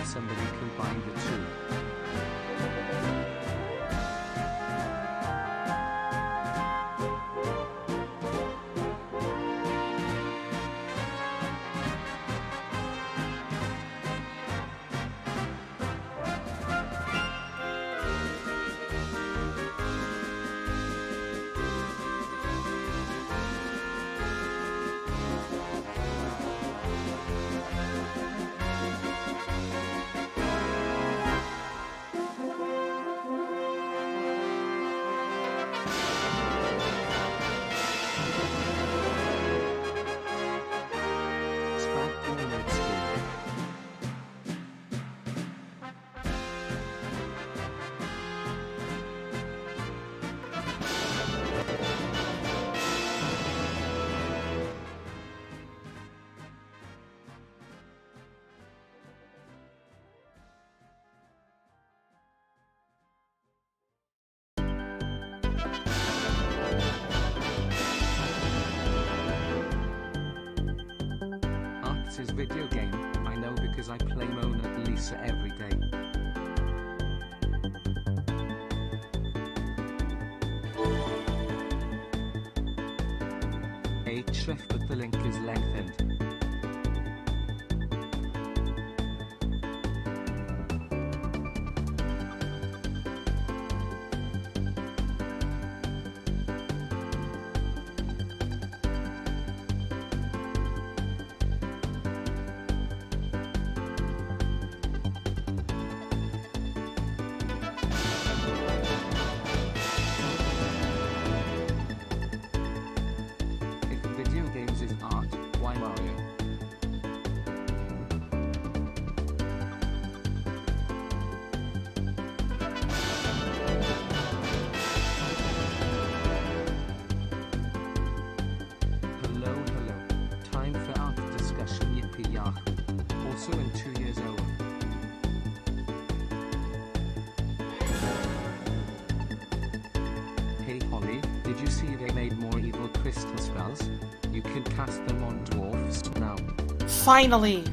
Somebody combine the two. His video game, I know because I play Mona Lisa every day. Href, but the link is lengthened. Also in 2 years old. Hey Holly, did you see they made more evil crystal spells? You can cast them on dwarfs now. Finally!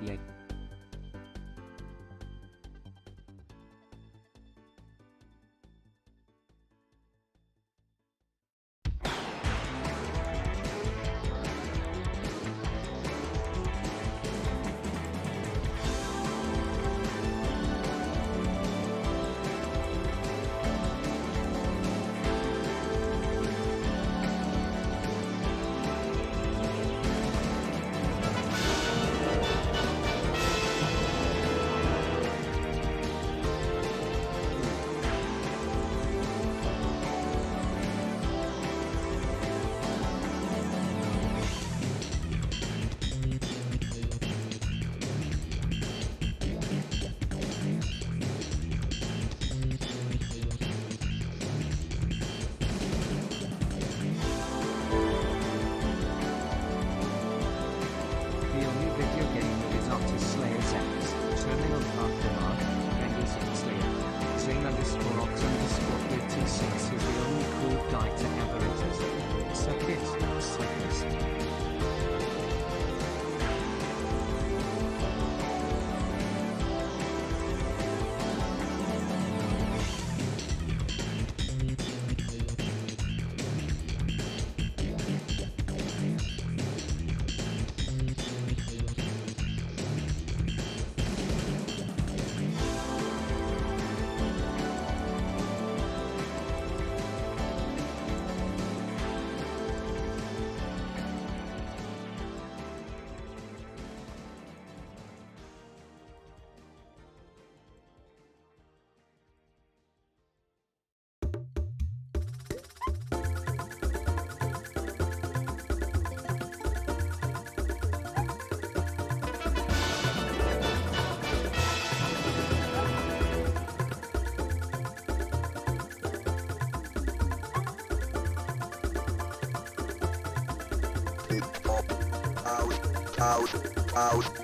Yay.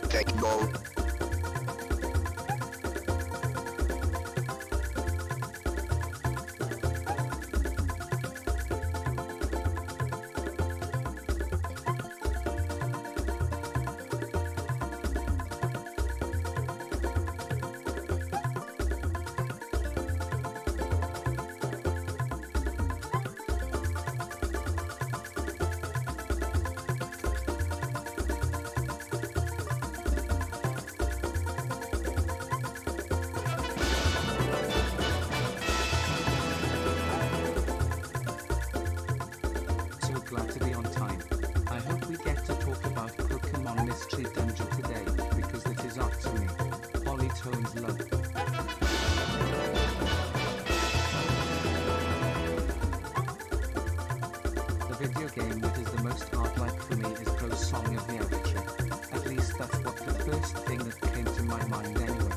techno. Glad to be on time. I hope we get to talk about Pokemon Mystery Dungeon today, because it is up to me. Polytone's love. The video game that is the most art-like for me is Pro's Song of the Evertree. At least that's what the first thing that came to my mind anyway.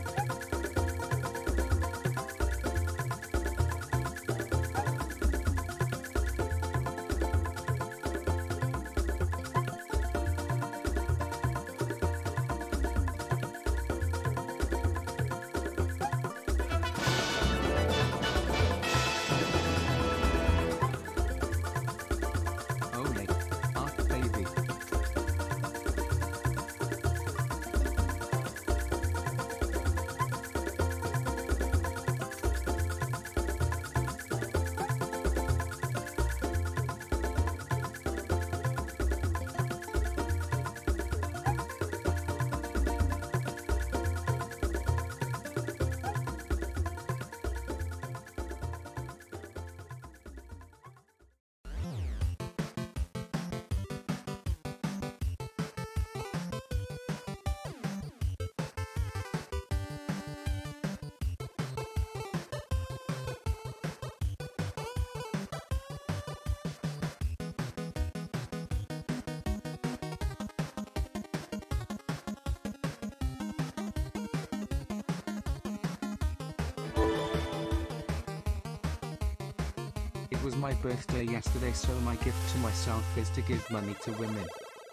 It was my birthday yesterday, so my gift to myself is to give money to women.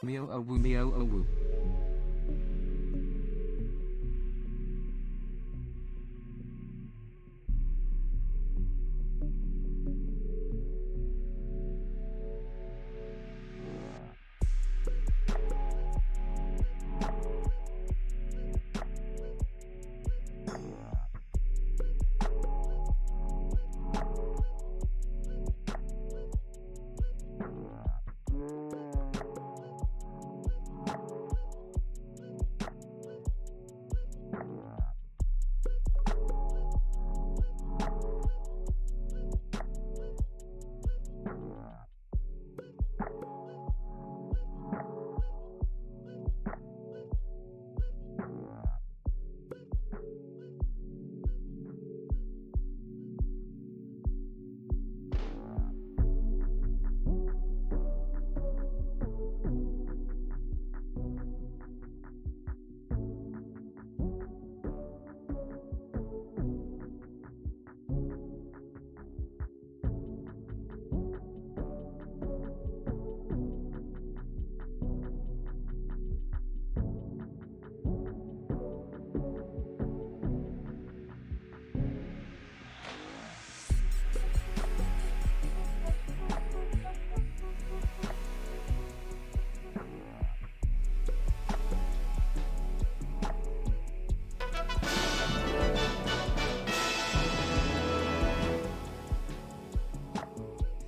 Mio oh woo, mio oh woo.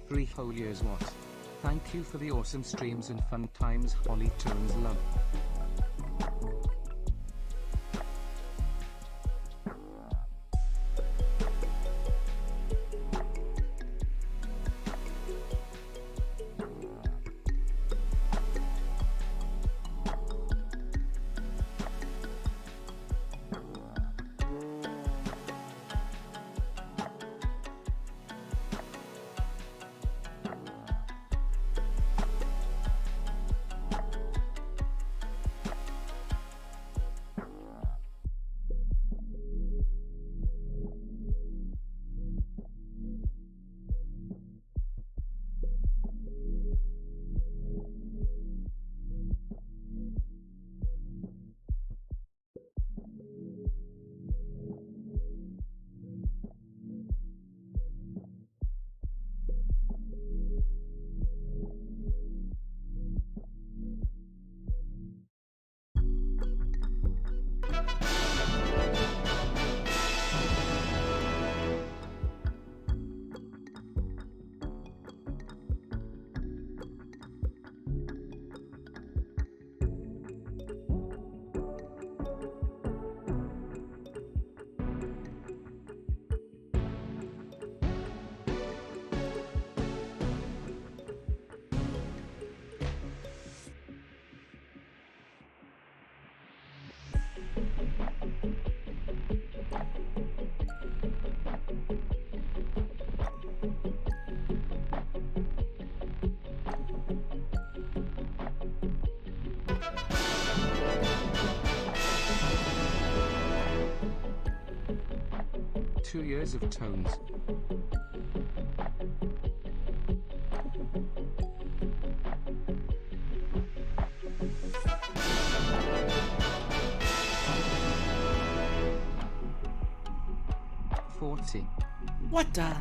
Three whole years what? Thank you for the awesome streams and fun times, Polytone's love. 2 years of tones. What the?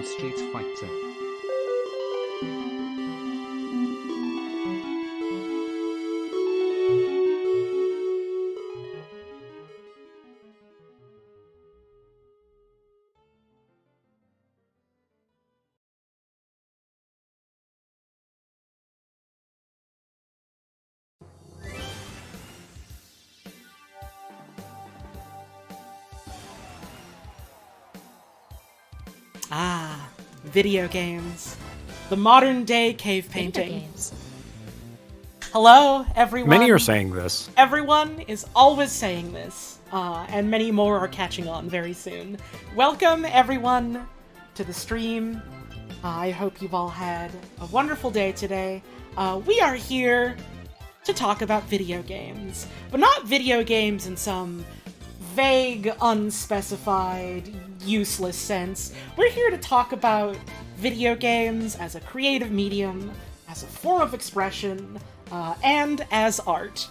Street Fighter. Ah, video games. The modern day cave painting. Video games. Hello, everyone. Many are saying this. Everyone is always saying this, and many more are catching on very soon. Welcome, everyone, to the stream. I hope you've all had a wonderful day today. We are here to talk about video games, but not video games in some vague, unspecified, useless sense. We're here to talk about video games as a creative medium, as a form of expression, and as art,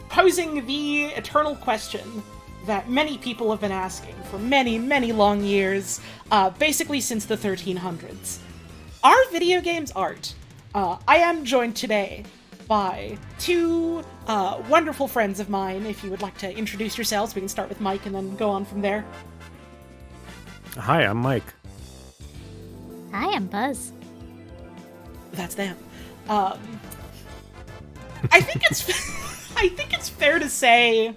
posing the eternal question that many people have been asking for many, many long years, basically since the 1300s. Are video games art? I am joined today by two wonderful friends of mine. If you would like to introduce yourselves, we can start with Mike and then go on from there. Hi, I'm Mike. Hi, I'm Buzz. That's them. I think it's fair to say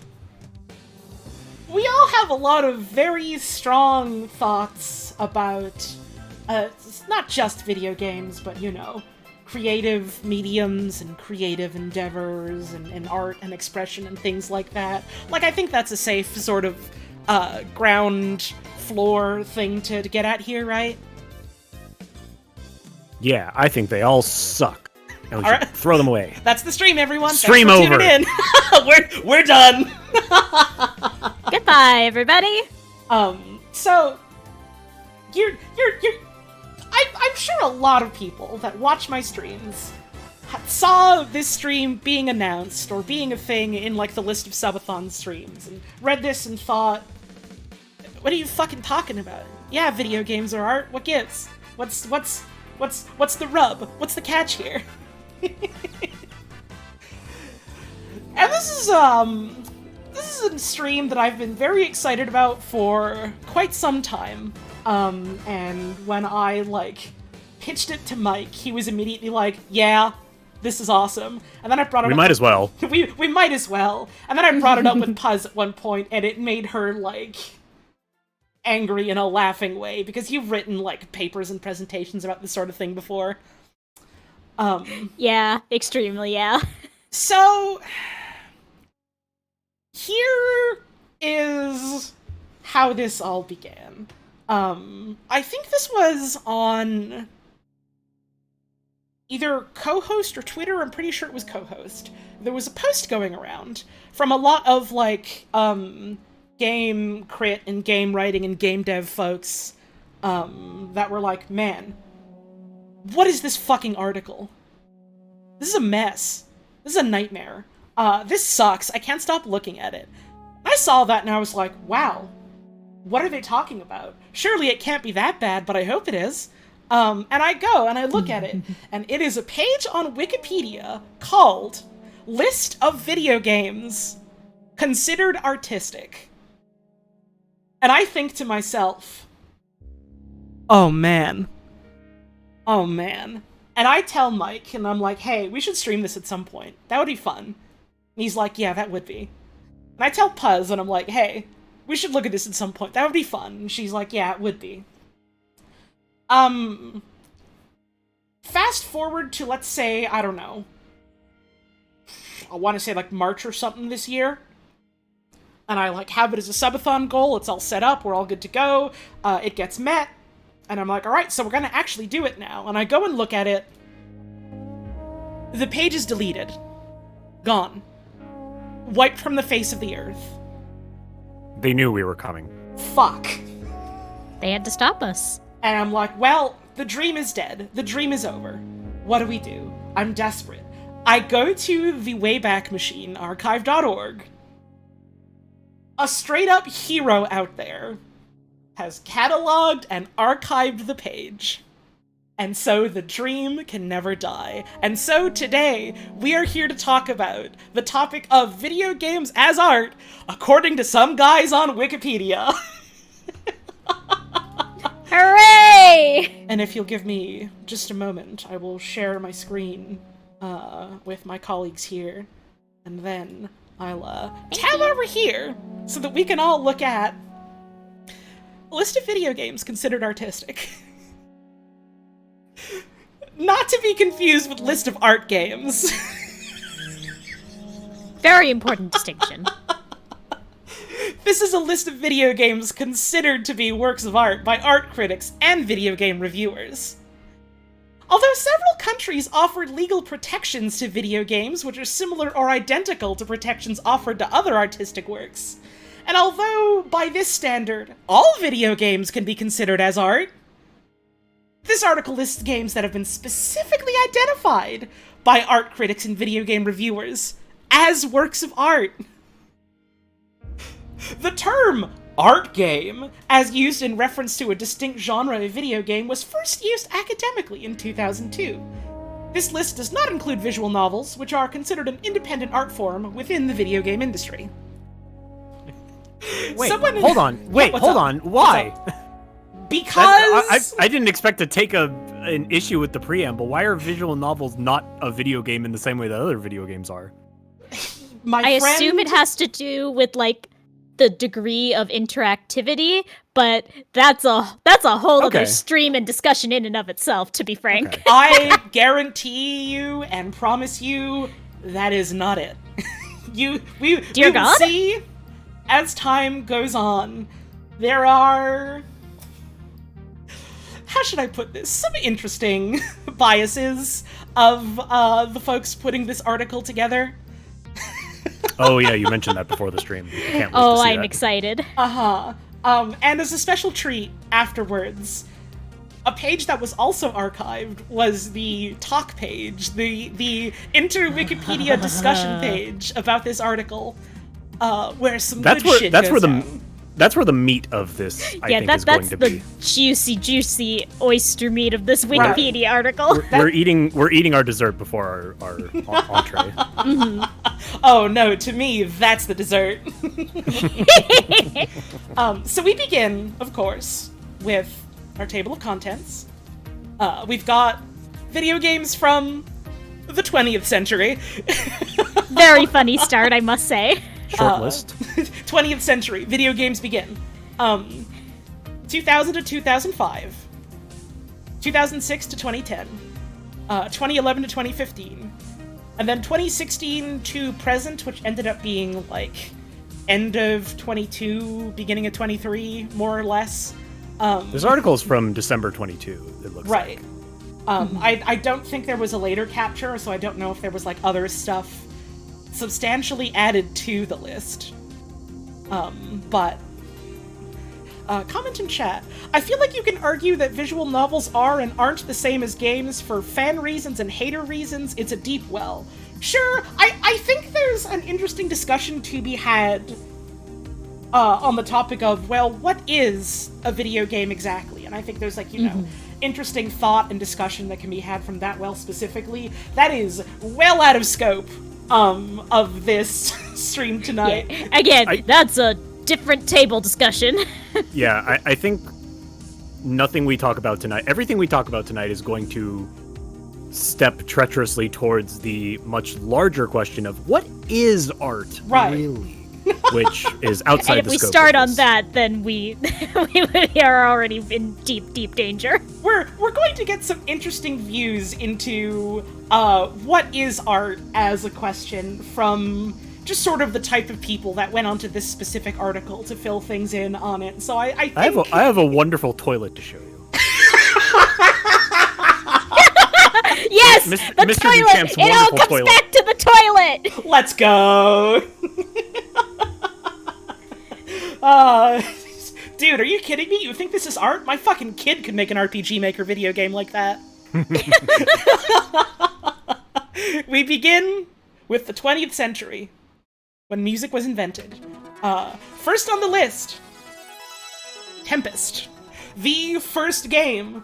we all have a lot of very strong thoughts about not just video games, but creative mediums and creative endeavors and art and expression and things like that. Like, I think that's a safe sort of ground floor thing to get at here, right? Yeah, I think they all suck. And we should throw them away. That's the stream, everyone. Stream Thanks for over. tuning in. we're done. Goodbye, everybody. So I'm sure a lot of people that watch my streams saw this stream being announced or being a thing in like the list of subathon streams and read this and thought, what are you fucking talking about? Yeah, video games are art. What gives? What's the rub? What's the catch here? And this is a stream that I've been very excited about for quite some time. And when I pitched it to Mike, he was immediately like, "Yeah, this is awesome." And then I brought it up. We might as well. We might as well. And then I brought it up with Puz at one point, and it made her angry in a laughing way, because you've written papers and presentations about this sort of thing before. Yeah, extremely, yeah. So here is how this all began. I think this was on either co-host or Twitter. I'm pretty sure it was co-host. There was a post going around from a lot of game crit and game writing and game dev folks that were like, man, what is this fucking article? This is a mess. This is a nightmare. This sucks. I can't stop looking at it. I saw that and I was like, wow, what are they talking about? Surely it can't be that bad, but I hope it is. And I go and I look at it, and it is a page on Wikipedia called List of Video Games Considered Artistic. And I think to myself, oh man. Oh man. And I tell Mike, and I'm like, hey, we should stream this at some point. That would be fun. And he's like, yeah, that would be. And I tell Puz, and I'm like, hey, we should look at this at some point. That would be fun. And she's like, yeah, it would be. Fast forward to, let's say, I don't know, I want to say March or something this year. And I have it as a subathon goal. It's all set up. We're all good to go. It gets met. And I'm like, all right, so we're going to actually do it now. And I go and look at it. The page is deleted. Gone. Wiped from the face of the earth. They knew we were coming. Fuck. They had to stop us. And I'm like, well, the dream is dead. The dream is over. What do we do? I'm desperate. I go to the Wayback Machine, archive.org. A straight-up hero out there has cataloged and archived the page. And so the dream can never die. And so today, we are here to talk about the topic of video games as art, according to some guys on Wikipedia. Hooray! And if you'll give me just a moment, I will share my screen with my colleagues here. And then I'll tab over here so that we can all look at a list of video games considered artistic. Not to be confused with list of art games. Very important distinction. This is a list of video games considered to be works of art by art critics and video game reviewers. Although several countries offer legal protections to video games which are similar or identical to protections offered to other artistic works, and although, by this standard, all video games can be considered as art, this article lists games that have been specifically identified by art critics and video game reviewers as works of art. The term art game, as used in reference to a distinct genre of video game, was first used academically in 2002. This list does not include visual novels, which are considered an independent art form within the video game industry. Wait, hold on. Wait, hold on. Why? Because... I didn't expect to take an issue with the preamble. Why are visual novels not a video game in the same way that other video games are? I assume it has to do with, like, the degree of interactivity, but that's a whole other stream and discussion in and of itself, to be frank. Okay. I guarantee you and promise you that is not it. We will see as time goes on. There are, how should I put this, some interesting biases of the folks putting this article together. Oh yeah, you mentioned that before the stream. I can't wait to see I'm that. And excited. as a special treat afterwards, a page that was also archived was the talk page, the inter-Wikipedia discussion page about this article, where some good shit goes down. That's where the meat of this, I think, is going to be. That's the juicy oyster meat of this Wikipedia article. We're eating our dessert before our entree. Mm-hmm. Oh no, to me, that's the dessert. So we begin, of course, with our table of contents. We've got video games from the 20th century. Very funny start, I must say. Short list. 20th century, video games begin. 2000 to 2005. 2006 to 2010. 2011 to 2015. And then 2016 to present, which ended up being, like, end of 22, beginning of 23, more or less. This article is from December 22, it looks like. Right. I don't think there was a later capture, so I don't know if there was, like, other stuff substantially added to the list. But comment in chat. I feel like you can argue that visual novels are and aren't the same as games for fan reasons and hater reasons. It's a deep well. Sure, I think there's an interesting discussion to be had on the topic of, well, what is a video game exactly? And I think there's, like, you know, interesting thought and discussion that can be had from that well specifically. That is well out of scope of this stream tonight. Yeah. Again, that's a different table discussion. Yeah, I think everything we talk about tonight is going to step treacherously towards the much larger question of what is art really? Which is outside the scope. And if we start on that, then we are already in deep danger. We're going to get some interesting views into what is art as a question from just sort of the type of people that went onto this specific article to fill things in on it. So I think... I have a wonderful toilet to show you. Yes, Mr. the Mr. toilet. Duchamp's It all comes toilet. back to the toilet. Let's go. Dude, are you kidding me? You think this is art? My fucking kid could make an RPG Maker video game like that. We begin with the 20th century, when music was invented. First on the list, Tempest. The first game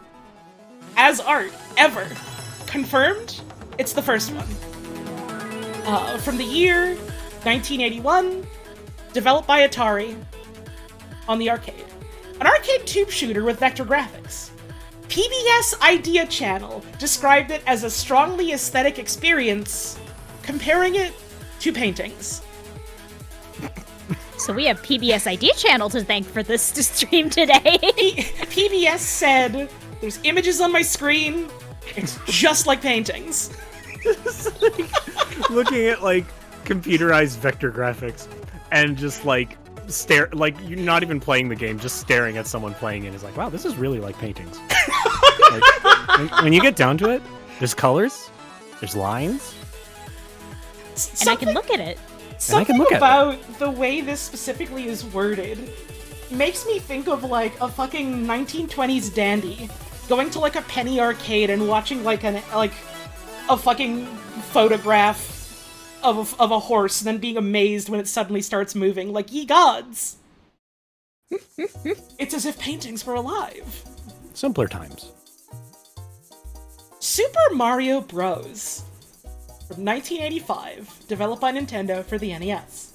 as art ever. Confirmed? It's the first one. From the year 1981, developed by Atari on the arcade. An arcade tube shooter with vector graphics. PBS Idea Channel described it as a strongly aesthetic experience, comparing it to paintings. So we have PBS Idea Channel to thank for this stream today. PBS said, there's images on my screen, It's just like paintings. Looking at like computerized vector graphics and just like stare, like you're not even playing the game, just staring at someone playing it is like, wow, this is really like paintings. Like, when you get down to it, there's colors, there's lines, and I can look at it. Something about the way this specifically is worded makes me think of like a fucking 1920s dandy going to like a penny arcade and watching like a fucking photograph of a horse and then being amazed when it suddenly starts moving. Like, ye gods! It's as if paintings were alive. Simpler times. Super Mario Bros. From 1985, developed by Nintendo for the NES.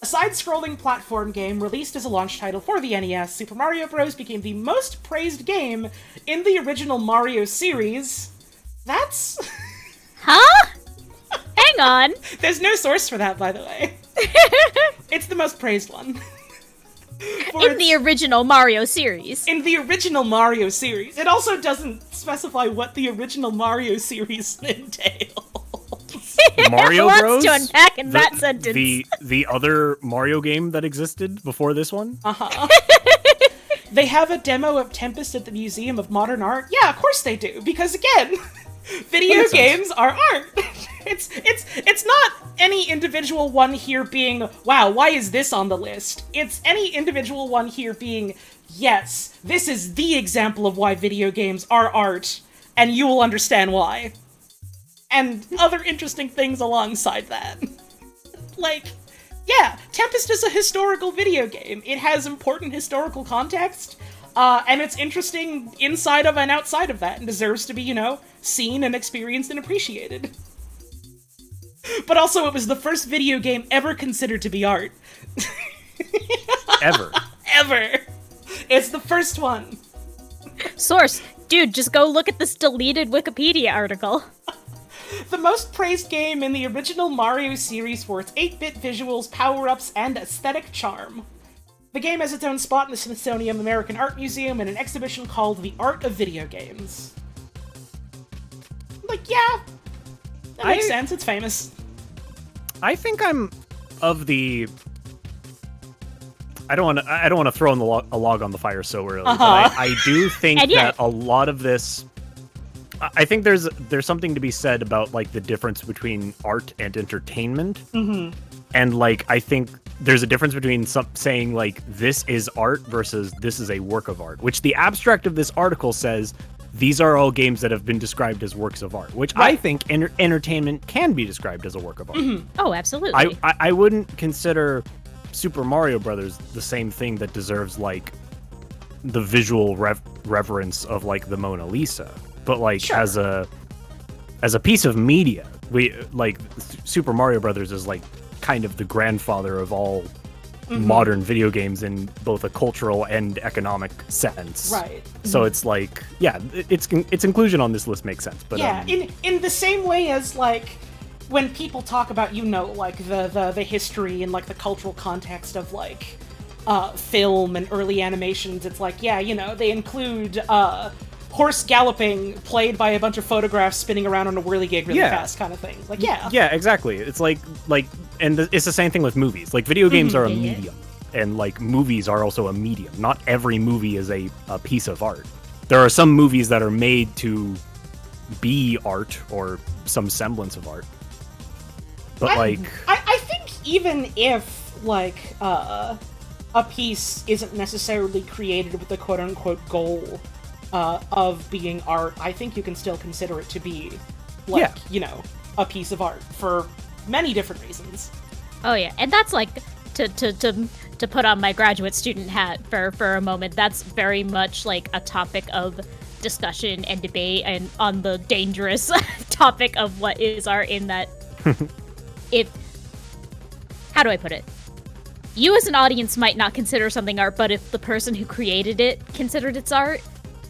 A side-scrolling platform game released as a launch title for the NES, Super Mario Bros. Became the most praised game in the original Mario series. That's... Huh? Hang on. There's no source for that, by the way. It's the most praised one. In the original Mario series. In the original Mario series. It also doesn't specify what the original Mario series entails. Mario Bros? To unpack in that sentence. The other Mario game that existed before this one? Uh-huh. They have a demo of Tempest at the Museum of Modern Art? Yeah, of course they do, because again, video games are art. It's not any individual one here being, wow, why is this on the list? It's any individual one here being, yes, this is the example of why video games are art, and you will understand why. And other interesting things alongside that. Like, yeah, Tempest is a historical video game. It has important historical context, and it's interesting inside of and outside of that, and deserves to be, seen and experienced and appreciated. But also, it was the first video game ever considered to be art. Ever. Ever. It's the first one. Source. Dude, just go look at this deleted Wikipedia article. The most praised game in the original Mario series for its 8-bit visuals, power-ups, and aesthetic charm. The game has its own spot in the Smithsonian American Art Museum in an exhibition called The Art of Video Games. Like, yeah, that makes sense, it's famous. I think I'm of the... I don't want to throw in a log on the fire so early, but I do think that a lot of this... I think there's something to be said about like the difference between art and entertainment, and like I think there's a difference between saying like this is art versus this is a work of art. Which the abstract of this article says these are all games that have been described as works of art. Which I think entertainment can be described as a work of art. Oh, absolutely. I wouldn't consider Super Mario Brothers the same thing that deserves like the visual reverence of like the Mona Lisa. But like as a piece of media, we like Super Mario Brothers is like kind of the grandfather of all modern video games in both a cultural and economic sense. Right. So it's like, yeah, its inclusion on this list makes sense. But yeah, in the same way as like when people talk about like the history and like the cultural context of like film and early animations, it's like they include horse galloping played by a bunch of photographs spinning around on a whirligig really fast kind of thing. Like, yeah, exactly. It's like and it's the same thing with movies. Like video games are a medium, and like movies are also a medium. Not every movie is a piece of art. There are some movies that are made to be art or some semblance of art. But I think even if like a piece isn't necessarily created with the quote unquote goal of being art, I think you can still consider it to be, like, a piece of art for many different reasons. Oh yeah, and that's like, to put on my graduate student hat for a moment, that's very much like a topic of discussion and debate, and on the dangerous topic of what is art, in that how do I put it? You as an audience might not consider something art, but if the person who created it considered it's art,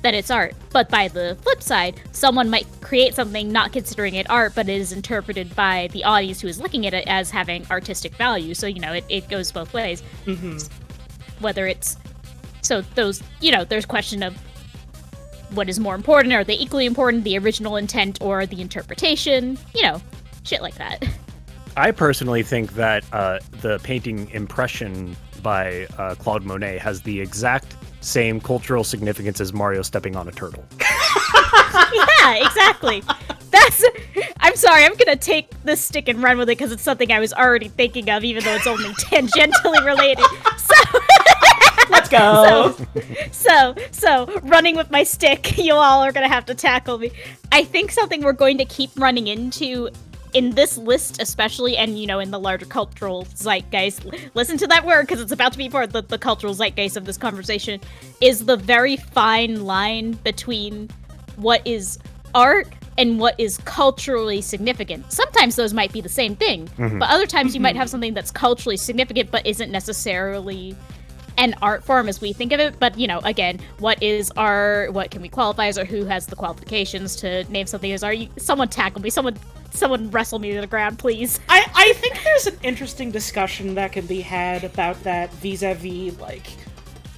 then it's art. But by the flip side, someone might create something not considering it art, but it is interpreted by the audience who is looking at it as having artistic value. So, it goes both ways. Whether it's... So those, there's question of what is more important? Are they equally important? The original intent or the interpretation? You know, shit like that. I personally think that the painting Impression by Claude Monet has the exact same cultural significance as Mario stepping on a turtle. Yeah, exactly. I'm sorry, I'm gonna take this stick and run with it because it's something I was already thinking of, even though it's only tangentially related. Let's go. So, running with my stick, you all are gonna have to tackle me. I think something we're going to keep running into in this list especially, and you know, in the larger cultural zeitgeist, listen to that word because it's about to be part of the cultural zeitgeist of this conversation, is the very fine line between what is art and what is culturally significant. Sometimes those might be the same thing, but other times you might have something that's culturally significant but isn't necessarily an art form as we think of it. But, you know, again, what is art? What can we qualify as, or who has the qualifications to name something as art? Someone tackle me. Someone wrestle me to the ground, please. I think there's an interesting discussion that can be had about that vis-a-vis, like,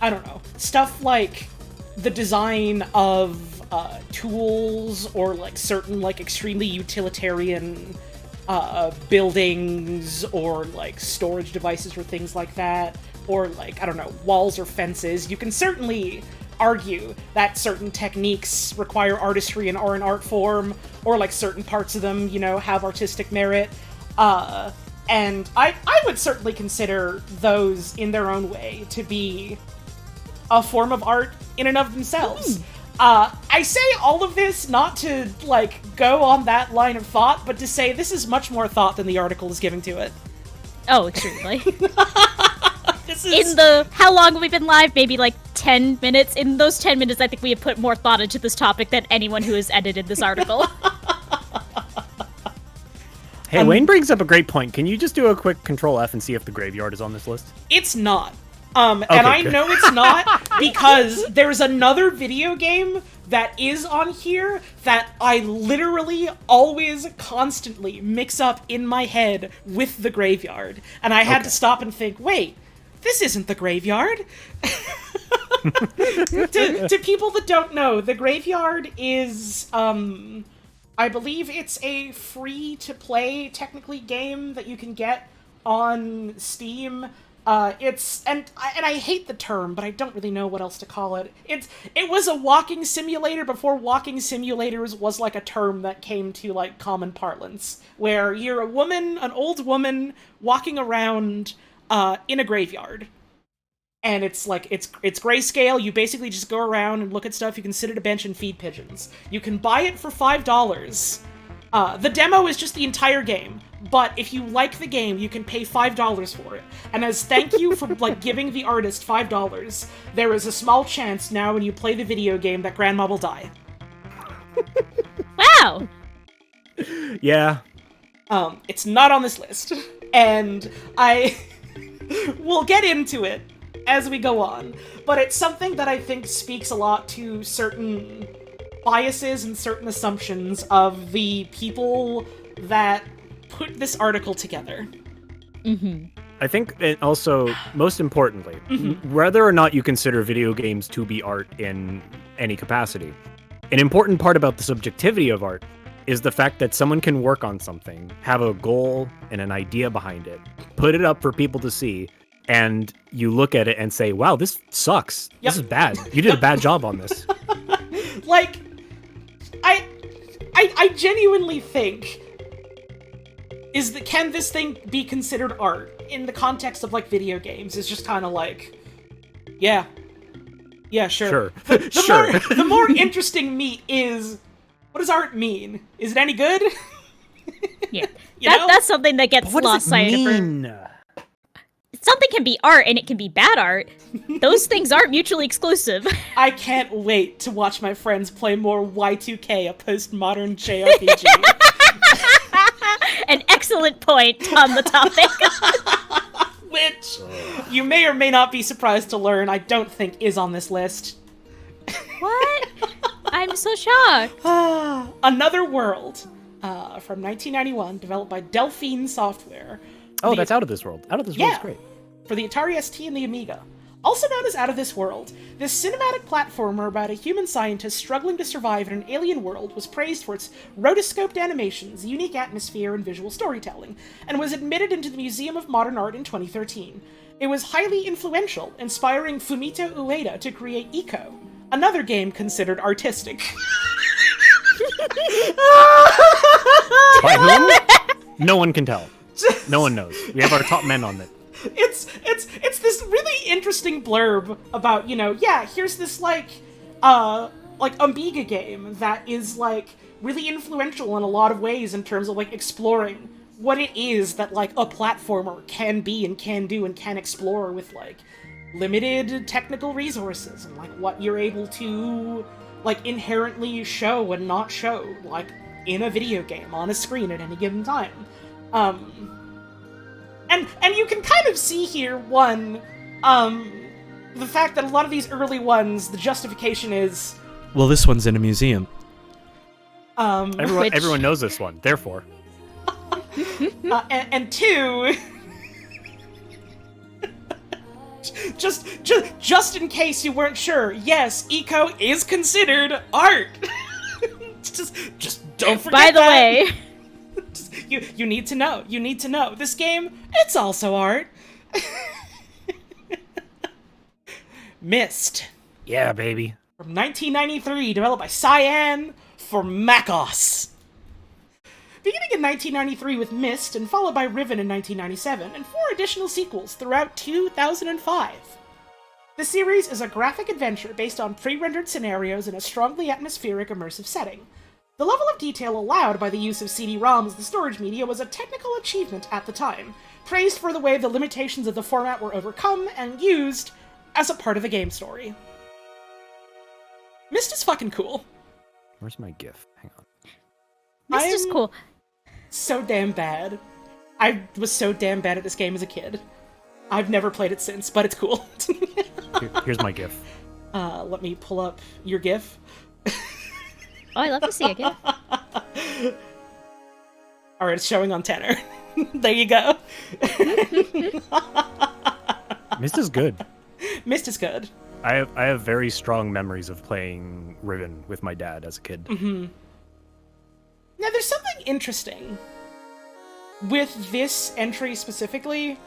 I don't know, stuff like the design of tools or, like, certain, like, extremely utilitarian buildings or, like, storage devices or things like that, or, like, I don't know, walls or fences. You can certainly argue that certain techniques require artistry and are an art form, or, like, certain parts of them, you know, have artistic merit. And I would certainly consider those in their own way to be a form of art in and of themselves. I say all of this not to, like, go on that line of thought, but to say this is much more thought than the article is giving to it. Oh, extremely. How long have we been live? Maybe like 10 minutes. In those 10 minutes, I think we have put more thought into this topic than anyone who has edited this article. Hey, Wayne brings up a great point. Can you just do a quick Control F and see if the graveyard is on this list? It's not. And I know it's not because there's another video game that is on here that I literally always constantly mix up in my head with the graveyard. And I had to stop and think, wait, this isn't the graveyard. to people that don't know, the graveyard is, I believe it's a free-to-play, technically, game that you can get on Steam. And I hate the term, but I don't really know what else to call it. It was a walking simulator before walking simulators was like a term that came to like common parlance, where you're an old woman walking around in a graveyard. And it's like, it's grayscale. You basically just go around and look at stuff. You can sit at a bench and feed pigeons. You can buy it for $5. The demo is just the entire game. But if you like the game, you can pay $5 for it. And as thank you for like giving the artist $5, there is a small chance now when you play the video game that Grandma will die. Wow! Yeah. It's not on this list. And I will get into it as we go on. But it's something that I think speaks a lot to certain biases and certain assumptions of the people that put this article together. I think it also, most importantly, whether or not you consider video games to be art in any capacity, an important part about the subjectivity of art is the fact that someone can work on something, have a goal and an idea behind it, put it up for people to see, and you look at it and say, wow, this sucks. Yep. This is bad. You did a bad job on this. Like, I genuinely think, can this thing be considered art in the context of, like, video games? It's just kind of like, yeah, sure. The more interesting meat is, what does art mean? Is it any good? Yeah, that's something that gets lost sight of. Something can be art and it can be bad art. Those things aren't mutually exclusive. I can't wait to watch my friends play more Y2K, a postmodern JRPG. An excellent point on the topic. Which, you may or may not be surprised to learn, I don't think is on this list. What? I'm so shocked. Another World, from 1991, developed by Delphine Software. Oh, that's Out of This World. Out of This World is great. For the Atari ST and the Amiga. Also known as Out of This World, this cinematic platformer about a human scientist struggling to survive in an alien world was praised for its rotoscoped animations, unique atmosphere, and visual storytelling, and was admitted into the Museum of Modern Art in 2013. It was highly influential, inspiring Fumito Ueda to create Ico, another game considered artistic. By whom? No one can tell. No one knows. We have our top men on it. It's this really interesting blurb about, here's this Amiga game that is really influential in a lot of ways in terms of exploring what it is that a platformer can be and can do and can explore with limited technical resources, and what you're able to inherently show and not show in a video game on a screen at any given time. And you can kind of see here, the fact that a lot of these early ones, the justification is, well, this one's in a museum. Everyone knows this one, therefore. And two, just in case you weren't sure, yes, Ico is considered art. just don't forget. By the way. You need to know. You need to know. This game, it's also art. Myst. Yeah, baby. From 1993, developed by Cyan for MacOS. Beginning in 1993 with Myst, and followed by Riven in 1997, and 4 additional sequels throughout 2005. The series is a graphic adventure based on pre-rendered scenarios in a strongly atmospheric, immersive setting. The level of detail allowed by the use of CD-ROM as the storage media was a technical achievement at the time, praised for the way the limitations of the format were overcome and used as a part of the game story. Myst is fucking cool. Where's my GIF? Hang on. Myst is cool. So damn bad. I was so damn bad at this game as a kid. I've never played it since, but it's cool. Here's my GIF. Let me pull up your GIF. Oh, I love to see it again. Alright, it's showing on Tenor. There you go. Myst is good. Myst is good. I have very strong memories of playing Riven with my dad as a kid. Mm-hmm. Now, there's something interesting with this entry specifically,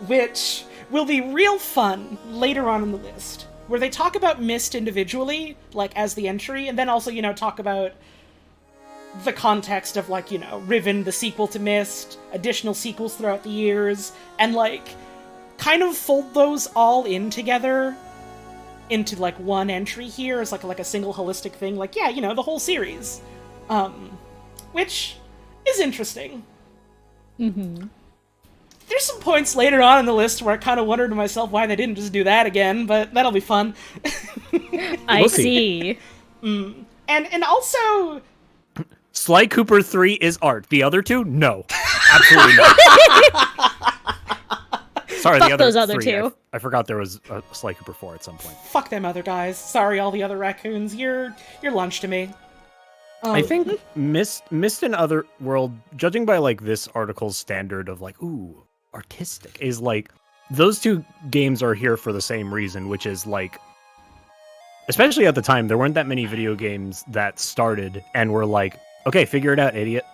which will be real fun later on in the list, where they talk about Myst individually, as the entry, and then also, talk about the context of, Riven, the sequel to Myst, additional sequels throughout the years, and, kind of fold those all in together into, one entry here as, a single holistic thing. The whole series. Which is interesting. Mm-hmm. There's some points later on in the list where I kind of wondered to myself why they didn't just do that again, but that'll be fun. I see. And also... Sly Cooper 3 is art. The other two? No. Absolutely not. Sorry, Fuck the other those other three. two. I forgot there was a Sly Cooper 4 at some point. Fuck them other guys. Sorry, all the other raccoons. You're lunch to me. I think Myst and Otherworld, judging by this article's standard of ooh, artistic, is those two games are here for the same reason, which is especially at the time, there weren't that many video games that started and were okay, figure it out, idiot.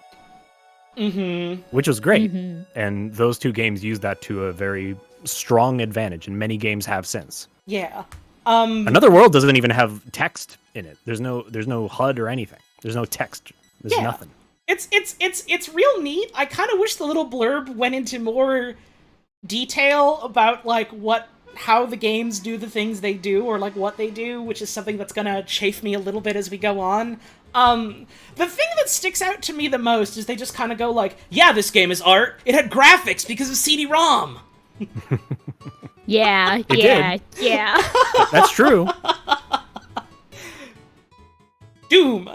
Mm-hmm. Which was great. Mm-hmm. And those two games used that to a very strong advantage, and many games have since. Yeah. Another World doesn't even have text in it. There's no HUD or anything. There's no text. There's nothing. It's real neat. I kind of wish the little blurb went into more detail about how the games do the things they do, or what they do, which is something that's gonna chafe me a little bit as we go on. The thing that sticks out to me the most is they just kind of go yeah, this game is art. It had graphics because of CD-ROM. Yeah. That's true. Doom.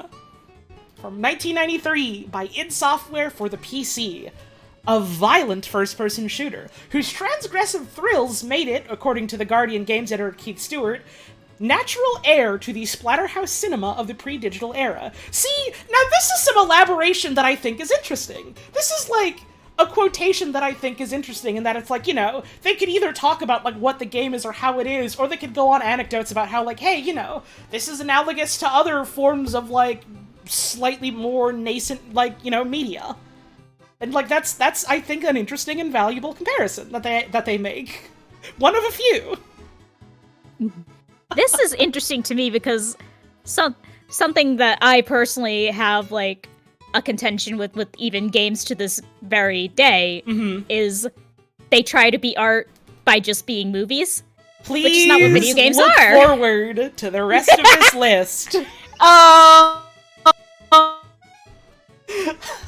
From 1993 by id Software for the PC. A violent first-person shooter, whose transgressive thrills made it, according to the Guardian games editor Keith Stewart, natural heir to the splatterhouse cinema of the pre-digital era. See, now this is some elaboration that I think is interesting. This is a quotation that I think is interesting, in that it's like, you know, they could either talk about, like, what the game is or how it is, or they could go on anecdotes about how, like, hey, you know, this is analogous to other forms of, like, slightly more nascent, like, you know, media. And, like, that's I think, an interesting and valuable comparison that they make. One of a few. This is interesting to me because something that I personally have, like, a contention with even games to this very day is they try to be art by just being movies. Please which is not what video games look are. forward to the rest of this list.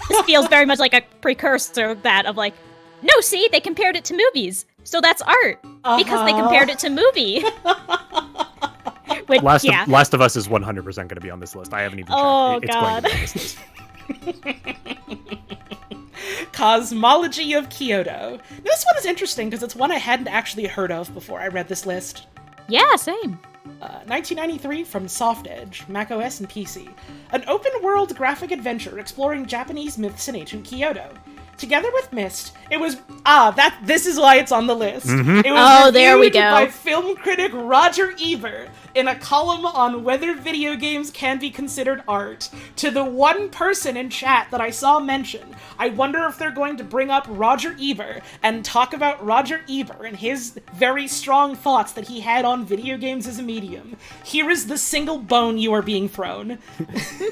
This feels very much like a precursor of that, of like, no, see, they compared it to movies, so that's art because they compared it to movie. Which, Last of Us is 100% going to be on this list. I haven't even checked. Oh, It's God. going to be on this list. Cosmology of Kyoto. Now, this one is interesting because it's one I hadn't actually heard of before I read this list. Yeah, same. 1993 from Soft Edge, macOS and PC. An open-world graphic adventure exploring Japanese myths in ancient Kyoto. Together with Myst, it was... this is why it's on the list. It was there we reviewed go. by film critic Roger Ebert in a column on whether video games can be considered art. To the one person in chat that I saw mention, I wonder if they're going to bring up Roger Ebert and talk about Roger Ebert and his very strong thoughts that he had on video games as a medium. Here is the single bone you are being thrown.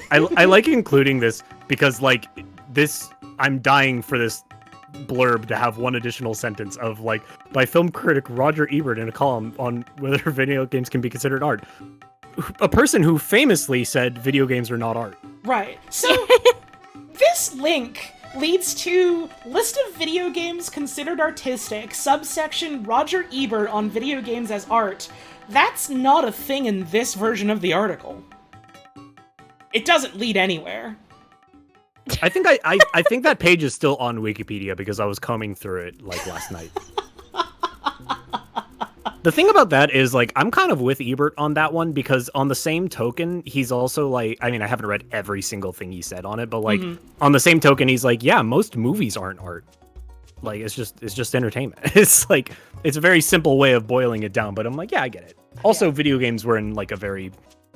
I like including this because, like, this... I'm dying for this blurb to have one additional sentence of, like, by film critic Roger Ebert in a column on whether video games can be considered art. A person who famously said video games are not art. Right. So, this link leads to list of video games considered artistic, subsection Roger Ebert on video games as art. That's not a thing in this version of the article. It doesn't lead anywhere. I think that page is still on Wikipedia because I was combing through it, like, last night. The thing about that is, like, I'm kind of with Ebert on that one because on the same token, he's also like, I mean, I haven't read every single thing he said on it, but, like, on the same token, he's like, yeah, most movies aren't art. Like, it's just entertainment. It's like, it's a very simple way of boiling it down, but I'm like, yeah, I get it. Also, video games were in, like, a very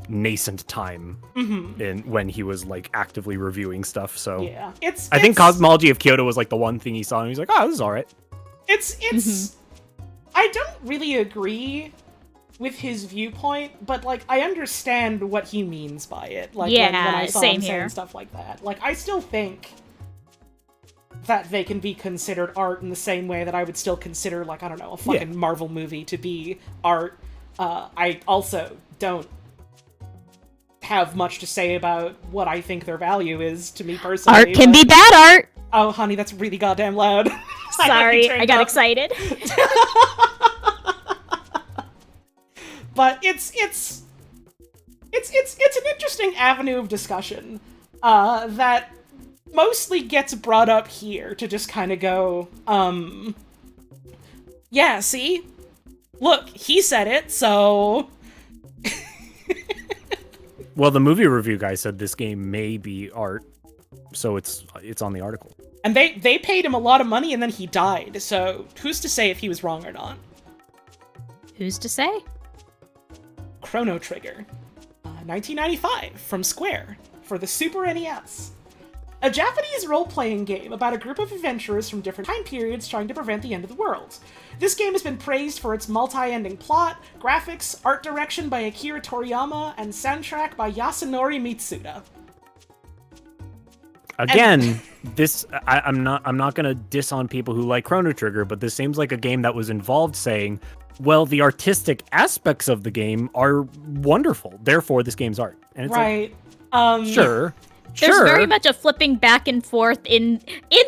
nascent time in when he was, like, actively reviewing stuff, so Yeah. I think Cosmology of Kyoto was, like, the one thing he saw and he's like, oh, this is all right. It's I don't really agree with his viewpoint, but, like, I understand what he means by it. Like, when I saw same him saying here. stuff like that. Like, I still think that they can be considered art in the same way that I would still consider, like, I don't know, a fucking Marvel movie to be art. I also don't have much to say about what I think their value is to me personally. Art can be bad art. Oh, honey, that's really goddamn loud. Sorry, I got up. excited. But it's an interesting avenue of discussion that mostly gets brought up here to just kind of go, yeah, see? Look, he said it, so... Well, the movie review guy said this game may be art, so it's on the article. And they paid him a lot of money and then he died, so who's to say if he was wrong or not? Who's to say? Chrono Trigger, 1995, from Square, for the Super NES. A Japanese role-playing game about a group of adventurers from different time periods trying to prevent the end of the world. This game has been praised for its multi-ending plot, graphics, art direction by Akira Toriyama, and soundtrack by Yasunori Mitsuda. Again, I'm not gonna diss on people who like Chrono Trigger, but this seems like a game that was involved saying, well, the artistic aspects of the game are wonderful, therefore this game's art. And it's right. like, sure. There's Sure. very much a flipping back and forth in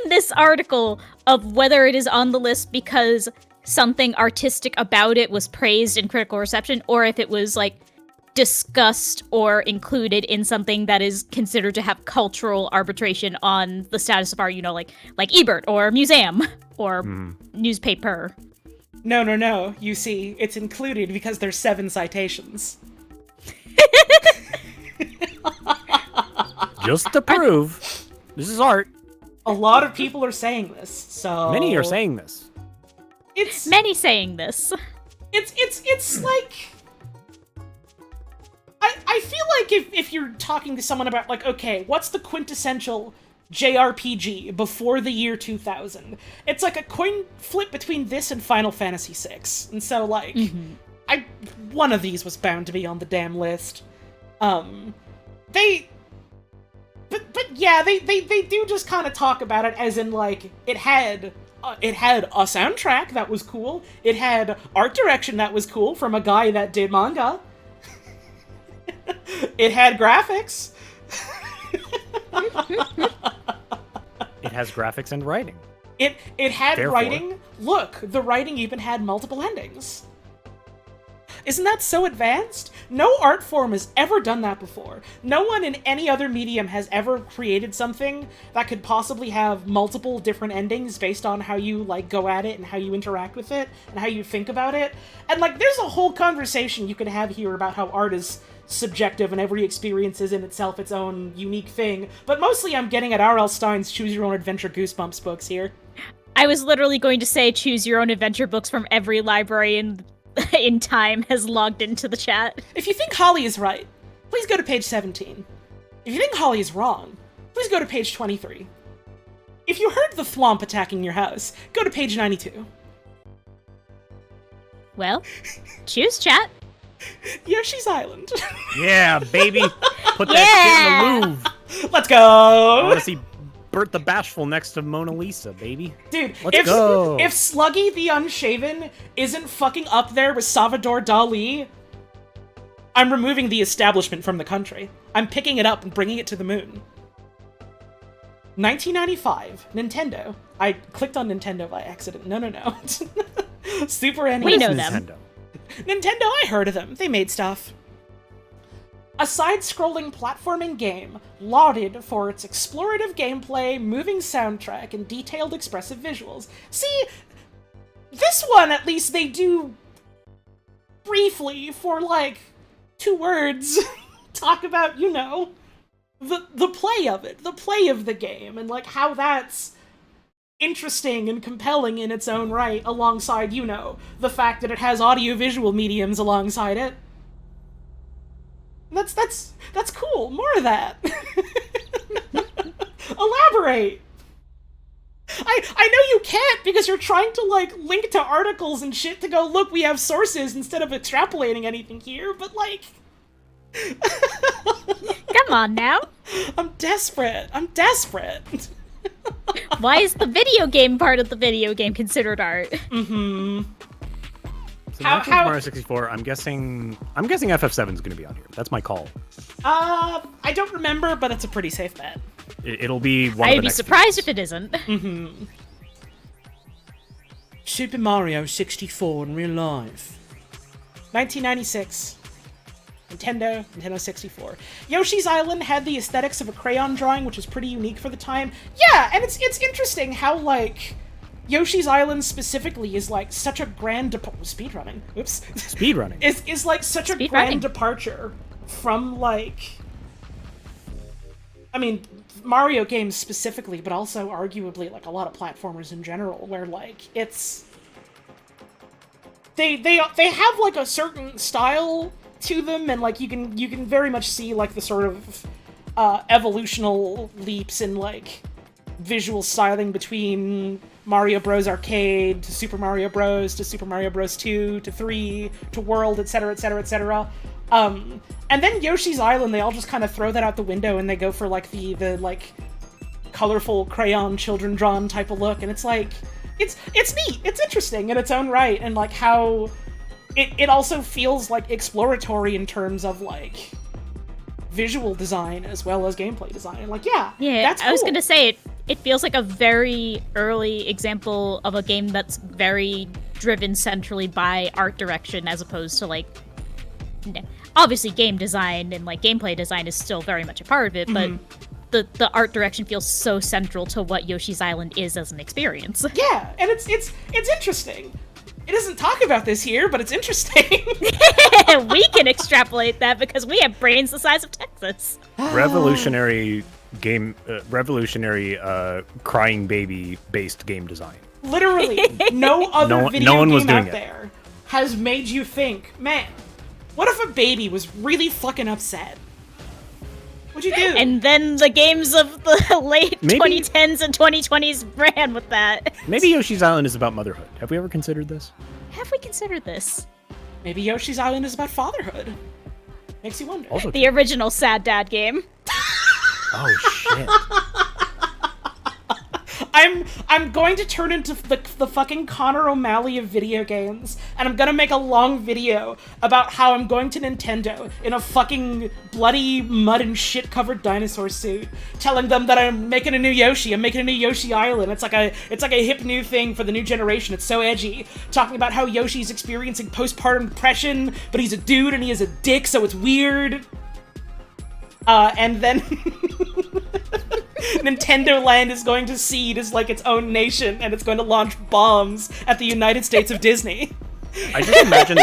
this article of whether it is on the list because something artistic about it was praised in critical reception, or if it was, like, discussed or included in something that is considered to have cultural arbitration on the status of art, you know, like Ebert or museum or newspaper. No. You see, it's included because there's 7 citations. Just to prove this is art. A lot of people are saying this, so... Many are saying this. It's... Many saying this. It's like... I feel like if you're talking to someone about, like, okay, what's the quintessential JRPG before the year 2000? It's like a coin flip between this and Final Fantasy VI. And so, like, one of these was bound to be on the damn list. They do just kind of talk about it as in, like, it had a soundtrack that was cool. It had art direction that was cool from a guy that did manga. It had graphics. It has graphics and writing. It had Therefore. writing. Look, the writing even had multiple endings. Isn't that so advanced? No art form has ever done that before. No one in any other medium has ever created something that could possibly have multiple different endings based on how you, like, go at it and how you interact with it and how you think about it. And, like, there's a whole conversation you could have here about how art is subjective and every experience is in itself its own unique thing. But mostly I'm getting at R.L. Stein's Choose Your Own Adventure Goosebumps books here. I was literally going to say choose your own adventure books from every library in time has logged into the chat. If you think Holly is right, please go to page 17. If you think Holly is wrong, please go to page 23. If you heard the thwomp attacking your house, go to page 92. Well, choose chat. Yoshi's Island. Yeah, baby. Put that shit in the Louvre. Let's I go! want to see Bert the Bashful next to Mona Lisa, baby. Dude, Let's go. If Sluggy the Unshaven isn't fucking up there with Salvador Dali, I'm removing the establishment from the country. I'm picking it up and bringing it to the moon. 1995, Nintendo. I clicked on Nintendo by accident. No. Super NES. We know them. Nintendo. Nintendo, I heard of them. They made stuff. A side-scrolling platforming game lauded for its explorative gameplay, moving soundtrack, and detailed expressive visuals. See, this one, at least, they do briefly, for, like, 2 words, talk about, you know, the play of it, the play of the game, and, like, how that's interesting and compelling in its own right, alongside, you know, the fact that it has audio-visual mediums alongside it. That's cool. More of that. Elaborate. I know you can't because you're trying to, like, link to articles and shit to go, look, we have sources instead of extrapolating anything here, but, like... Come on now. I'm desperate. Why is the video game part of the video game considered art? So how Mario 64, I'm guessing FF7 is going to be on here. That's my call. I don't remember, but it's a pretty safe bet. It'll be one of the I'd be next surprised features. if it isn't. Super Mario 64 in real life. 1996. Nintendo 64. Yoshi's Island had the aesthetics of a crayon drawing, which is pretty unique for the time. Yeah, and it's interesting how, like, Yoshi's Island specifically is, like, such a grand speedrunning. Oops. Speedrunning. is like such a grand departure from, like, I mean, Mario games specifically, but also arguably, like, a lot of platformers in general, where, like, it's they have, like, a certain style to them, and, like, you can very much see, like, the sort of evolutional leaps in, like, visual styling between Mario Bros. Arcade to Super Mario Bros. To Super Mario Bros. 2 to 3 to World, etc., etc., etc. And then Yoshi's Island, they all just kind of throw that out the window and they go for, like, the like, colorful crayon children drawn type of look, and it's like, it's neat, it's interesting in its own right, and, like, how it also feels, like, exploratory in terms of, like, visual design as well as gameplay design. Like, yeah, that's cool. I was gonna say it feels like a very early example of a game that's very driven centrally by art direction, as opposed to, like, obviously game design and, like, gameplay design is still very much a part of it, but the art direction feels so central to what Yoshi's Island is as an experience. Yeah, and it's interesting. It doesn't talk about this here, but it's interesting. We can extrapolate that because we have brains the size of Texas. Revolutionary revolutionary crying baby based game design. Literally, no other video no one game was doing out it. there has made you think, man, what if a baby was really fucking upset? What'd you do? And then the games of the late Maybe- 2010s and 2020s ran with that. Maybe Yoshi's Island is about motherhood. Have we ever considered this? Have we considered this? Maybe Yoshi's Island is about fatherhood. Makes you wonder. Also, The original Sad Dad game. oh shit. I'm going to turn into the fucking Connor O'Malley of video games, and I'm gonna make a long video about how I'm going to Nintendo in a fucking bloody mud and shit covered dinosaur suit, telling them that I'm making a new Yoshi. I'm making a new Yoshi Island. It's like a hip new thing for the new generation. It's so edgy. Talking about how Yoshi's experiencing postpartum depression, but he's a dude and he has a dick, so it's weird. And then Nintendo Land is going to seed as like its own nation, and it's going to launch bombs at the United States of Disney. I just imagine.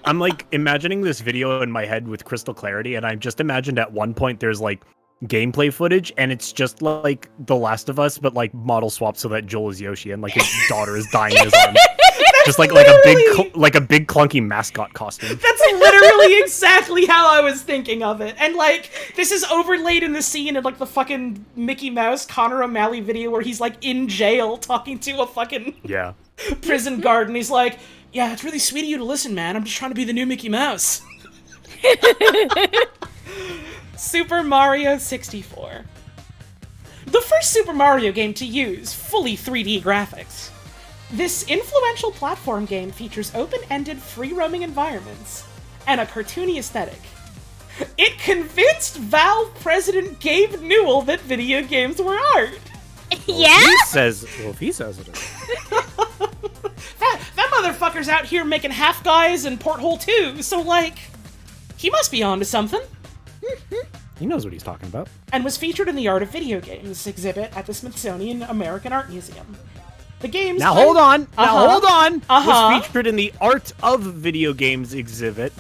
I'm like imagining this video in my head with crystal clarity, and I just imagined at one point there's like gameplay footage, and it's just like The Last of Us, but like model swap so that Joel is Yoshi, and like his daughter is dying in his arms. Just like a big clunky mascot costume. That's literally exactly how I was thinking of it. And like, this is overlaid in the scene in like the fucking Mickey Mouse Connor O'Malley video where he's like in jail talking to a fucking Yeah. prison guard, and he's like, yeah, it's really sweet of you to listen, man. I'm just trying to be the new Mickey Mouse. Super Mario 64. The first Super Mario game to use fully 3D graphics. This influential platform game features open-ended, free-roaming environments and a cartoony aesthetic. It convinced Valve president Gabe Newell that video games were art. Yeah? If he says it is. That motherfucker's out here making Half Guys and Porthole 2, so like, he must be onto something. He knows what he's talking about. And was featured in the Art of Video Games exhibit at the Smithsonian American Art Museum. The game's Hold on. Uh-huh. Was featured in the Art of Video Games exhibit.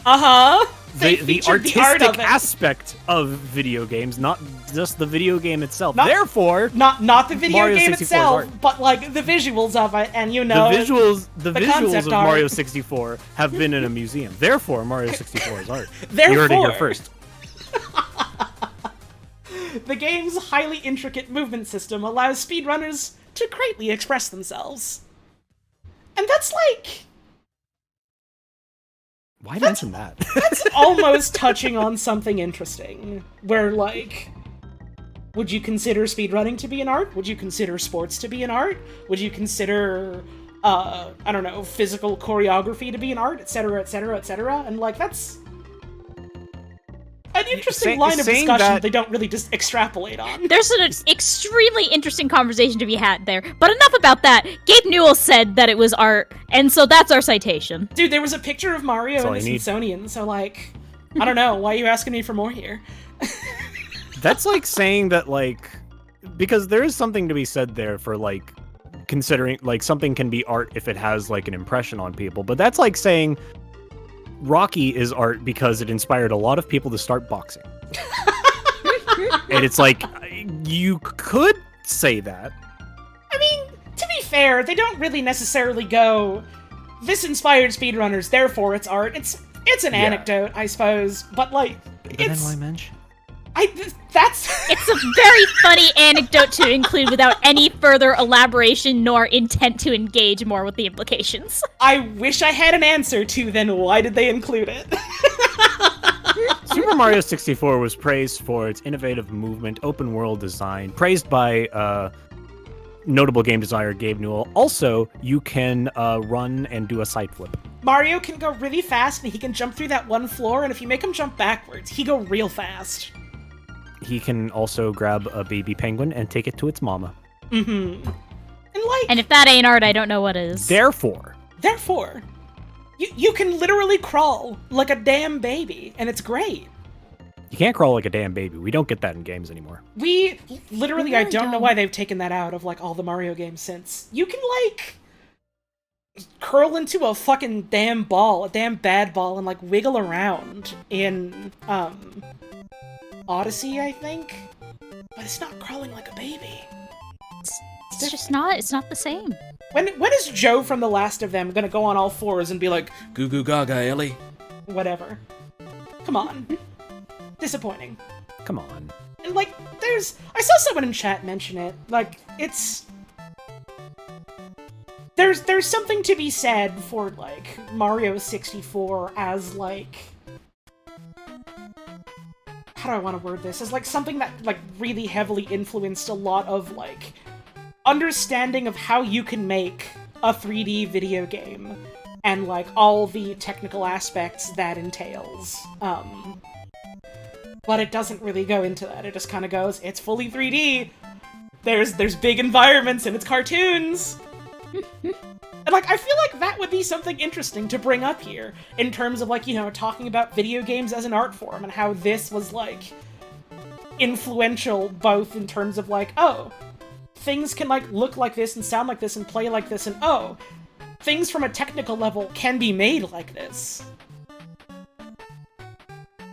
They The featured artistic the art of it. aspect of video games, not just the video game itself. Not- Therefore, Not the video Mario game 64's itself, art. but like the visuals of it, and you the know visuals concept of art. Mario 64 have been in a museum. Therefore, Mario 64 is art. You Therefore. heard it here first. The game's highly intricate movement system allows speedrunners to greatly express themselves. And that's like, Why mention that? that's almost touching on something interesting, where like, would you consider speedrunning to be an art? Would you consider sports to be an art? Would you consider, I don't know, physical choreography to be an art, etc., etc., etc.? And like, that's an interesting line of saying discussion that- they don't really just extrapolate on. There's an extremely interesting conversation to be had there. But enough about that. Gabe Newell said that it was art, and so that's our citation. Dude, there was a picture of Mario That's in all the you need. Smithsonian, so like, I don't know, why are you asking me for more here? That's like saying that, like, because there is something to be said there for, like, considering, like, something can be art if it has, like, an impression on people. But that's like saying Rocky is art because it inspired a lot of people to start boxing. And it's like, you could say that. I mean, to be fair, they don't really necessarily go, this inspired speedrunners, therefore it's art. It's an anecdote, I suppose, but like, But then it's... why mention? That's... It's a very funny anecdote to include without any further elaboration nor intent to engage more with the implications. I wish I had an answer to, then why did they include it? Super Mario 64 was praised for its innovative movement, open world design, praised by notable game designer Gabe Newell. Also, you can run and do a side flip. Mario can go really fast, and he can jump through that one floor, and if you make him jump backwards, he go real fast. He can also grab a baby penguin and take it to its mama. Mm-hmm. And like... And if that ain't art, I don't know what is. Therefore, you can literally crawl like a damn baby, and it's great. you can't crawl like a damn baby. We don't get that in games anymore. We literally, We I really don't know don't. why they've taken that out of like all the Mario games since. You can like curl into a fucking damn ball, a damn bad ball, and like wiggle around in Odyssey, I think. but it's not crawling like a baby. It's just not. It's not the same. When is Joe from The Last of Them gonna go on all fours and be like, "Goo goo gaga, Ellie"? Whatever. Come on. Disappointing. Come on. And like, I saw someone in chat mention it. Like, there's something to be said for like Mario 64 as like, how do I want to word this? As like something that like really heavily influenced a lot of like understanding of how you can make a 3D video game and like all the technical aspects that entails. But it doesn't really go into that. It just kind of goes, it's fully 3D. There's big environments and it's cartoons. And like, I feel like that would be something interesting to bring up here in terms of like, you know, talking about video games as an art form and how this was like influential both in terms of like, oh, things can like look like this and sound like this and play like this, and oh, things from a technical level can be made like this.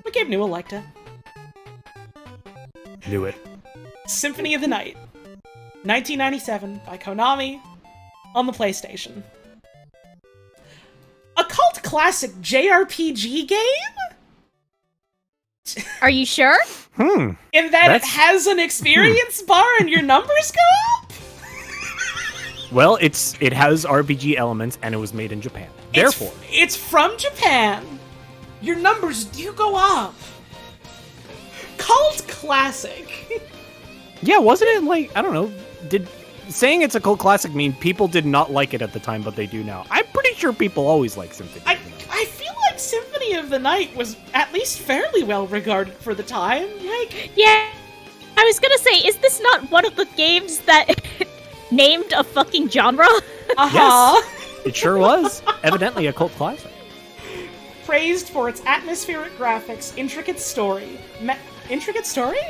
But Gabe Newell liked it. Knew it. Symphony of the Night, 1997 by Konami on the PlayStation. A cult classic JRPG game? Are you sure? In that it has an experience bar and your numbers go up? Well, it has RPG elements and it was made in Japan. Therefore, it's from Japan. Your numbers do go up. Cult classic. yeah, wasn't it like, I don't know, saying it's a cult classic mean people did not like it at the time, but they do now? I'm pretty sure people always like Symphony. I feel like Symphony of the Night was at least fairly well regarded for the time. Like, Yeah. I was gonna say, is this not one of the games that named a fucking genre? uh-huh. Yes, it sure was. Evidently a cult classic. Praised for its atmospheric graphics, intricate story. Intricate story?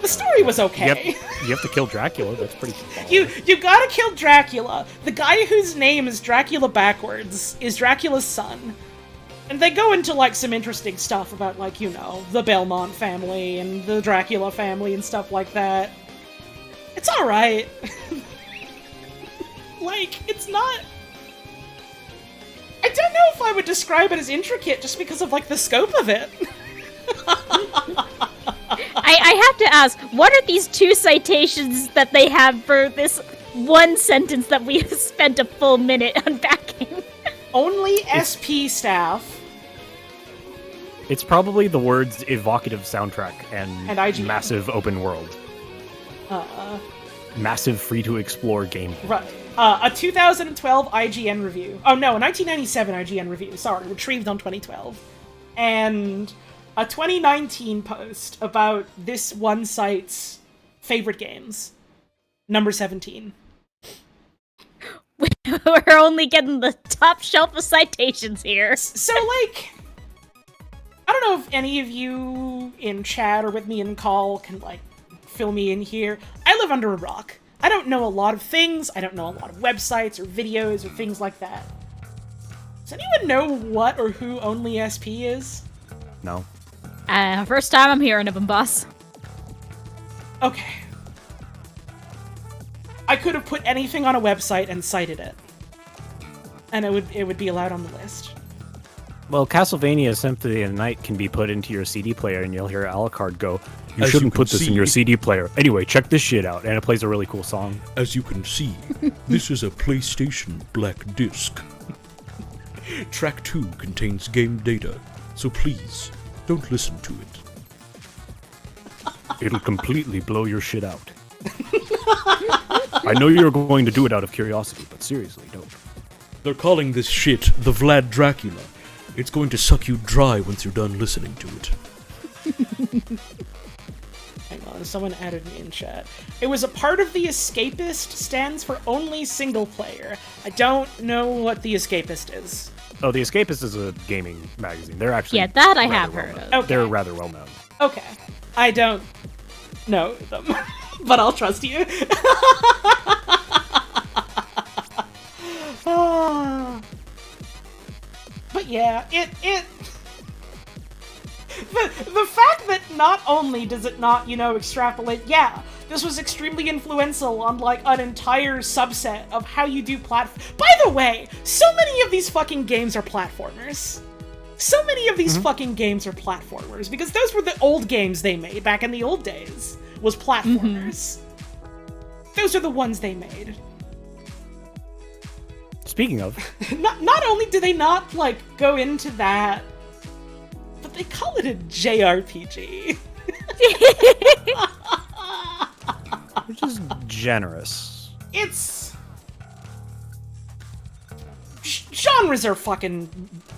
The story was okay. You have to kill Dracula. That's pretty cool. You gotta kill Dracula. The guy whose name is Dracula backwards is Dracula's son. And they go into, like, some interesting stuff about, like, you know, the Belmont family and the Dracula family and stuff like that. It's alright. Like, it's not... I don't know if I would describe it as intricate just because of, like, the scope of it. I have to ask, what are these 2 citations that they have for this one sentence that we have spent a full minute unpacking? Only SP staff. It's probably the words evocative soundtrack and IGN. massive open world. Massive free-to-explore game. Right. A 2012 IGN review. Oh no, a 1997 IGN review. Sorry, retrieved on 2012. And a 2019 post about this one site's favorite games. Number 17. We're only getting the top shelf of citations here. So, like, I don't know if any of you in chat or with me in call can, like, fill me in here. I live under a rock. I don't know a lot of things. I don't know a lot of websites or videos or things like that. Does anyone know what or who Only SP is? No. First time I'm hearing of him, boss. Okay. I could have put anything on a website and cited it. And it would be allowed on the list. Well, Castlevania Symphony of the Night can be put into your CD player and you'll hear Alucard go, you shouldn't put this in your CD player. Anyway, check this shit out. And it plays a really cool song. As you can see, this is a PlayStation Black Disc. Track 2 contains game data, so please, don't listen to it. It'll completely blow your shit out. I know you're going to do it out of curiosity, but seriously, don't. They're calling this shit the Vlad Dracula. It's going to suck you dry once you're done listening to it. Hang on, someone added me in chat. It was a part of The Escapist, stands for only single player. I don't know what The Escapist is. Oh, The Escapist is a gaming magazine. They're actually Yeah, that I have heard of. Okay. They're rather well known. Okay. I don't know them, but I'll trust you. But yeah, the the fact that not only does it not, extrapolate, yeah, this was extremely influential on, like, an entire subset of how you do By the way, so many of these fucking games are platformers. So many of these fucking games are platformers, because those were the old games they made back in the old days, was platformers. Those are the ones they made. Speaking of... not only do they not, like, go into that, but they call it a JRPG. Which is generous. It's... Genres are fucking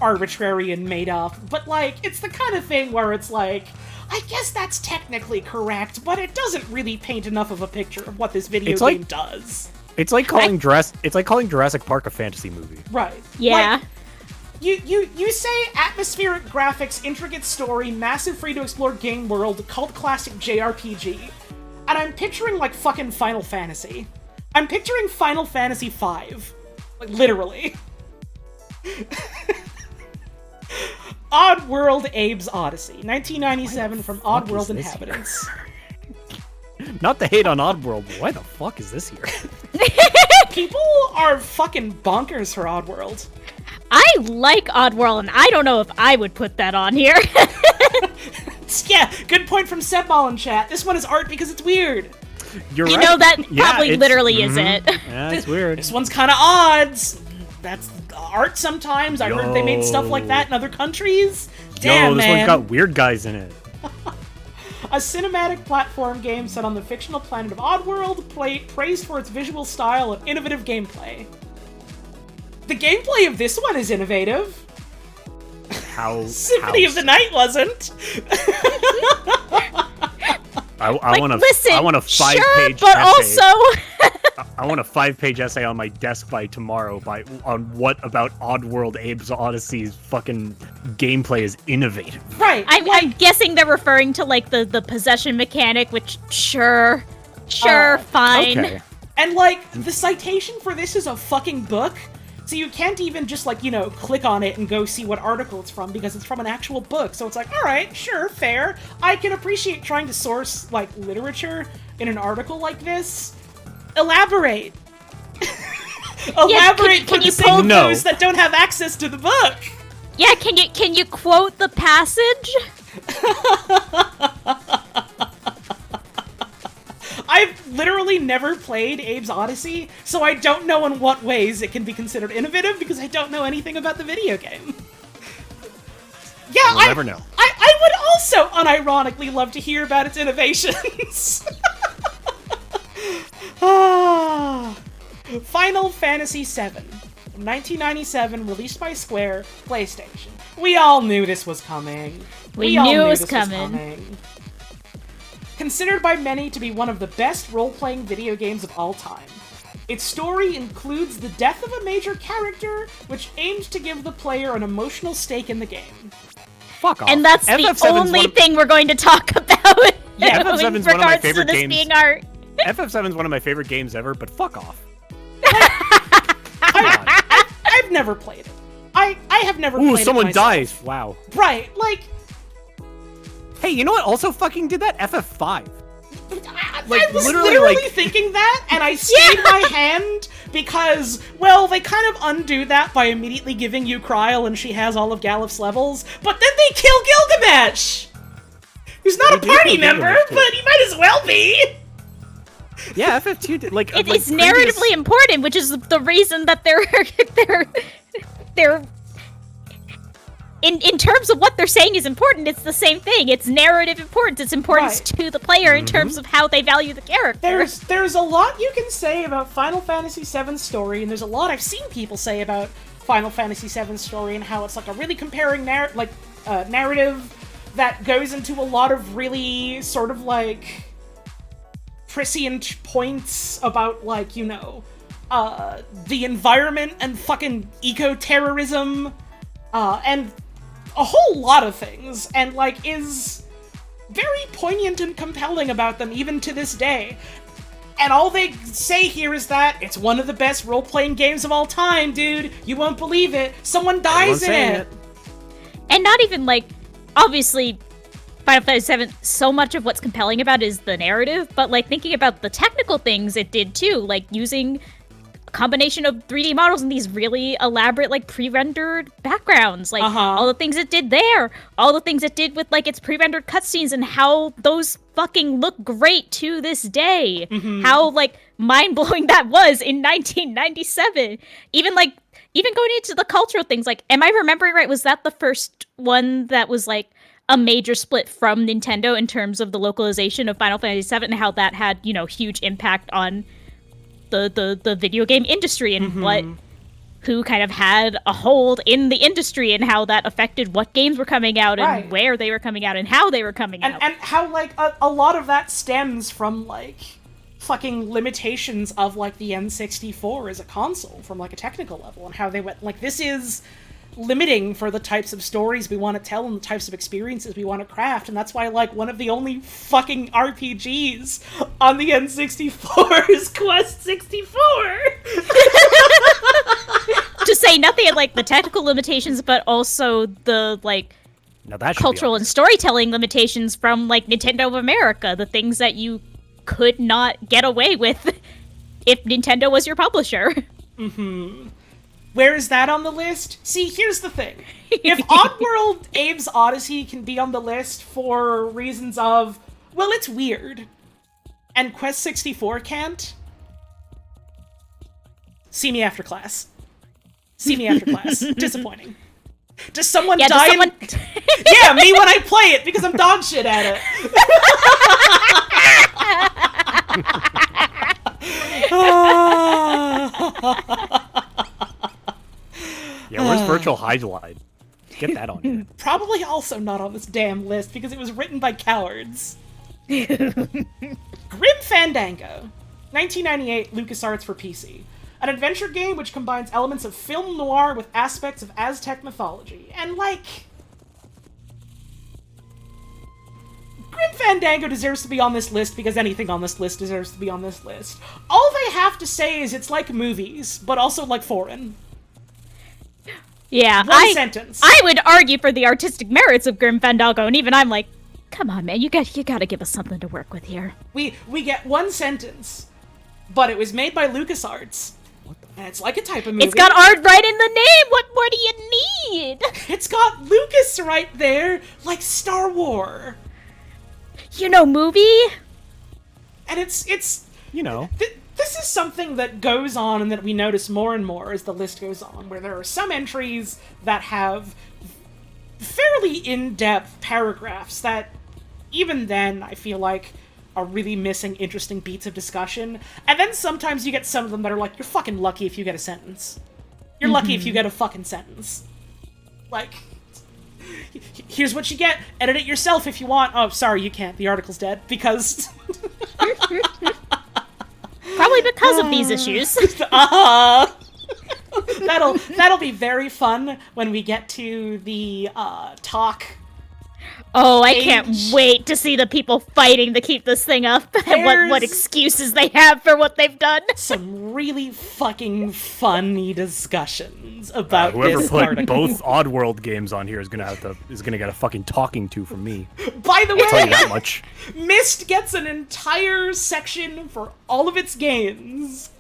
arbitrary and made up, but, like, it's the kind of thing where it's like, I guess that's technically correct, but it doesn't really paint enough of a picture of what this video game does. It's like calling Jurassic Park a fantasy movie. Right. Yeah. Like, you say atmospheric graphics, intricate story, massive free-to-explore game world, cult classic JRPG, and I'm picturing, like, fucking Final Fantasy. I'm picturing Final Fantasy V. Like, literally. Oddworld Abe's Odyssey, 1997 from Oddworld Inhabitants. Not the hate on Oddworld, but why the fuck is this here? People are fucking bonkers for Oddworld. I like Oddworld, and I don't know if I would put that on here. Yeah, good point from Sebmal in chat. This one is art because it's weird. You're you right. know, that Yeah, probably literally is it. Yeah, it's weird. This one's kind of odds. That's art sometimes. I heard they made stuff like that in other countries. Damn, this man. one's got weird guys in it. A cinematic platform game set on the fictional planet of Oddworld, praised for its visual style and innovative gameplay. The gameplay of this one is innovative. How Symphony of the Night wasn't. I want a listen, I want a 5-page sure, but essay. also I want a 5-page essay on my desk by tomorrow on what about Oddworld Abe's Odyssey's fucking gameplay is innovative. Right. I'm guessing they're referring to like the possession mechanic, which sure, fine. Okay. And like the citation for this is a fucking book. So you can't even just, like, click on it and go see what article it's from, because it's from an actual book. So it's like, alright, sure, fair. I can appreciate trying to source, like, literature in an article like this. Elaborate! Elaborate for the sake of those that don't have access to the book! Yeah, can you quote the passage? I've literally never played Abe's Odyssey, so I don't know in what ways it can be considered innovative because I don't know anything about the video game. Yeah, We'll never know. I would also unironically love to hear about its innovations. Final Fantasy VII, 1997, released by Square, PlayStation. We all knew this was coming. We knew it was coming. Considered by many to be one of the best role-playing video games of all time. Its story includes the death of a major character, which aims to give the player an emotional stake in the game. Fuck off. And that's the only thing we're going to talk about. Yeah, in FF7's one of my regards favorite to this games. being art. FF7's one of my favorite games ever, but fuck off. I've never played it. I have never played it. Ooh, someone myself. dies. Wow. Right, like... Hey, you know what also fucking did that? FF5. I was literally, literally like... thinking that, and I stayed my hand because, well, they kind of undo that by immediately giving you Kryl and she has all of Galif's levels, but then they kill Gilgamesh! Who's not a party member, but he might as well be! Yeah, FF2 did, like... It's narratively important, which is the reason that they're in terms of what they're saying is important, it's the same thing. It's narrative importance. It's importance to the player in terms of how they value the character. There's a lot you can say about Final Fantasy VII's story, and there's a lot I've seen people say about Final Fantasy VII's story and how it's like a really comparing narrative that goes into a lot of really sort of like prescient points about like, the environment and fucking eco-terrorism, and a whole lot of things, and like is very poignant and compelling about them even to this day. And all they say here is that it's one of the best role-playing games of all time, dude. You won't believe it. Someone dies in it. And not even like, obviously, Final Fantasy VII, so much of what's compelling about it is the narrative, but like thinking about the technical things it did too, like using a combination of 3D models and these really elaborate like pre-rendered backgrounds, like all the things it did there, all the things it did with like its pre-rendered cutscenes and how those fucking look great to this day. How like mind-blowing that was in 1997. Even going into the cultural things, like, am I remembering right? Was that the first one that was like a major split from Nintendo in terms of the localization of Final Fantasy VII and how that had, you know, huge impact on the video game industry and who kind of had a hold in the industry and how that affected what games were coming out and where they were coming out and how they were coming out. And how, like, a lot of that stems from, like, fucking limitations of, like, the N64 as a console from, like, a technical level and how they went, like, this is limiting for the types of stories we want to tell and the types of experiences we want to craft, and that's why, like, one of the only fucking RPGs on the N64 is Quest 64! To say nothing of, like, the technical limitations, but also the, like, cultural and storytelling limitations from, like, Nintendo of America, the things that you could not get away with if Nintendo was your publisher. Where is that on the list? See, here's the thing. If Oddworld Abe's Odyssey can be on the list for reasons of, well, it's weird, and Quest 64 can't, see me after class. See me after class. Disappointing. Does someone die? Yeah, me when I play it, because I'm dog shit at it. Yeah, where's Virtual Highlight? Get that on here. Probably also not on this damn list because it was written by cowards. Grim Fandango, 1998, LucasArts for PC. An adventure game which combines elements of film noir with aspects of Aztec mythology. And, like, Grim Fandango deserves to be on this list because anything on this list deserves to be on this list. All they have to say is it's like movies, but also like foreign. Yeah, One sentence. I would argue for the artistic merits of Grim Fandango, and even I'm like, come on, man, you gotta give us something to work with here. We get one sentence, but it was made by LucasArts. And it's like a type of movie. It's got art right in the name! What more do you need? It's got Lucas right there, like Star Wars. You know, movie? And it's You know. This is something that goes on and that we notice more and more as the list goes on, where there are some entries that have fairly in-depth paragraphs that, even then, I feel like are really missing interesting beats of discussion. And then sometimes you get some of them that are like, you're fucking lucky if you get a sentence. You're lucky if you get a fucking sentence. Like, here's what you get. Edit it yourself if you want. Oh, sorry, you can't. The article's dead. Because... Probably because of these issues. That'll be very fun when we get to the talk. Oh, I can't wait to see the people fighting to keep this thing up and what excuses they have for what they've done. Some really fucking funny discussions about whoever this put article. both Oddworld games on here is gonna get a fucking talking to from me. By the I'll tell you way, that much. Myst gets an entire section for all of its games.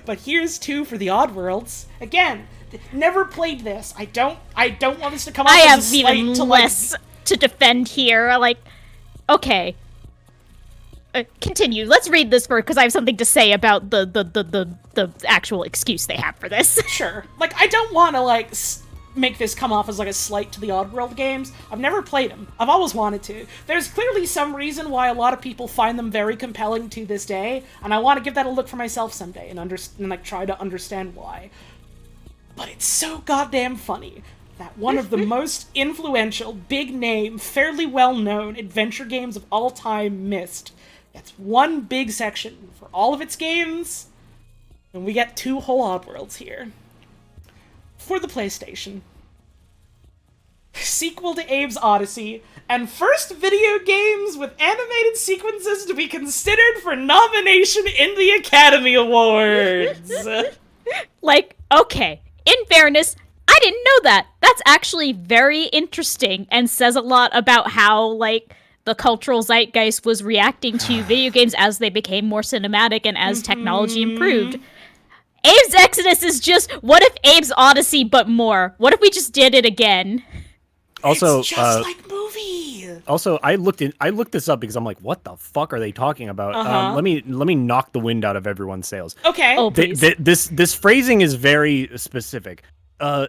But here's two for the Oddworlds. Again, never played this. I don't want this to come off I as a have slight even to less to defend here. Like, okay. Continue. Let's read this first, because I have something to say about the actual excuse they have for this. Sure. Like, I don't want to, like, make this come off as, like, a slight to the Oddworld games. I've never played them. I've always wanted to. There's clearly some reason why a lot of people find them very compelling to this day, and I want to give that a look for myself someday and like, try to understand why. But it's so goddamn funny that one of the most influential, big-name, fairly well-known adventure games of all time, Myst, gets one big section for all of its games, and we get two whole Oddworlds here. For the PlayStation. Sequel to Abe's Odyssey, and first video games with animated sequences to be considered for nomination in the Academy Awards. Like, okay, in fairness, I didn't know that. That's actually very interesting and says a lot about how, like, the cultural zeitgeist was reacting to video games as they became more cinematic and as technology improved. Abe's Exodus is just, what if Abe's Odyssey but more? What if we just did it again? Also, It's just like movie. Also, I looked this up because I'm like, what the fuck are they talking about? Let me knock the wind out of everyone's sails. Okay. Oh, please. This phrasing is very specific.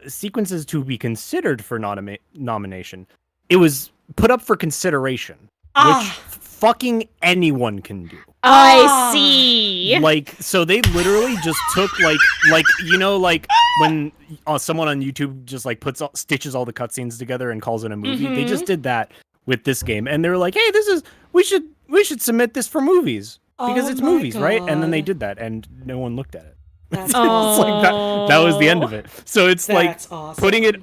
Sequences to be considered for nomination. It was put up for consideration, which fucking anyone can do. I see. Like, so they literally just took like you know, like when someone on YouTube just like stitches all the cutscenes together and calls it a movie. They just did that with this game, and they were like, hey, we should submit this for movies because it's movies, right? And then they did that, and no one looked at it. That's It's like that was the end of it. So it's That's like awesome. putting it.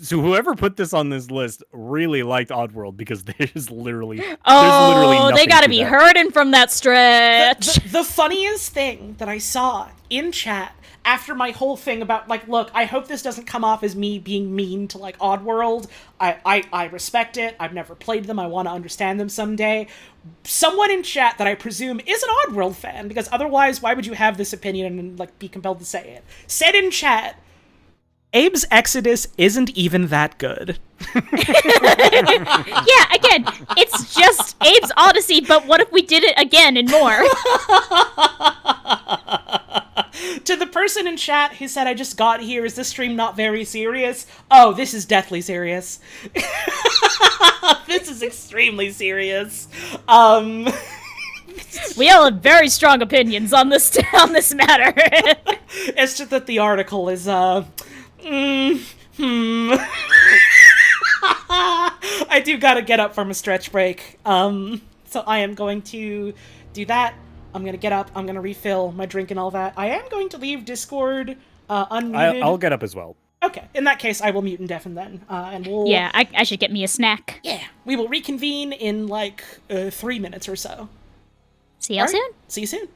So whoever put this on this list really liked Oddworld because there's literally Oh, nothing they gotta to be that. hurting from that stretch. The funniest thing that I saw in chat after my whole thing about, like, look, I hope this doesn't come off as me being mean to, like, Oddworld. I respect it. I've never played them. I want to understand them someday. Someone in chat that I presume is an Oddworld fan, because otherwise, why would you have this opinion and, like, be compelled to say it? Said in chat, Abe's Exodus isn't even that good. Yeah, again, it's just Abe's Odyssey, but what if we did it again and more? To the person in chat who said, I just got here, is this stream not very serious? Oh, this is deathly serious. This is extremely serious. We all have very strong opinions on this matter. It's just that the article is, I do gotta get up from a stretch break. So I am going to do that. I'm gonna get up, I'm gonna refill my drink and all that. I am going to leave Discord unmuted. I'll get up as well. Okay, in that case, I will mute and deafen then, and we'll... Yeah, I should get me a snack. Yeah, we will reconvene in, like, 3 minutes or so. See y'all All right, soon. see you soon.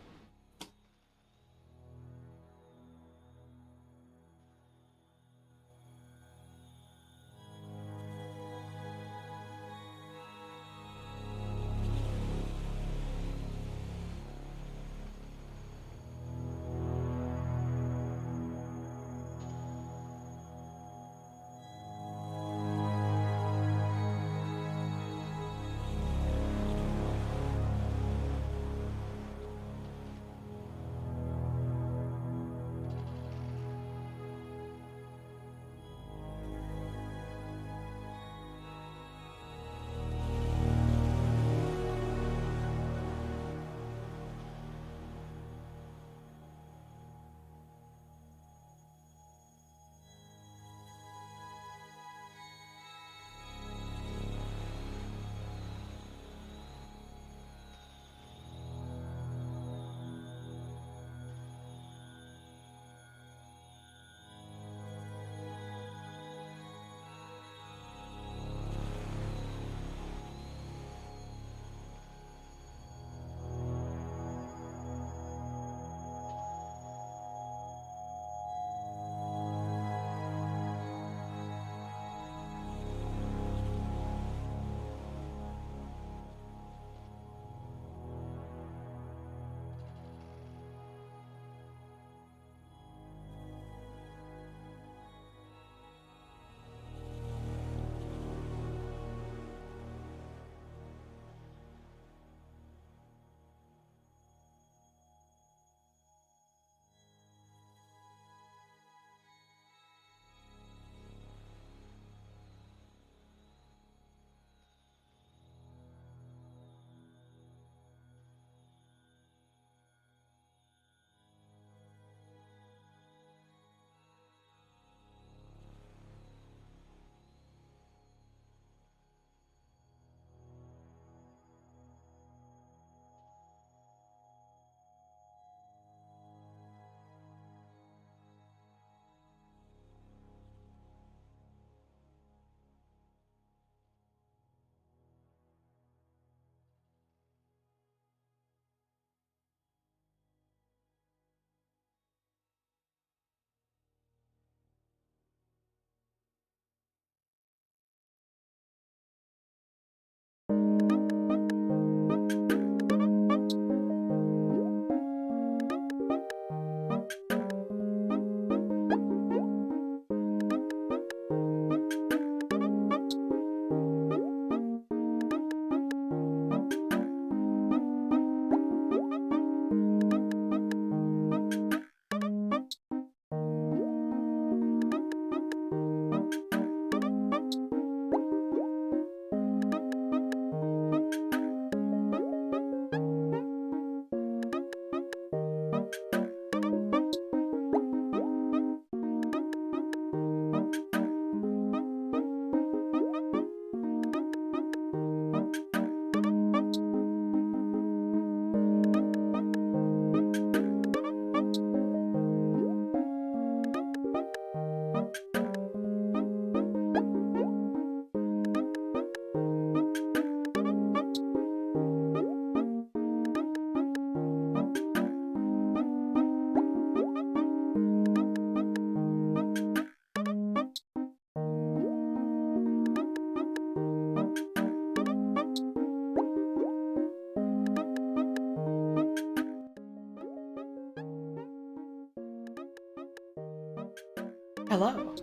hello.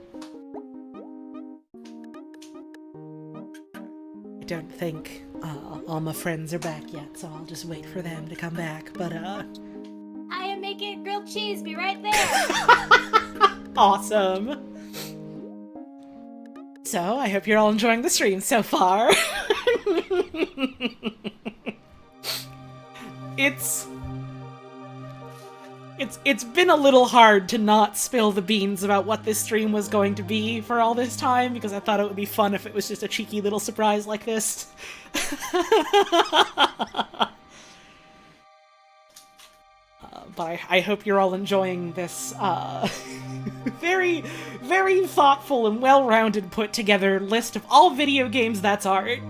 I don't think all my friends are back yet, so I'll just wait for them to come back, but I am making grilled cheese. Be right there. awesome. So, I hope you're all enjoying the stream so far. It's been a little hard to not spill the beans about what this stream was going to be for all this time, because I thought it would be fun if it was just a cheeky little surprise like this. But I hope you're all enjoying this very, very thoughtful and well-rounded put-together list of all video games that's art.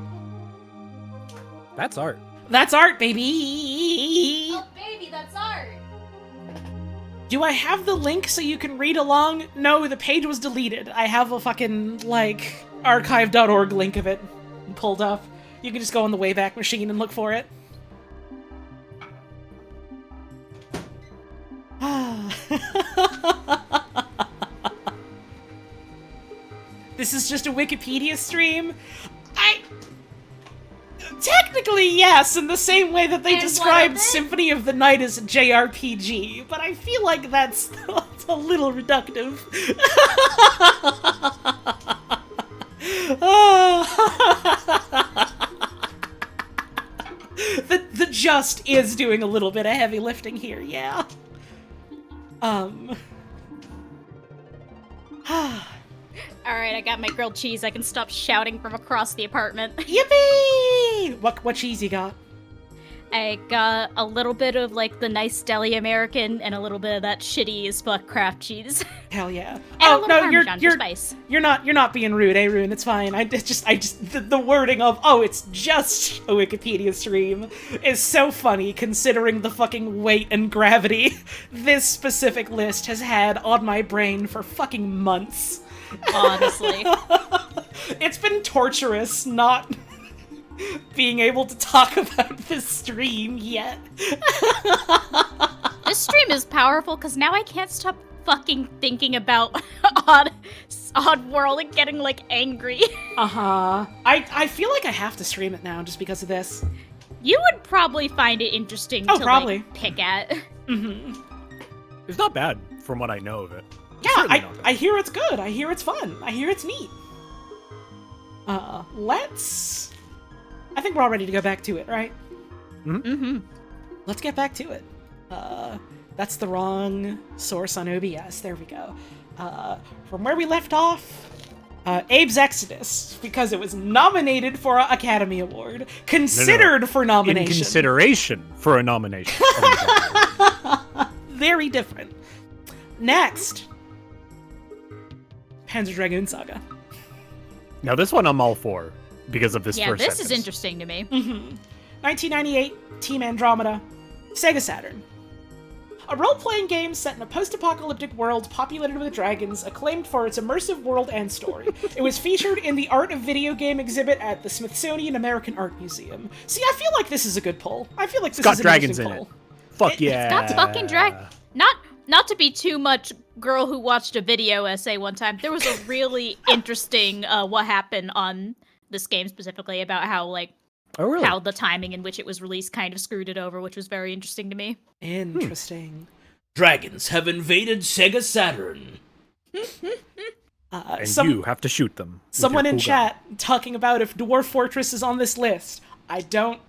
That's art. That's art, baby! Oh, baby, that's art. Do I have the link so you can read along? No, the page was deleted. I have a fucking, like, archive.org link of it pulled up. You can just go on the Wayback Machine and look for it. This is just a Wikipedia stream? Technically, yes, in the same way that they And described what of it? Symphony of the Night as a JRPG, but I feel like that's a little reductive. The just is doing a little bit of heavy lifting here, yeah. Alright, I got my grilled cheese. I can stop shouting from across the apartment. Yippee! What cheese you got? I got a little bit of, like, the nice deli American and a little bit of that shitty as fuck craft cheese. Hell yeah! And a little Parmesan for spice. You're not being rude, eh, Rune? It's fine. The wording of it's just a Wikipedia stream is so funny considering the fucking weight and gravity this specific list has had on my brain for fucking months. Honestly. It's been torturous not being able to talk about this stream yet. This stream is powerful because now I can't stop fucking thinking about Odd World and getting, like, angry. Uh-huh. I feel like I have to stream it now just because of this. You would probably find it interesting to, probably. like, pick at. Mm-hmm. It's not bad from what I know of it. Yeah, Certainly not bad. I hear it's good. I hear it's fun. I hear it's neat. I think we're all ready to go back to it, right? Mm-hmm. Let's get back to it. That's the wrong source on OBS. There we go. From where we left off, Abe's Exodus, because it was nominated for an Academy Award, considered for nomination. In consideration for a nomination. Very different. Next, Panzer Dragoon Saga. Now this one I'm all for because of this Yeah, first this sentence. is interesting to me. 1998, Team Andromeda, Sega Saturn. A role-playing game set in a post-apocalyptic world populated with dragons, acclaimed for its immersive world and story. It was featured in the Art of Video Game exhibit at the Smithsonian American Art Museum. See, I feel like this is a good poll. I feel like this got is an dragons interesting in poll. it. Fuck yeah. Got fucking Not to be too much girl who watched a video essay one time. There was a really interesting what happened on this game specifically about how, like, Oh, really? how the timing in which it was released kind of screwed it over, which was very interesting to me. Interesting. Dragons have invaded Sega Saturn. And you have to shoot them. with Someone your in cool gun. chat talking about if Dwarf Fortress is on this list. I don't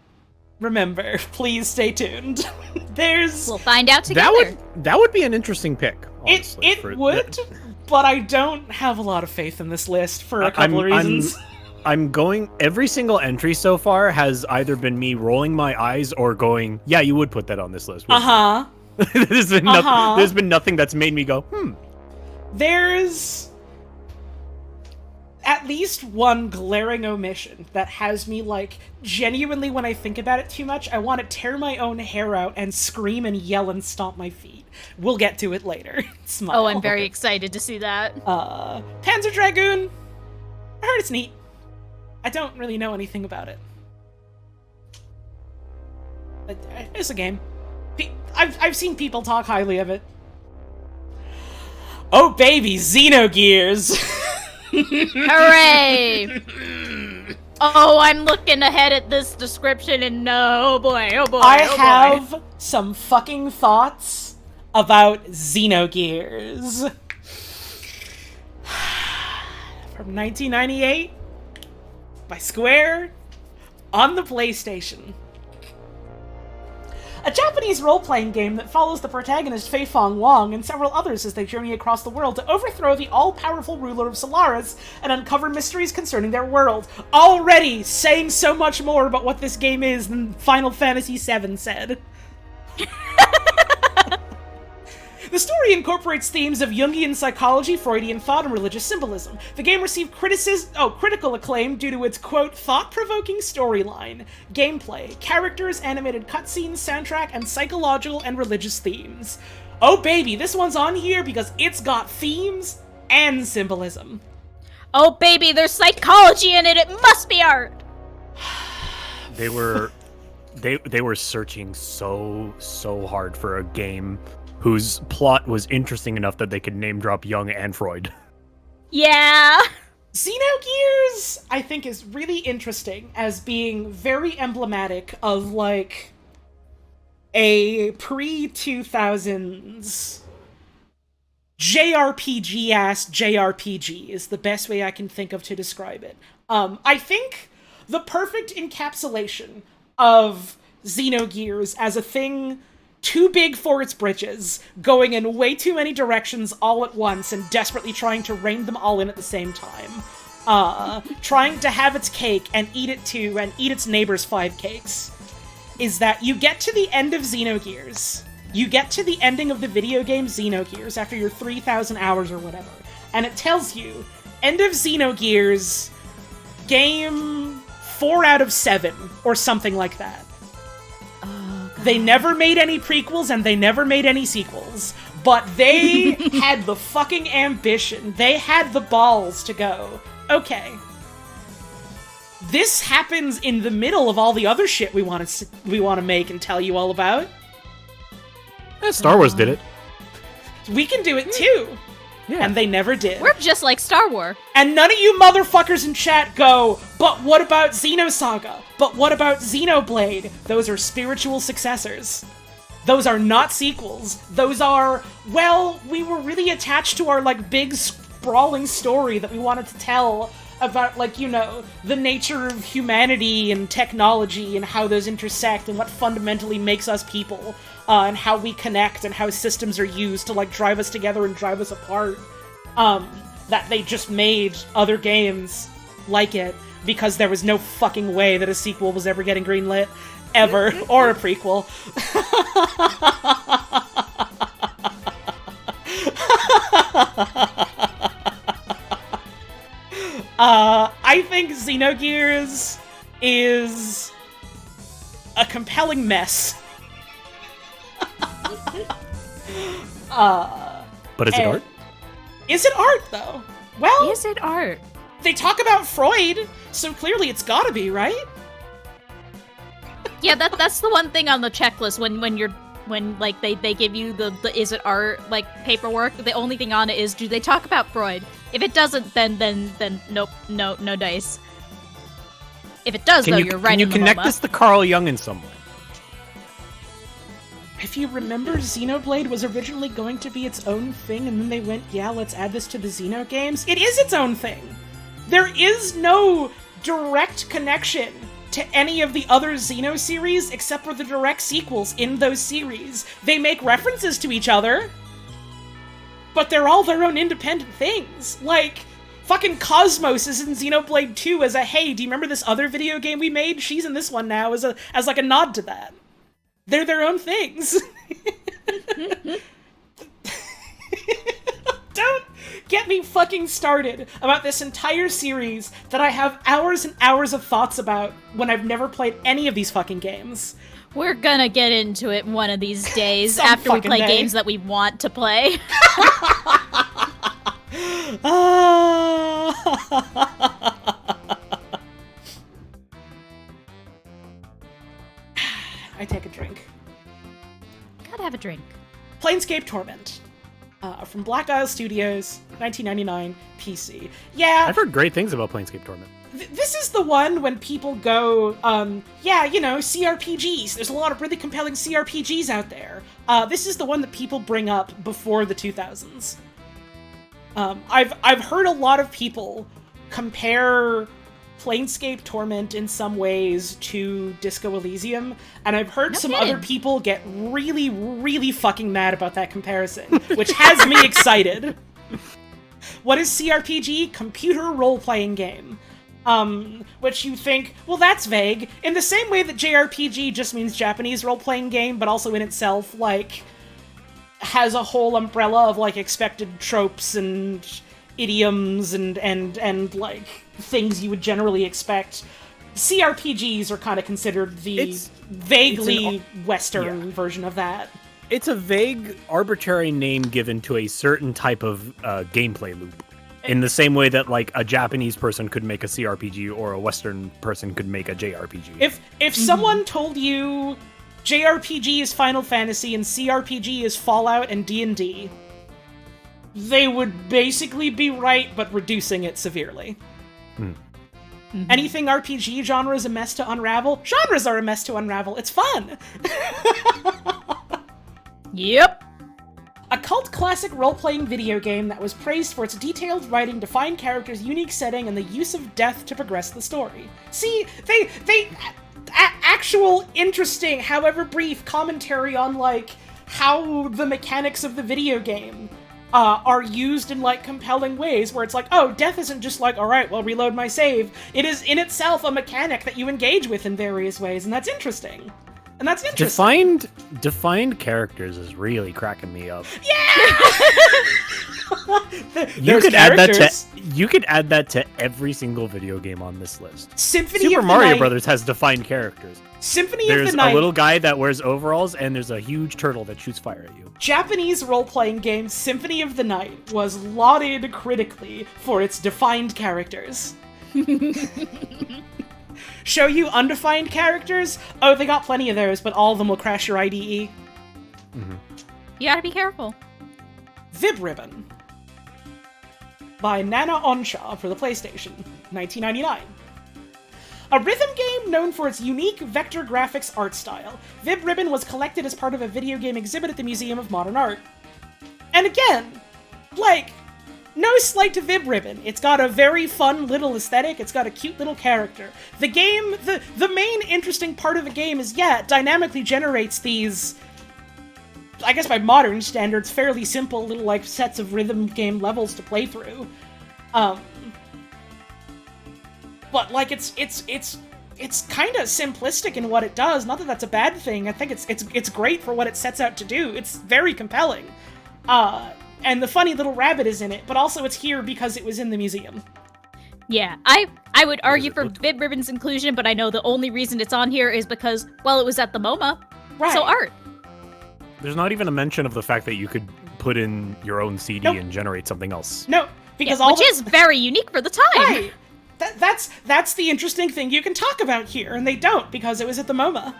remember. Please stay tuned. There's... We'll find out together. That would be an interesting pick. Honestly, It would, but I don't have a lot of faith in this list for a couple of reasons. I'm going. Every single entry so far has either been me rolling my eyes or going, "Yeah, you would put that on this list." Uh-huh. There's been nothing that's made me go, There's at least one glaring omission that has me, like, genuinely, when I think about it too much, I want to tear my own hair out and scream and yell and stomp my feet. We'll get to it later. Smile. Oh, I'm very excited to see that. Panzer Dragoon. I heard it's neat. I don't really know anything about it. But it's a game. I've seen people talk highly of it. Oh baby, Xenogears! Hooray! Oh, I'm looking ahead at this description and oh boy. I have some fucking thoughts about Xenogears. From 1998 by Square on the PlayStation. A Japanese role-playing game that follows the protagonist Fei Fong Wong and several others as they journey across the world to overthrow the all-powerful ruler of Solaris and uncover mysteries concerning their world. Already saying so much more about what this game is than Final Fantasy VII said. The story incorporates themes of Jungian psychology, Freudian thought, and religious symbolism. The game received critical acclaim due to its, quote, thought-provoking storyline, gameplay, characters, animated cutscenes, soundtrack, and psychological and religious themes. Oh baby, this one's on here because it's got themes and symbolism. Oh baby, there's psychology in it, it must be art! They were searching so hard for a game whose plot was interesting enough that they could name drop Jung and Freud. Yeah! Xenogears, I think, is really interesting as being very emblematic of, like, a pre-2000s JRPG-ass JRPG is the best way I can think of to describe it. I think the perfect encapsulation of Xenogears as a thing too big for its britches, going in way too many directions all at once and desperately trying to rein them all in at the same time. Trying to have its cake and eat it too, and eat its neighbor's 5 cakes. Is that you get to the end of Xenogears, you get to the ending of the video game Xenogears after your 3,000 hours or whatever, and it tells you, end of Xenogears, game 4 out of 7, or something like that. They never made any prequels and they never made any sequels, but they had the fucking ambition. They had the balls to go, okay, this happens in the middle of all the other shit we want to make and tell you all about. Star Wars did it. We can do it too. Yeah. And they never did. We're just like Star Wars. And none of you motherfuckers in chat go, but what about Xenosaga? But what about Xenoblade? Those are spiritual successors. Those are not sequels. Those are, well, we were really attached to our, like, big sprawling story that we wanted to tell about, like, you know, the nature of humanity and technology and how those intersect and what fundamentally makes us people. And how we connect and how systems are used to, like, drive us together and drive us apart. That they just made other games like it because there was no fucking way that a sequel was ever getting greenlit. Ever. Or a prequel. I think Xenogears is a compelling mess. But is it art? Is it art, though? Well, is it art? They talk about Freud, so clearly it's gotta be, right? Yeah, that's the one thing on the checklist when like they give you the is it art like paperwork. The only thing on it is, do they talk about Freud? If it doesn't, then nope, no dice. If it does, you're right. Can you connect this to Carl Jung in some way? If you remember, Xenoblade was originally going to be its own thing, and then they went, yeah, let's add this to the Xeno games. It is its own thing! There is no direct connection to any of the other Xeno series except for the direct sequels in those series. They make references to each other, but they're all their own independent things. Like, fucking Cosmos is in Xenoblade 2 as a, hey, do you remember this other video game we made? She's in this one now as like a nod to that. They're their own things. Don't get me fucking started about this entire series that I have hours and hours of thoughts about when I've never played any of these fucking games. We're gonna get into it one of these days after we play games that we want to play. I take a drink. Gotta have a drink. Planescape Torment. from Black Isle Studios, 1999, PC. Yeah, I've heard great things about Planescape Torment. this is the one when people go, yeah, you know, CRPGs. There's a lot of really compelling CRPGs out there. This is the one that people bring up before the 2000s. I've heard a lot of people compare Planescape Torment in some ways to Disco Elysium, and I've heard some other people get really, really fucking mad about that comparison, which has me excited. What is CRPG? Computer role-playing game. Which you think, well, that's vague. In the same way that JRPG just means Japanese role-playing game, but also in itself, like, has a whole umbrella of, like, expected tropes and idioms and like, things you would generally expect. CRPGs are kind of considered the vaguely Western version of that. It's a vague, arbitrary name given to a certain type of gameplay loop. In the same way that, like, a Japanese person could make a CRPG or a Western person could make a JRPG. If someone told you JRPG is Final Fantasy and CRPG is Fallout and D&D, they would basically be right, but reducing it severely. Anything RPG genre is a mess to unravel. Genres are a mess to unravel. It's fun! Yep. A cult classic role-playing video game that was praised for its detailed writing, defined characters, unique setting, and the use of death to progress the story. See, they actual interesting, however brief, commentary on, like, how the mechanics of the video game are used in, like, compelling ways, where it's like, oh, death isn't just like, alright, well, reload my save. It is in itself a mechanic that you engage with in various ways, and that's interesting. And that's interesting. Defined characters is really cracking me up. Yeah! You could add that to every single video game on this list. Super Mario Brothers has defined characters. Symphony There's of the Night. a little guy that wears overalls, and there's a huge turtle that shoots fire at you. Japanese role-playing game Symphony of the Night was lauded critically for its defined characters. Show you undefined characters? Oh, they got plenty of those, but all of them will crash your IDE. You gotta be careful. Vib Ribbon by Nana Onshaw for the PlayStation, 1999. A rhythm game known for its unique vector graphics art style, Vib Ribbon was collected as part of a video game exhibit at the Museum of Modern Art. And again, like, no slight to Vib Ribbon. It's got a very fun little aesthetic, it's got a cute little character. The game, the main interesting part of the game is, yeah, it dynamically generates these, I guess by modern standards, fairly simple little, like, sets of rhythm game levels to play through. But, like, it's kind of simplistic in what it does. Not that that's a bad thing. I think it's great for what it sets out to do. It's very compelling. And the funny little rabbit is in it, but also it's here because it was in the museum. Yeah, I would argue for Vib Ribbon's inclusion, but I know the only reason it's on here is because, well, it was at the MoMA. Right. So art. There's not even a mention of the fact that you could put in your own CD and generate something else. No, because which is very unique for the time. Right. That's the interesting thing you can talk about here, and they don't because it was at the MoMA.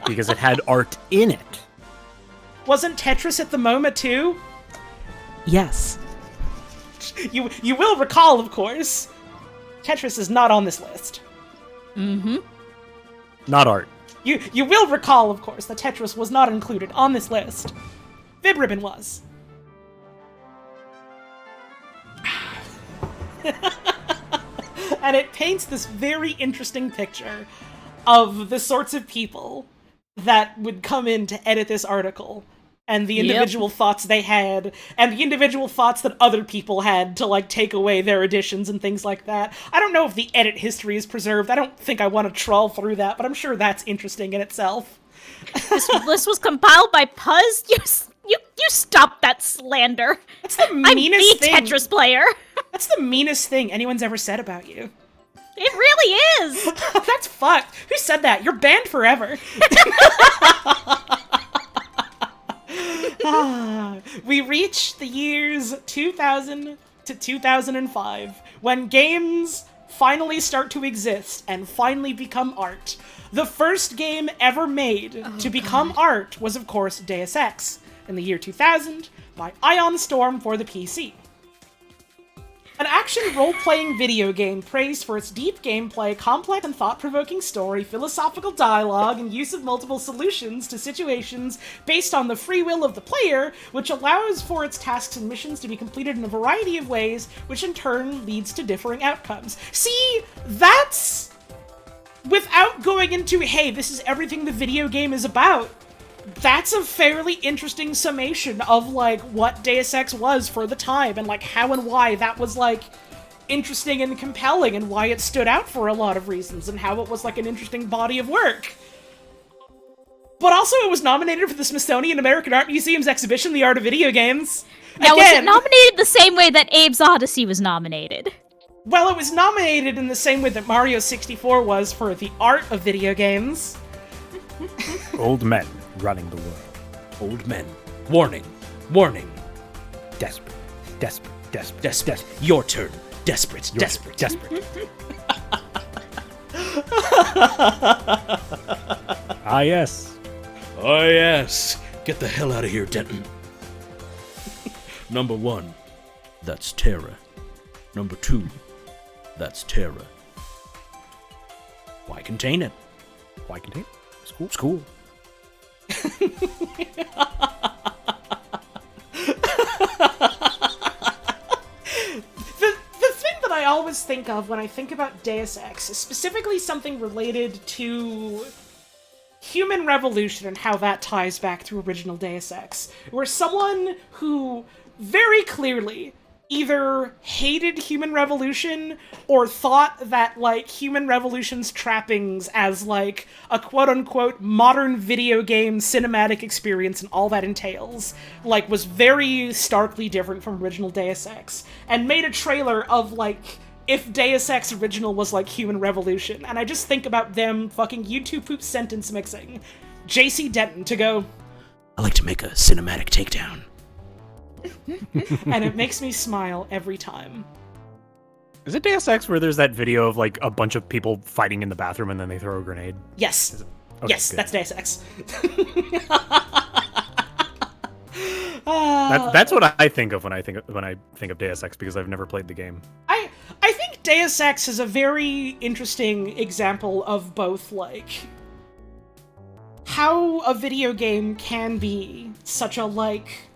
Because it had art in it. Wasn't Tetris at the MoMA too? Yes. You will recall, of course, Tetris is not on this list. Not art. You will recall, of course, that Tetris was not included on this list. Vib Ribbon was. And it paints this very interesting picture of the sorts of people that would come in to edit this article, and the individual thoughts they had, and the individual thoughts that other people had to, like, take away their additions and things like that. I don't know if the edit history is preserved. I don't think I want to trawl through that, but I'm sure that's interesting in itself. This list was compiled by Puzz? You stop that slander. That's the meanest thing. I'm the Tetris player. That's the meanest thing anyone's ever said about you. It really is. That's fucked. Who said that? You're banned forever. We reach the years 2000 to 2005, when games finally start to exist and finally become art. The first game ever made to become art was, of course, Deus Ex. in the year 2000 by Ion Storm for the PC. An action role-playing video game praised for its deep gameplay, complex and thought-provoking story, philosophical dialogue, and use of multiple solutions to situations based on the free will of the player, which allows for its tasks and missions to be completed in a variety of ways, which in turn leads to differing outcomes. See, that's... without going into, hey, this is everything the video game is about, that's a fairly interesting summation of, like, what Deus Ex was for the time, and, like, how and why that was, like, interesting and compelling, and why it stood out for a lot of reasons, and how it was, like, an interesting body of work. But also, it was nominated for the Smithsonian American Art Museum's exhibition, The Art of Video Games. Now, was it nominated the same way that Abe's Odyssey was nominated? Well, it was nominated in the same way that Mario 64 was for the art of video games. Old men running the world. Old men. Warning. Warning. Desperate. Desperate. Desperate. Desperate. Your turn. Desperate. Desperate. Desperate. Ah, yes. Oh, yes. Get the hell out of here, Denton. Number 1. That's Terra. Number 2. That's Terra. Why contain it? Why contain? School. School. The thing that I always think of when I think about Deus Ex is specifically something related to human revolution and how that ties back to original Deus Ex, where someone who very clearly either hated human revolution or thought that, like, human revolution's trappings as, like, a quote-unquote modern video game cinematic experience and all that entails, like, was very starkly different from original Deus Ex, and made a trailer of, like, if Deus Ex Original was like human revolution, and I just think about them fucking YouTube poop sentence mixing JC Denton to go, I like to make a cinematic takedown. and it makes me smile every time. Is it Deus Ex where there's that video of, like, a bunch of people fighting in the bathroom and then they throw a grenade? Yes. Okay, yes, good. that's Deus Ex. That's what I think of when I think of Deus Ex, because I've never played the game. I think Deus Ex is a very interesting example of both, like, how a video game can be such a, like,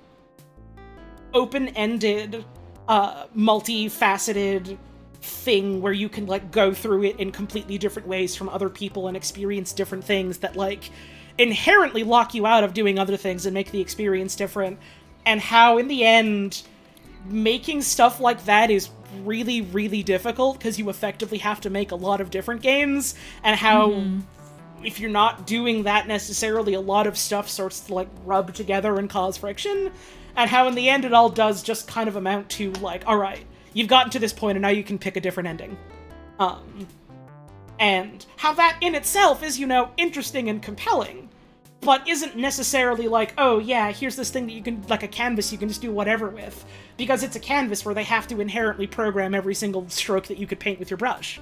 open-ended, multifaceted thing where you can, like, go through it in completely different ways from other people and experience different things that, like, inherently lock you out of doing other things and make the experience different, and how, in the end, making stuff like that is really, really difficult because you effectively have to make a lot of different games, and how if you're not doing that necessarily, a lot of stuff starts to, like, rub together and cause friction, and how in the end it all does just kind of amount to, like, alright, you've gotten to this point and now you can pick a different ending. And how that in itself is, you know, interesting and compelling, but isn't necessarily like, oh yeah, here's this thing that you can, like a canvas you can just do whatever with, because it's a canvas where they have to inherently program every single stroke that you could paint with your brush.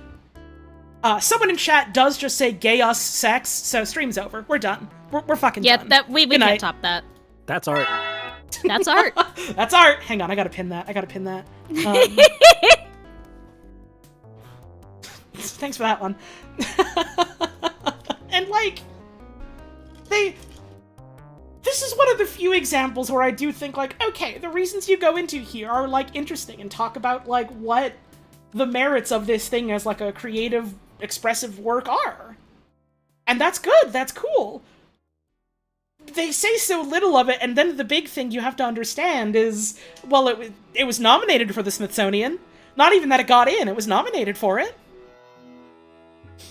Someone in chat does just say gay us sex, so stream's over. We're done. We're fucking done. Yeah, we Good can't night. top that. That's art. That's art. That's art! Hang on, I gotta pin that. Thanks for that one. And, like, this is one of the few examples where I do think, like, okay, the reasons you go into here are, like, interesting and talk about, like, what the merits of this thing as, like, a creative, expressive work are. And that's good, that's cool. They say so little of it, and then the big thing you have to understand is, well, it was nominated for the Smithsonian. Not even that it got in, it was nominated for it.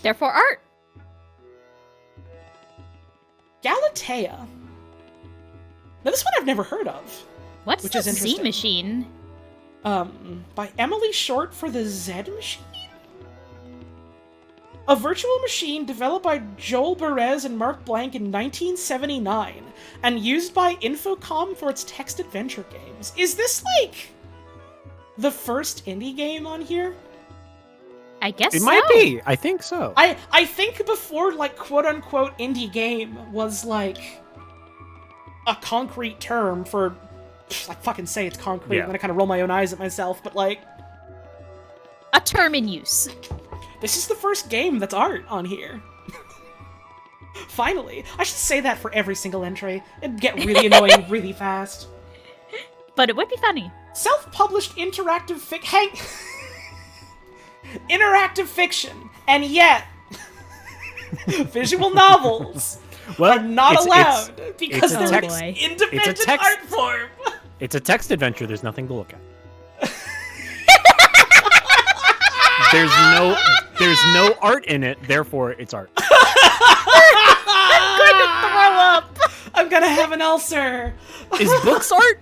Therefore, art. Galatea. Now, this one I've never heard of. What's Which the is interesting. Z Machine? By Emily Short for the Z Machine? A virtual machine developed by Joel Perez and Mark Blank in 1979, and used by Infocom for its text adventure games. Is this, like, the first indie game on here? I guess It might be. I think so. I think before, like, quote-unquote indie game was, like, a concrete term for... I fucking say it's concrete, Yeah. and then I kind of roll my own eyes at myself, but like... A term in use. This is the first game that's art on here. Finally. I should say that for every single entry. It'd get really annoying really fast. But it would be funny. Self-published interactive interactive fiction, and yet visual novels Well, are not it's- allowed because a they're text- boy. independent it's a text- art form. It's a text adventure. There's nothing to look at. There's no art in it. Therefore, it's art. I'm going to throw up! I'm gonna have an ulcer. Is books art?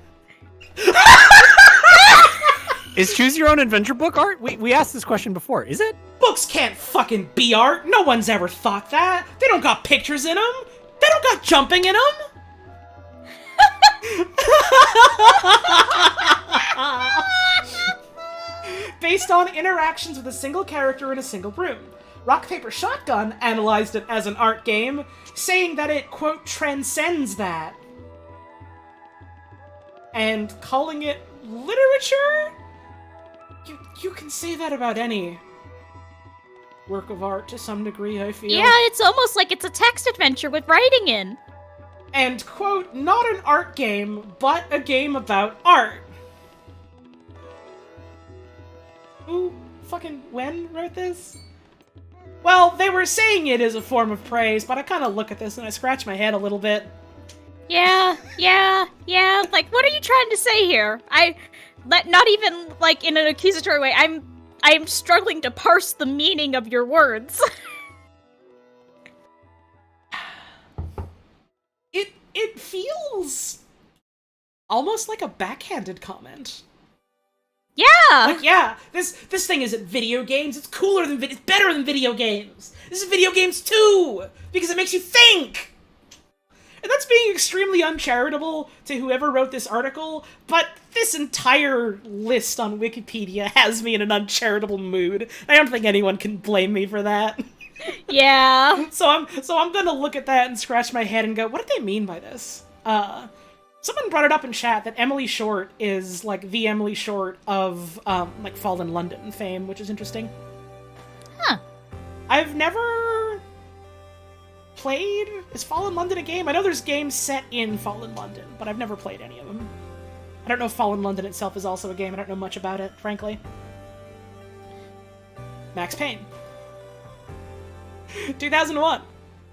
Is choose your own adventure book art? We asked this question before. Is it? Books can't fucking be art. No one's ever thought that. They don't got pictures in them. They don't got jumping in them. Based on interactions with a single character in a single room. Rock, Paper, Shotgun analyzed it as an art game, saying that it, quote, transcends that. And calling it literature? You can say that about any work of art to some degree, I feel. Yeah, it's almost like it's a text adventure with writing in. And, quote, not an art game, but a game about art. Who fucking when wrote this? Well, they were saying it as a form of praise, but I kind of look at this and I scratch my head a little bit. Yeah. Like, what are you trying to say here? Not even, like, in an accusatory way. I'm struggling to parse the meaning of your words. It feels almost like a backhanded comment. Yeah! Like, yeah, this thing isn't video games. It's cooler than it's better than video games. This is video games too, because it makes you think. And that's being extremely uncharitable to whoever wrote this article, but this entire list on Wikipedia has me in an uncharitable mood. I don't think anyone can blame me for that. Yeah. So I'm gonna look at that and scratch my head and go, what did they mean by this? Someone brought it up in chat that Emily Short is like the Emily Short of like Fallen London fame, which is interesting. Huh. I've never played... Is Fallen London a game? I know there's games set in Fallen London, but I've never played any of them. I don't know if Fallen London itself is also a game. I don't know much about it, frankly. Max Payne. 2001.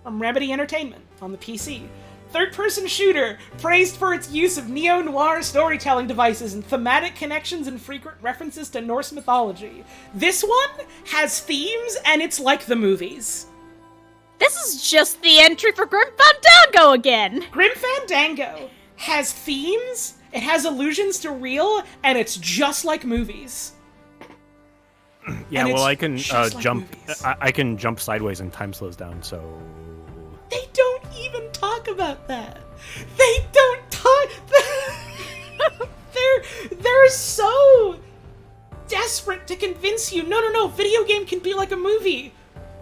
From Remedy Entertainment on the PC. Third-person shooter, praised for its use of neo-noir storytelling devices and thematic connections and frequent references to Norse mythology. This one has themes, and it's like the movies. This is just the entry for Grim Fandango again! Grim Fandango has themes, it has allusions to real, and it's just like movies. Yeah, And well, it's I can just like jump. movies. I can jump sideways and time slows down. So They don't even talk about that. They don't talk. They're so desperate to convince you. No. Video game can be like a movie,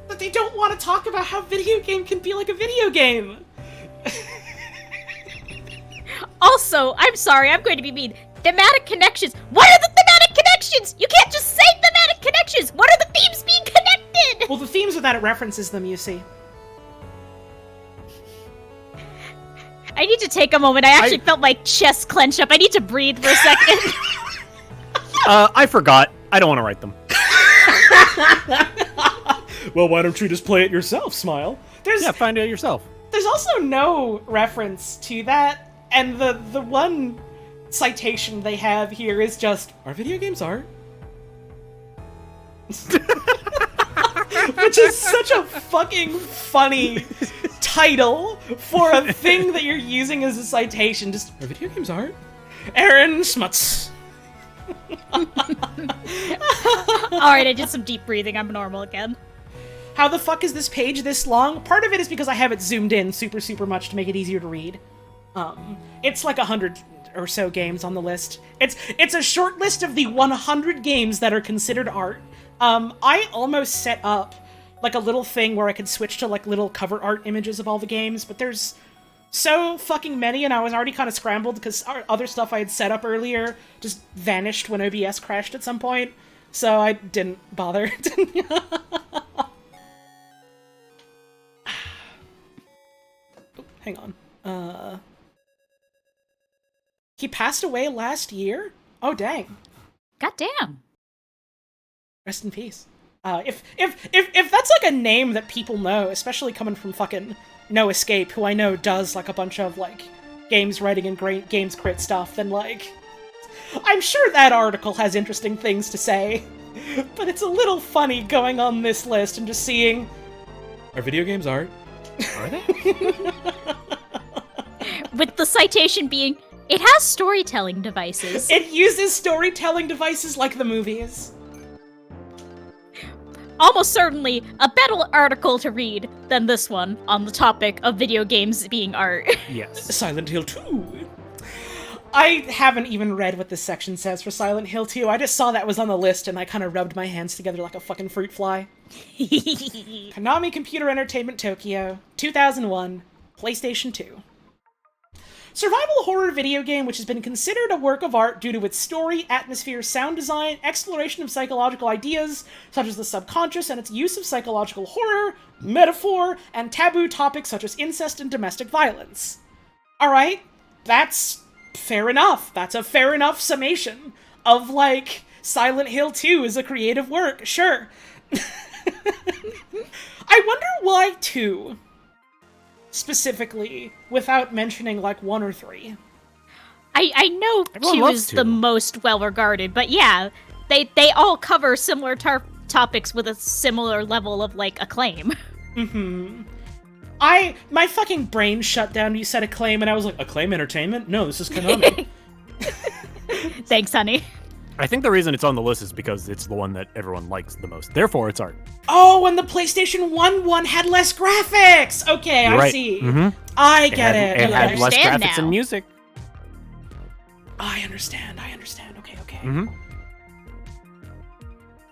but they don't want to talk about how video game can be like a video game. Also, I'm sorry, I'm going to be mean. Thematic connections. What are the thematic connections? You can't just say thematic connections. What are the themes being connected? Well, the themes are that it references them, you see. I need to take a moment. I actually felt my chest clench up. I need to breathe for a second. I forgot. I don't want to write them. Well, why don't you just play it yourself, Smile? Yeah, find it yourself. There's also no reference to that, and the one citation they have here is just, are video games art? Which is such a fucking funny title for a thing that you're using as a citation. Just, are video games art? Aaron Smuts. Alright, I did some deep breathing. I'm normal again. How the fuck is this page this long? Part of it is because I have it zoomed in super much to make it easier to read. It's like 100 or so games on the list. It's a short list of the 100 games that are considered art. I almost set up like a little thing where I could switch to like little cover art images of all the games, but there's so fucking many, and I was already kind of scrambled because other stuff I had set up earlier just vanished when OBS crashed at some point, so I didn't bother. Hang on. He passed away last year? Oh, dang. Goddamn. Rest in peace. If that's like a name that people know, especially coming from fucking No Escape, who I know does like a bunch of like games writing and games crit stuff, then like I'm sure that article has interesting things to say. But it's a little funny going on this list and just seeing, are video games art? Are they? With the citation being, it has storytelling devices. It uses storytelling devices like the movies. Almost certainly a better article to read than this one on the topic of video games being art. Yes. Silent Hill 2. I haven't even read what this section says for Silent Hill 2. I just saw that was on the list and I kind of rubbed my hands together like a fucking fruit fly. Konami Computer Entertainment Tokyo, 2001, PlayStation 2. Survival horror video game which has been considered a work of art due to its story, atmosphere, sound design, exploration of psychological ideas such as the subconscious, and its use of psychological horror, metaphor, and taboo topics such as incest and domestic violence. Alright, that's fair enough. That's a fair enough summation of, like, Silent Hill 2 is a creative work, sure. I wonder why 2? Specifically, without mentioning like 1 or 3. I know Everyone 2 loves is 2. the most well-regarded, but yeah, they all cover similar topics with a similar level of, like, acclaim. My fucking brain shut down when you said Acclaim, and I was like, Acclaim Entertainment? No, this is Konami. Thanks, honey. I think the reason it's on the list is because it's the one that everyone likes the most. Therefore, it's art. Oh, and the PlayStation 1 one had less graphics! Okay, You're I right. see. Mhm. I get it. It had less understand graphics now. and music. I understand. Okay. Mm-hmm.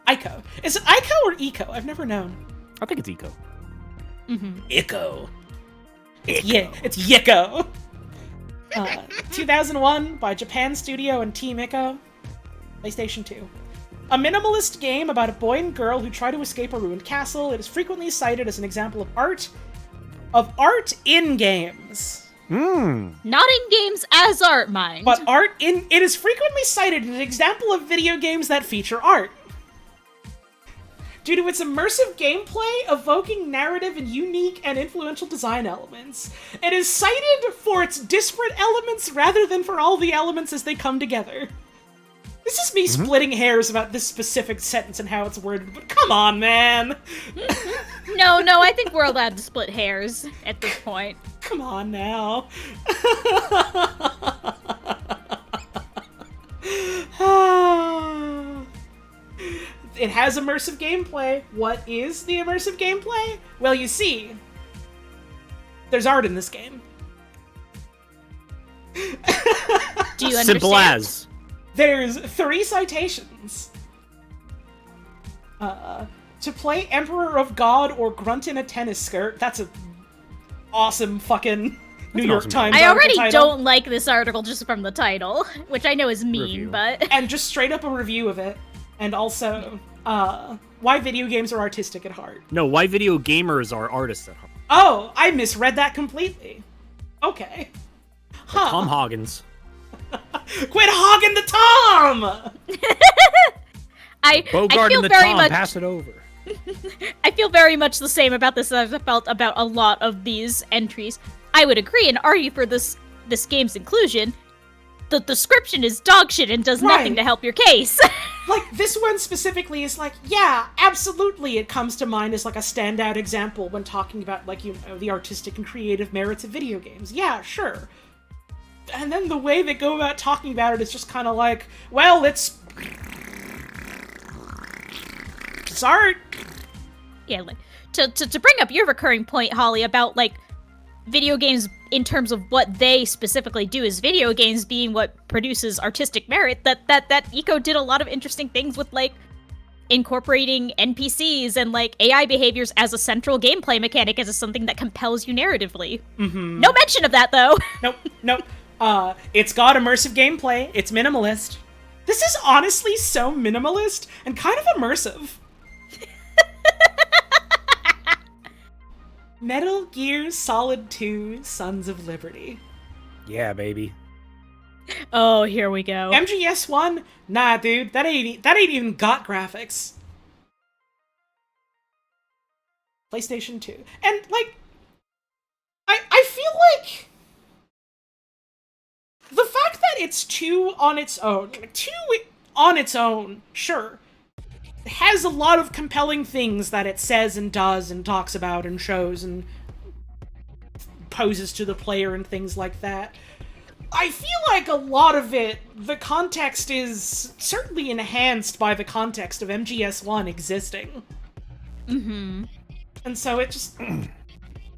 Ico. Is it Ico or Eco? I've never known. I think it's Eco. Ico. Yeah, it's Yiko. 2001 by Japan Studio and Team Ico. PlayStation 2. A minimalist game about a boy and girl who try to escape a ruined castle. It is frequently cited as an example of art in games. Not in games as art, mind. But it is frequently cited as an example of video games that feature art. Due to its immersive gameplay, evoking narrative, and unique and influential design elements. It is cited for its disparate elements rather than for all the elements as they come together. This is me splitting hairs about this specific sentence and how it's worded, but come on, man! No, I think we're allowed to split hairs at this point. Come on now. It has immersive gameplay. What is the immersive gameplay? Well, you see, there's art in this game. Do you understand? Simple as. There's 3 citations. To play Emperor of God or grunt in a tennis skirt. That's a awesome fucking New York awesome Times I article already title. don't like this article just from the title, which I know is mean, Review. but... And just straight up a review of it. And also, why video games are artistic at heart. No, why video gamers are artists at heart. Oh, I misread that completely. Okay. Huh. Tom Hoggins. Quit hogging the Tom! I Bogart feel and the very Tom, much pass it over. I feel very much the same about this as I felt about a lot of these entries. I would agree and argue for this game's inclusion. The description is dog shit and does nothing Right. to help your case. Like, this one specifically is like, yeah, absolutely it comes to mind as like a standout example when talking about, like, you know, the artistic and creative merits of video games. Yeah, sure. And then the way they go about talking about it is just kind of like, well, it's art. Yeah, like, to bring up your recurring point, Holly, about, like, video games in terms of what they specifically do as video games being what produces artistic merit, that Eco did a lot of interesting things with, like, incorporating NPCs and like AI behaviors as a central gameplay mechanic as something that compels you narratively. Mm-hmm. No mention of that though. Nope. It's got immersive gameplay. It's minimalist. This is honestly so minimalist and kind of immersive. Metal Gear Solid 2: Sons of Liberty. Yeah, baby. Oh, here we go. MGS1? Nah, dude, that ain't even got graphics. PlayStation 2. And, like, I feel like the fact that it's 2 on its own, sure, has a lot of compelling things that it says and does and talks about and shows and poses to the player and things like that. I feel like a lot of it, the context is certainly enhanced by the context of MGS1 existing. Mm-hmm. And so it just...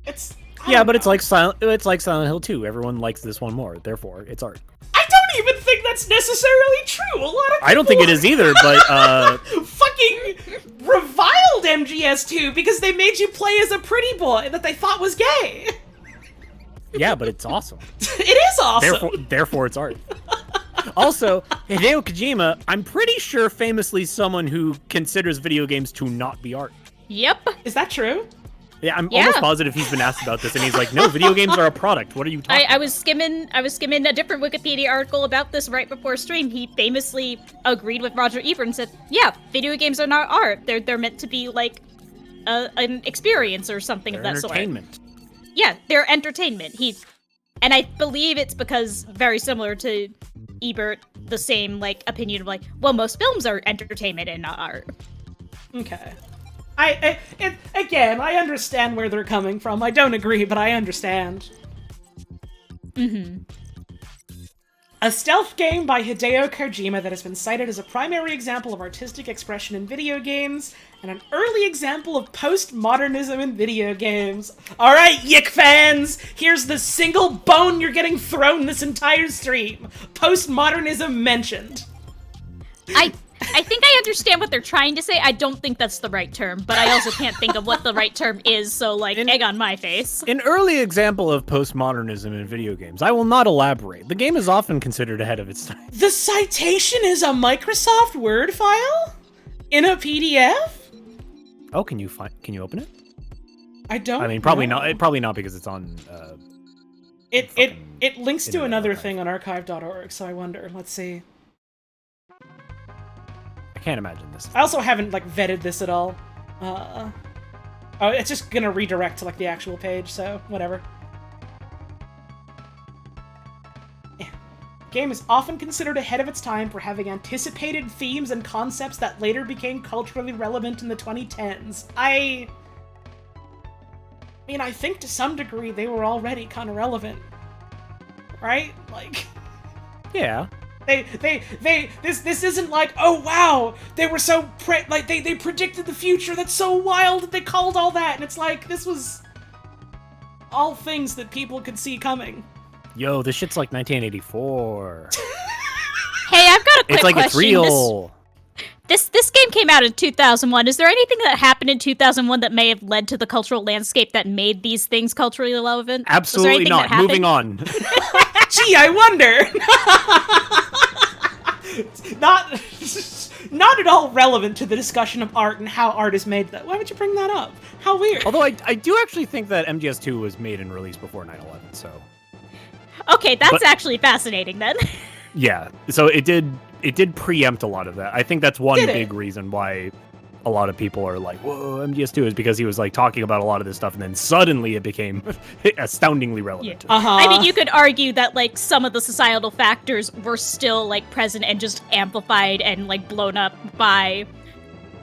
it's... Yeah, but it's like Silent Hill 2. Everyone likes this one more, therefore it's art. I don't even think that's necessarily true. A lot of people I don't think it is either, but fucking reviled MGS2 because they made you play as a pretty boy that they thought was gay. yeah, but it's awesome. It is awesome. Therefore it's art. Also, Hideo Kojima, I'm pretty sure famously someone who considers video games to not be art. Yep. Is that true? Yeah, I'm almost positive he's been asked about this, and he's like, "No, video games are a product. What are you talking?" I was skimming a different Wikipedia article about this right before stream. He famously agreed with Roger Ebert and said, "Yeah, video games are not art. They're meant to be like an experience or something of that sort." Entertainment. Yeah, they're entertainment. And I believe it's because, very similar to Ebert, the same like opinion of like, well, most films are entertainment and not art. Okay. Again, I understand where they're coming from. I don't agree, but I understand. Mm-hmm. A stealth game by Hideo Kojima that has been cited as a primary example of artistic expression in video games, and an early example of postmodernism in video games. Alright, Yick fans! Here's the single bone you're getting thrown this entire stream. Postmodernism mentioned. I think I understand what they're trying to say. I don't think that's the right term, but I also can't think of what the right term is, so, like, egg on my face. An early example of postmodernism in video games. I will not elaborate. The game is often considered ahead of its time. The citation is a Microsoft Word file? In a PDF? Oh, can you open it? I don't I mean, probably know. not. Probably not because it's on. It links to Internet another archive. thing on archive.org, so I wonder. Let's see. I can't imagine this. I also haven't, like, vetted this at all. Oh, it's just gonna redirect to, like, the actual page, so whatever. Yeah. Game is often considered ahead of its time for having anticipated themes and concepts that later became culturally relevant in the 2010s. I mean, I think to some degree they were already kind of relevant. Right? Like... Yeah. This isn't like, oh wow, they were so they predicted the future, that's so wild that they called all that, and it's like, this was all things that people could see coming. Yo, this shit's like 1984. Hey, I've got a quick It's like question. it's real. This game came out in 2001. Is there anything that happened in 2001 that may have led to the cultural landscape that made these things culturally relevant? Absolutely not. Moving on. Gee, I wonder. Not at all relevant to the discussion of art and how art is made, though. Why would you bring that up? How weird. Although I do actually think that MGS2 was made and released before 9/11, so... Okay, that's actually fascinating then. Yeah, so it did preempt a lot of that. I think that's one big reason why a lot of people are like, whoa, MGS2 is because he was like talking about a lot of this stuff, and then suddenly it became astoundingly relevant. Yeah. I mean, you could argue that like some of the societal factors were still like present and just amplified and like blown up by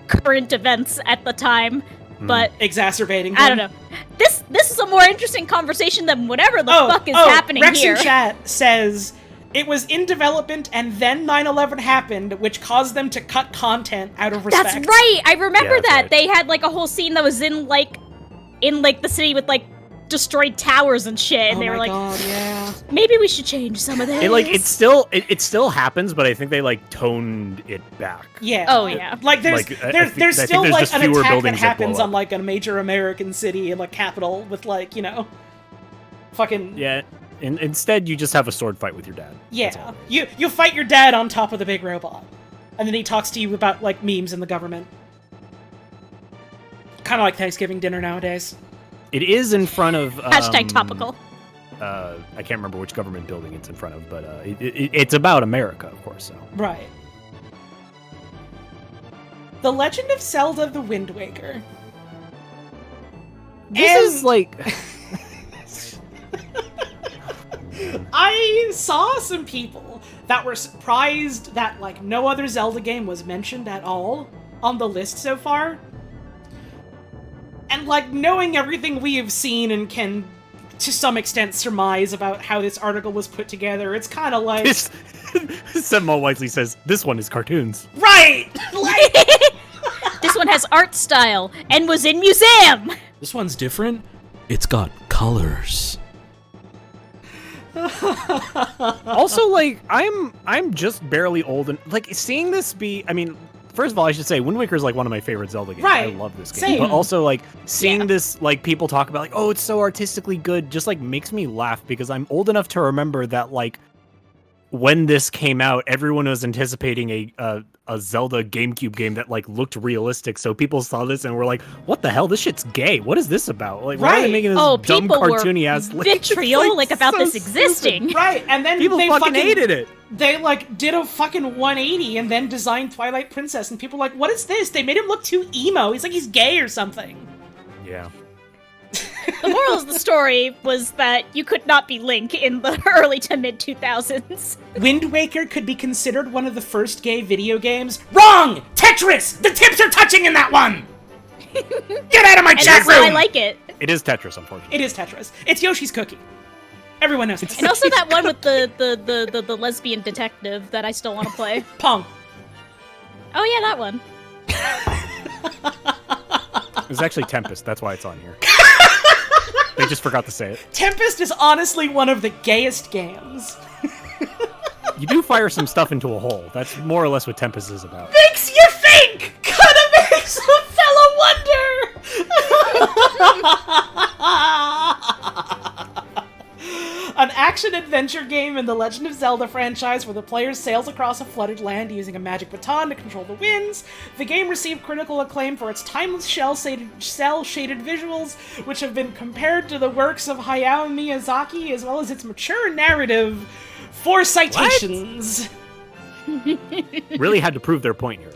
current events at the time, but exacerbating them. I don't know. This is a more interesting conversation than whatever the fuck is happening Rex here. in chat says it was in development and then 9/11 happened, which caused them to cut content out of respect. That's right. I remember Yeah, that's that. right. They had like a whole scene that was in like the city with like destroyed towers and shit, and Oh they were my like, god, yeah. maybe we should change some of this. It still happens, but I think they like toned it back. Yeah. Oh, yeah. Like there's Like, I there's, think- there's I think still there's like just an fewer attack that buildings that blow happens on up. like a major American city and like capital with like, fucking Yeah. Instead, you just have a sword fight with your dad. That's yeah. all. You fight your dad on top of the big robot. And then he talks to you about like memes in the government. Kind of like Thanksgiving dinner nowadays. It is in front of Hashtag topical. I can't remember which government building it's in front of, but it's about America, of course. So Right. The Legend of Zelda: The Wind Waker. this is like I saw some people that were surprised that like no other Zelda game was mentioned at all on the list so far. And like knowing everything we have seen and can to some extent surmise about how this article was put together, it's kind of like this. Senmo wisely says this one is cartoons. right. Like This one has art style and was in museum. This one's different. It's got colors. Also, like I'm just barely old and like seeing this be. I mean, first of all, I should say Wind Waker is like one of my favorite Zelda games. Right. I love this game. Same. But also, like seeing Yeah. this, like people talk about, like, oh, it's so artistically good, just like makes me laugh because I'm old enough to remember that like when this came out, everyone was anticipating a Zelda GameCube game that like looked realistic. So people saw this and were like, "What the hell? This shit's gay. What is this about? Like, why are Right. they making this Oh, dumb people cartoony were ass vitriolic about so this stupid. existing. right, and then People they fucking hated it. They like did a fucking 180 and then designed Twilight Princess, and people were like, "What is this? They made him look too emo. He's like he's gay or something." Yeah. The moral of the story was that you could not be Link in the early to mid 2000s. Wind Waker could be considered one of the first gay video games. Wrong! Tetris! The tips are touching in that one! Get out of my And chat that's why room! I like it. It is Tetris, unfortunately. It is Tetris. It's Yoshi's Cookie. Everyone knows And also that one with the lesbian detective that I still want to play. Pong. Oh yeah, that one. It was actually Tempest. That's why it's on here. They just forgot to say it. Tempest is honestly one of the gayest games. You do fire some stuff into a hole. That's more or less what Tempest is about. Makes you think! Kinda makes a fella wonder! An action-adventure game in the Legend of Zelda franchise where the player sails across a flooded land using a magic baton to control the winds. The game received critical acclaim for its timeless cel-shaded visuals, which have been compared to the works of Hayao Miyazaki, as well as its mature narrative. 4 citations. Really had to prove their point here.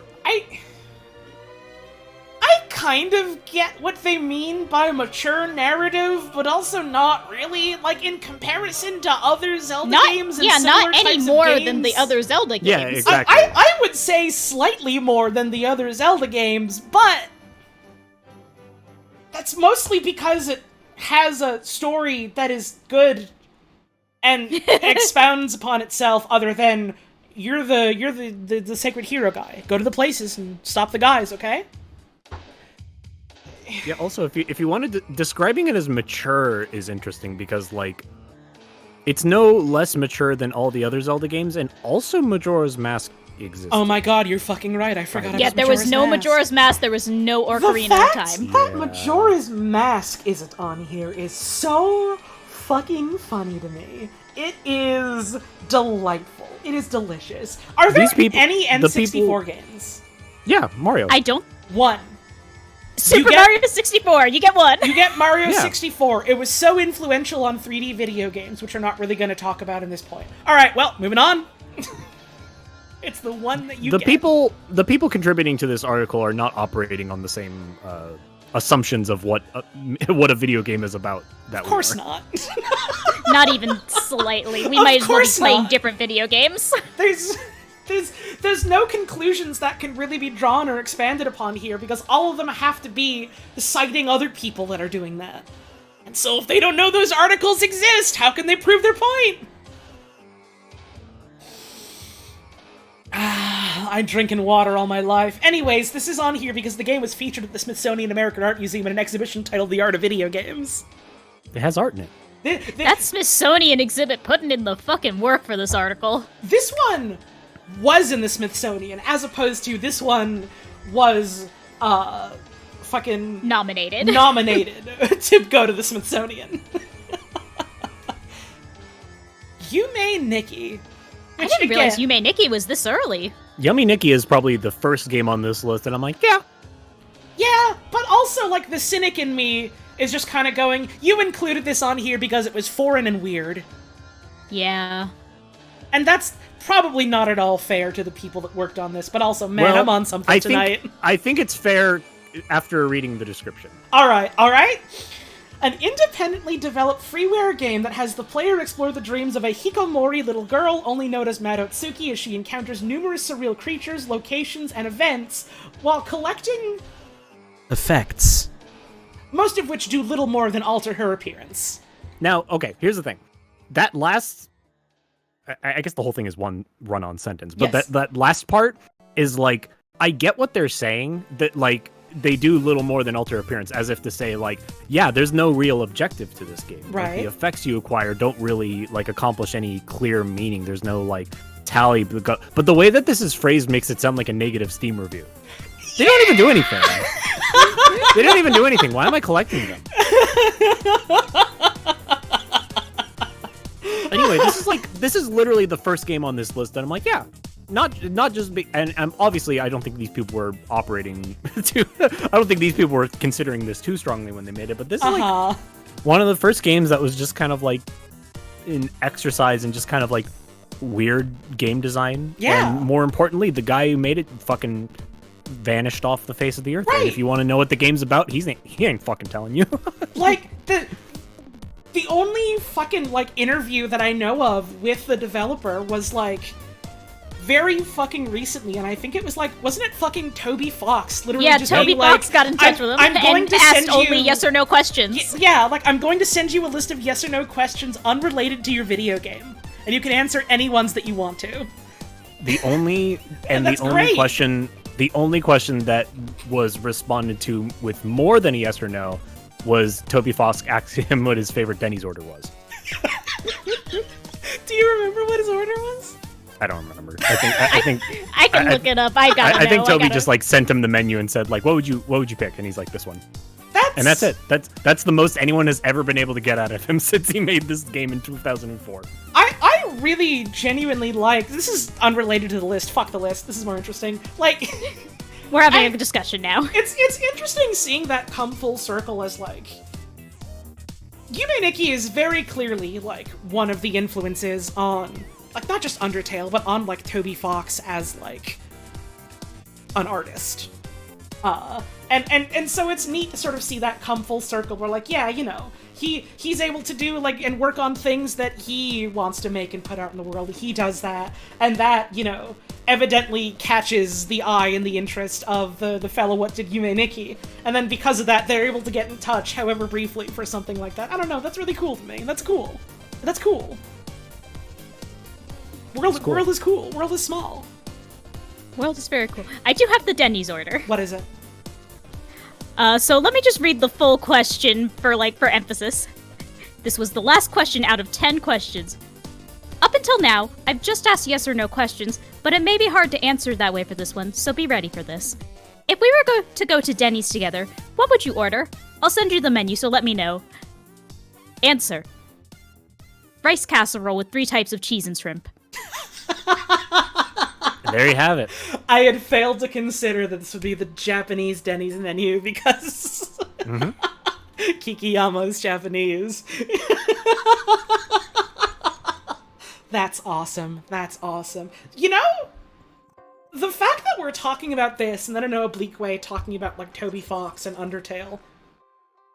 I kind of get what they mean by mature narrative, but also not really. Like, in comparison to other Zelda games and similar not any types of more games, than the other Zelda games. Yeah, exactly. I would say slightly more than the other Zelda games, but that's mostly because it has a story that is good and expounds upon itself, other than you're the sacred hero guy. Go to the places and stop the guys, okay? Yeah. Also, if you wanted to, describing it as mature is interesting because like it's no less mature than all the other Zelda games, and also Majora's Mask exists. Oh my god, you're fucking right. I forgot. Yeah, about there was Majora's no Mask. Majora's Mask, there was no The Ocarina fact of Time. that Yeah. Majora's Mask isn't on here is so fucking funny to me. It is delightful. It is delicious. Are there These people- any the N64 people- games? Yeah, Mario. I don't. One. Super get- Mario 64, you get one. You get Mario Yeah. 64. It was so influential on 3D video games, which we're not really going to talk about in this point. All right, well, moving on. It's the one that you the get. the people contributing to this article are not operating on the same assumptions of what a video game is about. That Of course not. Not even slightly. We Of might as well be course playing not. different video games. There's no conclusions that can really be drawn or expanded upon here, because all of them have to be citing other people that are doing that. And so if they don't know those articles exist, how can they prove their point? I'm drinking water all my life. Anyways, this is on here because the game was featured at the Smithsonian American Art Museum in an exhibition titled The Art of Video Games. It has art in it. That Smithsonian exhibit putting in the fucking work for this article. This one was in the Smithsonian, as opposed to this one was fucking Nominated to go to the Smithsonian. Yume Nikki. I didn't realize Yume Nikki was this early. Yummy Nikki is probably the first game on this list, and I'm like, yeah. Yeah, but also, like, the cynic in me is just kind of going, you included this on here because it was foreign and weird. Yeah. And that's probably not at all fair to the people that worked on this, but also, man, I'm on something tonight. I think it's fair after reading the description. Alright. An independently developed freeware game that has the player explore the dreams of a hikomori little girl, only known as Madotsuki, as she encounters numerous surreal creatures, locations, and events, while collecting effects, most of which do little more than alter her appearance. Now, okay, here's the thing. That last... I guess the whole thing is one run-on sentence, but yes. that last part is like, I get what they're saying, that like, they do little more than alter appearance, as if to say, like, yeah, there's no real objective to this game. Right. Like, the effects you acquire don't really, like, accomplish any clear meaning. There's no, like, tally. But the way that this is phrased makes it sound like a negative Steam review. They don't even do anything. They don't even do anything. Why am I collecting them? Anyway, this is literally the first game on this list that I'm like, yeah. Not just and obviously I don't think these people were operating too. I don't think these people were considering this too strongly when they made it. But this is like one of the first games that was just kind of like an exercise in just kind of like weird game design. Yeah. And more importantly, the guy who made it fucking vanished off the face of the earth. Right. And if you want to know what the game's about, he ain't fucking telling you. Like the only fucking like interview that I know of with the developer was like very fucking recently, and I think it was like, wasn't it fucking Toby Fox? Literally, yeah, just Toby being Fox like, got in touch with him and asked only yes or no questions. Yeah, like, I'm going to send you a list of yes or no questions unrelated to your video game, and you can answer any ones that you want to. The only question that was responded to with more than a yes or no was Toby Fox asking him what his favorite Denny's order was. Do you remember what his order was? I don't remember. I think I can look it up. I think Toby just like sent him the menu and said like, what would you pick? And he's like, this one. And that's it. That's the most anyone has ever been able to get out of him since he made this game in 2004. I really genuinely like, this is unrelated to the list. Fuck the list. This is more interesting. Like, we're having a discussion now. It's interesting seeing that come full circle as like, Yume Nikki is very clearly like one of the influences on like not just Undertale, but on like Toby Fox as like an artist. And so it's neat to sort of see that come full circle where like, yeah, you know, he's able to do like and work on things that he wants to make and put out in the world. He does that, and that, you know, evidently catches the eye and the interest of the fellow what did Yume Nikki. And then because of that, they're able to get in touch, however briefly, for something like that. I don't know, that's really cool to me. That's cool. That's cool. World is cool. World is small. World is very cool. I do have the Denny's order. What is it? So let me just read the full question for emphasis. This was the last question out of 10 questions. Up until now, I've just asked yes or no questions, but it may be hard to answer that way for this one, so be ready for this. If we were to go to Denny's together, what would you order? I'll send you the menu, so let me know. Answer. Rice casserole with 3 types of cheese and shrimp. There you have it. I had failed to consider that this would be the Japanese Denny's menu because Kikiyama's Japanese. That's awesome. That's awesome. You know, the fact that we're talking about this, and then in an oblique way talking about like Toby Fox and Undertale,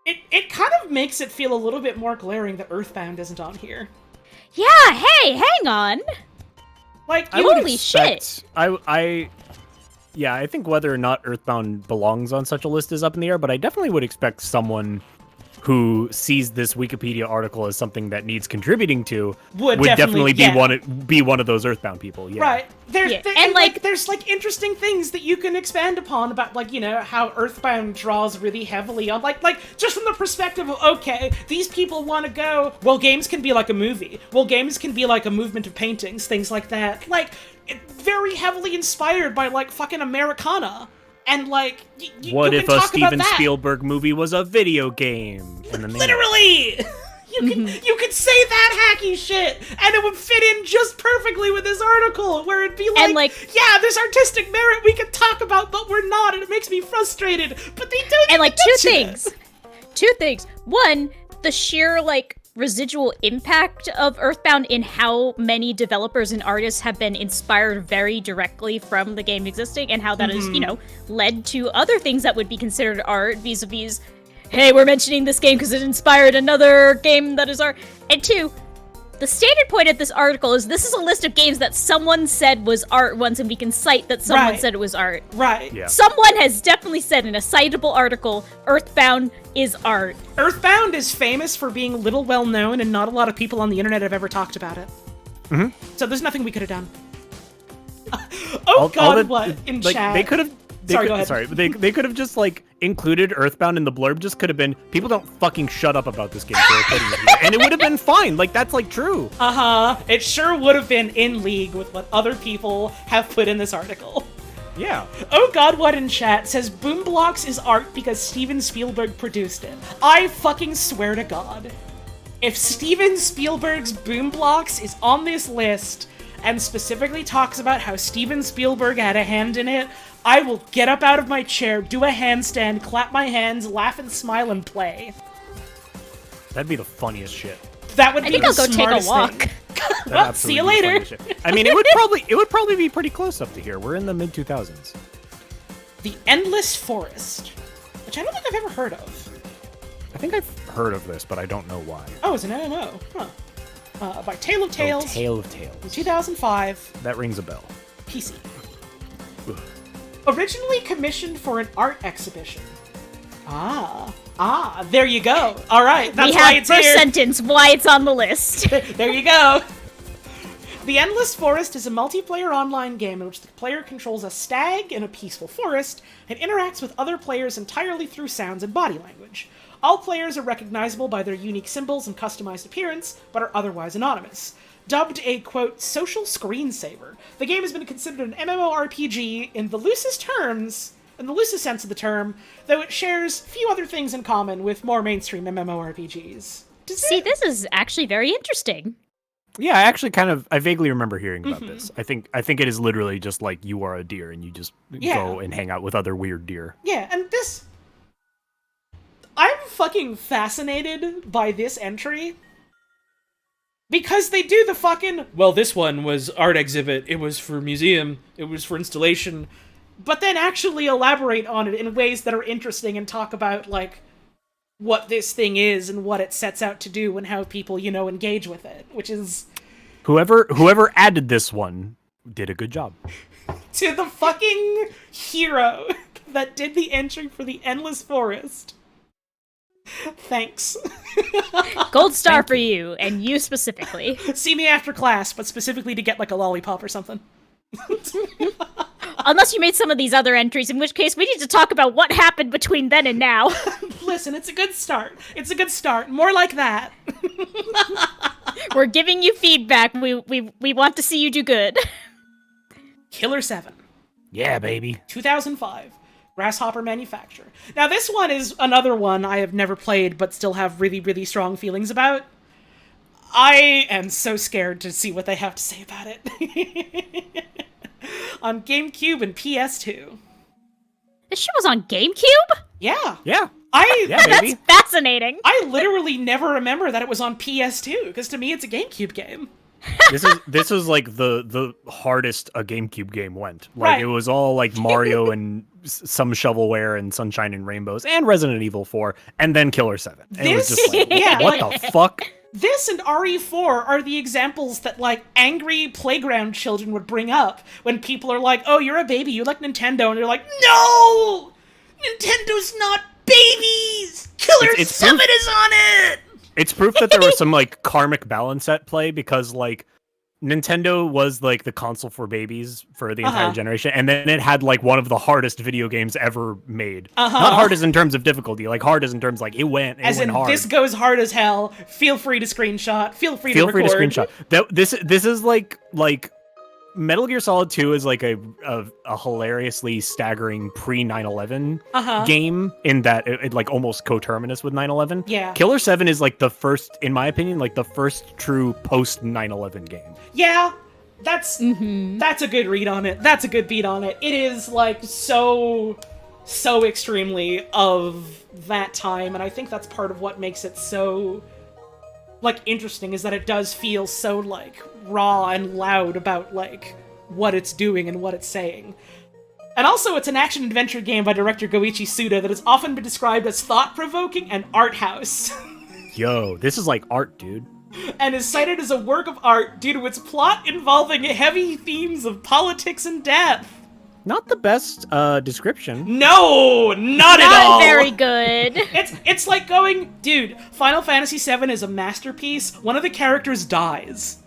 it kind of makes it feel a little bit more glaring that Earthbound isn't on here. Yeah, hey, hang on. Like, holy shit. I think whether or not Earthbound belongs on such a list is up in the air, but I definitely would expect someone who sees this Wikipedia article as something that needs contributing to Would definitely definitely, be one of those Earthbound people. Yeah. Right. Yeah. And there's like interesting things that you can expand upon about like, how Earthbound draws really heavily on like just from the perspective of, okay, these people want to go, well, games can be like a movie. Well, games can be like a movement of paintings, things like that. Like, very heavily inspired by like fucking Americana. And like, what you if can a talk about Steven that. Spielberg movie was a video game? And then Literally! You could say that hacky shit, and it would fit in just perfectly with this article, where it'd be like, yeah, there's artistic merit we could talk about, but we're not, and it makes me frustrated. But they don't. And like two things. One, the sheer like residual impact of Earthbound in how many developers and artists have been inspired very directly from the game existing, and how that has, led to other things that would be considered art vis-a-vis, hey, we're mentioning this game because it inspired another game that is art. And two, the stated point of this article is this is a list of games that someone said was art once, and we can cite that someone said it was art. Right. Yeah. Someone has definitely said in a citable article, Earthbound is art. Earthbound is famous for being little well known, and not a lot of people on the internet have ever talked about it. Mm-hmm. So there's nothing we could have done. All What in like, chat? They could have. Sorry, go ahead. Sorry, they could have just like included Earthbound in the blurb. Just could have been people don't fucking shut up about this game, so we're putting it here. And it would have been fine. Like that's like true. It sure would have been in league with what other people have put in this article. Yeah. Oh God, what in chat says Boom Blocks is art because Steven Spielberg produced it. I fucking swear to God, if Steven Spielberg's Boom Blocks is on this list and specifically talks about how Steven Spielberg had a hand in it, I will get up out of my chair, do a handstand, clap my hands, laugh and smile, and play. That'd be the funniest shit. That would I be think the I'll go take a smartest walk. thing. That'd Well, see you absolutely be the later. funniest shit. I mean, it would probably be pretty close up to here. We're in the mid 2000s. The Endless Forest, which I don't think I've ever heard of. I think I've heard of this, but I don't know why. Oh, it's an MMO. Huh. By Tale of Tales. Oh, Tale of Tales. In 2005. That rings a bell. PC. Originally commissioned for an art exhibition. There you go. All right, that's we why have it's first here. sentence, why it's on the list. There you go. The Endless Forest is a multiplayer online game in which the player controls a stag in a peaceful forest and interacts with other players entirely through sounds and body language. All players are recognizable by their unique symbols and customized appearance, but are otherwise anonymous. Dubbed a, quote, social screensaver, the game has been considered an MMORPG in the loosest terms, in the loosest sense of the term, though it shares few other things in common with more mainstream MMORPGs. See, this is actually very interesting. Yeah, I actually I vaguely remember hearing about this. I think it is literally just like you are a deer and you just go and hang out with other weird deer. Yeah, and this... I'm fucking fascinated by this entry. Because they do the fucking, well, this one was art exhibit, it was for museum, it was for installation, but then actually elaborate on it in ways that are interesting and talk about, like, what this thing is and what it sets out to do and how people, engage with it, which is... Whoever added this one did a good job. To the fucking hero that did the entry for the Endless Forest. Thanks. Gold star for you, and you specifically. See me after class, but specifically to get, like, a lollipop or something. Unless you made some of these other entries, in which case we need to talk about what happened between then and now. Listen, it's a good start. It's a good start. More like that. We're giving you feedback. We want to see you do good. Killer 7. Yeah, baby. 2005. Grasshopper Manufacturer. Now, this one is another one I have never played, but still have really, really strong feelings about. I am so scared to see what they have to say about it. On GameCube and PS2. This shit was on GameCube? Yeah. Yeah. Yeah, baby. That's fascinating. I literally never remember that it was on PS2, because to me it's a GameCube game. This was like the hardest a GameCube game went. Like Right. It was all like Mario and some shovelware and Sunshine and Rainbows and Resident Evil 4 and then Killer 7. And it was This- just like, yeah, what like- the fuck? This and RE4 are the examples that, like, angry playground children would bring up when people are like, oh, you're a baby, you like Nintendo, and you're like, no! Nintendo's not babies! Killer it's Seven proof, is on it! it's proof that there was some like karmic balance at play, because like Nintendo was like the console for babies for the entire generation, and then it had like one of the hardest video games ever made. Not hard as in terms of difficulty, like hard as in terms like it went hard. This goes hard as hell. Feel free to screenshot. Feel free to record. This is like Metal Gear Solid 2 is like a hilariously staggering pre 9/11 game, in that it like almost coterminous with 9/11. Yeah. Killer 7 is like the first, in my opinion, like the first true post 9/11 game. Yeah, that's a good read on it. That's a good beat on it. It is like so extremely of that time, and I think that's part of what makes it so like interesting, is that it does feel so like raw and loud about like what it's doing and what it's saying. And also, it's an action-adventure game by director Goichi Suda that has often been described as thought-provoking and art house. Yo, this is like art, dude. And is cited as a work of art due to its plot involving heavy themes of politics and death. Not the best description. No, not at all. Not very good. It's like going, dude, Final Fantasy VII is a masterpiece. One of the characters dies.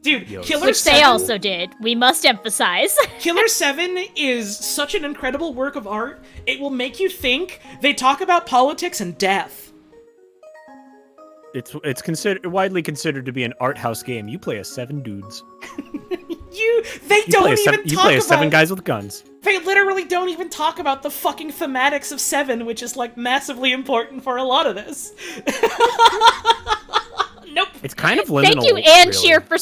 Dude, Killer Which 7, they also did. We must emphasize. Killer 7 is such an incredible work of art. It will make you think. They talk about politics and death. It's widely considered to be an art house game. You play as 7 dudes. You play as 7 guys with guns. They literally don't even talk about the fucking thematics of 7, which is like massively important for a lot of this. Nope. It's kind of liminal. Thank you, Anshir, for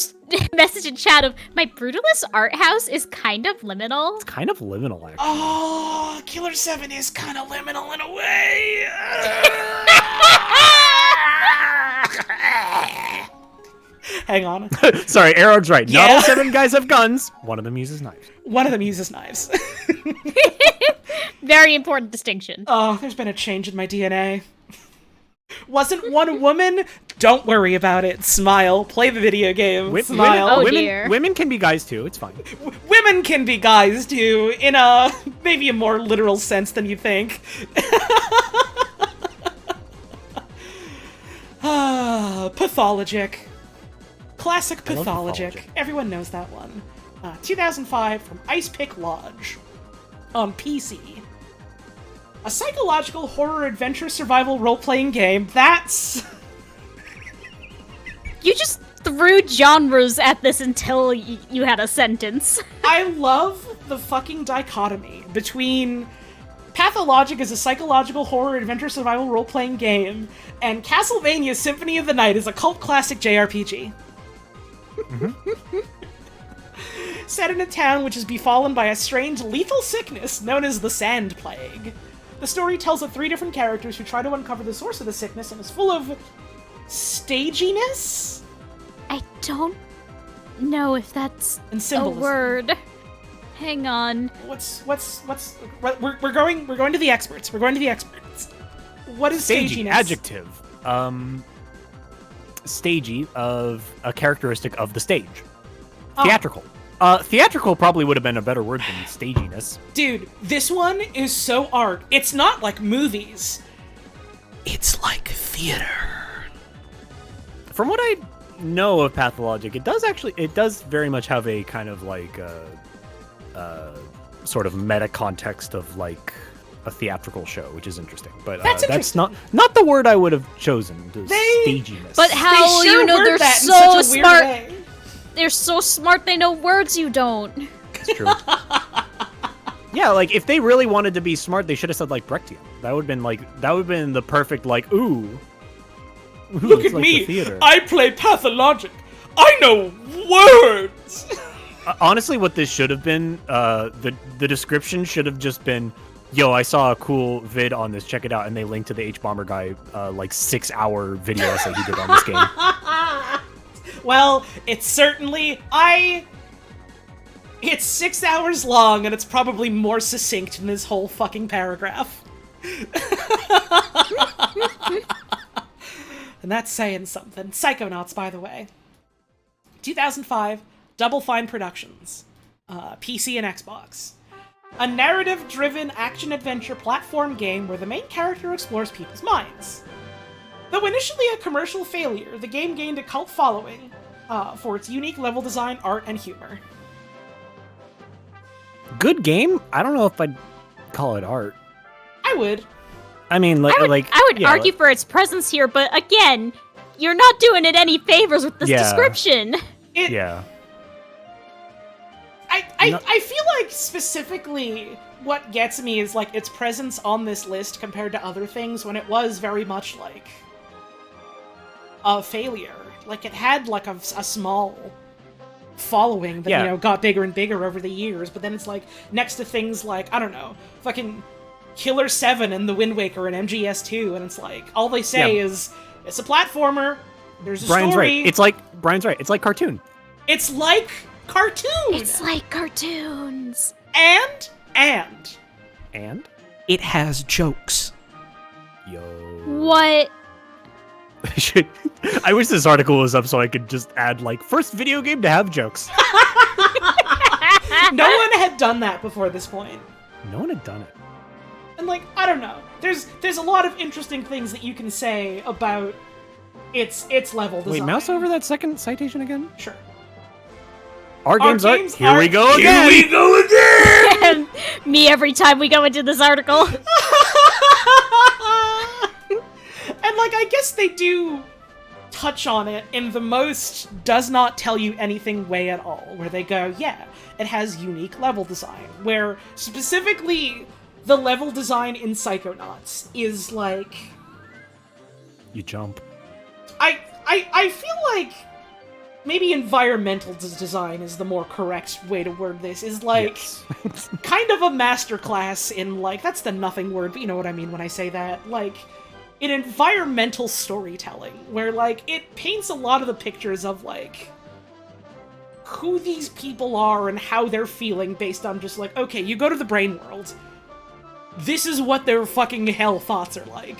message in chat of my Brutalist art house is kind of liminal. It's kind of liminal, actually. Oh, Killer 7 is kind of liminal in a way. Hang on. Sorry, Arrow's right. Yeah. Not all 7 guys have guns. One of them uses knives. One of them uses knives. Very important distinction. Oh, there's been a change in my DNA. Wasn't one a woman? Don't worry about it. Smile. Play the video game. Smile. Dear. Women can be guys too. It's fine. Women can be guys too, in a maybe a more literal sense than you think. Pathologic. Classic Pathologic. Everyone knows that one. 2005 from Ice Pick Lodge. On PC. A psychological horror adventure survival role-playing game. That's... You just threw genres at this until you had a sentence. I love the fucking dichotomy between Pathologic is a psychological horror adventure survival role-playing game, and Castlevania Symphony of the Night is a cult classic JRPG. Set in a town which is befallen by a strange lethal sickness known as the Sand Plague. The story tells of 3 different characters who try to uncover the source of the sickness and is full of staginess? I don't know if that's And a symbolism. word. Hang on. We're going to the experts. We're going to the experts. What is Stagey. staginess? Adjective. Stagey, of a characteristic of the stage. Theatrical. Theatrical probably would have been a better word than staginess. Dude, this one is so art. It's not like movies. It's like theater. From what I know of Pathologic, it does very much have a kind of like sort of meta context of like a theatrical show, which is interesting. But that's not the word I would have chosen. Staginess. But how They sure you know word they're that in so such a weird smart? way. They're so smart. They know words you don't. It's true. Yeah, like if they really wanted to be smart, they should have said like Brechtian. That would have been the perfect like ooh. Look at like me. the theater. I play Pathologic. I know words. Honestly, what this should have been, the description should have just been, "Yo, I saw a cool vid on this. Check it out." And they link to the H-Bomber guy, like 6-hour video essay he did on this game. Well, it's certainly... It's 6 hours long, and it's probably more succinct than this whole fucking paragraph. And that's saying something. Psychonauts, by the way. 2005, Double Fine Productions. PC and Xbox. a narrative-driven action-adventure platform game where the main character explores people's minds. Though initially a commercial failure, the game gained a cult following for its unique level design, art, and humor. Good game? I don't know if I'd call it art. I would. I mean, I would yeah, argue for its presence here, but again, you're not doing it any favors with this description. Yeah. I feel like specifically what gets me is like its presence on this list compared to other things when it was very much like a failure. Like it had like a small following that, you know, got bigger and bigger over the years, but then it's like next to things like, I don't know, fucking Killer 7 and The Wind Waker and MGS2, and it's like, all they say is, it's a platformer, there's a Brian's story. right. Brian's right. It's like cartoon. It's like cartoon! It's like cartoons. And? It has jokes. Yo. What? I wish this article was up so I could just add, like, first video game to have jokes. No one had done that before this point. No one had done it. And, like, I don't know. There's a lot of interesting things that you can say about its level design. Wait, mouse over that second citation again? Sure. Our games are... Here are- we go Here again! we go again! Me every time we go into this article. And, like, I guess they do touch on it in the most does not tell you anything way at all, where they go, yeah, it has unique level design, where specifically the level design in Psychonauts is, like... You jump. I feel like maybe environmental design is the more correct way to word this, is like kind of a masterclass in, like, that's the nothing word, but you know what I mean when I say that, like, in environmental storytelling, where, like, it paints a lot of the pictures of, like, who these people are and how they're feeling based on just, like, okay, you go to the brain world, this is what their fucking hell thoughts are like.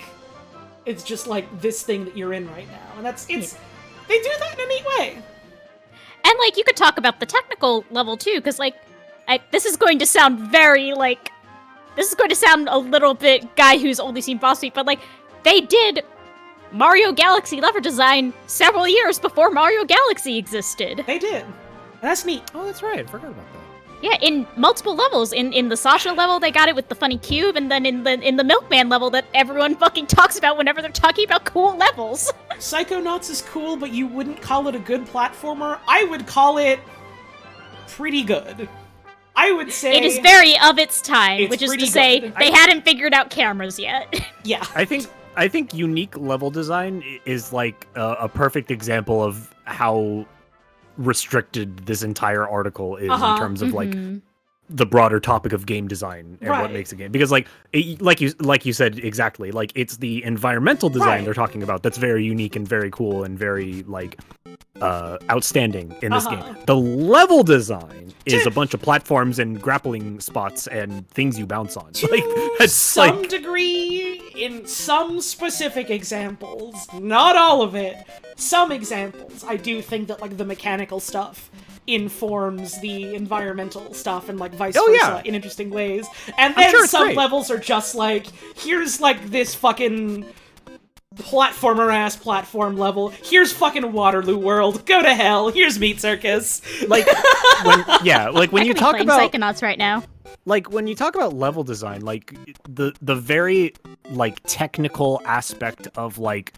It's just, like, this thing that you're in right now, and they do that in a neat way. And, like, you could talk about the technical level, too, because, like, this is going to sound very, like... This is going to sound a little bit guy who's only seen Boss Beat, but, like, they did Mario Galaxy level design several years before Mario Galaxy existed. They did. And that's neat. Oh, that's right. I forgot about that. Yeah, in multiple levels. In the Sasha level, they got it with the funny cube, and then in the Milkman level that everyone fucking talks about whenever they're talking about cool levels. Psychonauts is cool, but you wouldn't call it a good platformer. I would call it pretty good. I would say... It is very of its time, It's which is to pretty say, good. they hadn't figured out cameras yet. Yeah. I think unique level design is like a perfect example of how restricted this entire article is in terms of like the broader topic of game design and what makes a game. Because like like you said exactly, like it's the environmental design they're talking about that's very unique and very cool and very like outstanding in this game. The level design is a bunch of platforms and grappling spots and things you bounce on. Like that's some like degree, in some specific examples, not all of it, some examples, I do think that, like, the mechanical stuff informs the environmental stuff and, like, vice versa in interesting ways. And then some levels are just like, here's, like, this fucking platformer-ass platform level. Here's fucking Waterloo World. Go to hell. Here's Meat Circus. like when you talk about Psychonauts right now. like when you talk about level design, like the very like technical aspect of like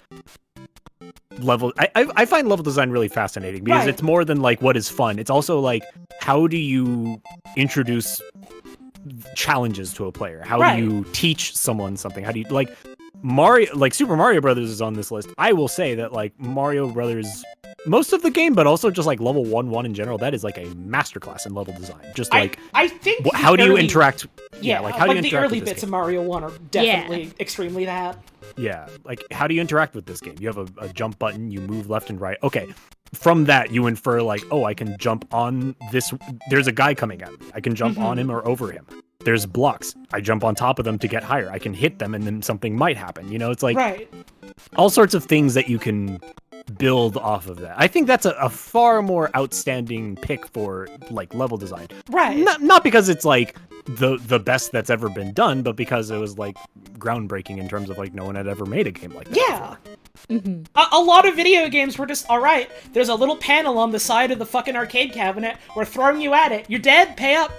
level, I find level design really fascinating because it's more than like what is fun. It's also like how do you introduce challenges to a player? How do you teach someone something? How do you like Mario, like Super Mario Brothers is on this list. I will say that like Mario Brothers, most of the game, but also just like level 1-1 in general, that is like a masterclass in level design. Just like I think how do you interact? Yeah, like how do you the interact early with this bits game? of Mario 1 are definitely extremely that. Yeah, like how do you interact with this game? You have a jump button, you move left and right. Okay, from that you infer like, oh, I can jump on this. There's a guy coming at me. I can jump on him or over him. There's blocks. I jump on top of them to get higher. I can hit them and then something might happen. You know, it's like all sorts of things that you can build off of that. I think that's a far more outstanding pick for like level design. Right. Not because it's like the best that's ever been done, but because it was like groundbreaking in terms of like no one had ever made a game like that. Yeah. A lot of video games were just, alright, there's a little panel on the side of the fucking arcade cabinet, we're throwing you at it, you're dead, pay up.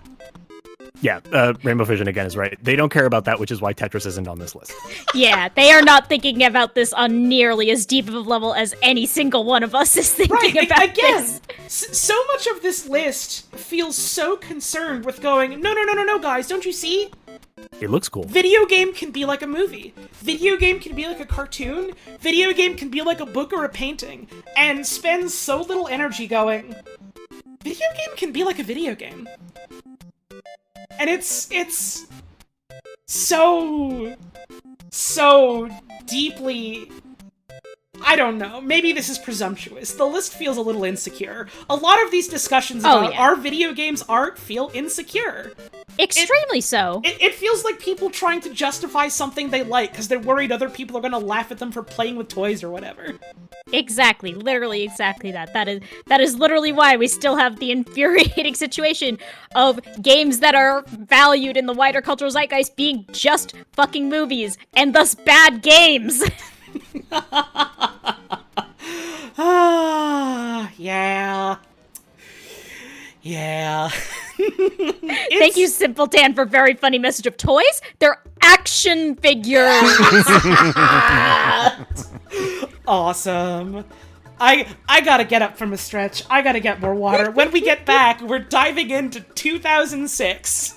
Yeah, Rainbow Vision again is right. They don't care about that, which is why Tetris isn't on this list. Yeah, they are not thinking about this on nearly as deep of a level as any single one of us is thinking about again, this. so much of this list feels so concerned with going, no, guys, don't you see? It looks cool. Video game can be like a movie. Video game can be like a cartoon. Video game can be like a book or a painting. And spends so little energy going, video game can be like a video game. And it's so deeply, I don't know, maybe this is presumptuous. The list feels a little insecure. A lot of these discussions about our video games art feel insecure. Extremely so. It feels like people trying to justify something they like because they're worried other people are gonna laugh at them for playing with toys or whatever. Exactly, literally exactly that. That is literally why we still have the infuriating situation of games that are valued in the wider cultural zeitgeist being just fucking movies, and thus bad games. Yeah. Thank you, Simpleton, for very funny message of toys. They're action figures. Awesome. I gotta get up from a stretch. I gotta get more water. When we get back, we're diving into 2006.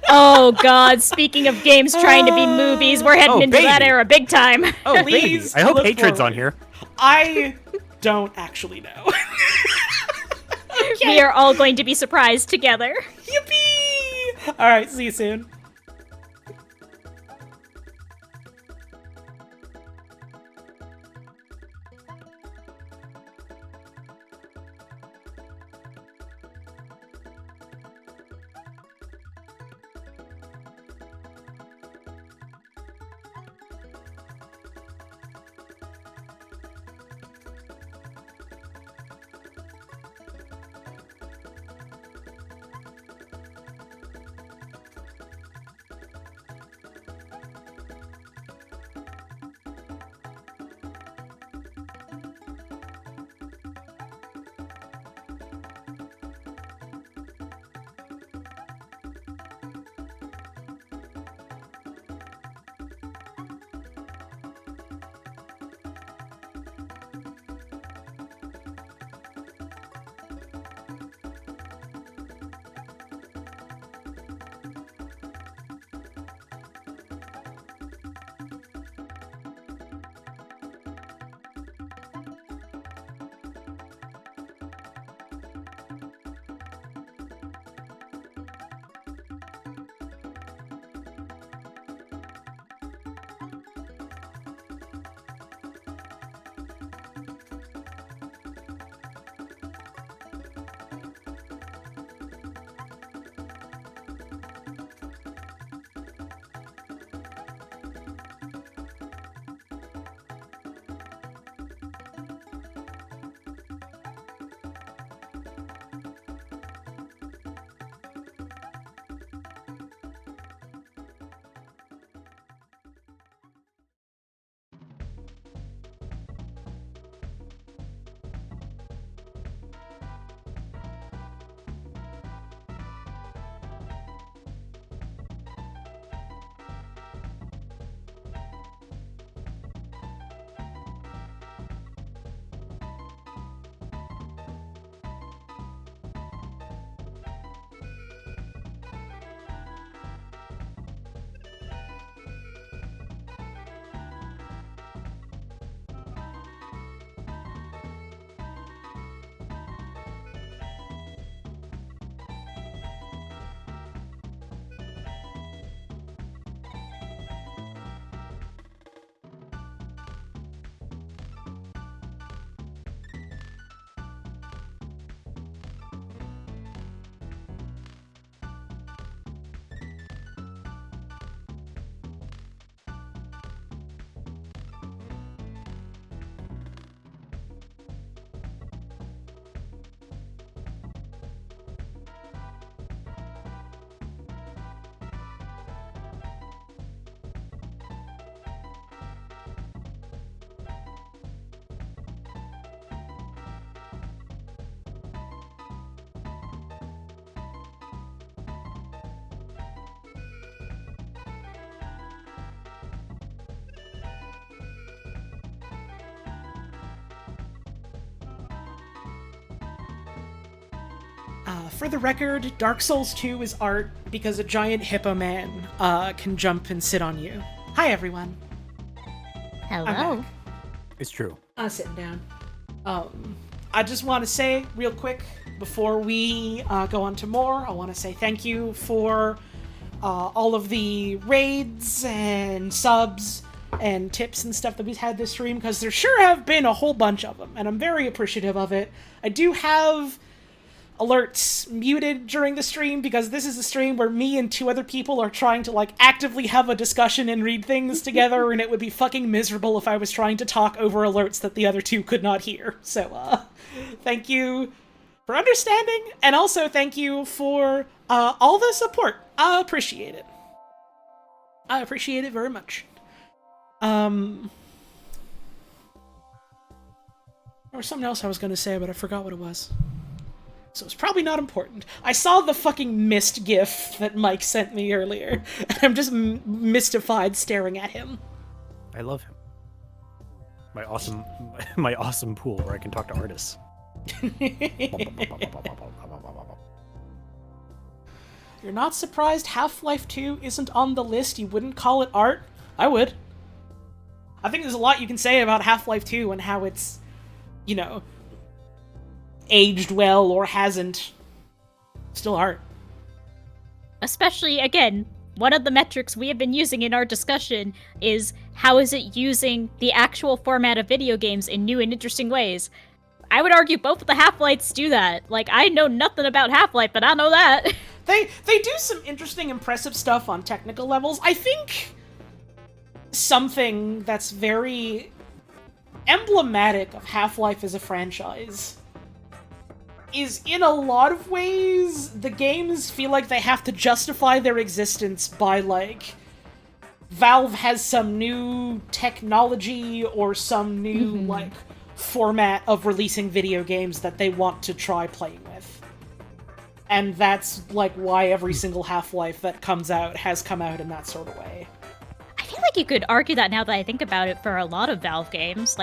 Oh god, speaking of games trying to be movies, we're heading into that era big time. Oh, Please, baby. I hope look Hatred's forward. on here. I don't actually know. We are all going to be surprised together. Yippee! Alright, see you soon. For the record, Dark Souls 2 is art because a giant hippo man can jump and sit on you. Hi, everyone. I'm Hello. back. It's true. Sitting down. I just want to say real quick before we go on to more, I want to say thank you for all of the raids and subs and tips and stuff that we've had this stream, because there sure have been a whole bunch of them, and I'm very appreciative of it. I do have alerts muted during the stream because this is a stream where me and 2 other people are trying to actively have a discussion and read things together, and it would be fucking miserable if I was trying to talk over alerts that the other 2 could not hear. So thank you for understanding, and also thank you for all the support. I appreciate it. I appreciate it very much. There was something else I was going to say, but I forgot what it was. So it's probably not important. I saw the fucking mist gif that Mike sent me earlier, and I'm just mystified staring at him. I love him. My awesome pool where I can talk to artists. You're not surprised Half-Life 2 isn't on the list? You wouldn't call it art? I would. I think there's a lot you can say about Half-Life 2 and how it's, aged well or hasn't. Still art. Especially, again, one of the metrics we have been using in our discussion is how is it using the actual format of video games in new and interesting ways. I would argue both of the Half-Lives do that. I know nothing about Half-Life, but I know that. They do some interesting, impressive stuff on technical levels. I think something that's very emblematic of Half-Life as a franchise is, in a lot of ways, the games feel like they have to justify their existence by, Valve has some new technology or some new, format of releasing video games that they want to try playing with. And that's, why every single Half-Life that comes out has come out in that sort of way. I feel like you could argue that now that I think about it for a lot of Valve games,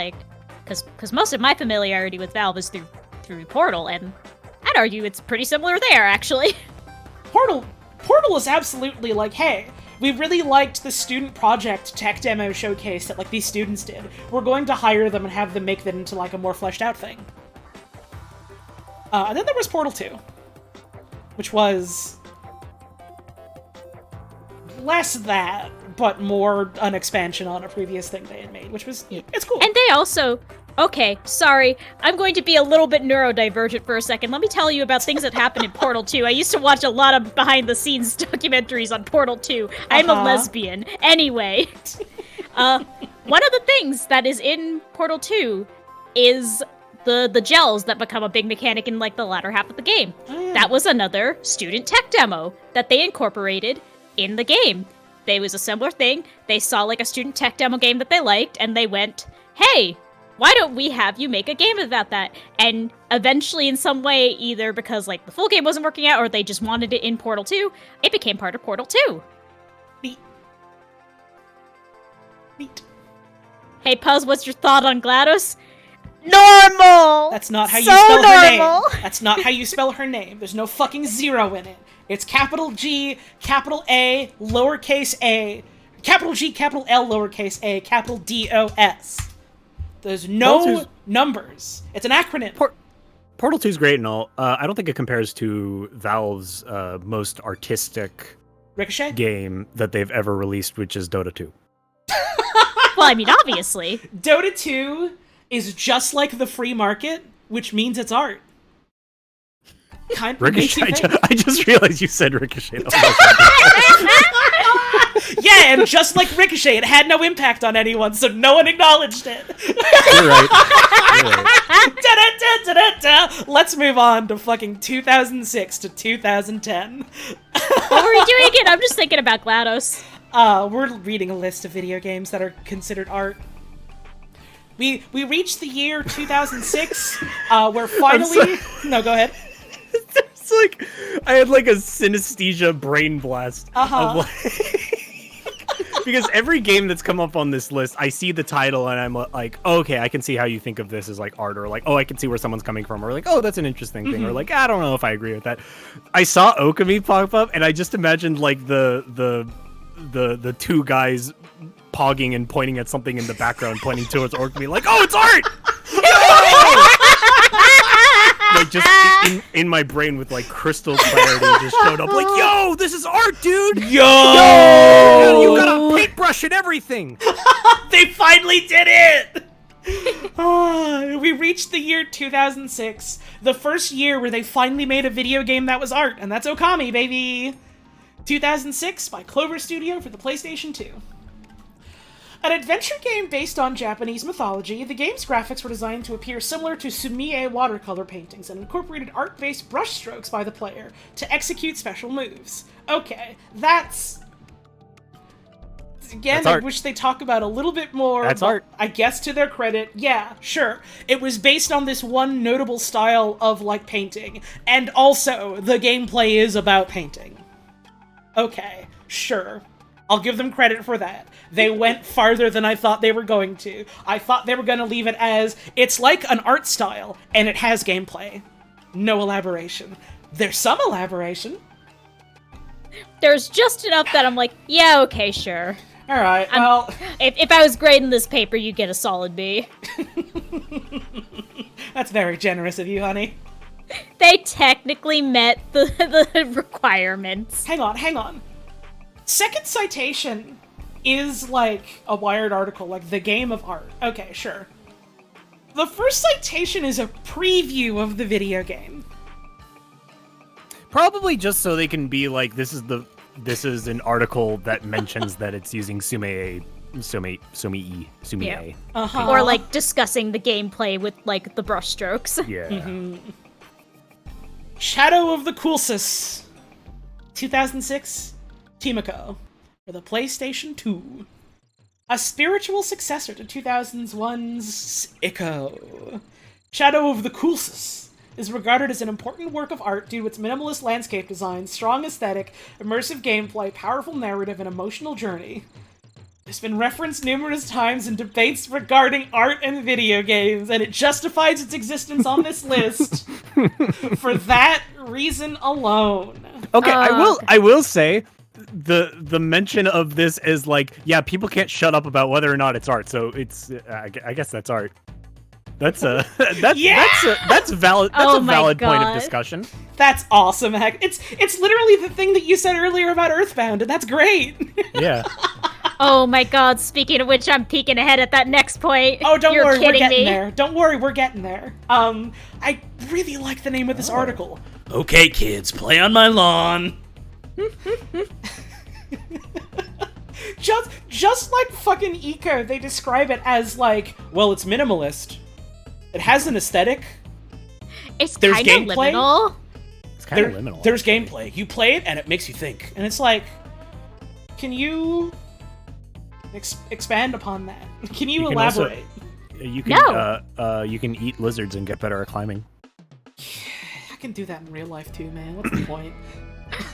because most of my familiarity with Valve is through Portal, and I'd argue it's pretty similar there, actually. Portal is absolutely hey, we really liked the student project tech demo showcase that, these students did. We're going to hire them and have them make that into, a more fleshed out thing. And then there was Portal 2, which was less that, but more an expansion on a previous thing they had made, which was, it's cool. And they also... Okay, sorry. I'm going to be a little bit neurodivergent for a second. Let me tell you about things that happened in Portal 2. I used to watch a lot of behind-the-scenes documentaries on Portal 2. I'm a lesbian. Anyway. One of the things that is in Portal 2 is the gels that become a big mechanic in, the latter half of the game. Oh, yeah. That was another student tech demo that they incorporated in the game. There was a similar thing. They saw, a student tech demo game that they liked, and they went, hey, why don't we have you make a game about that? And eventually, in some way, either because, the full game wasn't working out or they just wanted it in Portal 2, it became part of Portal 2. Neat. Hey, Puzz, what's your thought on GLaDOS? Normal! That's not how you spell her name. Normal. That's not how you spell her name. There's no fucking zero in it. It's capital G, capital A, lowercase a, capital G, capital L, lowercase a, capital D-O-S. There's no numbers. It's an acronym. Portal 2 is great and all. I don't think it compares to Valve's most artistic Ricochet game that they've ever released, which is Dota 2. Well, I mean, obviously. Dota 2 is just like the free market, which means it's art. Ricochet. I just realized you said Ricochet. Yeah, and just like Ricochet, it had no impact on anyone, so no one acknowledged it. You're right. Da-da-da-da-da-da. Let's move on to fucking 2006 to 2010. What were we doing again? I'm just thinking about GLaDOS. We're reading a list of video games that are considered art. We reached the year 2006, where finally... No, go ahead. It's I had a synesthesia brain blast. Uh-huh. Of because every game that's come up on this list, I see the title and I'm like, okay, I can see how you think of this as like art, or like, oh, I can see where someone's coming from, or like, oh, that's an interesting thing, or like, I don't know if I agree with that. I saw Okami pop up, and I just imagined like the two guys pogging and pointing at something in the background, pointing towards Okami, like, oh, it's art. Like just in my brain with like crystal clarity just showed up like, yo, this is art, dude. Yo, you got a paintbrush and everything. They finally did it. We reached the year 2006, the first year where they finally made a video game that was art, and that's Okami, baby. 2006 by Clover Studio for the PlayStation 2. An adventure game based on Japanese mythology, the game's graphics were designed to appear similar to sumie watercolor paintings and incorporated art-based brushstrokes by the player to execute special moves. Okay, that's... Again, I wish they talk about a little bit more. That's art. I guess to their credit, yeah, sure. It was based on this one notable style of, like, painting. And also, the gameplay is about painting. Okay, sure. I'll give them credit for that. They went farther than I thought they were going to. I thought they were going to leave it as, it's like an art style, and it has gameplay. No elaboration. There's some elaboration. There's just enough that I'm like, yeah, okay, sure. Alright, well... If I was grading this paper, you'd get a solid B. That's very generous of you, honey. They technically met the requirements. Hang on. Second citation is like a Wired article, like the game of art. Okay, sure. The first citation is a preview of the video game. Probably just so they can be like, this is an article that mentions that it's using sumie. Yeah. Or like discussing the gameplay with like the brushstrokes. Yeah. Shadow of the Colossus, 2006, Timoko, for the PlayStation 2. A spiritual successor to 2001's Ico. Shadow of the Colossus is regarded as an important work of art due to its minimalist landscape design, strong aesthetic, immersive gameplay, powerful narrative, and emotional journey. It's been referenced numerous times in debates regarding art and video games, and it justifies its existence on this list for that reason alone. Okay, I will say the mention of this is like, yeah, people can't shut up about whether or not it's art, so it's I guess that's art. That's valid. That's a valid point of discussion. That's awesome, heck. It's literally the thing that you said earlier about Earthbound, and that's great. Yeah. Oh my god, speaking of which, I'm peeking ahead at that next point. Oh, don't worry, we're getting me. there. Don't worry, we're getting there. I really like the name of this article. Okay, kids, play on my lawn. Just like fucking Eco, they describe it as like, well, it's minimalist. It has an aesthetic. It's kind of liminal. It's kind of liminal. There's gameplay. You play it, and it makes you think. And it's like, can you expand upon that? Can you elaborate? You can eat lizards and get better at climbing. I can do that in real life too, man. What's the point?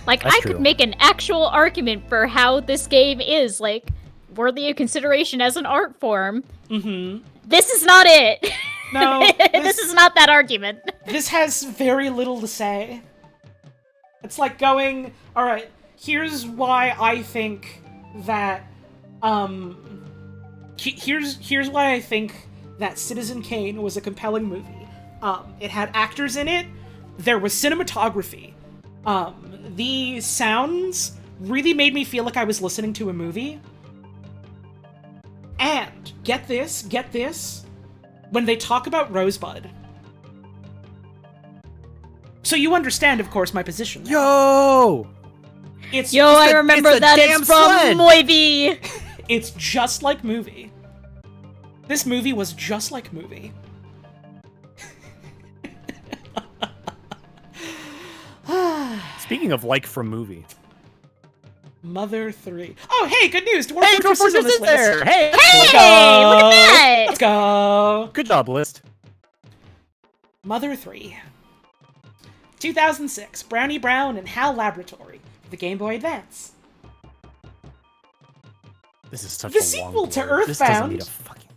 Like, I could make an actual argument for how this game is, like, worthy of consideration as an art form. Mm-hmm. This is not it. No. This is not that argument. This has very little to say. It's like going, alright, here's why I think that, here's why I think that Citizen Kane was a compelling movie. It had actors in it, there was cinematography, the sounds really made me feel like I was listening to a movie. And, get this, when they talk about Rosebud. So you understand, of course, my position now. Yo! I remember that it's from Moivy! It's just like movie. This movie was just like movie. Speaking of like from movie. Mother 3. Oh, hey, good news! Dwarf Fortress is on this list. There. Hey, look at that! Let's go! Good job, list. Mother 3. 2006, Brownie Brown and HAL Laboratory for the Game Boy Advance. This is such The a sequel long to blurb. This doesn't need Earthbound. a fucking...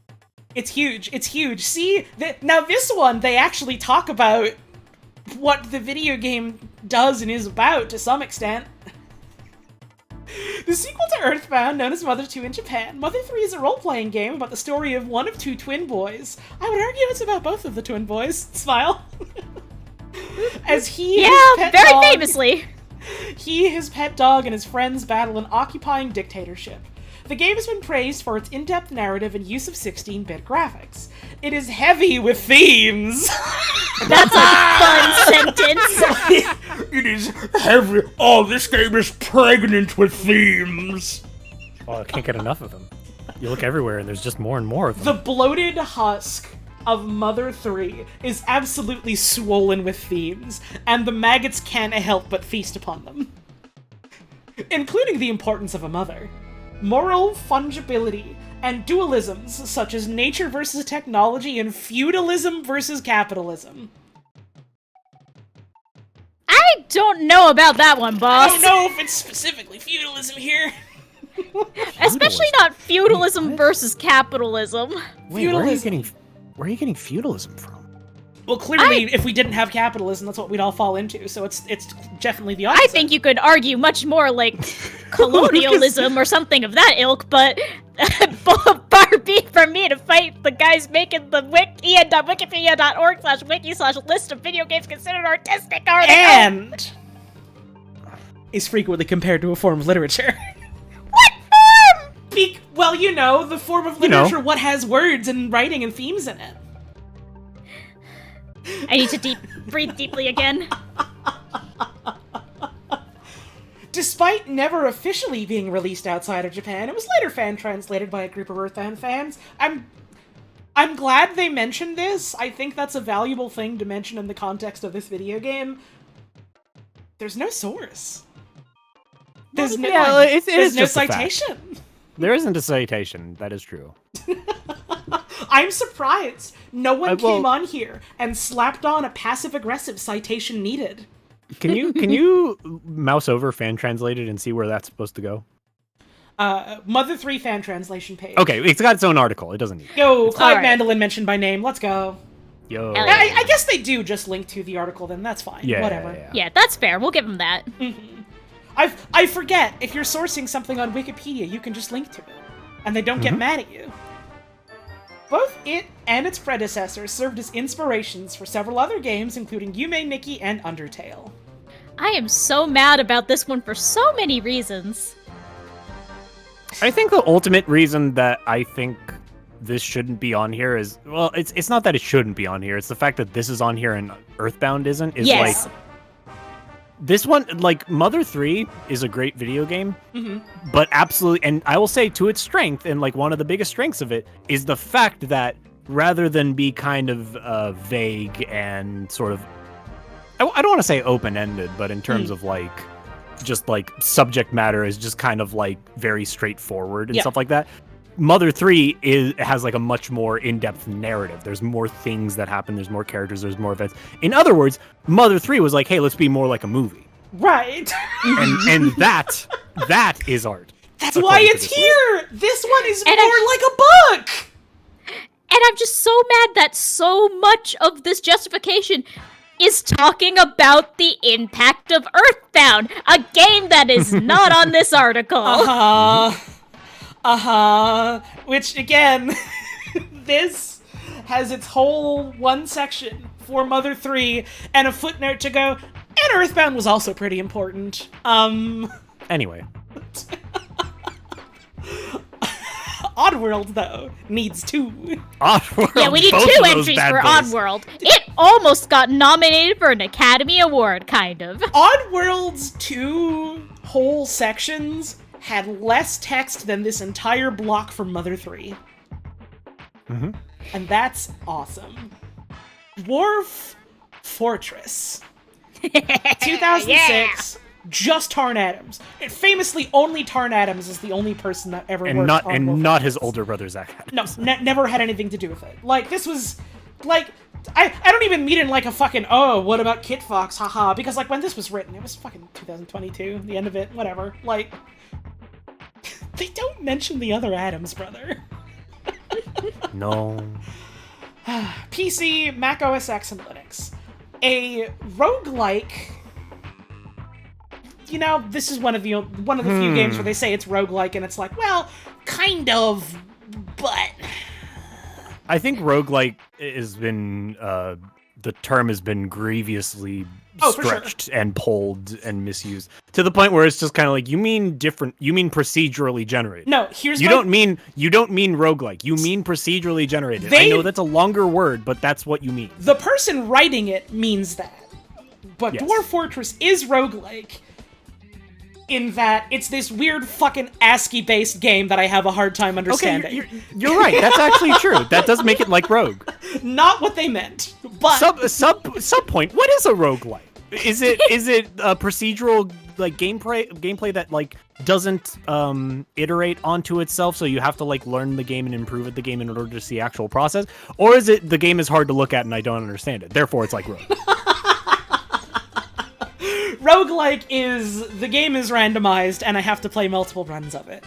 It's huge. It's huge. See, now this one, they actually talk about what the video game does and is about to some extent. The sequel to Earthbound, known as Mother 2 in Japan, Mother 3 is a role-playing game about the story of one of two twin boys. I would argue it's about both of the twin boys. Smile. As he and his pet very dog, famously. He, his pet dog, and his friends battle an occupying dictatorship. The game has been praised for its in-depth narrative and use of 16-bit graphics. It is heavy with themes. That's a fun sentence. It is heavy. Oh, this game is pregnant with themes. Well, I can't get enough of them. You look everywhere and there's just more and more of The them. bloated husk of Mother 3 is absolutely swollen with themes, and the maggots can't help but feast upon them. Including the importance of a mother, moral fungibility, and dualisms such as nature versus technology and feudalism versus capitalism. I don't know about that one, I boss. don't know if it's specifically feudalism here. Especially not feudalism versus capitalism. Wait, where are you feudalism. getting feudalism from? Well, clearly, if we didn't have capitalism, that's what we'd all fall into, so it's definitely the opposite. I think you could argue much more like colonialism or something of that ilk, but far be it from me to fight the guys making the wikia.wikipedia.org/wiki/list of video games considered artistic articles. And is frequently compared to a form of literature. What form? Well, you know, the form of You know. literature, what has words and writing and themes in it. I need to breathe deeply again. Despite never officially being released outside of Japan, it was later fan-translated by a group of Earthbound fans. I'm glad they mentioned this. I think that's a valuable thing to mention in the context of this video game. There's no source. There's no, Yeah, it there's is no just a fact. citation. There isn't a citation, that is true. I'm surprised no one well- came on here and slapped on a passive-aggressive citation needed. Can you mouse over fan translated and see where that's supposed to go? Mother 3 fan translation page. Okay, it's got its own article. It doesn't need it. Yo, Clyde Alright. Mandolin mentioned by name. Let's go. Yo. Hell yeah. I guess they do just link to the article, then that's fine. Yeah, Whatever. yeah. Yeah, that's fair. We'll give him that. I forget, if you're sourcing something on Wikipedia, you can just link to it. And they don't get mad at you. Both it and its predecessors served as inspirations for several other games, including Yume Nikki and Undertale. I am so mad about this one for so many reasons. I think the ultimate reason that I think this shouldn't be on here is, well, it's not that it shouldn't be on here. It's the fact that this is on here and Earthbound isn't. Is Yes. like this one, like Mother 3 is a great video game, but absolutely, and I will say to its strength, and like one of the biggest strengths of it is the fact that rather than be kind of vague and sort of, I don't want to say open-ended, but in terms of like just like subject matter is just kind of like very straightforward and Yeah. stuff like that. Mother 3 has like a much more in-depth narrative. There's more things that happen. There's more characters. There's more events. In other words, Mother 3 was like, hey, let's be more like a movie. Right. And that is art. That's According why to it's this here! This one is And more like a book! And I'm just so mad that so much of this justification is talking about the impact of Earthbound, a game that is not on this article. Which, again, this has its whole one section for Mother 3 and a footnote to go, and Earthbound was also pretty important. Anyway, Oddworld, though, needs 2. Oddworld. Yeah, we need both 2 of those entries bad for boys. Oddworld. It almost got nominated for an Academy Award, kind of. Oddworld's 2 whole sections had less text than this entire block from Mother 3. And that's awesome. Dwarf Fortress. 2006, just Tarn Adams. And famously, only Tarn Adams is the only person that ever And worked not on and Dwarf not his Fortress. older brother Zach. No, never had anything to do with it. Like, this was, like, I don't even mean in like a fucking, oh, what about Kit Fox, haha, because like when this was written, it was fucking 2022, the end of it, whatever. Like, They don't mention the other Adams brother. No. PC, Mac OS X, and Linux. A roguelike. You know, this is one of the few games where they say it's roguelike, and it's like, well, kind of, but. I think roguelike has been the term has been grievously stretched and pulled and misused to the point where it's just kind of like, you mean procedurally generated. No, you don't mean roguelike. You mean procedurally generated. I know that's a longer word, but that's what you mean. The person writing it means that. But yes. Dwarf Fortress is roguelike in that it's this weird fucking ASCII-based game that I have a hard time understanding. Okay, you're right. That's actually true. That does make it like Rogue. Not what they meant, but... Sub point, what is a roguelike? Is it a procedural like gameplay that like doesn't iterate onto itself, so you have to like learn the game and improve at the game in order to see actual process? Or is it the game is hard to look at and I don't understand it, therefore it's like Rogue? Roguelike is the game is randomized and I have to play multiple runs of it.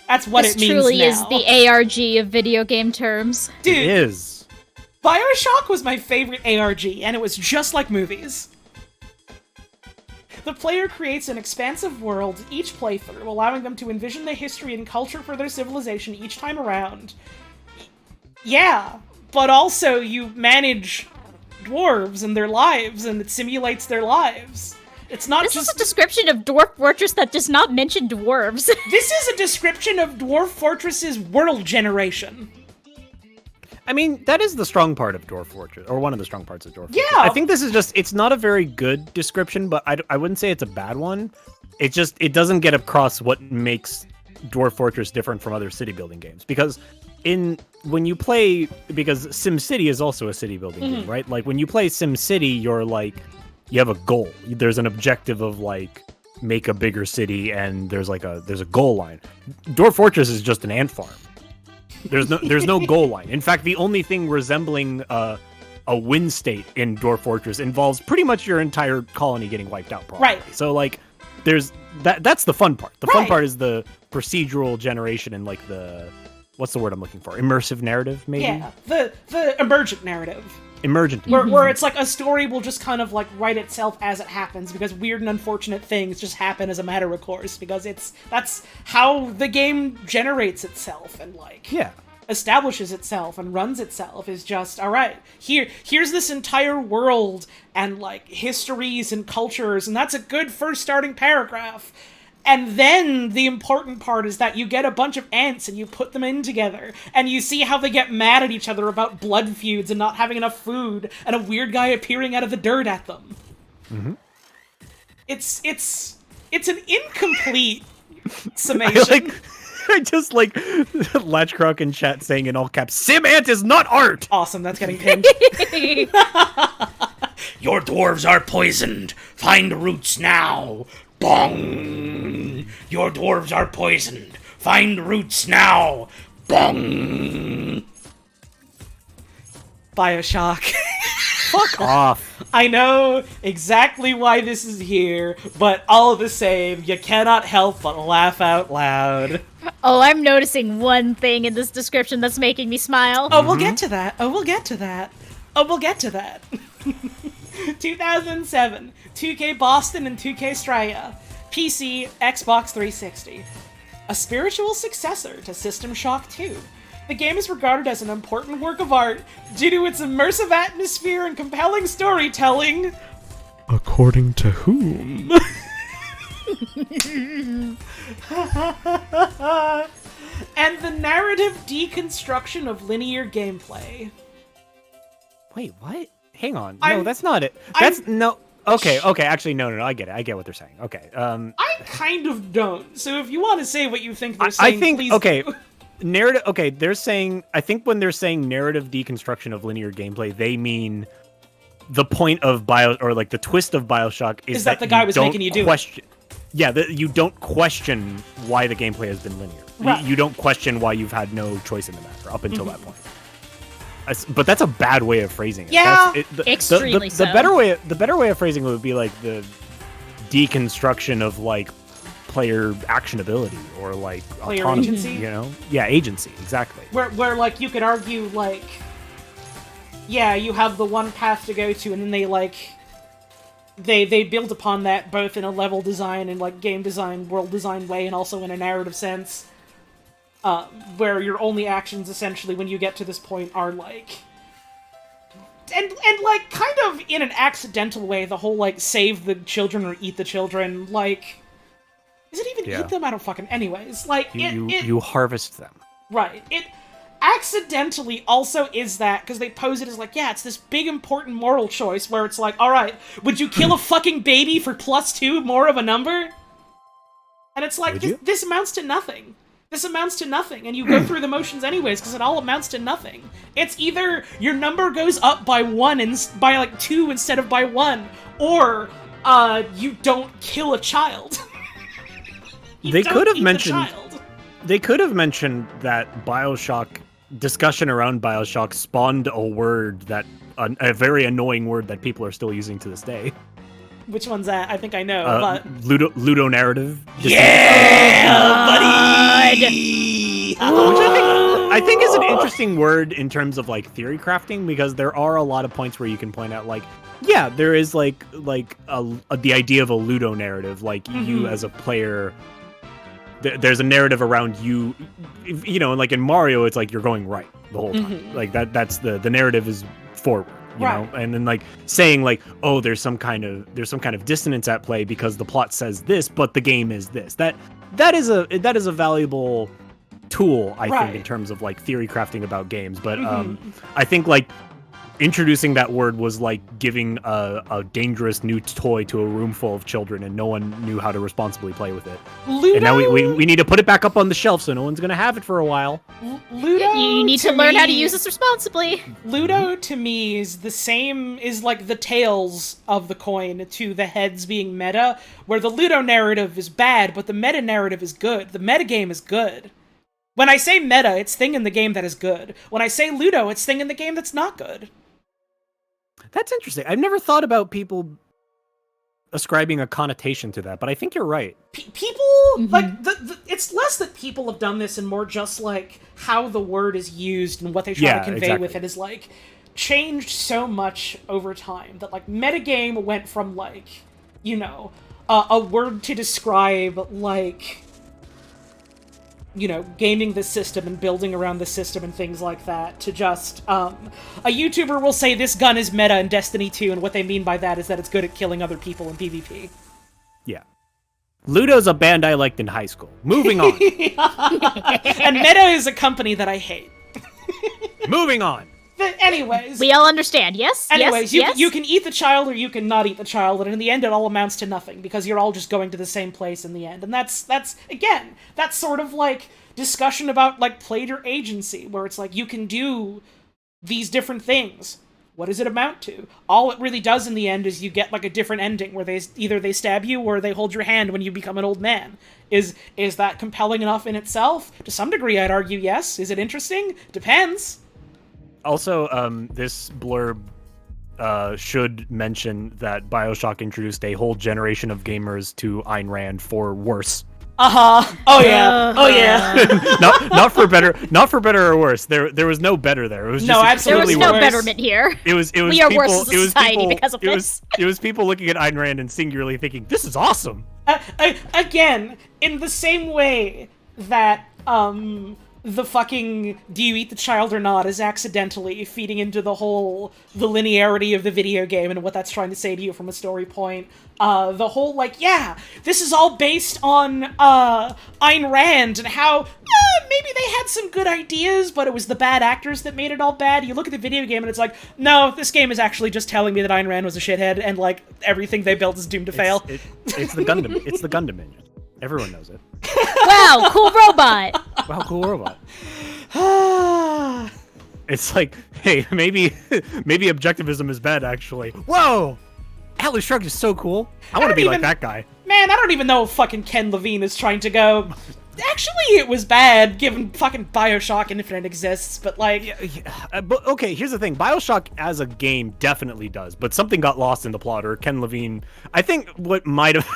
That's what it means now. This truly is the ARG of video game terms. Dude, it is. BioShock was my favorite ARG, and it was just like movies. The player creates an expansive world each playthrough, allowing them to envision the history and culture for their civilization each time around. Yeah, but also you manage dwarves and their lives, and it simulates their lives. It's not This is a description of Dwarf Fortress that does not mention dwarves. This is a description of Dwarf Fortress's world generation. I mean, that is the strong part of Dwarf Fortress, or one of the strong parts of Dwarf Fortress. Yeah! I think this is just, it's not a very good description, but I wouldn't say it's a bad one. It doesn't get across what makes Dwarf Fortress different from other city building games. Because when you play, because SimCity is also a city building game, right? Like when you play SimCity, you're like, you have a goal. There's an objective of like, make a bigger city, and there's a goal line. Dwarf Fortress is just an ant farm. There's no goal line. In fact, the only thing resembling a win state in Dwarf Fortress involves pretty much your entire colony getting wiped out. Probably. Right. So like, there's that's the fun part. The fun part is the procedural generation and like the, what's the word I'm looking for? Immersive narrative, maybe. Yeah, the emergent narrative. Emergent. Where it's like a story will just kind of like write itself as it happens, because weird and unfortunate things just happen as a matter of course, because that's how the game generates itself and like establishes itself and runs itself, is just, all right, here's this entire world and like histories and cultures, and that's a good first starting paragraph. And then the important part is that you get a bunch of ants and you put them in together, and you see how they get mad at each other about blood feuds and not having enough food, and a weird guy appearing out of the dirt at them. Mm-hmm. It's an incomplete summation. I just like Latchcrock in chat saying in all caps, "Sim Ant is not art." Awesome, that's getting pinned. Your dwarves are poisoned. Find roots now. Bong! Your dwarves are poisoned. Find roots now. Bong! BioShock. Fuck off. I know exactly why this is here, but all the same, you cannot help but laugh out loud. Oh, I'm noticing one thing in this description that's making me smile. Oh, we'll get to that. 2007, 2K Boston and 2K Straya. PC, Xbox 360. A spiritual successor to System Shock 2. The game is regarded as an important work of art due to its immersive atmosphere and compelling storytelling. According to whom? And the narrative deconstruction of linear gameplay. Wait, what? Hang on. No, that's not it. No. Okay, actually, no, I get it. I get what they're saying. Okay. I kind of don't. So if you want to say what you think they're saying, I think, please okay. do. Narrative. Okay, they're saying. I think when they're saying narrative deconstruction of linear gameplay, they mean the point of the twist of BioShock is that the guy was making you do question. Yeah, you don't question why the gameplay has been linear. Right. You don't question why you've had no choice in the matter up until that point. But that's a bad way of phrasing it. Yeah, extremely so. The better way of phrasing it would be like the deconstruction of like player actionability or like Player autonomy, agency? you know? Yeah, agency, exactly. Where like you could argue like, yeah, you have the one path to go to, and then they like they build upon that both in a level design and like game design, world design way, and also in a narrative sense, where your only actions essentially when you get to this point are like, and like kind of in an accidental way, the whole like save the children or eat the children, like, is it even Yeah. eat them? I don't fucking. Anyways, like You harvest them. right. It accidentally also is that, because they pose it as like, yeah, it's this big important moral choice where it's like, alright, would you kill a fucking baby for +2 more of a number? And it's like, Would you? this amounts to nothing. This amounts to nothing, and you go through the motions anyways, because it all amounts to nothing. It's either your number goes up by 2 instead of by 1, or, you don't kill a child. They could have eat the mentioned child. They could have mentioned that BioShock discussion around BioShock spawned a word that a very annoying word that people are still using to this day. Which one's that? I think I know, but... Ludo narrative. buddy. Which I think is an interesting word in terms of like theory crafting, because there are a lot of points where you can point out like, yeah, there is like the idea of a Ludo narrative, like you as a player. There's a narrative around you, you know, and like in Mario, it's like you're going right the whole time. Like that's the narrative is forward, you know, and then like saying like, oh, there's some kind of dissonance at play because the plot says this, but the game is this. That is a valuable tool, I think, in terms of like theory crafting about games. But I think like introducing that word was like giving a dangerous new toy to a room full of children, and no one knew how to responsibly play with it. Ludo? And now we need to put it back up on the shelf, so no one's gonna have it for a while. Ludo. You need to learn how to use this responsibly. Ludo to me is the same, is like the tails of the coin to the heads being meta, where the Ludo narrative is bad, but the meta narrative is good. The meta game is good. When I say meta, it's thing in the game that is good. When I say Ludo, it's thing in the game that's not good. That's interesting. I've never thought about people ascribing a connotation to that, but I think you're right. People, like, it's less that people have done this and more just, like, how the word is used and what they try to convey with it is, like, changed so much over time that, like, metagame went from, like, you know, a word to describe, like, you know, gaming the system and building around the system and things like that, to just, a YouTuber will say this gun is meta in Destiny 2, and what they mean by that is that it's good at killing other people in PvP. Yeah. Ludo's a band I liked in high school. Moving on. And Meta is a company that I hate. Moving on. But anyways... We all understand, yes? Anyways, yes? you can eat the child or you can not eat the child, and in the end it all amounts to nothing, because you're all just going to the same place in the end. And that's again, that's sort of like discussion about, like, player agency, where it's like, you can do these different things. What does it amount to? All it really does in the end is you get, like, a different ending, where either they stab you or they hold your hand when you become an old man. Is that compelling enough in itself? To some degree, I'd argue yes. Is it interesting? Depends. Also, this blurb should mention that BioShock introduced a whole generation of gamers to Ayn Rand for worse. Uh-huh. Oh yeah. Oh yeah. not for better or worse. There was no better there. It was just No, absolutely There was no worse. betterment here. It was We are people, worse as a it was society people, because of this. It was people looking at Ayn Rand and singularly thinking, "This is awesome." Again, in the same way that the fucking do you eat the child or not is accidentally feeding into the linearity of the video game and what that's trying to say to you from a story point. The whole, like, yeah, this is all based on Ayn Rand and how maybe they had some good ideas, but it was the bad actors that made it all bad. You look at the video game and it's like, no, this game is actually just telling me that Ayn Rand was a shithead and, like, everything they built is doomed to fail. It's the Gundam. It's the Gundam engine. Everyone knows it. Wow, cool robot. Wow, cool robot. It's like, hey, maybe objectivism is bad, actually. Whoa! Atlas Shrugged is so cool. I want to be like that guy. Man, I don't even know if fucking Ken Levine is trying to go, actually, it was bad, given fucking BioShock Infinite exists, but, like... But, okay, here's the thing. BioShock as a game definitely does, but something got lost in the plot, or Ken Levine... I think what might have...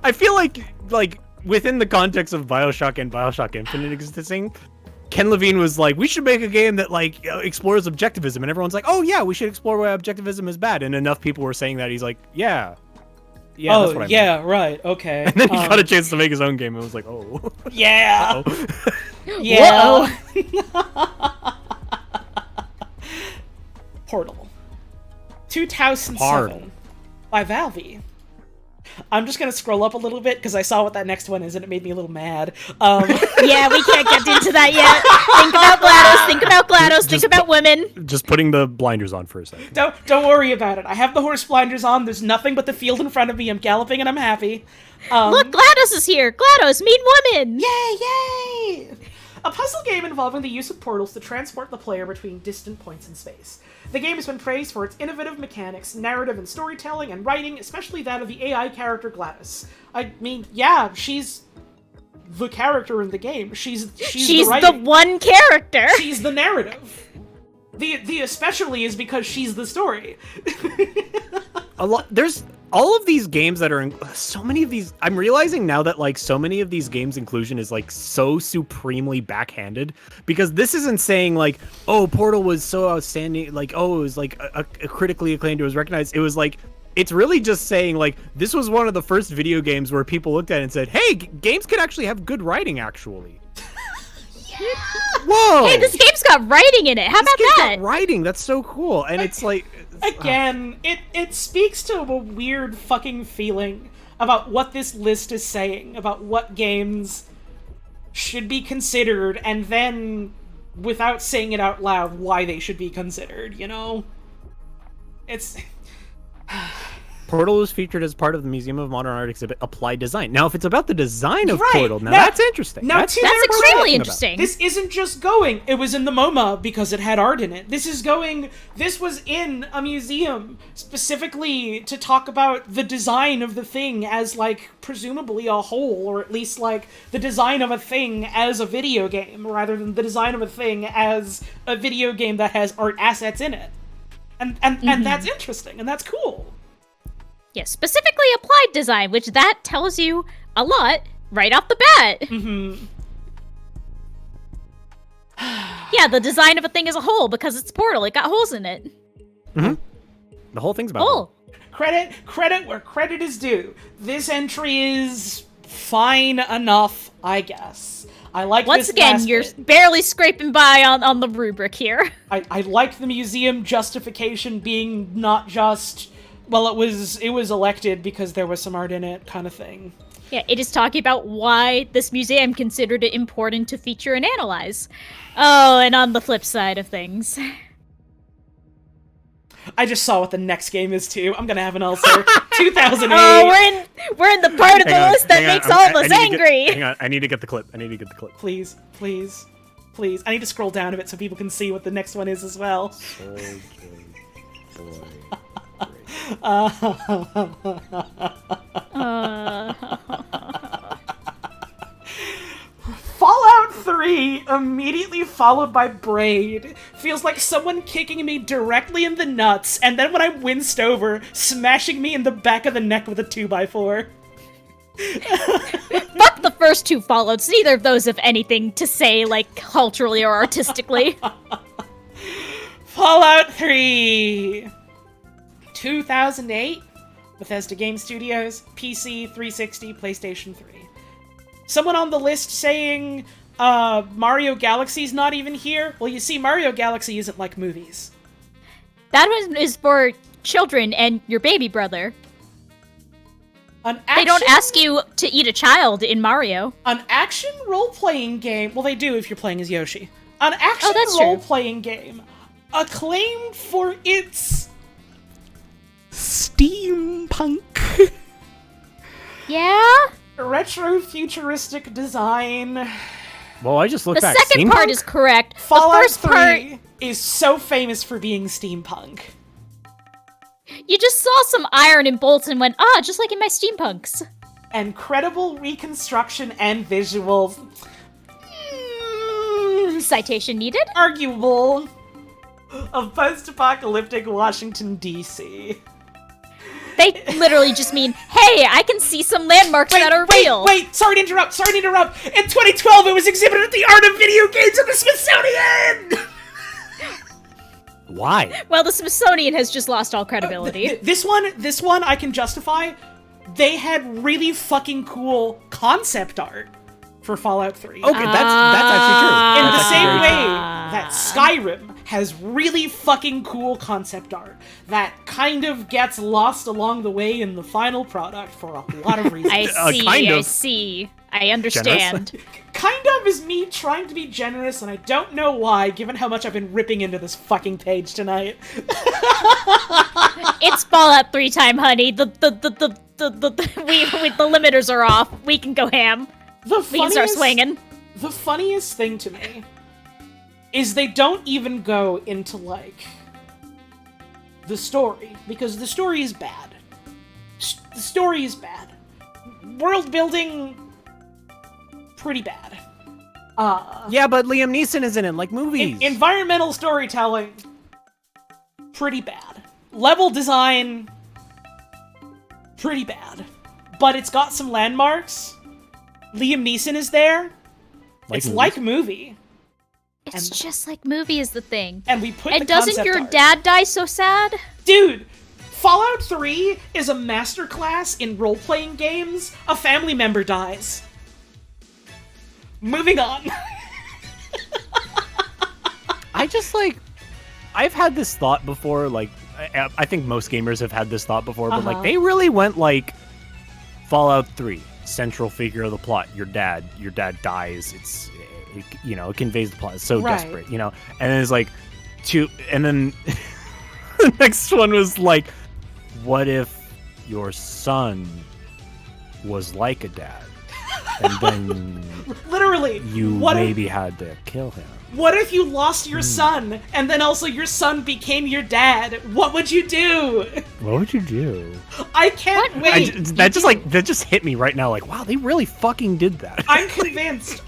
I feel like like within the context of BioShock and BioShock Infinite existing, Ken Levine was like, we should make a game that like explores objectivism, and everyone's like, oh yeah, we should explore why objectivism is bad, and enough people were saying that he's like, yeah, that's what I meant. Right, okay. And then he got a chance to make his own game, and was like, oh, yeah, uh-oh. yeah. Portal, 2007, by Valve. I'm just gonna scroll up a little bit because I saw what that next one is and it made me a little mad. Yeah, we can't get into that yet. Think about GLaDOS, think about women. Just putting the blinders on for a second. Don't worry about it. I have the horse blinders on. There's nothing but the field in front of me. I'm galloping and I'm happy. Look, GLaDOS is here. GLaDOS, mean women. Yay! A puzzle game involving the use of portals to transport the player between distant points in space. The game has been praised for its innovative mechanics, narrative and storytelling, and writing, especially that of the AI character GLaDOS. I mean, yeah, she's the character in the game. She's the one character. She's the narrative. The especially is because she's the story. There's all of these games that are in so many of these. I'm realizing now that like so many of these games inclusion is like so supremely backhanded, because this isn't saying like, oh, Portal was so outstanding, like, oh, it was like a critically acclaimed, it was recognized. It was like, it's really just saying like, this was one of the first video games where people looked at it and said, hey, games can actually have good writing actually. Yeah. Whoa! Hey, this game's got writing in it. How about that? Got writing, that's so cool. And it's like, again, it speaks to a weird fucking feeling about what this list is saying about what games should be considered, and then without saying it out loud why they should be considered, you know? It's Portal was featured as part of the Museum of Modern Art exhibit Applied Design. Now, if it's about the design of Portal, now that's interesting. That's extremely interesting. This isn't just going, it was in the MoMA because it had art in it. This was in a museum specifically to talk about the design of the thing as, like, presumably a whole, or at least, like, the design of a thing as a video game, rather than the design of a thing as a video game that has art assets in it. And that's interesting, and that's cool. Yeah, specifically applied design, which that tells you a lot right off the bat. Mm-hmm. Yeah, the design of a thing as a whole, because it's Portal. It got holes in it. Mm-hmm. The whole thing's about hole. Credit where credit is due. This entry is fine enough, I guess. I like Once this again, last you're bit. barely scraping by on the rubric here. I like the museum justification being not just, well, it was elected because there was some art in it kind of thing. Yeah, it is talking about why this museum considered it important to feature and analyze. Oh, and on the flip side of things. I just saw what the next game is too. I'm gonna have an ulcer. 2008. Oh, we're in the part of the list that makes all of us angry. Hang on, I need to get the clip. Please. I need to scroll down a bit so people can see what the next one is as well. Fallout 3, immediately followed by Braid, feels like someone kicking me directly in the nuts, and then when I winced over, smashing me in the back of the neck with a 2x4. Fuck the first two Fallouts. Neither of those have anything to say, like, culturally or artistically. Fallout 3! 2008, Bethesda Game Studios, PC, 360, PlayStation 3. Someone on the list saying, Mario Galaxy's not even here? Well, you see, Mario Galaxy isn't like movies. That one is for children and your baby brother. They don't ask you to eat a child in Mario. An action role-playing game, well, they do if you're playing as Yoshi. An action role-playing game, acclaimed for its steampunk. Yeah? Retro-futuristic design. Well, I just looked back. The second part is correct. Fallout the first 3 part is so famous for being steampunk. You just saw some iron and bolts and went, just like in my steampunks. Incredible reconstruction and visuals. Citation needed? Arguable. Of post-apocalyptic Washington, D.C. They literally just mean, hey, I can see some landmarks that are real. Wait, sorry to interrupt. In 2012, it was exhibited at the Art of Video Games at the Smithsonian! Why? Well, the Smithsonian has just lost all credibility. This one I can justify. They had really fucking cool concept art for Fallout 3. Okay, that's actually true. In the That's same actually way very true. that Skyrim has really fucking cool concept art that kind of gets lost along the way in the final product for a lot of reasons. I see. I understand. Kind of is me trying to be generous, and I don't know why, given how much I've been ripping into this fucking page tonight. It's Fallout 3 time, honey. The limiters are off. We can go ham. We can start swinging. The funniest thing to me is they don't even go into, like, the story, because the story is bad. The story is bad. World building, pretty bad. Yeah, but Liam Neeson is in it, like movies. Environmental storytelling, pretty bad. Level design, pretty bad. But it's got some landmarks. Liam Neeson is there. It's like movie. It's just like movie is the thing. And we put And the doesn't concept your art. dad die so sad? Dude, Fallout 3 is a masterclass in role-playing games. A family member dies. Moving on. I just like, I've had this thought before, like, I think most gamers have had this thought before, but like, they really went like, Fallout 3, central figure of the plot, your dad dies, it conveys the plot, it's so desperate, and then it's like, and then the next one was like, what if your son was like a dad? And then Literally, you had to kill him. What if you lost your son, and then also your son became your dad? What would you do? What would you do? I can't wait. That just hit me right now. Like, wow, they really fucking did that. I'm convinced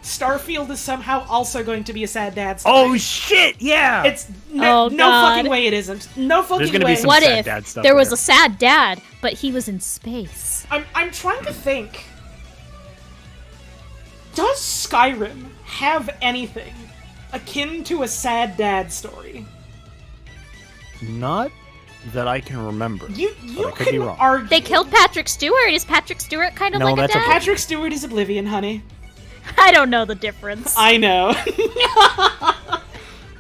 Starfield is somehow also going to be a sad dad story. Oh shit, yeah! It's no fucking way it isn't. No fucking There's gonna way. be some What sad if dad stuff there was there. a sad dad, but he was in space? I'm trying to think. Does Skyrim have anything akin to a sad dad story? Not that I can remember. You I could be can wrong. argue. They killed Patrick Stewart. Is Patrick Stewart kind of No, like a that's dad? okay. Patrick Stewart is Oblivion, honey. I don't know the difference. I know.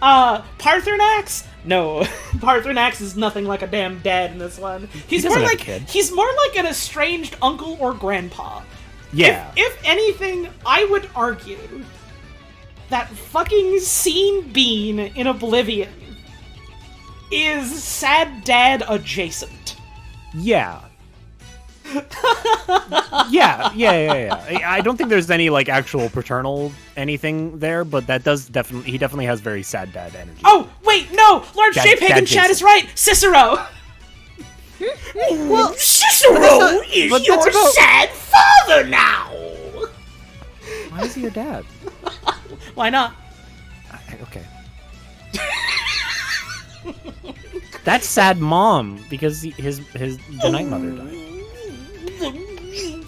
Parthenax? No, Parthenax is nothing like a damn dad in this one. He's more doesn't have like a kid. he's more like an estranged uncle or grandpa. Yeah. If anything, I would argue that fucking Scene Bean in Oblivion is sad dad adjacent. Yeah. yeah. I don't think there's any like actual paternal anything there, but that does he definitely has very sad dad energy. Oh, wait, no! Large Dad- J Pagan Dad Chat Jason. is right! Cicero! Well, Cicero is but your that's about- sad father now. Why is he your dad? Why not? Okay. That's sad mom because the night mother died.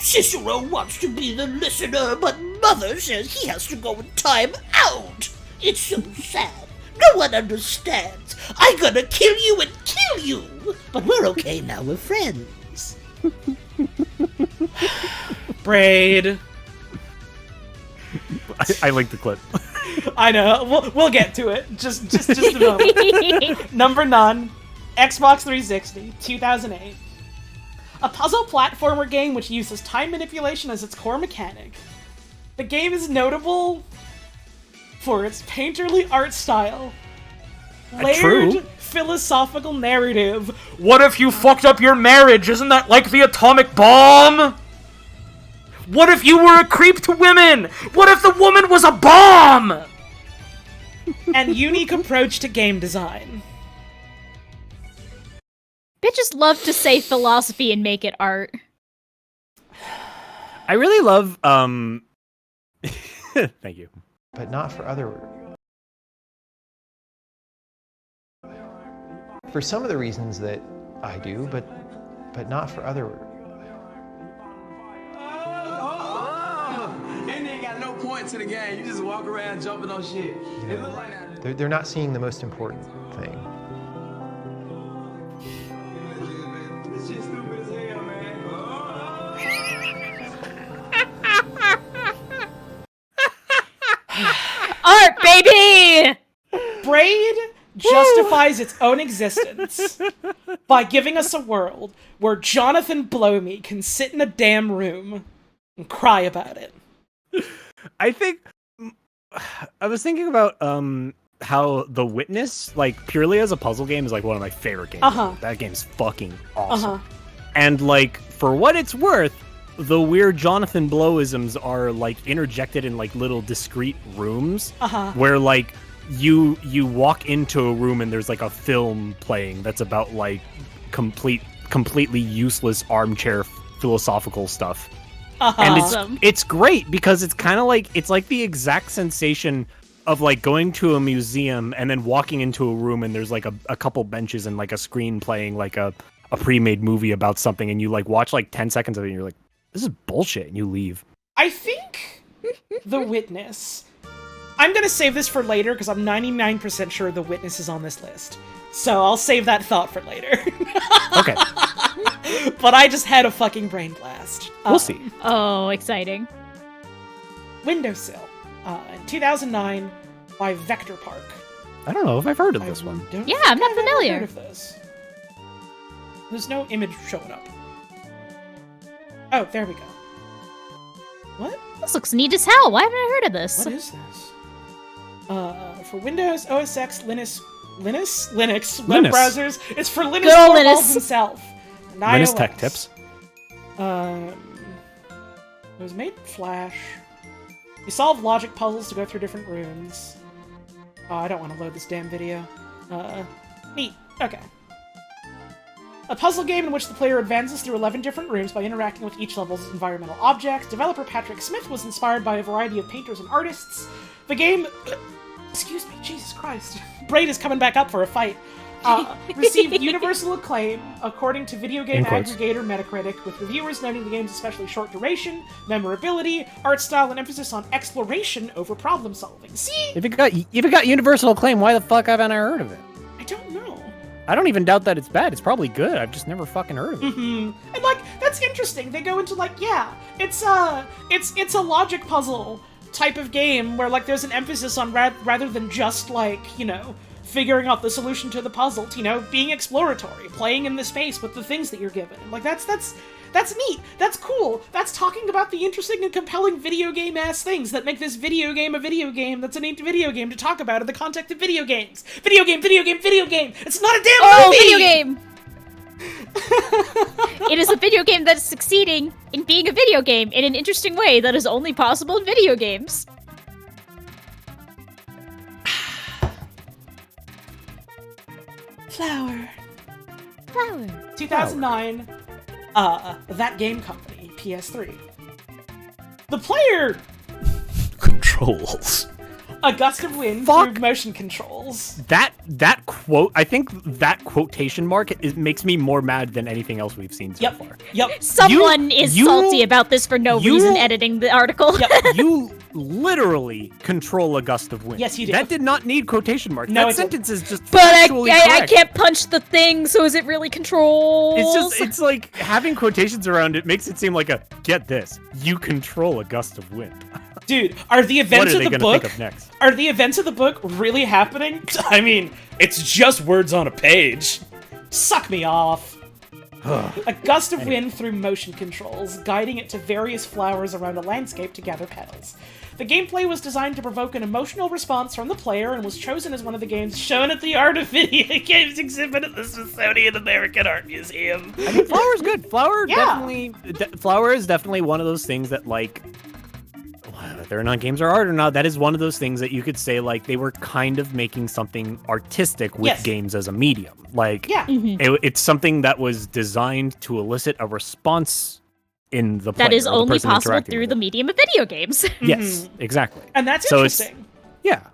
Cicero wants to be the listener, but Mother says he has to go in time out. It's so sad. No one understands. I'm gonna kill you and kill you. But we're okay now. We're friends. Braid. I like the clip. I know. We'll get to it. Just a moment. Number 9, Xbox 360, 2008. A puzzle platformer game which uses time manipulation as its core mechanic. The game is notable for its painterly art style, layered True. philosophical narrative. What if you fucked up your marriage? Isn't that like the atomic bomb? What if you were a creep to women? What if the woman was a bomb? And unique approach to game design. Bitches love to say philosophy and make it art. I really love thank you. But not for other. For some of the reasons that I do, but not for other. And they ain't got no point to the game. You just walk around jumping on shit. It look like that. They're not seeing the most important thing. This shit's stupid as hell, man. Art, baby! Braid justifies its own existence by giving us a world where Jonathan Blowme can sit in a damn room and cry about it. I think I was thinking about how The Witness, like purely as a puzzle game, is like one of my favorite games. That game's fucking awesome. And like for what it's worth, the weird Jonathan Blowisms are like interjected in like little discrete rooms where like you walk into a room and there's like a film playing that's about like completely useless armchair philosophical stuff. And it's great because it's kind of like it's like the exact sensation of like going to a museum and then walking into a room and there's like a couple benches and like a screen playing like a pre-made movie about something, and you like watch like 10 seconds of it and you're like, this is bullshit, and you leave. I think The Witness. I'm gonna save this for later because I'm 99% sure The Witness is on this list. So I'll save that thought for later. Okay. But I just had a fucking brain blast. We'll see. Oh, exciting. Windowsill. In 2009 by Vector Park. I don't know if I've heard of this one. Yeah, I'm not I've ever familiar. heard of this. There's no image showing up. Oh, there we go. What? This looks neat as hell. Why haven't I heard of this? What is this? For Windows, OS X, Linux web browsers. It's for Linus Good old Torvalds Linus. himself. And Linus iOS. Tech Tips. It was made in Flash. You solve logic puzzles to go through different rooms. Oh, I don't want to load this damn video. Neat. Okay. A puzzle game in which the player advances through 11 different rooms by interacting with each level's environmental objects. Developer Patrick Smith was inspired by a variety of painters and artists. The game... Excuse me, Jesus Christ. Braid is coming back up for a fight. Received universal acclaim, according to video game aggregator Metacritic, with reviewers noting the game's especially short duration, memorability, art style, and emphasis on exploration over problem solving. See? If it got universal acclaim, why the fuck haven't I heard of it? I don't know. I don't even doubt that it's bad. It's probably good. I've just never fucking heard of it. And like, that's interesting. They go into like, yeah, it's a logic puzzle type of game where like there's an emphasis on rather than just like, you know, figuring out the solution to the puzzle, to, you know, being exploratory, playing in the space with the things that you're given. Like that's neat. That's cool. That's talking about the interesting and compelling video game-ass things that make this video game a video game that's a neat video game to talk about in the context of video games. Video game! It's not a damn movie! Video game! It is a video game that is succeeding in being a video game in an interesting way that is only possible in video games. Flower. 2009, That Game Company, PS3. The player... Controls. A gust of wind through motion controls. That quote, I think that quotation mark makes me more mad than anything else we've seen so far. Yep. Someone is salty about this for no reason editing the article. Yep. You literally control a gust of wind. Yes, you do. That did not need quotation marks. No, that sentence is just But factually I correct. can't punch the thing, so is it really controls? It's like having quotations around it makes it seem like get this, you control a gust of wind. Dude, are the events What are of they the gonna book think of next? Are the events of the book really happening? I mean, it's just words on a page. Suck me off. A gust of wind through motion controls, guiding it to various flowers around a landscape to gather petals. The gameplay was designed to provoke an emotional response from the player and was chosen as one of the games shown at the Art of Video Games exhibit at the Smithsonian American Art Museum. I mean, Flower's good. Flower Yeah. Flower is definitely one of those things that, like, whether or not games are art or not, that is one of those things that you could say, like, they were kind of making something artistic with games as a medium. Like, it's something that was designed to elicit a response in the player. That is or the only person possible interacting through with the it. medium of video games. Yes, exactly. And that's So interesting. yeah.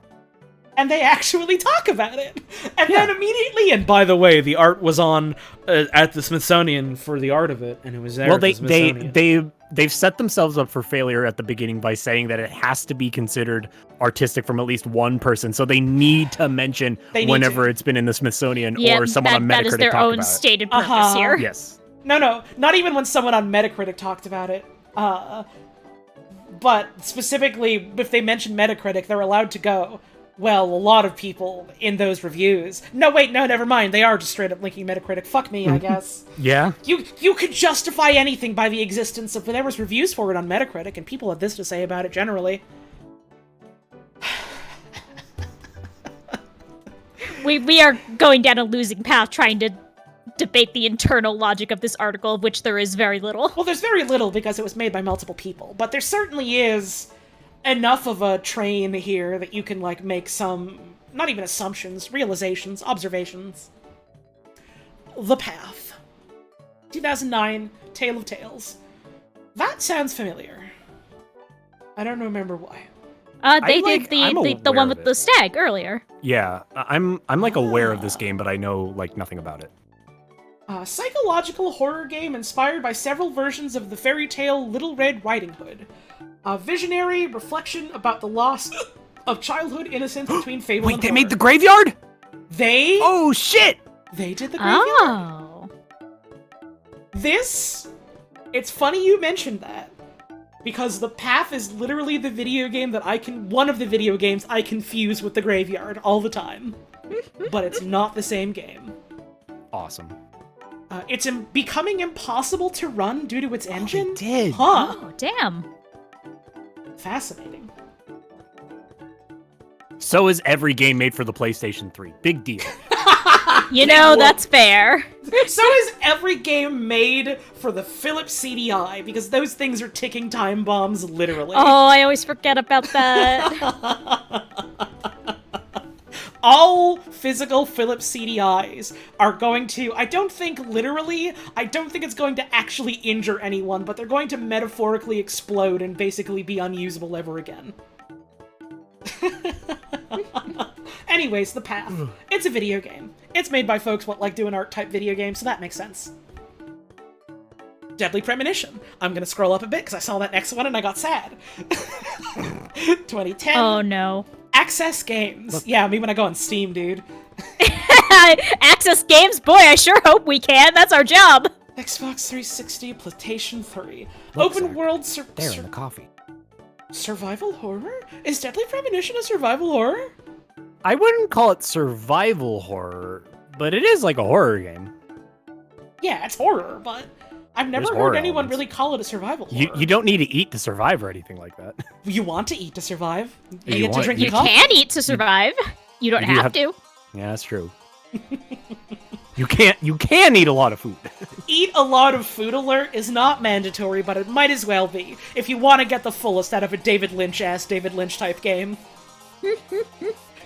and they actually talk about it. And then immediately, and by the way, the art was on at the Smithsonian for the art of it, and it was there. Well, at the Smithsonian. they've set themselves up for failure at the beginning by saying that it has to be considered artistic from at least one person. So they need to mention whenever it's been in the Smithsonian or someone on Metacritic that is their talked own about stated purpose here. Yes. No, not even when someone on Metacritic talked about it. But specifically, if they mention Metacritic, they're allowed to go, well, a lot of people in those reviews... No, wait, no, never mind. They are just straight up linking Metacritic. Fuck me, I guess. Yeah? You could justify anything by the existence of... There was reviews for it on Metacritic, and people had this to say about it generally. We are going down a losing path trying to debate the internal logic of this article, of which there is very little. Well, there's very little because it was made by multiple people, but there certainly is enough of a train here that you can, like, make some, not even assumptions, realizations, observations. The Path. 2009, Tale of Tales. That sounds familiar. I don't remember why. They did the one with the stag earlier. Yeah, I'm like aware of this game, but I know like nothing about it. A psychological horror game inspired by several versions of the fairy tale Little Red Riding Hood. A visionary reflection about the loss of childhood innocence between fable and Wait, they horror. made the graveyard? Oh shit! They did the graveyard? Oh. It's funny you mentioned that. Because The Path is literally the video game that one of the video games I confuse with the graveyard all the time. But it's not the same game. Awesome. It's becoming impossible to run due to its engine? They did. Huh. Oh, damn. Fascinating. So is every game made for the PlayStation 3. Big deal. You know, that's fair. So is every game made for the Philips CDI, because those things are ticking time bombs, literally. Oh, I always forget about that. All physical Philips CDIs are going to, I don't think it's going to actually injure anyone, but they're going to metaphorically explode and basically be unusable ever again. Anyways, The Path. It's a video game. It's made by folks what like doing art type video games, so that makes sense. Deadly Premonition. I'm gonna scroll up a bit because I saw that next one and I got sad. 2010. Oh no. Access Games. Look. Yeah, me when I go on Steam, dude. Access Games? Boy, I sure hope we can. That's our job. Xbox 360, PlayStation 3. Look, Open Zach, world there in the coffee. survival horror? Is Deadly Premonition a survival horror? I wouldn't call it survival horror, but it is like a horror game. Yeah, it's horror, but I've never There's heard horror anyone elements. really call it a survival horror. You don't need to eat to survive or anything like that. You want to eat to survive. You You get to want- drink You coffee. can eat to survive. You don't You do have have- to. Yeah, that's true. You can eat a lot of food. Eat a lot of food alert is not mandatory, but it might as well be, if you want to get the fullest out of a David Lynch type game.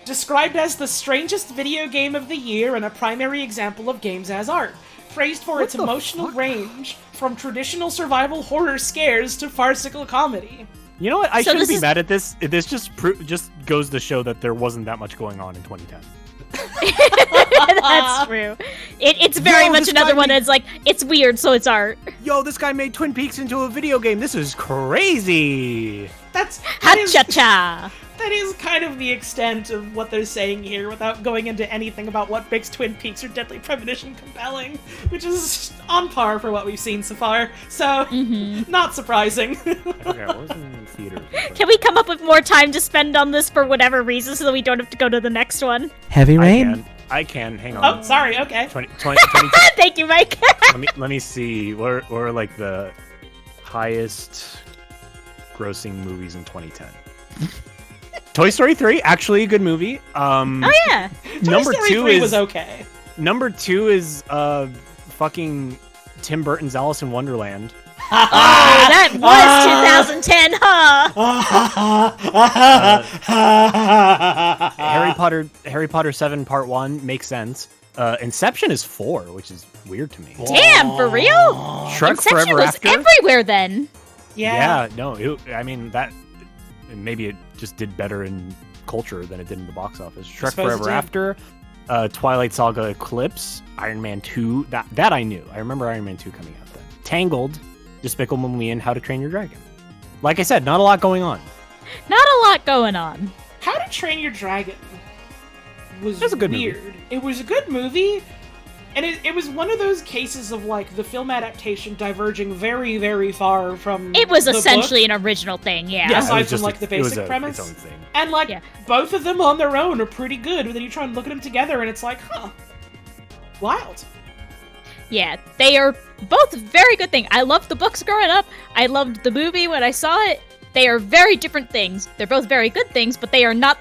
Described as the strangest video game of the year and a primary example of games as art. Praised for its emotional range, from traditional survival horror scares to farcical comedy. You know what? I So shouldn't this be is- mad at this. This just goes to show that there wasn't that much going on in 2010. That's true. It's very Yo, much this another guy one made- that's like, it's weird, so it's art. Yo, this guy made Twin Peaks into a video game. This is crazy. That Ha-cha-cha! is kind of the extent of what they're saying here, without going into anything about what makes Twin Peaks or Deadly Premonition compelling, which is on par for what we've seen so far, so not surprising. Okay, I was in theaters. Can we come up with more time to spend on this for whatever reason so that we don't have to go to the next one? Heavy rain? I can. Hang on. Oh, sorry, okay. 20, Thank you, Mike. let me see. What are like the highest grossing movies in 2010? Toy Story 3, actually a good movie. Oh yeah. Number Toy Story 2 3 is was okay. Number 2 is fucking Tim Burton's Alice in Wonderland. Oh, that was 2010, huh? Harry Potter 7 Part 1 makes sense. Inception is 4, which is weird to me. Damn, for real? Shrek Inception Forever was After. everywhere then. Yeah. No, I mean that. Maybe it just did better in culture than it did in the box office. I Shrek suppose it Forever did. After, Twilight Saga Eclipse, Iron Man 2, that I knew. I remember Iron Man 2 coming out then. Tangled, Despicable Me, and How to Train Your Dragon. Like I said, not a lot going on. Not a lot going on. How to Train Your Dragon was That's a good movie. weird. It was a good movie, and it was one of those cases of like the film adaptation diverging very, very far from. It was the essentially book. an original thing, yeah. Yeah. it Aside was from, just like, the it was basic premise. its own thing. And like Yeah. both of them on their own are pretty good, but then you try and look at them together, and it's like, huh, wild. Yeah, they are both very good things. I loved the books growing up. I loved the movie when I saw it. They are very different things. They're both very good things, but they are not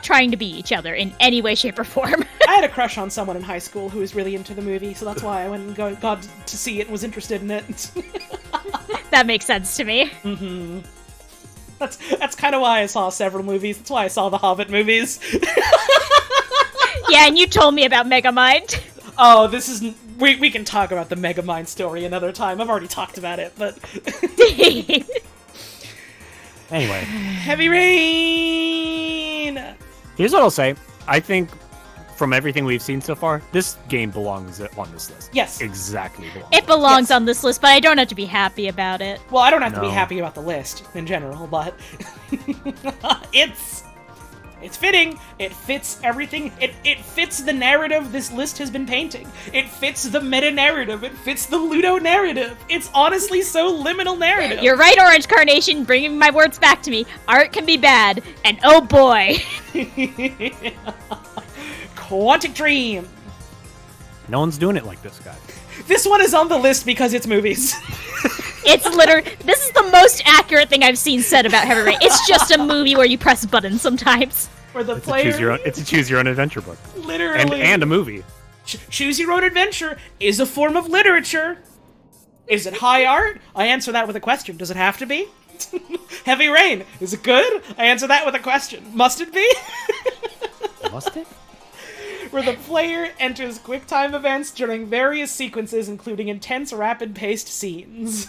trying to be each other in any way, shape, or form. I had a crush on someone in high school who was really into the movie, so that's why I went and got to see it and was interested in it. That makes sense to me. That's kind of why I saw several movies. That's why I saw the Hobbit movies. Yeah, and you told me about Megamind. Oh, this is... We can talk about the Megamind story another time. I've already talked about it, but... Anyway, Heavy Rain! here's what I'll say. I think from everything we've seen so far, this game belongs on this list. Yes. Exactly belongs. It belongs Yes. on this list, but I don't have to be happy about it. Well, I don't have to be No. happy about the list in general, but... It's fitting. It fits everything. It fits the narrative this list has been painting. It fits the meta-narrative. It fits the Ludo-narrative. It's honestly so liminal narrative. You're right, Orange Carnation, bringing my words back to me. Art can be bad, and oh boy. Quantic Dream. No one's doing it like this guy. This one is on the list because it's movies. It's this is the most accurate thing I've seen said about Heavy Rain. It's just a movie where you press buttons sometimes. Where the It's player a choose your own adventure book. literally And a movie. Choose Your Own Adventure is a form of literature. Is it high art? I answer that with a question. Does it have to be? Heavy Rain. Is it good? I answer that with a question. Must it be? Must it? Where the player enters QuickTime events during various sequences, including intense, rapid-paced scenes.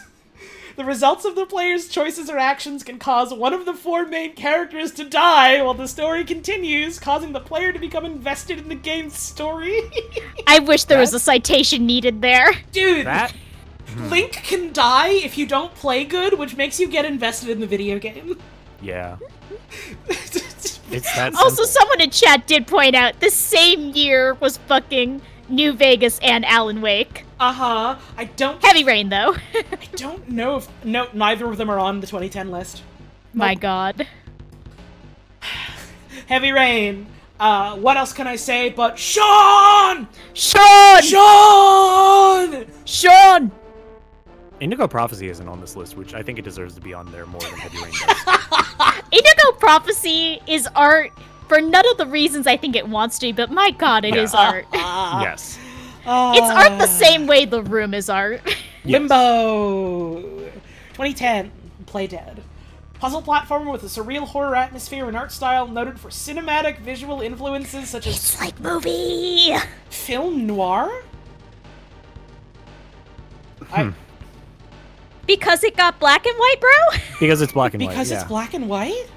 The results of the player's choices or actions can cause one of the four main characters to die while the story continues, causing the player to become invested in the game's story. I wish there was a citation needed there. Dude, That? Link can die if you don't play good, which makes you get invested in the video game. Yeah. It's that Also, simple. someone in chat did point out this same year was fucking New Vegas and Alan Wake. Uh-huh. I don't Though. know if... No, neither of them are on the 2010 list. My god. Heavy Rain. What else can I say but Sean! Sean! Sean! Sean! Indigo Prophecy isn't on this list, which I think it deserves to be on there more than Heavy Rain does. Indigo Prophecy is art for none of the reasons I think it wants to, but my god, it is art. Yes. It's art the same way The Room is art. Limbo. 2010. Play Dead. Puzzle platformer with a surreal horror atmosphere and art style noted for cinematic visual influences such as It's like movie! film noir? Because it got black and white, bro? Because it's black and white. Because it's yeah. black and white?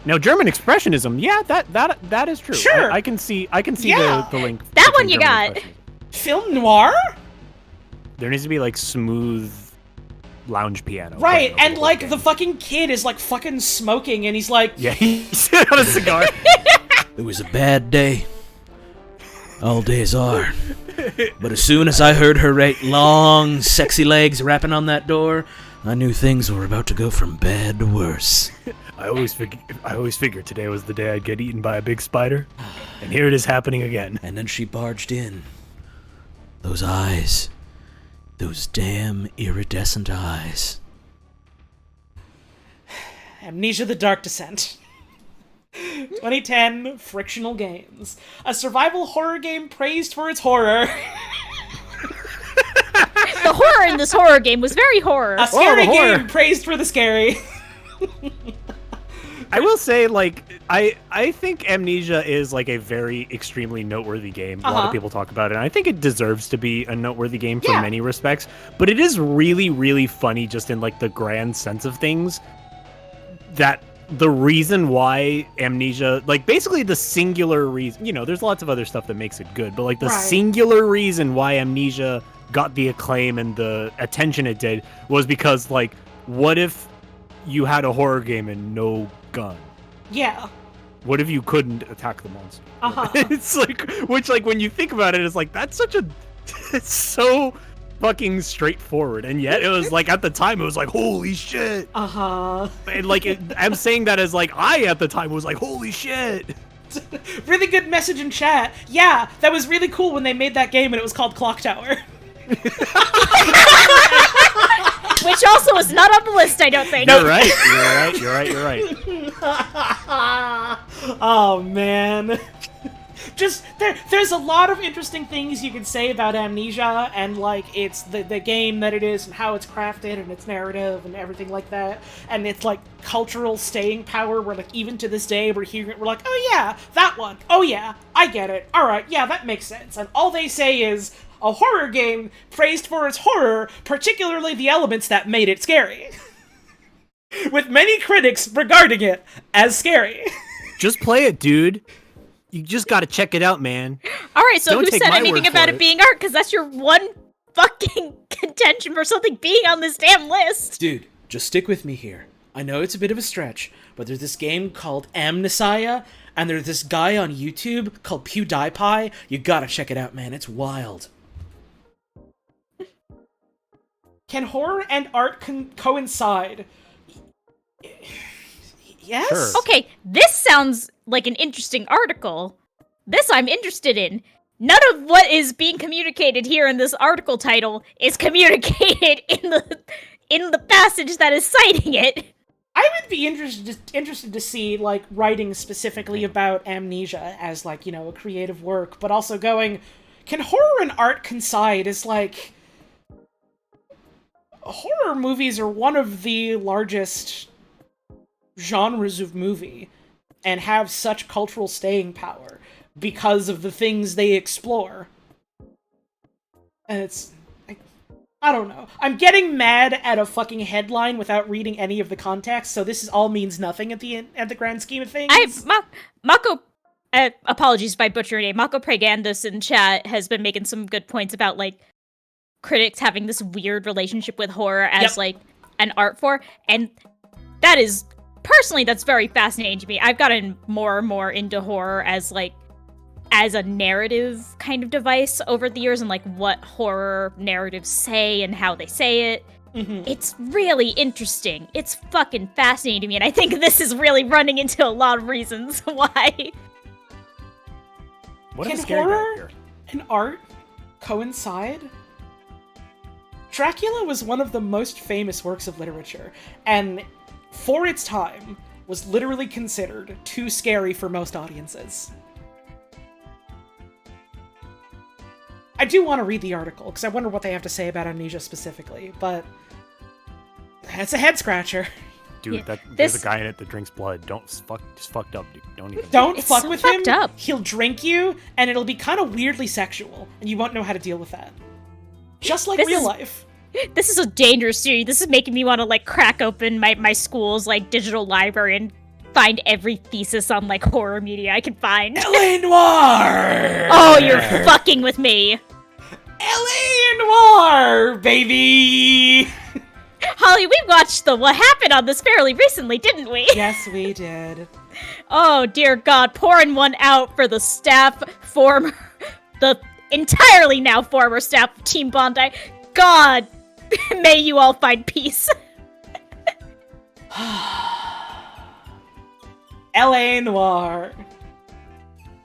Now, German Expressionism, yeah, that is true. Sure. I can see Yeah. the link. That between one you German got. Expressionism. Film noir? There needs to be like smooth lounge piano. Right, playing over and the like game. the fucking kid is like fucking smoking and he's like, Yeah, he's sitting on a cigar. It was a bad day. All days are. But as soon as I heard her long, sexy legs rapping on that door, I knew things were about to go from bad to worse. I always figured today was the day I'd get eaten by a big spider, and here it is happening again. And then she barged in. Those eyes. Those damn iridescent eyes. Amnesia: The Dark Descent. 2010, Frictional Games. A survival horror game praised for its horror. The horror in this horror game was very horror. A scary the horror. game praised for the scary. I will say, like, I think Amnesia is like a very extremely noteworthy game. A lot of people talk about it, and I think it deserves to be a noteworthy game for many respects. But it is really, really funny just in like the grand sense of things. That the reason why Amnesia, like basically the singular reason, there's lots of other stuff that makes it good, but like the singular reason why Amnesia got the acclaim and the attention it did was because, like, what if you had a horror game and no gun? Yeah. What if you couldn't attack the monster? Uh-huh. It's like, which, like, when you think about it, it's like, that's such a, it's so fucking straightforward, and yet it was like, at the time it was like, holy shit. And like I'm saying that as like, I at the time was like, holy shit. Really good message in chat. Yeah, that was really cool when they made that game and it was called Clock Tower. Which also is not on the list, I don't think. You're right. You're right. Oh man. Just there's a lot of interesting things you can say about Amnesia, and like it's the game that it is and how it's crafted and its narrative and everything like that, and it's like cultural staying power where like even to this day we're hearing it, we're like, oh yeah, that one, oh yeah, I get it, alright, yeah, that makes sense. And all they say is a horror game praised for its horror, particularly the elements that made it scary. With many critics regarding it as scary. Just play it, dude. You just gotta check it out, man. Alright, so Don't who take said my anything word about for it being art? Because that's your one fucking contention for something being on this damn list. Dude, just stick with me here. I know it's a bit of a stretch, but there's this game called Amnesia, and there's this guy on YouTube called PewDiePie. You gotta check it out, man. It's wild. Can horror and art coincide? Yes? Sure. Okay, this sounds like an interesting article. This I'm interested in. None of what is being communicated here in this article title is communicated in the passage that is citing it. I would be interested to see, like, writing specifically about Amnesia as, like, a creative work, but also going, can horror and art coincide as, like... Horror movies are one of the largest genres of movie and have such cultural staying power because of the things they explore. And it's... I don't know. I'm getting mad at a fucking headline without reading any of the context, so this all means nothing at the grand scheme of things. Mako, apologies if I butcher your name, Mako Pregandus in chat has been making some good points about, like, critics having this weird relationship with horror as, like, an art form, and that is, personally, that's very fascinating to me. I've gotten more and more into horror as, like, as a narrative kind of device over the years, and like what horror narratives say and how they say it. Mm-hmm. It's really interesting. It's fucking fascinating to me, and I think this is really running into a lot of reasons why. What Can is scary horror about here? and art coincide? Dracula was one of the most famous works of literature, and for its time was literally considered too scary for most audiences. I do want to read the article, because I wonder what they have to say about Amnesia specifically, but it's a head-scratcher. Dude, there's a guy in it that drinks blood. Just fucked up, dude. Don't It's fuck so with him. fucked up. He'll drink you, and it'll be kind of weirdly sexual, and you won't know how to deal with that. Just like real life. This is a dangerous series. This is making me want to, like, crack open my school's, like, digital library and find every thesis on, like, horror media I can find. L.A. Noire! Oh, you're fucking with me. L.A. Noire, baby! Holly, we watched the What Happened on this fairly recently, didn't we? Yes, we did. Oh, dear God, pouring one out for the the entirely now former staff of Team Bondi. God, may you all find peace. L.A. Noire.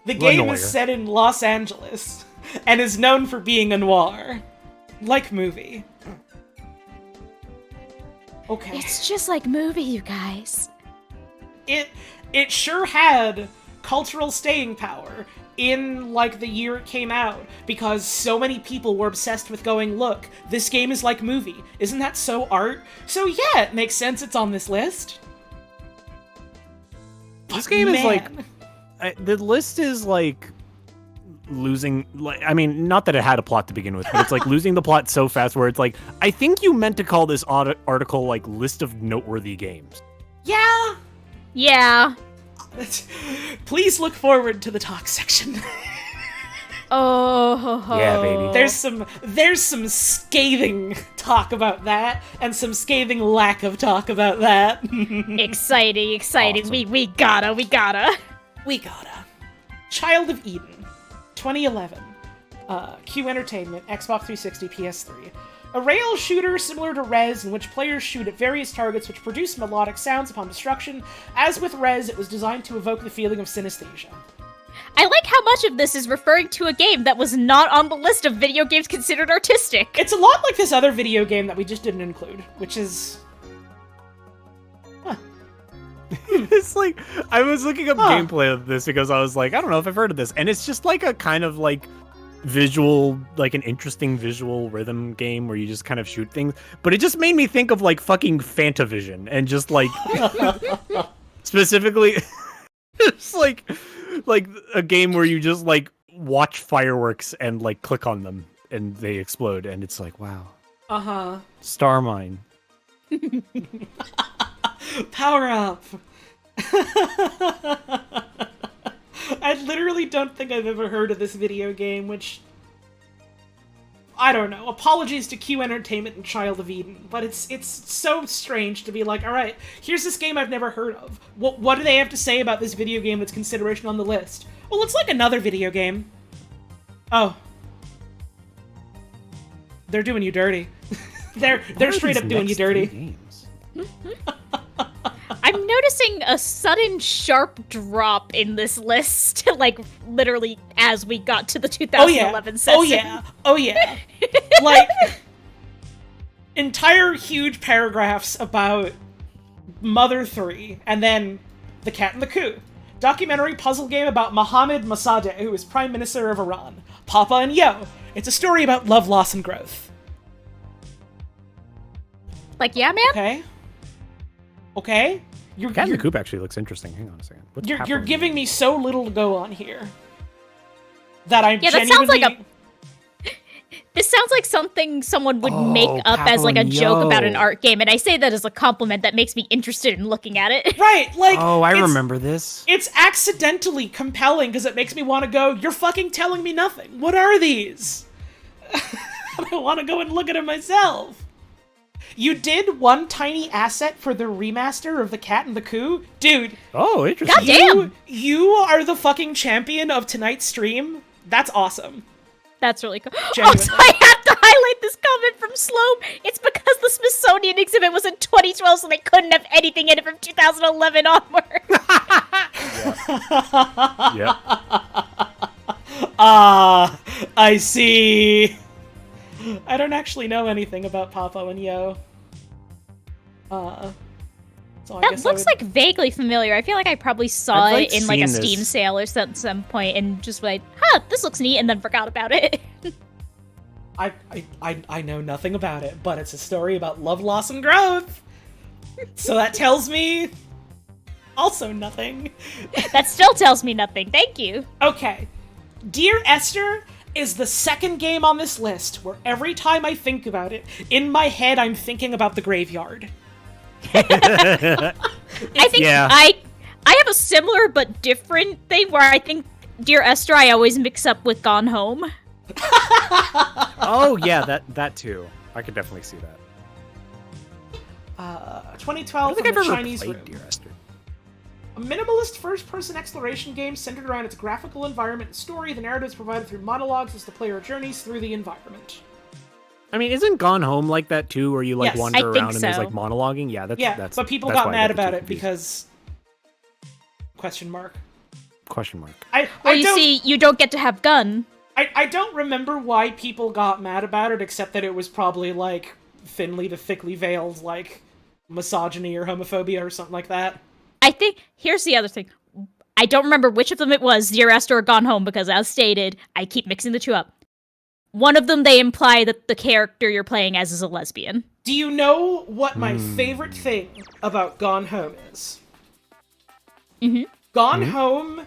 The game Noire. is set in Los Angeles, and is known for being a noir. Like movie. Okay. It's just like movie, you guys. It sure had cultural staying power in, like, the year it came out, because so many people were obsessed with going, look, this game is like movie. Isn't that so art? So yeah, it makes sense it's on this list. This game is like... the list is, like, losing... Like, I mean, not that it had a plot to begin with, but it's, like, losing the plot so fast where it's like, I think you meant to call this article, like, list of noteworthy games. Yeah, Yeah. Please look forward to the talk section. Oh. Yeah, baby. There's some scathing talk about that, and some scathing lack of talk about that. Exciting. Awesome. We gotta. We gotta. Child of Eden, 2011. Q Entertainment, Xbox 360, PS3. A rail shooter similar to Rez, in which players shoot at various targets which produce melodic sounds upon destruction. As with Rez, it was designed to evoke the feeling of synesthesia. I like how much of this is referring to a game that was not on the list of video games considered artistic. It's a lot like this other video game that we just didn't include, which is... It's like, I was looking up gameplay of this because I was like, I don't know if I've heard of this. And it's just like a kind of like visual, like an interesting visual rhythm game where you just kind of shoot things. But it just made me think of like fucking Fantavision and just like, specifically, it's like a game where you just like watch fireworks and like click on them and they explode. And it's like, wow. Uh-huh. Star Mine. Power up! I literally don't think I've ever heard of this video game, which... I don't know. Apologies to Q Entertainment and Child of Eden, but it's so strange to be like, alright, here's this game I've never heard of. What do they have to say about this video game that's consideration on the list? Well, it's like another video game. Oh. They're doing you dirty. They're straight up doing you dirty. I'm noticing a sudden sharp drop in this list, like literally as we got to the 2011 session. Oh yeah. Like, entire huge paragraphs about Mother 3, and then The Cat and the Coup. Documentary puzzle game about Mohammad Mossadegh, who is Prime Minister of Iran. Papa and Yo. It's a story about love, loss, and growth. Like, yeah, man? Okay? Cat in the Coop actually looks interesting. Hang on a second. You're giving me so little to go on here that I'm that genuinely... sounds like This sounds like something someone would make up as like a joke about an art game, and I say that as a compliment that makes me interested in looking at it. Right, like... Oh, I remember this. It's accidentally compelling because it makes me want to go, you're fucking telling me nothing. What are these? I want to go and look at it myself. You did one tiny asset for the remaster of The Cat and the Coup? Dude. Oh, interesting. Goddamn! You are the fucking champion of tonight's stream. That's awesome. That's really cool. Genuinely. Also, I have to highlight this comment from Sloan. It's because the Smithsonian exhibit was in 2012, so they couldn't have anything in it from 2011 onward. Yep. Ah, I see. I don't actually know anything about Papa and Yo. So I That guess looks like vaguely familiar. I feel like I probably saw I've, like, it in like a seen Steam this. sale or some point and just like, huh, this looks neat, and then forgot about it. I know nothing about it, but it's a story about love, loss, and growth. So that tells me also nothing. That still tells me nothing. Thank you. Okay. Dear Esther is the second game on this list where every time I think about it, in my head I'm thinking about the graveyard. I think I have a similar but different thing where I think Dear Esther I always mix up with Gone Home. Oh yeah, that too. I could definitely see that. 2012 I think from I've the ever Chinese played Room. Dear Esther. A minimalist first-person exploration game centered around its graphical environment and story. The narrative is provided through monologues as the player journeys through the environment. I mean, isn't Gone Home like that too, where you like Yes. wander I think around and there's so. like monologuing? Yeah, that's but people that's got why I mad get the about two it confused. because... Question mark. Question mark. I You don't... see, you don't get to have gun. I don't remember why people got mad about it, except that it was probably, like, thinly to thickly veiled, like, misogyny or homophobia or something like that. I think, here's the other thing. I don't remember which of them it was, Dear Esther or Gone Home, because as stated, I keep mixing the two up. One of them, they imply that the character you're playing as is a lesbian. Do you know what my favorite thing about Gone Home is? Mm-hmm. Gone Home,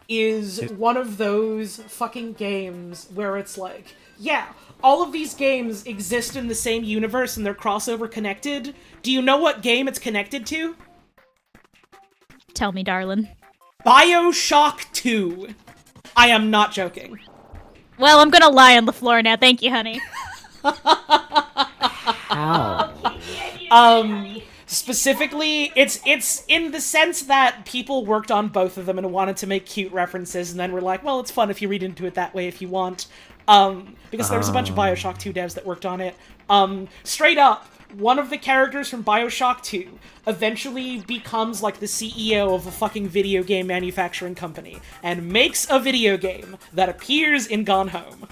is one of those fucking games where it's like, yeah, all of these games exist in the same universe and they're crossover connected. Do you know what game it's connected to? Tell me, darling. BioShock 2. I am not joking. Well, I'm gonna lie on the floor now. Thank you, honey. How? Specifically, it's in the sense that people worked on both of them and wanted to make cute references, and then were like, well, it's fun if you read into it that way if you want. Because there was a bunch of BioShock 2 devs that worked on it. Straight up, one of the characters from BioShock 2 eventually becomes, like, the CEO of a fucking video game manufacturing company, and makes a video game that appears in Gone Home.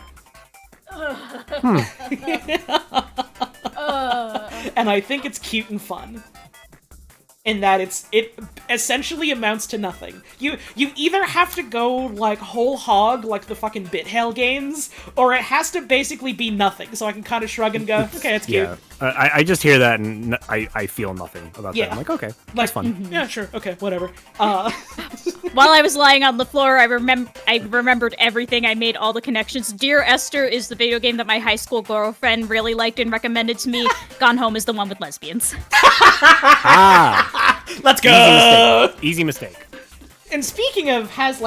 And I think it's cute and fun. In that it essentially amounts to nothing. You either have to go, like, whole hog, like the fucking BitHale games, or it has to basically be nothing, so I can kind of shrug and go, okay, it's cute. Yeah, I just hear that and I feel nothing about that. I'm like, okay, that's fun. Yeah, sure, okay, whatever. While I was lying on the floor, I remembered everything. I made all the connections. Dear Esther is the video game that my high school girlfriend really liked and recommended to me. Gone Home is the one with lesbians. Let's go! Easy mistake. And speaking of has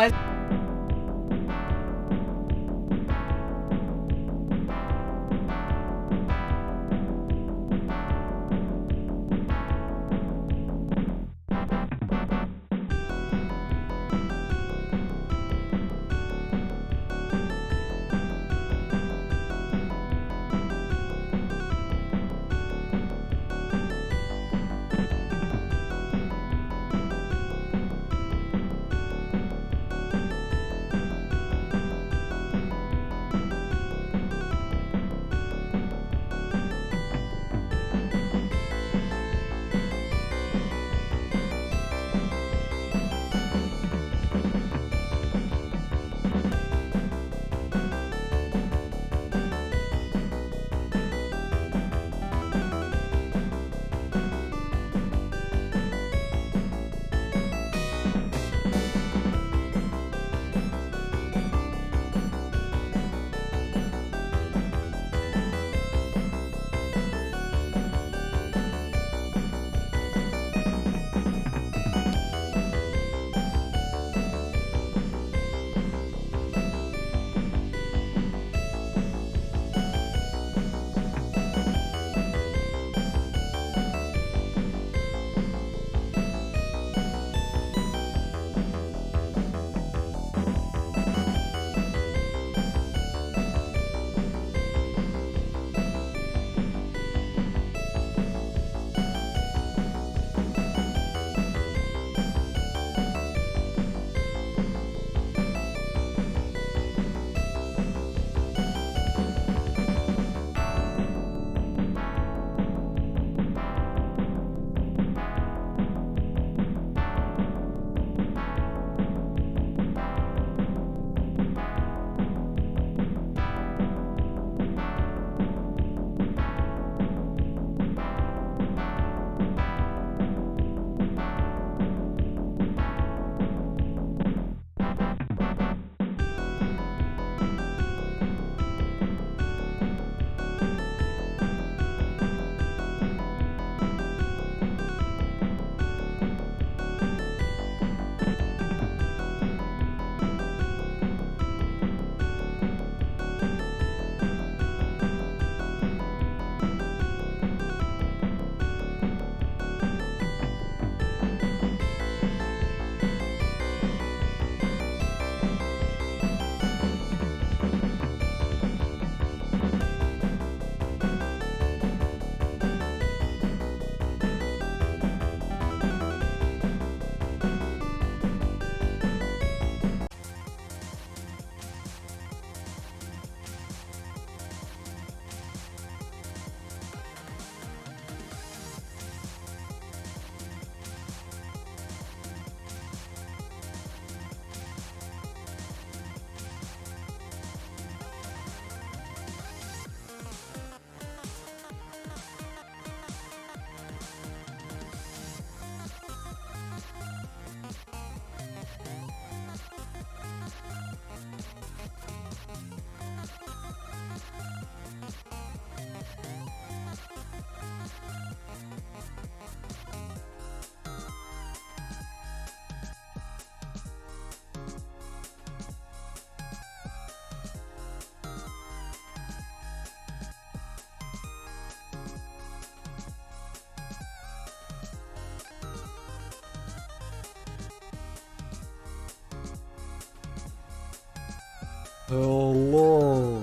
Hello.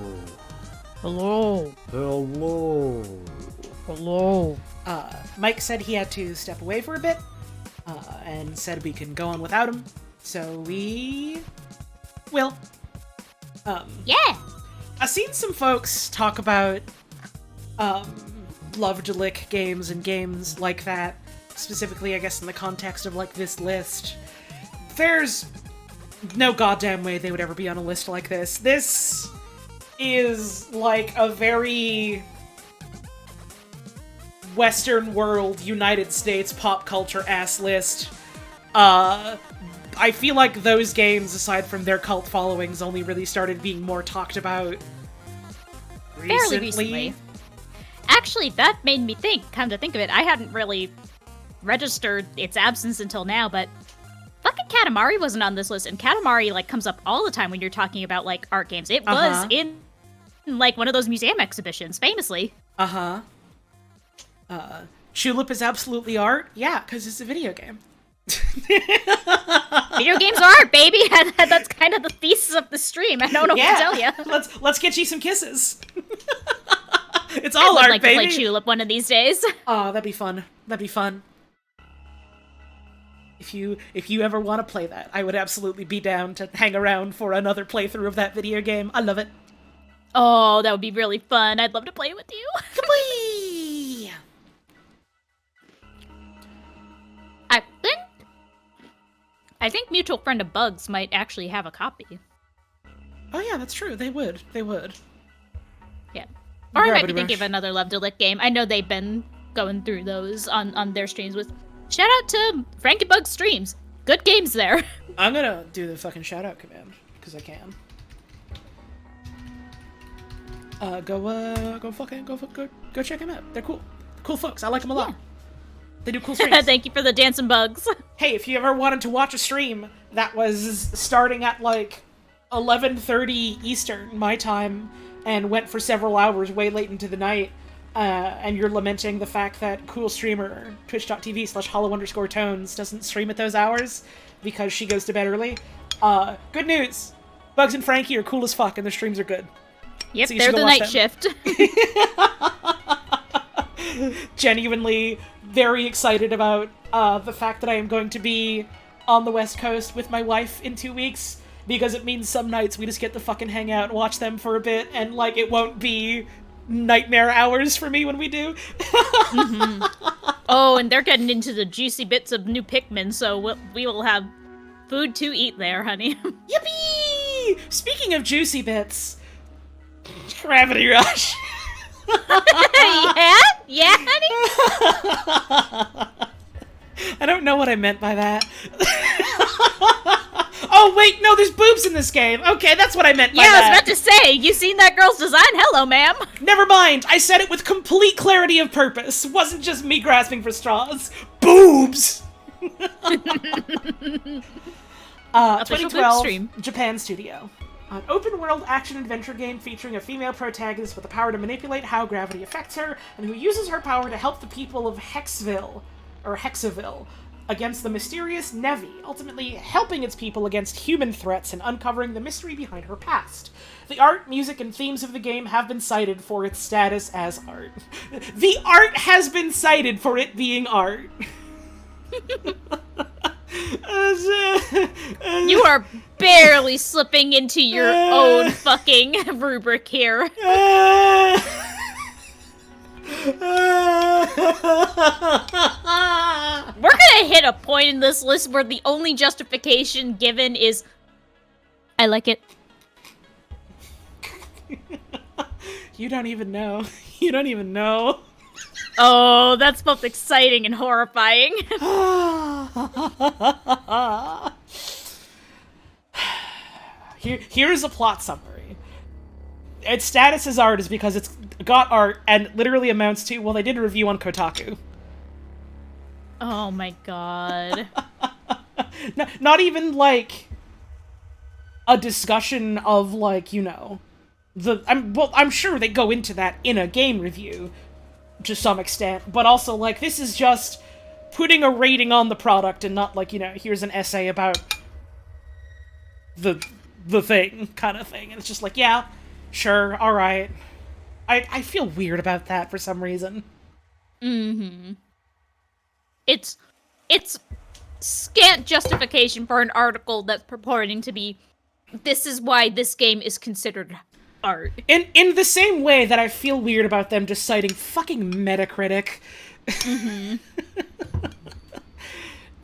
Hello. Hello. Hello. Mike said he had to step away for a bit, and said we can go on without him, so we will. Yeah. I've seen some folks talk about love to lick games and games like that, specifically, I guess, in the context of, like, this list. There's no goddamn way they would ever be on a list like this. This is, like, a very Western world, United States pop culture ass list. I feel like those games, aside from their cult followings, only really started being more talked about Fairly recently. Actually, that made me think, come to think of it, I hadn't really registered its absence until now, but fucking Katamari wasn't on this list, and Katamari, like, comes up all the time when you're talking about, like, art games. It was in, like, one of those museum exhibitions, famously. Tulip is absolutely art? Yeah, because it's a video game. Video games are art, baby! That's kind of the thesis of the stream. I don't know what to tell you. Let's get you some kisses. It's all art, like baby. I'd like to play Tulip one of these days. Oh, that'd be fun. That'd be fun. If you ever want to play that, I would absolutely be down to hang around for another playthrough of that video game. I love it. Oh, that would be really fun. I'd love to play it with you. Whee! I think Mutual Friend of Bugs might actually have a copy. Oh yeah, that's true. They would. Yeah. Or I might be Gravity thinking of Rush. another Love to Lick game. I know they've been going through those on their streams with... Shout out to Frankie Bug's streams. Good games there. I'm gonna do the fucking shout out command, because I can. Go check them out. They're cool. Cool folks. I like them a lot. Yeah. They do cool streams. Thank you for the dancing bugs. Hey, if you ever wanted to watch a stream that was starting at like 11:30 Eastern, my time, and went for several hours way late into the night, and you're lamenting the fact that cool streamer twitch.tv/hollow_tones doesn't stream at those hours because she goes to bed early, good news. Bugs and Frankie are cool as fuck and their streams are good. Yep, So you they're should the go watch night them. shift. Genuinely very excited about the fact that I am going to be on the West Coast with my wife in 2 weeks, because it means some nights we just get to fucking hang out and watch them for a bit, and like it won't be nightmare hours for me when we do. Oh, and they're getting into the juicy bits of new Pikmin, so we will have food to eat there, honey. Yippee! Speaking of juicy bits, Gravity Rush. Yeah? Yeah, honey? I don't know what I meant by that. Oh, wait, no, there's boobs in this game. Okay, that's what I meant by Yeah, that. I was about to say, you seen that girl's design? Hello, ma'am. Never mind, I said it with complete clarity of purpose. It wasn't just me grasping for straws. Boobs! Official boob 2012, stream. Japan Studio. An open-world action-adventure game featuring a female protagonist with the power to manipulate how gravity affects her, and who uses her power to help the people of Hexaville against the mysterious Nevi, ultimately helping its people against human threats and uncovering the mystery behind her past. The art, music, and themes of the game have been cited for its status as art. The art has been cited for it being art. You are barely slipping into your own fucking rubric here. We're gonna hit a point in this list where the only justification given is, I like it. You don't even know. You don't even know. Oh, that's both exciting and horrifying. Here's a plot summary. Its status as art is because it's got art and literally amounts to, well, they did a review on Kotaku. Oh my god. Not even, like, a discussion of, like, you know, I'm sure they go into that in a game review, to some extent, but also, like, this is just putting a rating on the product and not, like, you know, here's an essay about the the thing kind of thing. And it's just like, yeah, sure, all right. I feel weird about that for some reason. Mm-hmm. It's scant justification for an article that's purporting to be, this is why this game is considered art. In the same way that I feel weird about them just citing fucking Metacritic. Mm-hmm.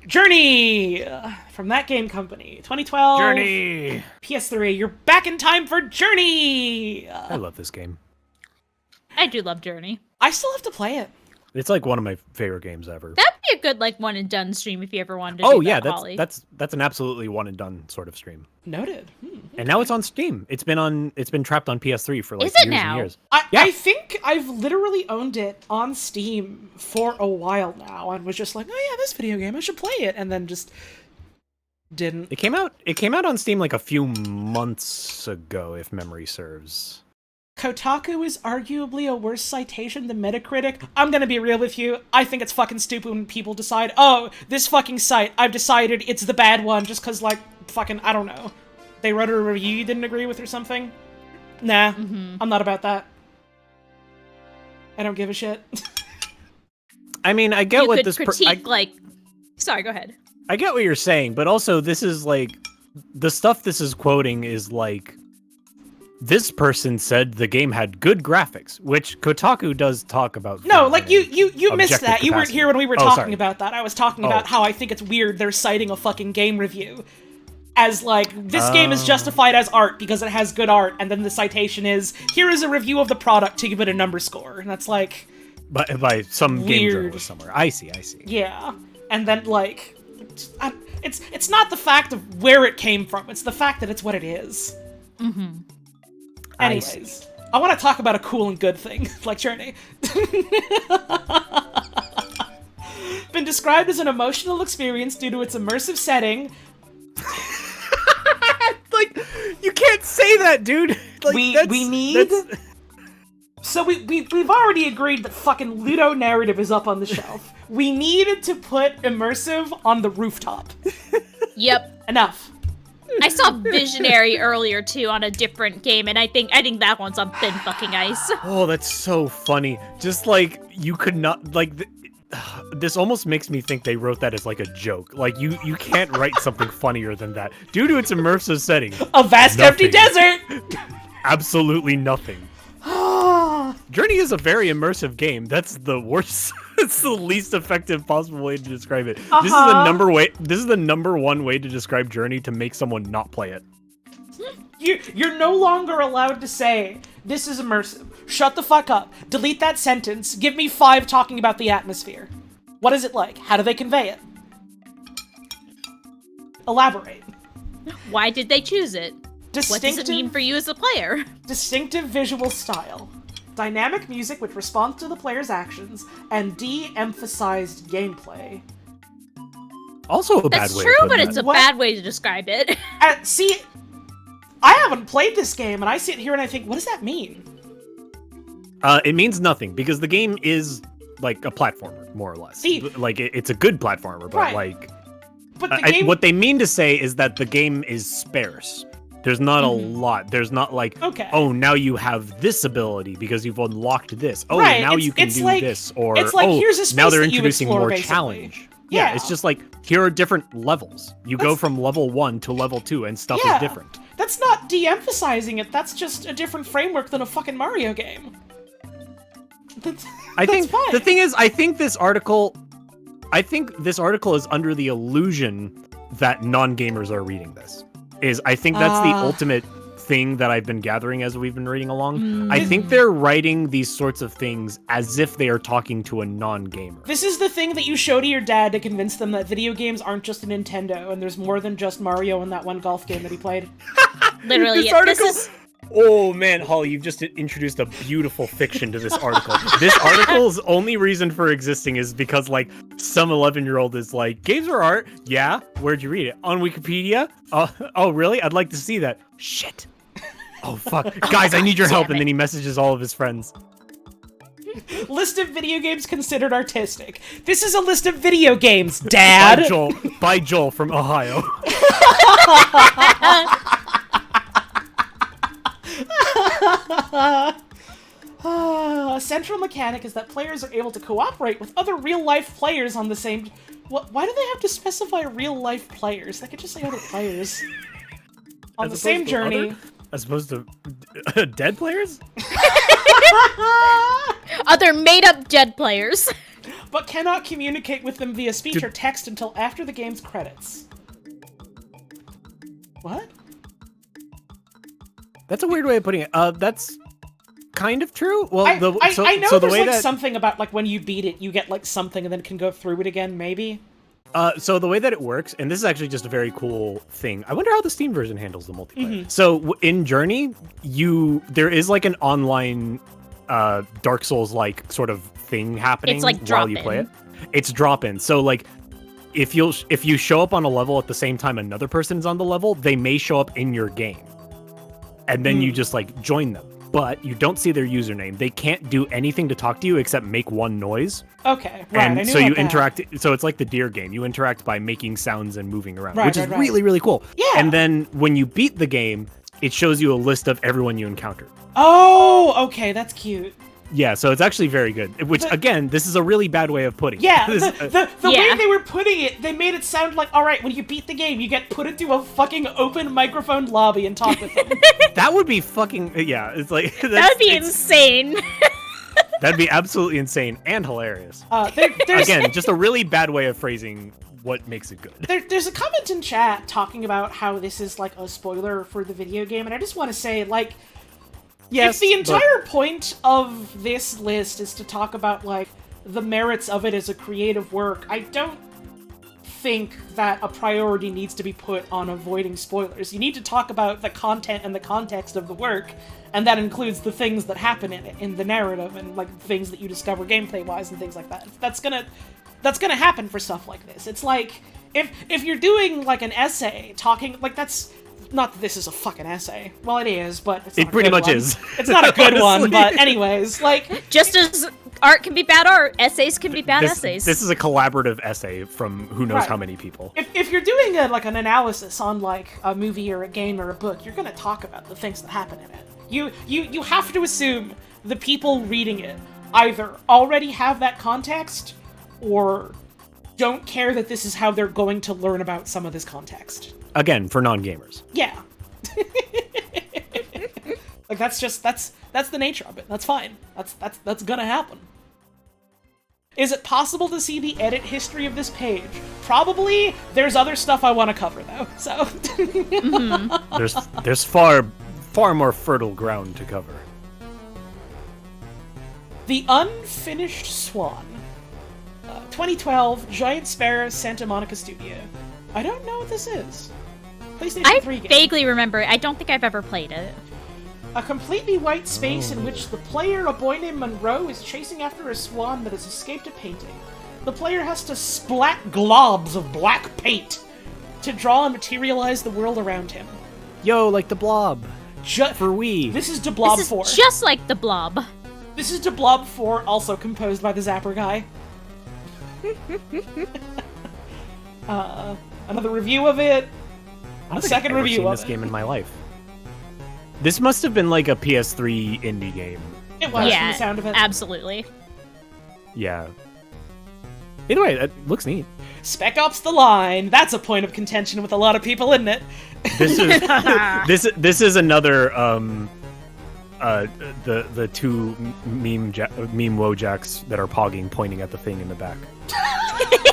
Journey! From that game company. 2012. Journey! PS3. You're back in time for Journey! I love this game. I do love Journey. I still have to play it. It's like one of my favorite games ever. That'd be a good like one and done stream if you ever wanted to do that, Holly. That's an absolutely one and done sort of stream. Noted. And now it's on Steam. It's been trapped on PS3 for like Is it years now? and years. I think I've literally owned it on Steam for a while now and was just like, oh yeah, this video game, I should play it, and then just didn't. It came out on Steam like a few months ago, if memory serves. Kotaku is arguably a worse citation than Metacritic. I'm gonna be real with you. I think it's fucking stupid when people decide, oh, this fucking site, I've decided it's the bad one just cause, like, fucking, I don't know. They wrote a review you didn't agree with or something? Nah, I'm not about that. I don't give a shit. I mean, I get you what could this... critique, like... Sorry, go ahead. I get what you're saying, but also this is, like... The stuff this is quoting is, like... This person said the game had good graphics, which Kotaku does talk about. No, like, you missed that. Capacity. You weren't here when we were Oh, talking sorry. about that. I was talking about how I think it's weird they're citing a fucking game review as, like, this game is justified as art because it has good art, and then the citation is, here is a review of the product to give it a number score. And that's, like... By some game weird. journalist somewhere. I see. Yeah. And then, like... It's not the fact of where it came from, it's the fact that it's what it is. Mm-hmm. Anyways, I want to talk about a cool and good thing, like Journey. Been described as an emotional experience due to its immersive setting. Like, you can't say that, dude. Like, we need... So we've already agreed that fucking Ludo narrative is up on the shelf. We needed to put immersive on the rooftop. Yep. Enough. I saw Visionary earlier too on a different game, and I think that one's on thin fucking ice. Oh, that's so funny. Just like you could not like. This almost makes me think they wrote that as like a joke. Like you can't write something funnier than that due to its immersive setting. A vast empty desert. Absolutely nothing. Journey is a very immersive game. That's the worst. It's the least effective possible way to describe it. This is the number one way to describe Journey to make someone not play it. You're no longer allowed to say, this is immersive. Shut the fuck up. Delete that sentence. Give me 5 talking about the atmosphere. What is it like? How do they convey it? Elaborate. Why did they choose it? What does it mean for you as a player? Distinctive visual style. Dynamic music which responds to the player's actions, and de-emphasized gameplay. Also a bad way. That's true, but it's a bad way to describe it. See, I haven't played this game, and I sit here and I think, what does that mean? It means nothing, because the game is like a platformer, more or less. See, like, it's a good platformer, but right. like... But the game... what they mean to say is that the game is sparse. There's not a lot. There's not like, oh, now you have this ability because you've unlocked this. Oh, right. now you can do like, this. Or, it's like, here's a space now they're that you introducing explore, more basically. challenge. Yeah, it's just like, here are different levels. You go from level 1 to level 2 and stuff is different. That's not de-emphasizing it. That's just a different framework than a fucking Mario game. I think fine. The thing is, I think this article is under the illusion that non-gamers are reading this. I think that's the ultimate thing that I've been gathering as we've been reading along. I think they're writing these sorts of things as if they are talking to a non-gamer. This is the thing that you show to your dad to convince them that video games aren't just a Nintendo, and there's more than just Mario and that one golf game that he played. Literally, this is... Oh man, Holly, you've just introduced a beautiful fiction to this article. This article's only reason for existing is because, like, some 11-year-old is like, games are art? Yeah? Where'd you read it? On Wikipedia? Oh, really? I'd like to see that. Shit. Oh, fuck. Guys, I need your help. And then he messages all of his friends. List of video games considered artistic. This is a list of video games, Dad! By Joel from Ohio. A central mechanic is that players are able to cooperate with other real-life players on the same... Why do they have to specify real-life players? They could just say other players. On the same journey. As opposed to dead players? Other made-up dead players. But cannot communicate with them via speech or text until after the game's credits. What? That's a weird way of putting it. That's kind of true. Well, I know there's way like something about like when you beat it, you get like something and then can go through it again, maybe. So the way that it works, and this is actually just a very cool thing. I wonder how the Steam version handles the multiplayer. So in Journey, there is like an online Dark Souls-like sort of thing happening It's like while you play it. It's drop-in. So like if you show up on a level at the same time another person's on the level, they may show up in your game. And then you just like join them. But you don't see their username. They can't do anything to talk to you except make one noise. Okay, right. And I knew so you about that. interact. So it's like the deer game. You interact by making sounds and moving around, Right, which is right. really, really cool. Yeah. And then when you beat the game, it shows you a list of everyone you encountered. Oh, okay, that's cute. Yeah, so it's actually very good. Which, again, this is a really bad way of putting it. Yeah, This- the way they were putting it, they made it sound like, all right, when you beat the game, you get put into a fucking open microphone lobby and talk with them. that would be fucking... Yeah, it's like... That would be insane. That'd be absolutely insane and hilarious. There's, Again, just a really bad way of phrasing what makes it good. there's a comment in chat talking about how this is like a spoiler for the video game, and I just want to say, like, Yes, if the entire point of this list is to talk about, like, the merits of it as a creative work, I don't think that a priority needs to be put on avoiding spoilers. You need to talk about the content and the context of the work, and that includes the things that happen in it, in the narrative, and, like, things that you discover gameplay-wise and things like that. That's gonna happen for stuff like this. It's like, if you're doing, like, an essay, talking, like, that's... Not that this is a fucking essay. Well, it is, but it's not It pretty a good much one. is. It's not a good one, Honestly. but anyways, like... Just as art can be bad art, essays can be bad essays. This is a collaborative essay from who knows Right. how many people. If you're doing like an analysis on like a movie or a game or a book, you're gonna talk about the things that happen in it. You have to assume the people reading it either already have that context or don't care that this is how they're going to learn about some of this context. Again, for non-gamers. Yeah. Like that's the nature of it. That's fine. That's gonna happen. Is it possible to see the edit history of this page? Probably. There's other stuff I want to cover though. So There's far more fertile ground to cover. The Unfinished Swan. 2012, Giant Sparrow, Santa Monica Studio. I don't know what this is. PlayStation I 3 game. vaguely remember it. I don't think I've ever played it. A completely white space in which the player, a boy named Monroe, is chasing after a swan that has escaped a painting. The player has to splat globs of black paint to draw and materialize the world around him. Yo, like the Blob. For Wii. This is De Blob This is 4. just like the Blob. This is De Blob 4, also composed by the Zapper guy. Another review of it. I don't A think second I've ever review seen of this it. game in my life. This must have been like a PS3 indie game. It was from Yeah, the sound of it. absolutely. Yeah. Either way, that looks neat. Spec Ops: The Line. That's a point of contention with a lot of people, isn't it? This is this is another the two meme wojacks that are pogging pointing at the thing in the back.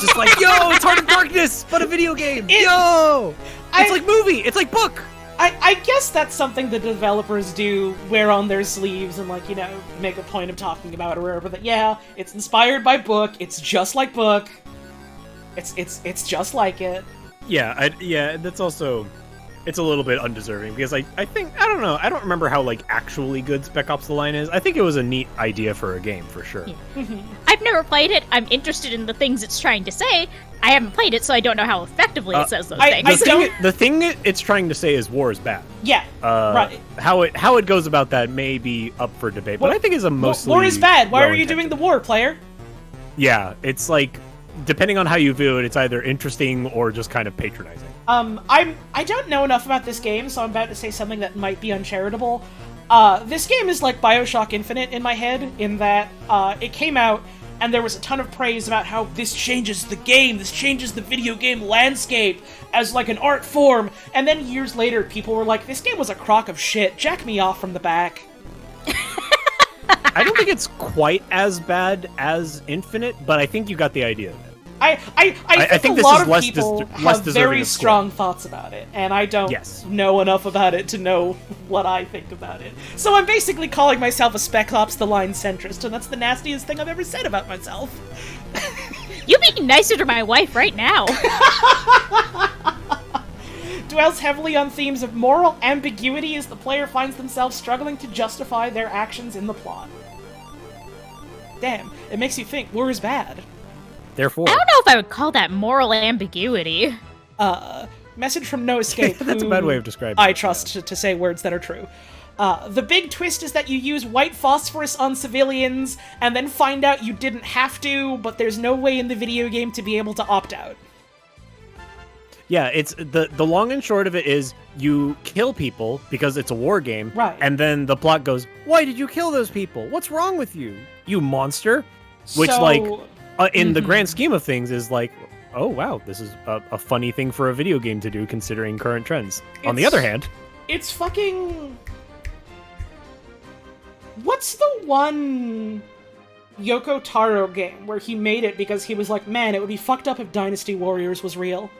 Just like, yo, it's Heart of Darkness, but a video game. Yo, it's like movie. It's like book. I guess that's something the developers do wear on their sleeves and, like, you know, make a point of talking about or whatever. That, yeah, it's inspired by book. It's just like book. It's just like it. Yeah, that's also... It's a little bit undeserving, because I think... I don't know. I don't remember how, like, actually good Spec Ops: The Line is. I think it was a neat idea for a game, for sure. Yeah. I've never played it. I'm interested in the things it's trying to say. I haven't played it, so I don't know how effectively it says those things. The thing it's trying to say is war is bad. Yeah, right. How it goes about that may be up for debate, but I think it's a mostly... War is bad. Why are you well-intentioned. doing the war, player? Yeah, it's like, depending on how you view it, it's either interesting or just kind of patronizing. I don't know enough about this game, so I'm about to say something that might be uncharitable. This game is like BioShock Infinite in my head, in that it came out and there was a ton of praise about how this changes the game, this changes the video game landscape as like an art form, and then years later people were like, this game was a crock of shit, jack me off from the back. I don't think it's quite as bad as Infinite, but I think you got the idea of it. I think a this lot is of people less have deserving very of strong thoughts about it, and I don't Yes. know enough about it to know what I think about it. So I'm basically calling myself a Spec Ops The Line centrist, and that's the nastiest thing I've ever said about myself. You being nicer to my wife right now. Dwells heavily on themes of moral ambiguity as the player finds themselves struggling to justify their actions in the plot. Damn, it makes you think war is bad. Therefore, I don't know if I would call that moral ambiguity. Message from No Escape. That's a who bad way of describing I it, trust to say words that are true. The big twist is that you use white phosphorus on civilians, and then find out you didn't have to, but there's no way in the video game to be able to opt out. Yeah, it's the long and short of it is you kill people because it's a war game, Right. And then the plot goes, "Why did you kill those people? What's wrong with you, you monster?" Which, So- like, in the grand scheme of things, is like, oh wow, this is a funny thing for a video game to do considering current trends. On the It's- other hand, It's fucking... What's the one Yoko Taro game where he made it because he was like, man, it would be fucked up if Dynasty Warriors was real?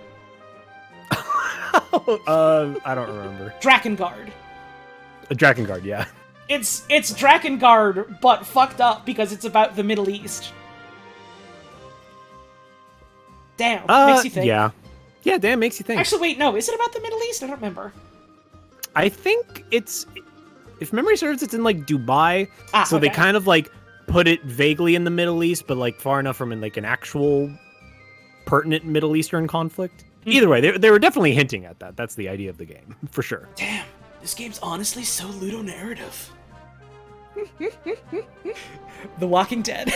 I don't remember. Drakengard. Drakengard, yeah. It's Drakengard, but fucked up because it's about the Middle East. Damn, makes you think. Yeah, damn, makes you think. Actually, wait, no, is it about the Middle East? I don't remember. I think it's, if memory serves, it's in like Dubai. So they okay. kind of like put it vaguely in the Middle East, but like far enough from in like an actual pertinent Middle Eastern conflict. Either way, they were definitely hinting at that. That's the idea of the game, for sure. Damn, this game's honestly so ludonarrative. The Walking Dead.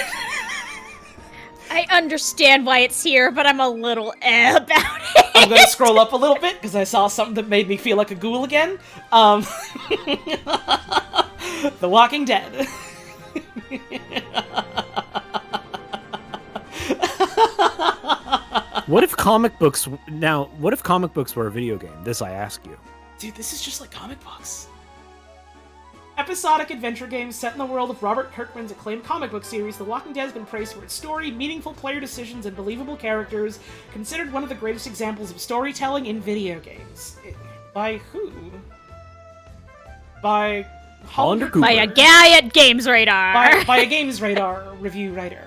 I understand why it's here, but I'm a little about it. I'm gonna scroll up a little bit because I saw something that made me feel like a ghoul again. The Walking Dead. What if comic books were a video game? This I ask you. Dude, this is just like comic books. Episodic adventure games set in the world of Robert Kirkman's acclaimed comic book series, The Walking Dead has been praised for its story, meaningful player decisions, and believable characters, considered one of the greatest examples of storytelling in video games. By who? By Hollander Cooper. By a guy at Games Radar. by a Games Radar review writer.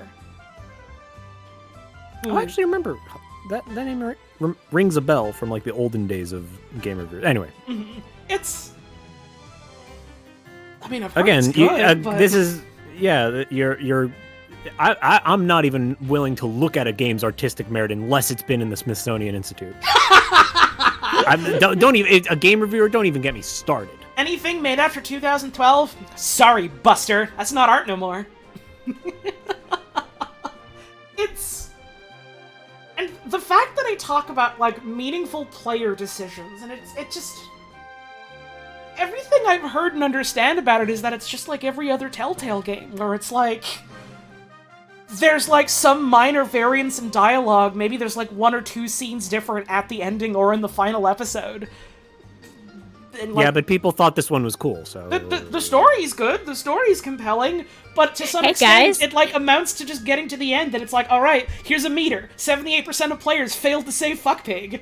I actually remember that name rings a bell from like the olden days of game reviews. Anyway, It's... I mean, I've heard again, it's good, but... this is you're. I'm not even willing to look at a game's artistic merit unless it's been in the Smithsonian Institute. Don't even a game reviewer. Don't even get me started. Anything made after 2012? Sorry, Buster. That's not art no more. It's... And the fact that I talk about, like, meaningful player decisions, and it just... Everything I've heard and understand about it is that it's just like every other Telltale game, where it's like... There's, like, some minor variance in dialogue. Maybe there's, like, 1 or 2 scenes different at the ending or in the final episode. And, like, Yeah, but people thought this one was cool, so... The story's good, the story's compelling, but to some Hey, extent, guys. it, like, amounts to just getting to the end, and it's like, alright, here's a meter. 78% of players failed to save Fuckpig.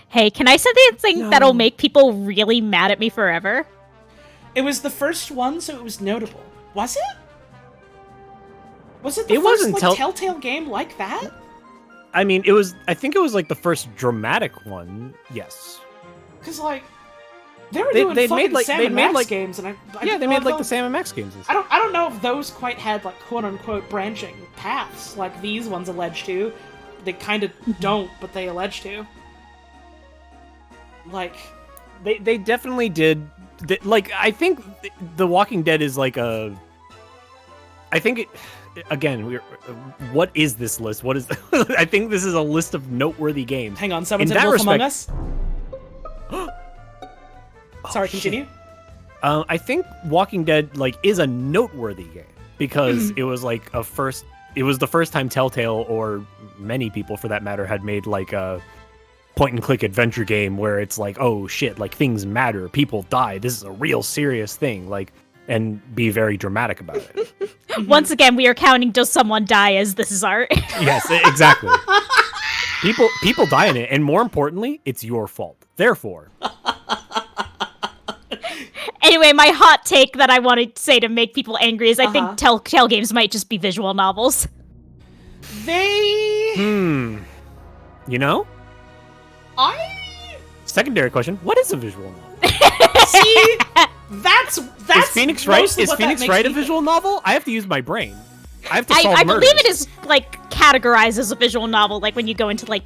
Hey, can I say something that'll make people really mad at me forever? It was the first one, so it was notable. Was it? Was it the It first, wasn't like, Telltale game like that? I mean, I think it was like the first dramatic one. Yes. Because, like, they were doing they'd fucking made, like- Sam they'd and made, Max like- games, and I Yeah, didn't they know made if like the those- Sam and Max games. I don't know if those quite had, like, quote-unquote branching paths like these ones allege to. They kind of don't, but they allege to. Like, They definitely did. Like, I think The Walking Dead is like a. I think again, what is this list? What is? I think this is a list of noteworthy games. Hang on, someone In said that Wolf Among respect- Us. Sorry, continue. I think Walking Dead is a noteworthy game because it was it was the first time Telltale, or many people for that matter, had made a point and click adventure game where it's oh shit, things matter, people die, this is a real serious thing, and be very dramatic about it. Once again, we are counting does someone die as this is art. Yes, exactly. People die in it, and more importantly, it's your fault. Therefore. Anyway, my hot take that I want to say to make people angry is I think Telltale games might just be visual novels. They... You know? Secondary question, what is a visual novel? See, that's is Phoenix right? mostly Is what that Phoenix makes right a me visual novel? I have to use my brain. I have to solve I murders. believe it is categorized as a visual novel, when you go into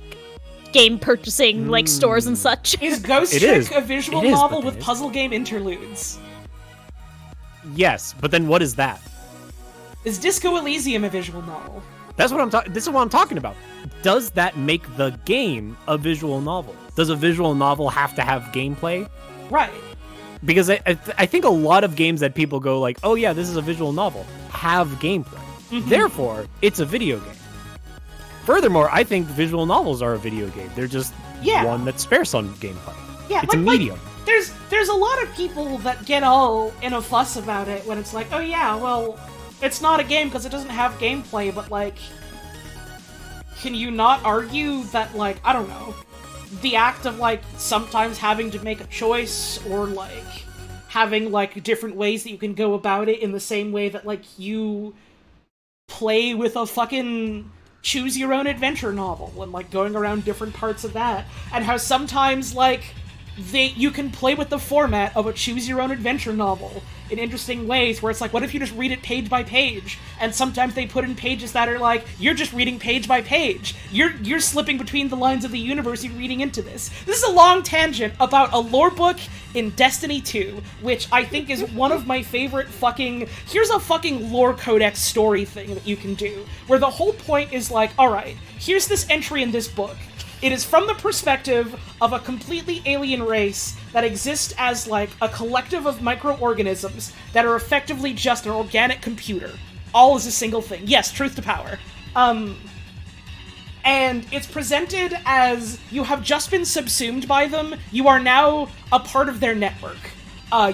game purchasing stores and such. Is Ghost It Trick is. a visual It is, novel but with it is. puzzle game interludes? Yes, but then what is that? Is Disco Elysium a visual novel? That's what I'm talking. This is what I'm talking about. Does that make the game a visual novel? Does a visual novel have to have gameplay? Right. Because I think a lot of games that people go oh yeah, this is a visual novel, have gameplay. Therefore, it's a video game. Furthermore, I think visual novels are a video game. They're just one that's sparse on gameplay. Yeah, it's a medium. There's a lot of people that get all in a fuss about it when it's oh yeah, well, it's not a game because it doesn't have gameplay, but can you not argue that I don't know, the act of sometimes having to make a choice or having different ways that you can go about it in the same way that you play with a fucking choose your own adventure novel and going around different parts of that, and how sometimes you can play with the format of a choose your own adventure novel in interesting ways where it's what if you just read it page by page, and sometimes they put in pages that are you're just reading page by page, you're slipping between the lines of the universe, you're reading into this is a long tangent about a lore book in Destiny 2, which I think is one of my favorite here's a fucking lore codex story thing that you can do, where the whole point is alright, here's this entry in this book. It is from the perspective of a completely alien race that exists as a collective of microorganisms that are effectively just an organic computer. All is a single thing. Yes, truth to power. And it's presented as you have just been subsumed by them. You are now a part of their network.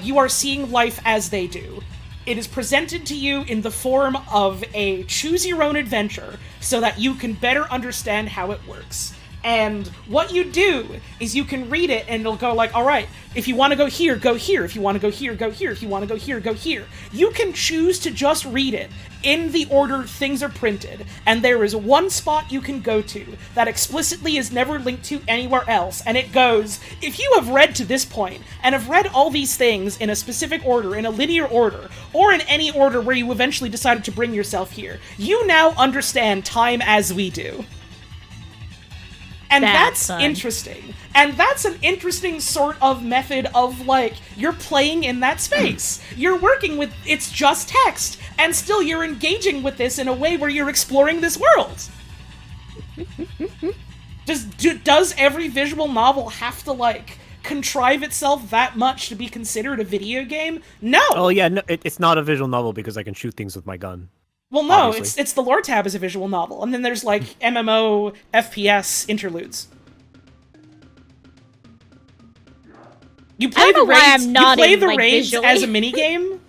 You are seeing life as they do. It is presented to you in the form of a choose-your-own-adventure so that you can better understand how it works. And what you do is you can read it and it'll go alright, if you want to go here, go here. If you want to go here, go here. If you want to go here, go here. You can choose to just read it in the order things are printed, and there is one spot you can go to that explicitly is never linked to anywhere else, and it goes, if you have read to this point, and have read all these things in a specific order, in a linear order, or in any order where you eventually decided to bring yourself here, you now understand time as we do. And that's interesting. And that's an interesting sort of method of, you're playing in that space. You're working with, it's just text, and still you're engaging with this in a way where you're exploring this world. Does every visual novel have to, contrive itself that much to be considered a video game? No! Oh yeah, no, it's not a visual novel because I can shoot things with my gun. Well, no, obviously. it's the lore tab is a visual novel, and then there's MMO, FPS interludes. You play the raids. You play the raids as a minigame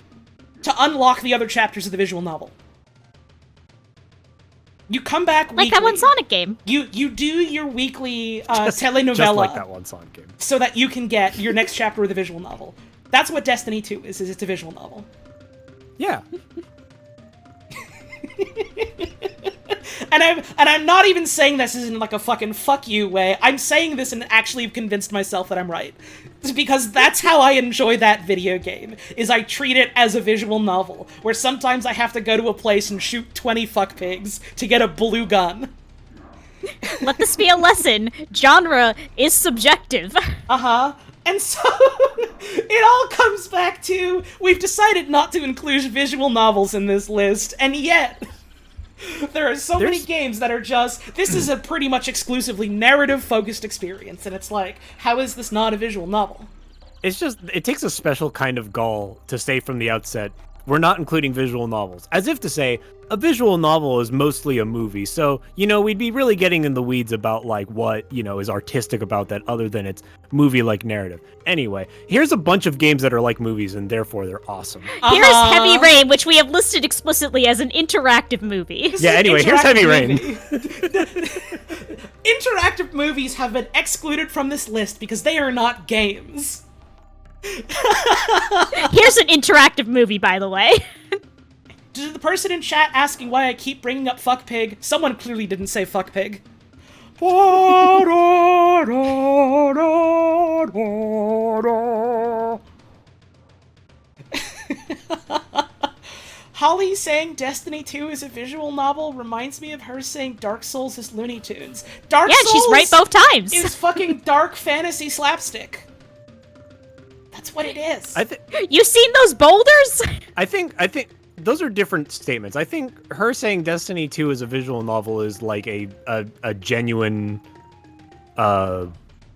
to unlock the other chapters of the visual novel. You come back weekly. Like that one Sonic game. You do your weekly telenovela. Just like that one Sonic game. So that you can get your next chapter of the visual novel. That's what Destiny 2 is it's a visual novel. Yeah. And I'm not even saying this in a fucking fuck you way. I'm saying this and actually have convinced myself that I'm right. It's because that's how I enjoy that video game, is I treat it as a visual novel, where sometimes I have to go to a place and shoot 20 fuck pigs to get a blue gun. Let this be a lesson. Genre is subjective. Uh-huh. And so, it all comes back to, we've decided not to include visual novels in this list, and yet, There are so many games that are just, this is a pretty much exclusively narrative-focused experience, and it's like, how is this not a visual novel? It's just, it takes a special kind of gall to say from the outset, we're not including visual novels. As if to say, a visual novel is mostly a movie, so, we'd be really getting in the weeds about, like, what, is artistic about that other than its movie-like narrative. Anyway, here's a bunch of games that are like movies, and therefore they're awesome. Here's Heavy Rain, which we have listed explicitly as an interactive movie. Yeah, anyway, here's Heavy Rain. Interactive movies have been excluded from this list because they are not games. Here's an interactive movie, by the way. To the person in chat asking why I keep bringing up fuck pig, someone clearly didn't say fuck pig. Holly saying Destiny 2 is a visual novel reminds me of her saying Dark Souls is Looney Tunes. Dark Souls she's right both times. Is fucking dark fantasy slapstick. That's what it is. You seen those boulders? I think those are different statements. I think her saying Destiny 2 is a visual novel is like a genuine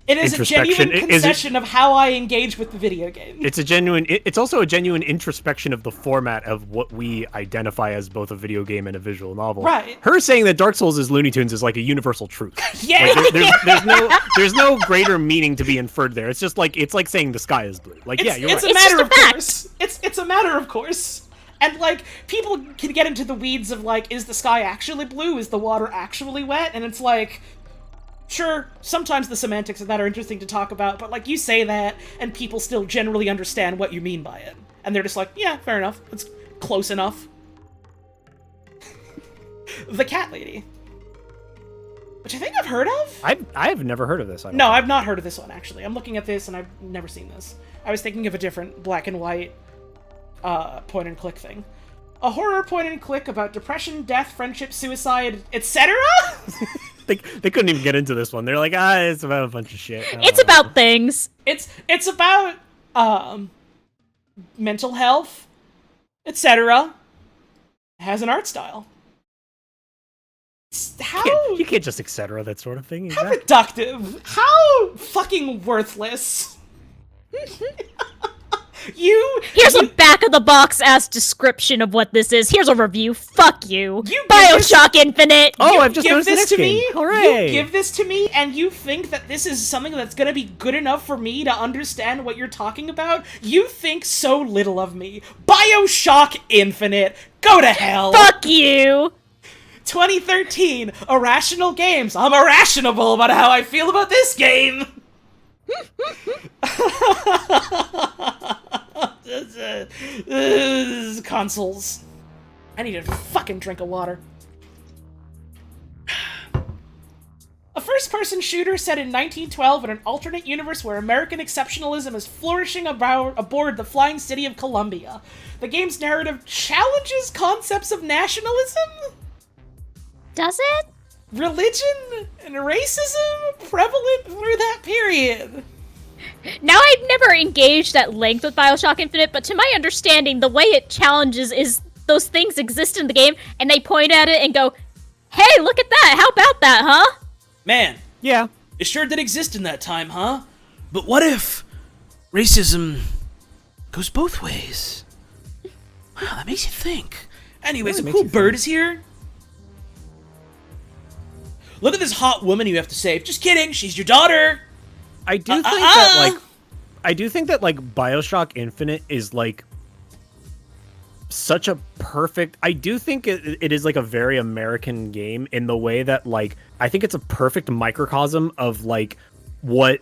it is a genuine concession of how I engage with the video game. It's also a genuine introspection of the format of what we identify as both a video game and a visual novel. Right. Her saying that Dark Souls is Looney Tunes is like a universal truth. Yeah. Like, there's no greater meaning to be inferred there. It's just like saying the sky is blue. Like, you're it's right. A matter of course. It's a matter of course. And, like, people can get into the weeds of, like, is the sky actually blue? Is the water actually wet? And it's like, sure, sometimes the semantics of that are interesting to talk about, but, like, you say that, and people still generally understand what you mean by it. And they're just like, yeah, fair enough. It's close enough. The Cat Lady. Which I think I've heard of? I've never heard of this. No, I've not heard of this one, actually. I'm looking at this, and I've never seen this. I was thinking of a different black and white point-and-click thing. A horror point-and-click about depression, death, friendship, suicide, etc.? They couldn't even get into this one. They're like, it's about a bunch of shit. It's about things. It's about, mental health, etc. It has an art style. How... You can't just etc. that sort of thing. How reductive. How fucking worthless. Here's a back-of-the-box ass description of what this is. Here's a review. Fuck you. BioShock Infinite. I've just noticed this to me. Hooray. You give this to me, and you think that this is something that's gonna be good enough for me to understand what you're talking about? You think so little of me. BioShock Infinite. Go to hell. Fuck you. 2013. Irrational games. I'm irrational about how I feel about this game. Consoles. I need a fucking drink of water. A first-person shooter set in 1912 in an alternate universe where American exceptionalism is flourishing aboard the flying city of Columbia. The game's narrative challenges concepts of nationalism? Does it? Religion and racism prevalent through that period. Now, I've never engaged at length with BioShock Infinite, but to my understanding, the way it challenges is those things exist in the game, and they point at it and go, hey, look at that, how about that, huh? Man. Yeah. It sure did exist in that time, huh? But what if racism goes both ways? Wow, that makes you think. Anyways, a cool bird is here. Look at this hot woman you have to save. Just kidding, she's your daughter. I do think that BioShock Infinite is like such a perfect. I do think it is like a very American game in the way that I think it's a perfect microcosm of what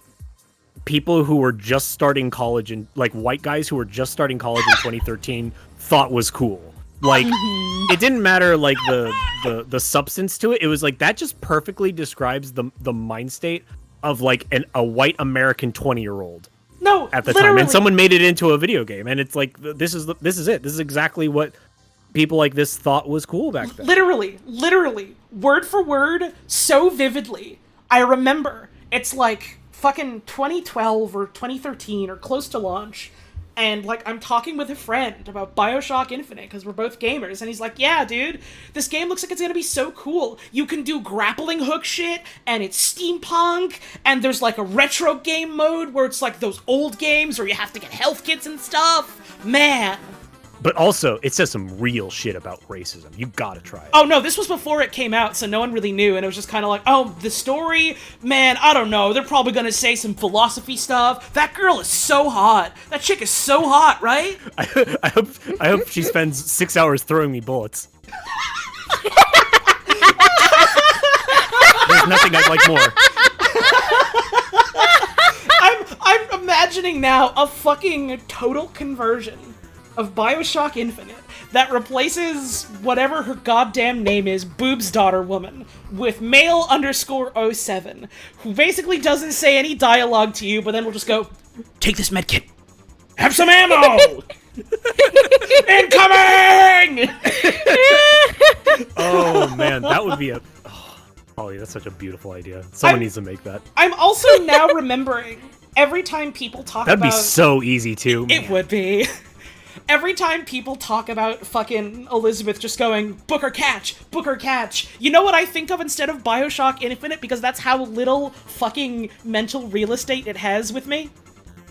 people who were just starting college and white guys who were just starting college in 2013 thought was cool. It didn't matter the substance to it. It was that just perfectly describes the mind state of a white American 20-year-old. No, at the time, and someone made it into a video game, and it's this is it. This is exactly what people like this thought was cool back then. Literally, word for word, so vividly. I remember it's fucking 2012 or 2013 or close to launch, and, like, I'm talking with a friend about Bioshock Infinite, because we're both gamers, and he's like, yeah, dude, this game looks like it's gonna be so cool. You can do grappling hook shit, and it's steampunk, and there's, like, a retro game mode where it's, like, those old games where you have to get health kits and stuff. Man. But also, it says some real shit about racism. You gotta try it. Oh, no, this was before it came out, so no one really knew, and it was just kind of like, oh, the story? Man, I don't know, they're probably gonna say some philosophy stuff. That girl is so hot. That chick is so hot, right? I hope she spends 6 hours throwing me bullets. There's nothing I'd like more. I'm imagining now a fucking total conversion of Bioshock Infinite that replaces whatever her goddamn name is, Boob's Daughter Woman, with male_07, who basically doesn't say any dialogue to you, but then will just go, Take this medkit. have some ammo! Incoming! Oh man, that would be a... Oh, Holly, that's such a beautiful idea. Someone needs to make that. I'm also now remembering, every time people talk That'd about... be so easy too. It would be. Every time people talk about fucking Elizabeth just going, book or catch, you know what I think of instead of Bioshock Infinite? Because that's how little fucking mental real estate it has with me.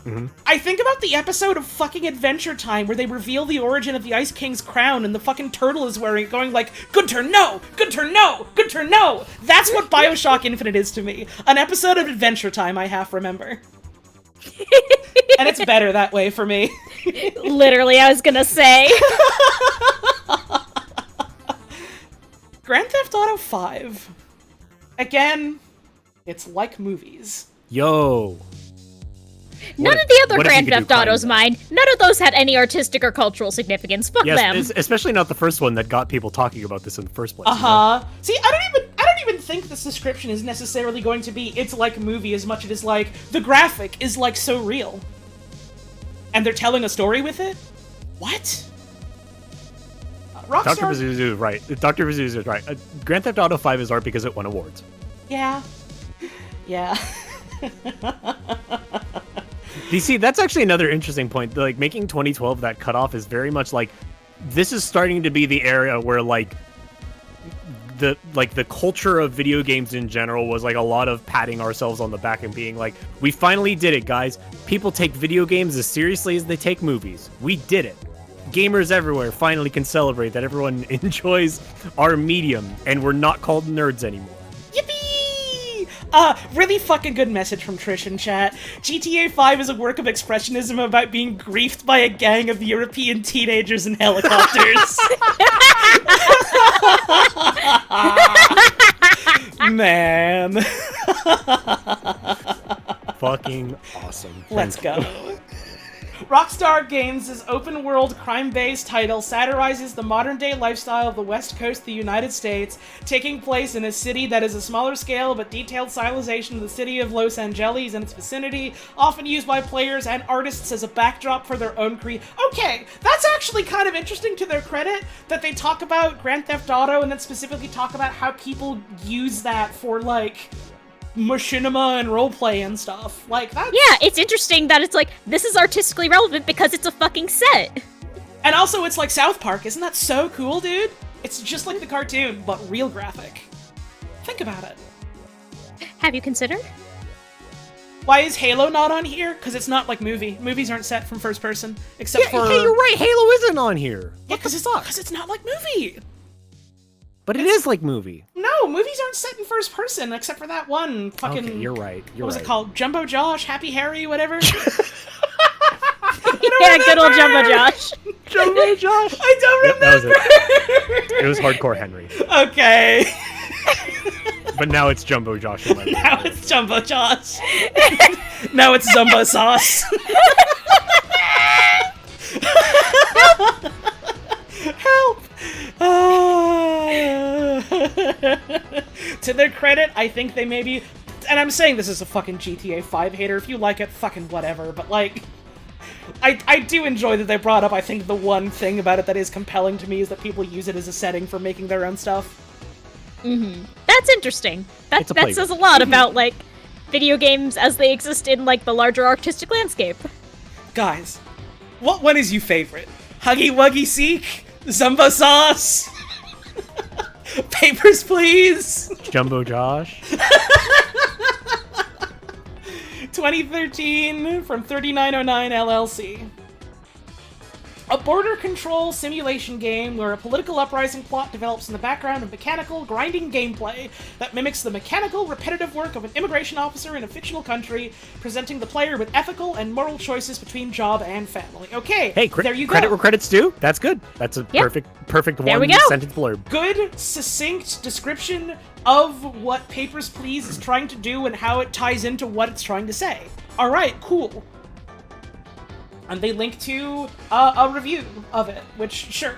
Mm-hmm. I think about the episode of fucking Adventure Time where they reveal the origin of the Ice King's crown and the fucking turtle is wearing it, going like, good turn, no! Good turn, no! Good turn, no! That's what Bioshock Infinite is to me. An episode of Adventure Time I half remember. And it's better that way for me. Literally, I was gonna say. Grand Theft Auto 5. Again, it's like movies. Yo. None of the other what if you Grand could do Theft crime Autos then? mine, none of those had any artistic or cultural significance. Fuck them. Yes, especially not the first one that got people talking about this in the first place. Uh-huh. See, I don't even think this description is necessarily going to be it's like a movie as much as it is like the graphic is like so real. And they're telling a story with it? What? Rockstar? Dr. Pazuzu is right. Dr. Pazuzu is right. Grand Theft Auto 5 is art because it won awards. Yeah. Yeah. You see, that's actually another interesting point. Like, making 2012 that cutoff is very much like, this is starting to be the area where, like, the culture of video games in general was like a lot of patting ourselves on the back and being like, we finally did it, guys. People take video games as seriously as they take movies. We did it. Gamers everywhere finally can celebrate that everyone enjoys our medium and we're not called nerds anymore. Yippee! Really fucking good message from Trish in chat. GTA 5 is a work of expressionism about being griefed by a gang of European teenagers in helicopters. Man. Fucking awesome. Let's go. Rockstar Games' open-world, crime-based title satirizes the modern-day lifestyle of the West Coast of the United States, taking place in a city that is a smaller scale but detailed stylization of the city of Los Angeles and its vicinity, often used by players and artists as a backdrop for their own Okay, that's actually kind of interesting to their credit, that they talk about Grand Theft Auto and then specifically talk about how people use that for, like, machinima and roleplay and stuff. Like, that's... Yeah, it's interesting that it's like, this is artistically relevant because it's a fucking set. And also, it's like South Park. Isn't that so cool, dude? It's just like the cartoon, but real graphic. Think about it. Have you considered? Why is Halo not on here? Because it's not like movie. Movies aren't set from first person, except for... Hey, you're right, Halo isn't on here. Yeah, because it's not like movie. But it is like movie. No, movies aren't set in first person, except for that one fucking... Okay, you're right. What was it called? Jumbo Josh? Happy Harry? Whatever? Yeah, good old Jumbo Josh. Jumbo Josh? I don't remember. That was it. It was Hardcore Henry. Okay. But now it's Jumbo Josh. Now it's Jumbo Josh. Now it's Zumbo Sauce. Help! To their credit, I think they maybe... And I'm saying this as a fucking GTA 5 hater. If you like it, fucking whatever. But, like... I do enjoy that they brought up, I think, the one thing about it that is compelling to me is that people use it as a setting for making their own stuff. Mm-hmm. That's interesting. That playground. says a lot about, like, video games as they exist in, like, the larger artistic landscape. Guys, What one is your favorite? Huggy Wuggy Seek? Zumba Sauce? Papers, Please? Jumbo Josh. 2013 from 3909 LLC. A border control simulation game where a political uprising plot develops in the background of mechanical, grinding gameplay that mimics the mechanical, repetitive work of an immigration officer in a fictional country, presenting the player with ethical and moral choices between job and family. Okay, Hey, there you go. credit where credit's due. That's good. That's a perfect There we one go. sentence blurb. Good, succinct description of what Papers, Please is trying to do and how it ties into what it's trying to say. All right, cool. And they link to a review of it, which, sure,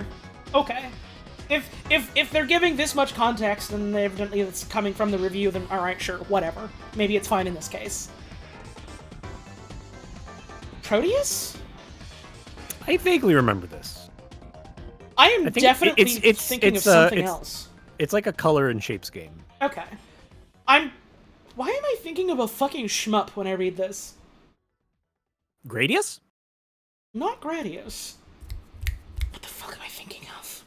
okay. If they're giving this much context, then evidently it's coming from the review, then alright, sure, whatever. Maybe it's fine in this case. Proteus? I vaguely remember this. I am I think definitely it's thinking of something else. It's like a color and shapes game. Okay. Why am I thinking of a fucking shmup when I read this? Gradius? Not Gradius. What the fuck am I thinking of?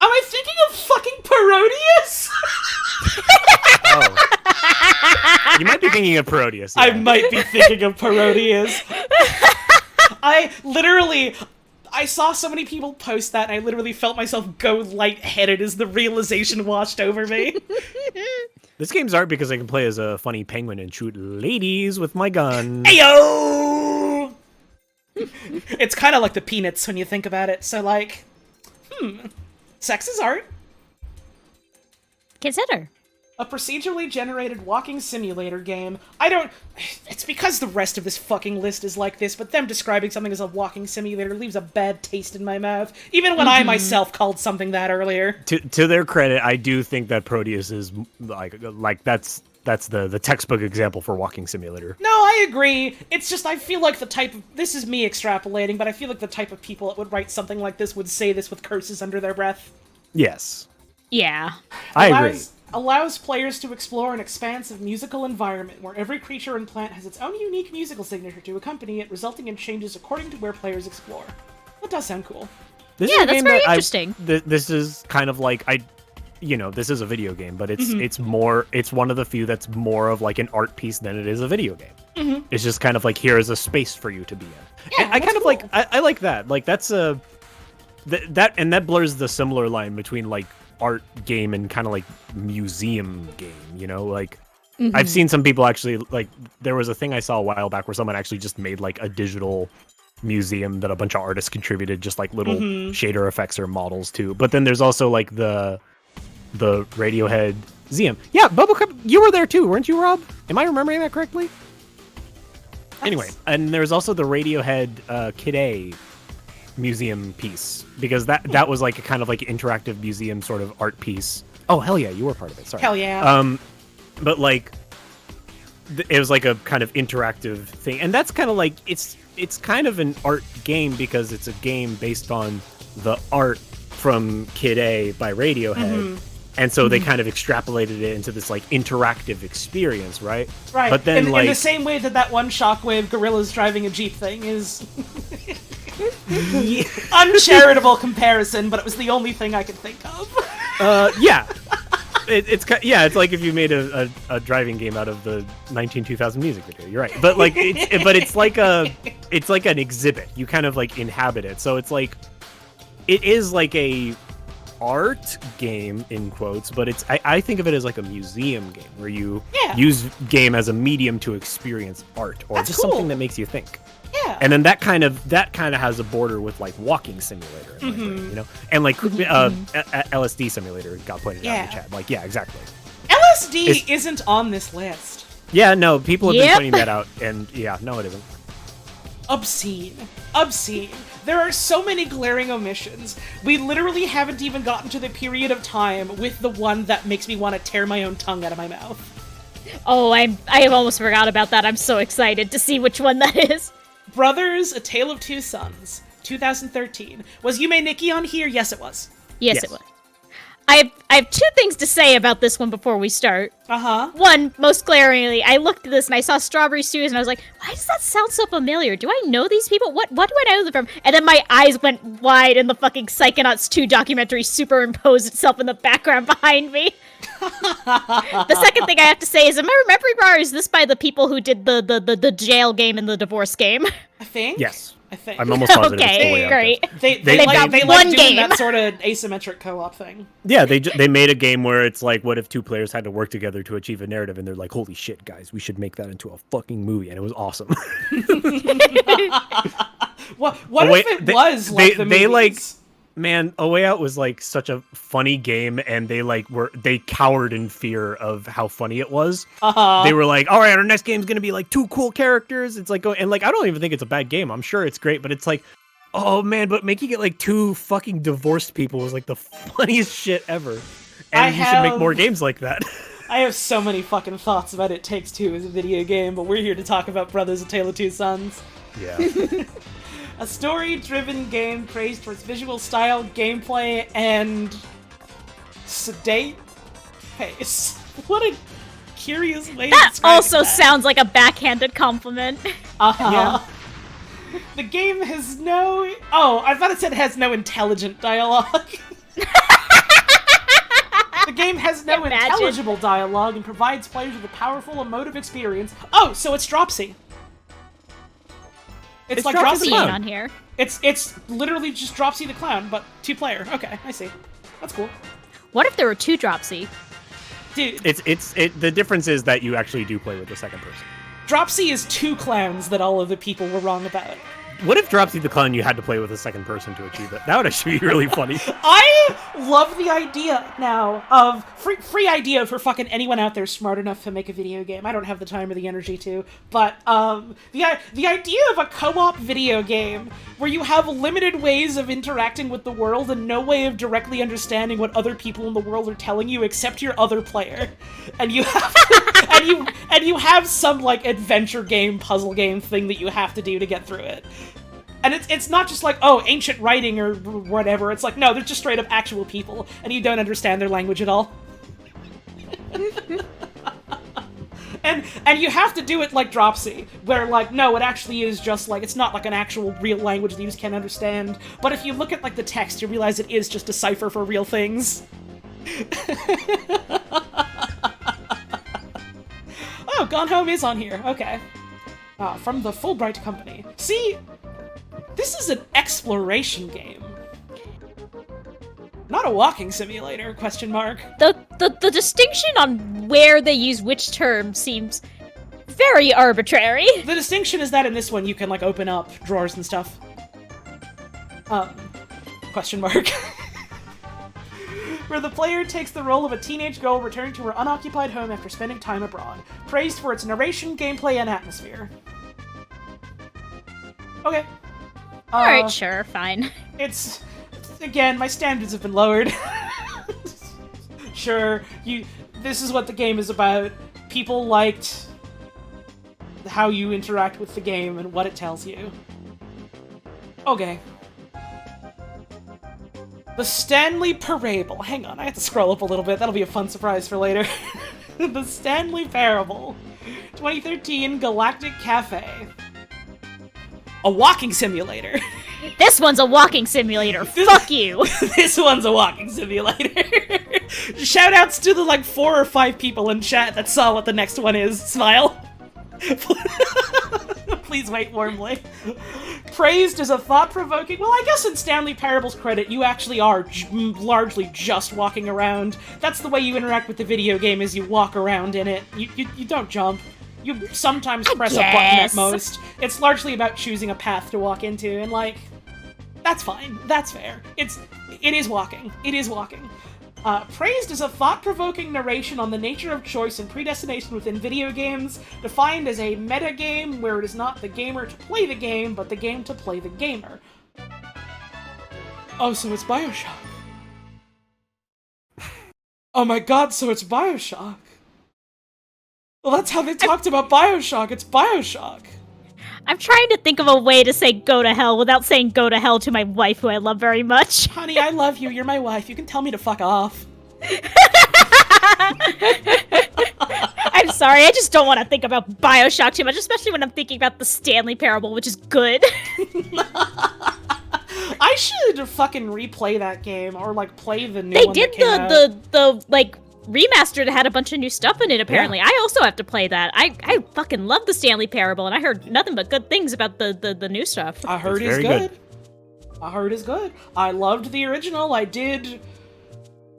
Am I thinking of fucking Parodius? Oh. You might be thinking of Parodius. Yeah. I might be thinking of Parodius. I saw so many people post that, and I literally felt myself go lightheaded as the realization washed over me. This game's art because I can play as a funny penguin and shoot ladies with my gun. Ayo! It's kind of like the Peanuts when you think about it. So, like, sex is art. Consider. A procedurally generated walking simulator game. It's because the rest of this fucking list is like this, but them describing something as a walking simulator leaves a bad taste in my mouth. Even when I myself called something that earlier. To their credit, I do think that Proteus is like that's the textbook example for walking simulator. No, I agree. It's just I feel like this is me extrapolating, but I feel like the type of people that would write something like this would say this with curses under their breath. Yes. Yeah. I agree. Allows players to explore an expansive musical environment where every creature and plant has its own unique musical signature to accompany it, resulting in changes according to where players explore. That does sound cool. This Yeah, is a that's game very that interesting. This is kind of like this is a video game, but it's one of the few that's more of like an art piece than it is a video game. It's just kind of like, here is a space for you to be in. Yeah, And I kind of cool. like I like that. Like that's that blurs the similar line between like art game and kind of like museum game, you know? Like I've seen some people actually, like, there was a thing I saw a while back where someone actually just made like a digital museum that a bunch of artists contributed just like little shader effects or models to. But then there's also like the Radiohead museum. Yeah, Bubblecrap, you were there too, weren't you, Rob? Am I remembering that correctly? Anyway, and there's also the Radiohead Kid A museum piece, because that was like a kind of like interactive museum sort of art piece. Oh, hell yeah, you were part of it. Sorry. Hell yeah. But like it was like a kind of interactive thing, and that's kind of like it's kind of an art game because it's a game based on the art from Kid A by Radiohead. And so they kind of extrapolated it into this like interactive experience, right? Right. But then in the same way that one Shockwave Gorilla's driving a Jeep thing is uncharitable comparison, but it was the only thing I could think of. Yeah. It's like if you made a driving game out of the 2000 music video. You're right, but like, it's like an exhibit. You kind of like inhabit it, so it's like, it is like a art game in quotes, but I think of it as like a museum game where you use game as a medium to experience art or just something that makes you think. Yeah. And then that kind of has a border with like walking simulator, in my brain, you know, and like LSD simulator got pointed out in the chat. Like, yeah, exactly. LSD isn't on this list. Yeah, no, people have been pointing that out, and yeah, no, it isn't. Obscene. There are so many glaring omissions. We literally haven't even gotten to the period of time with the one that makes me want to tear my own tongue out of my mouth. Oh, I have almost forgot about that. I'm so excited to see which one that is. Brothers, A Tale of Two Sons, 2013. Was Yume Nikki on here? Yes, it was. Yes, it was. I have two things to say about this one before we start. Uh-huh. One, most glaringly, I looked at this and I saw Strawberry Stews and I was like, why does that sound so familiar? Do I know these people? What do I know them from? And then my eyes went wide and the fucking Psychonauts 2 documentary superimposed itself in the background behind me. The second thing I have to say is, am I remembering right, or is this by the people who did the jail game and the divorce game? I think. Yes. I think. I'm almost positive. Okay, it's the way out great. there. They like one doing game. that sort of asymmetric co-op thing. Yeah, they made a game where it's like, what if two players had to work together to achieve a narrative, and they're like, holy shit, guys, we should make that into a fucking movie, and it was awesome. What Oh, wait, if it was like the they like, movies? man, A Way Out was like such a funny game, and they cowered in fear of how funny it was. Uh-huh. They were like, all right, our next game's gonna be like two cool characters. It's like, and like, I don't even think it's a bad game. I'm sure it's great, but it's like, oh man, but making it like two fucking divorced people was like the funniest shit ever. And you should make more games like that. I have so many fucking thoughts about It Takes Two as a video game, but we're here to talk about Brothers: A Tale of Two Sons. Yeah. A story-driven game praised for its visual style, gameplay, and sedate pace. What a curious way to That describe also that. sounds like a backhanded compliment. Uh-huh. Yeah. The game has no... Oh, I thought it said has no intelligent dialogue. The game has no Imagine. intelligible dialogue and provides players with a powerful emotive experience. Oh, so it's Dropsy. It's like Dropsy Dropsy. the Clown. On here. It's literally just Dropsy the Clown, but 2-player. Okay, I see. That's cool. What if there were two Dropsy? Dude, The difference is that you actually do play with the second person. Dropsy is 2 clowns that all of the people were wrong about. What if Dropsy the Clown you had to play with a second person to achieve it? That would actually be really funny. I love the idea now of free idea for fucking anyone out there smart enough to make a video game. I don't have the time or the energy to, but the idea of a co-op video game where you have limited ways of interacting with the world and no way of directly understanding what other people in the world are telling you except your other player, and you have and you have some like adventure game, puzzle game thing that you have to do to get through it. And it's not just like, oh, ancient writing or whatever. It's like, no, they're just straight up actual people, and you don't understand their language at all. and you have to do it like Dropsy, where like, no, it actually is just like, it's not like an actual real language that you just can't understand. But if you look at like the text, you realize it is just a cipher for real things. Oh, Gone Home is on here. Okay. From the Fulbright Company. See, this is an exploration game. Not a walking simulator, question mark. The distinction on where they use which term seems very arbitrary. The distinction is that in this one you can like open up drawers and stuff. Question mark. Where the player takes the role of a teenage girl returning to her unoccupied home after spending time abroad. Praised for its narration, gameplay, and atmosphere. Okay. Alright, sure, fine. It's... Again, my standards have been lowered. Sure, this is what the game is about. People liked how you interact with the game and what it tells you. Okay. The Stanley Parable. Hang on, I have to scroll up a little bit. That'll be a fun surprise for later. The Stanley Parable. 2013 Galactic Cafe. A walking simulator. This one's a walking simulator. Fuck you. This one's a walking simulator. Shoutouts to the like 4 or 5 people in chat that saw what the next one is. Smile. Please wait warmly. Praised as a thought-provoking... Well, I guess in Stanley Parable's credit, you actually are largely just walking around. That's the way you interact with the video game, is you walk around in it. You don't jump. You sometimes press a button at most. It's largely about choosing a path to walk into, and like... That's fine. That's fair. It is walking. It is walking. Praised as a thought-provoking narration on the nature of choice and predestination within video games, defined as a metagame where it is not the gamer to play the game, but the game to play the gamer. Oh, so it's BioShock. Oh my god, so it's BioShock. Well, that's how they talked about BioShock. It's BioShock. I'm trying to think of a way to say go to hell without saying go to hell to my wife, who I love very much. Honey, I love you. You're my wife. You can tell me to fuck off. I'm sorry, I just don't want to think about Bioshock too much, especially when I'm thinking about the Stanley Parable, which is good. I should fucking replay that game or like play the new They one did that came out. the like remaster that had a bunch of new stuff in it. Apparently, I also have to play that. I fucking love the Stanley Parable, and I heard nothing but good things about the new stuff. I heard It's it's very good. I heard it's good. I loved the original. I did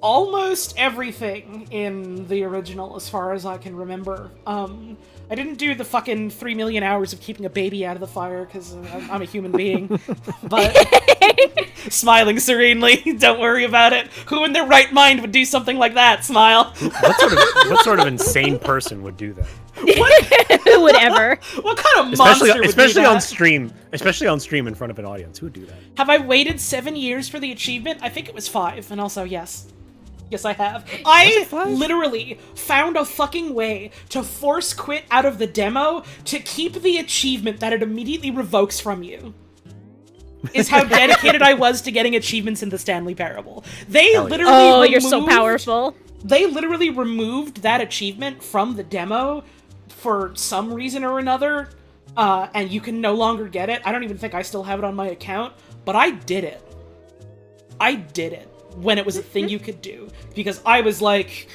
almost everything in the original as far as I can remember. I didn't do the fucking 3 million hours of keeping a baby out of the fire because I'm a human being. But smiling serenely, don't worry about it. Who in their right mind would do something like that? Smile. What sort of insane person would do that? Who would ever? What kind of monster would do Especially that? on stream. Especially on stream in front of an audience. Who would do that? Have I waited 7 years for the achievement? I think it was 5, and also yes. Yes, I have. I literally found a fucking way to force quit out of the demo to keep the achievement that it immediately revokes from you. Is how dedicated I was to getting achievements in the Stanley Parable. They literally Oh, you're so powerful. They literally removed that achievement from the demo for some reason or another, and you can no longer get it. I don't even think I still have it on my account, but I did it. I did it when it was a thing you could do, because I was like,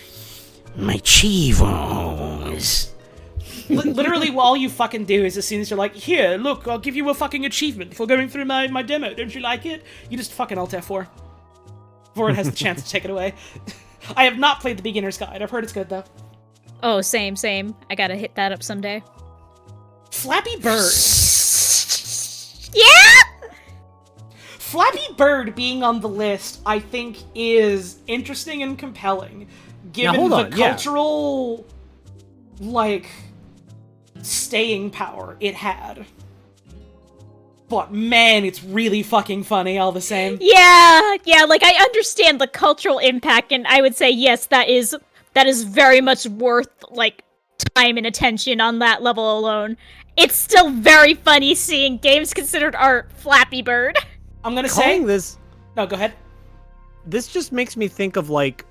My Chivos. literally all you fucking do is as soon as you're like, here, look, I'll give you a fucking achievement for going through my demo, don't you like it? You just fucking Alt F4 before it has the chance to take it away. I have not played the beginner's guide. I've heard it's good though. Oh, same. I gotta hit that up someday. Flappy Bird. Yeah! Flappy Bird being on the list, I think, is interesting and compelling, given the cultural, like, staying power it had. But man, it's really fucking funny all the same. Yeah, like I understand the cultural impact, and I would say yes, that is very much worth like time and attention on that level alone. It's still very funny seeing games considered art Flappy Bird. I'm gonna say this. No, go ahead. This just makes me think of like,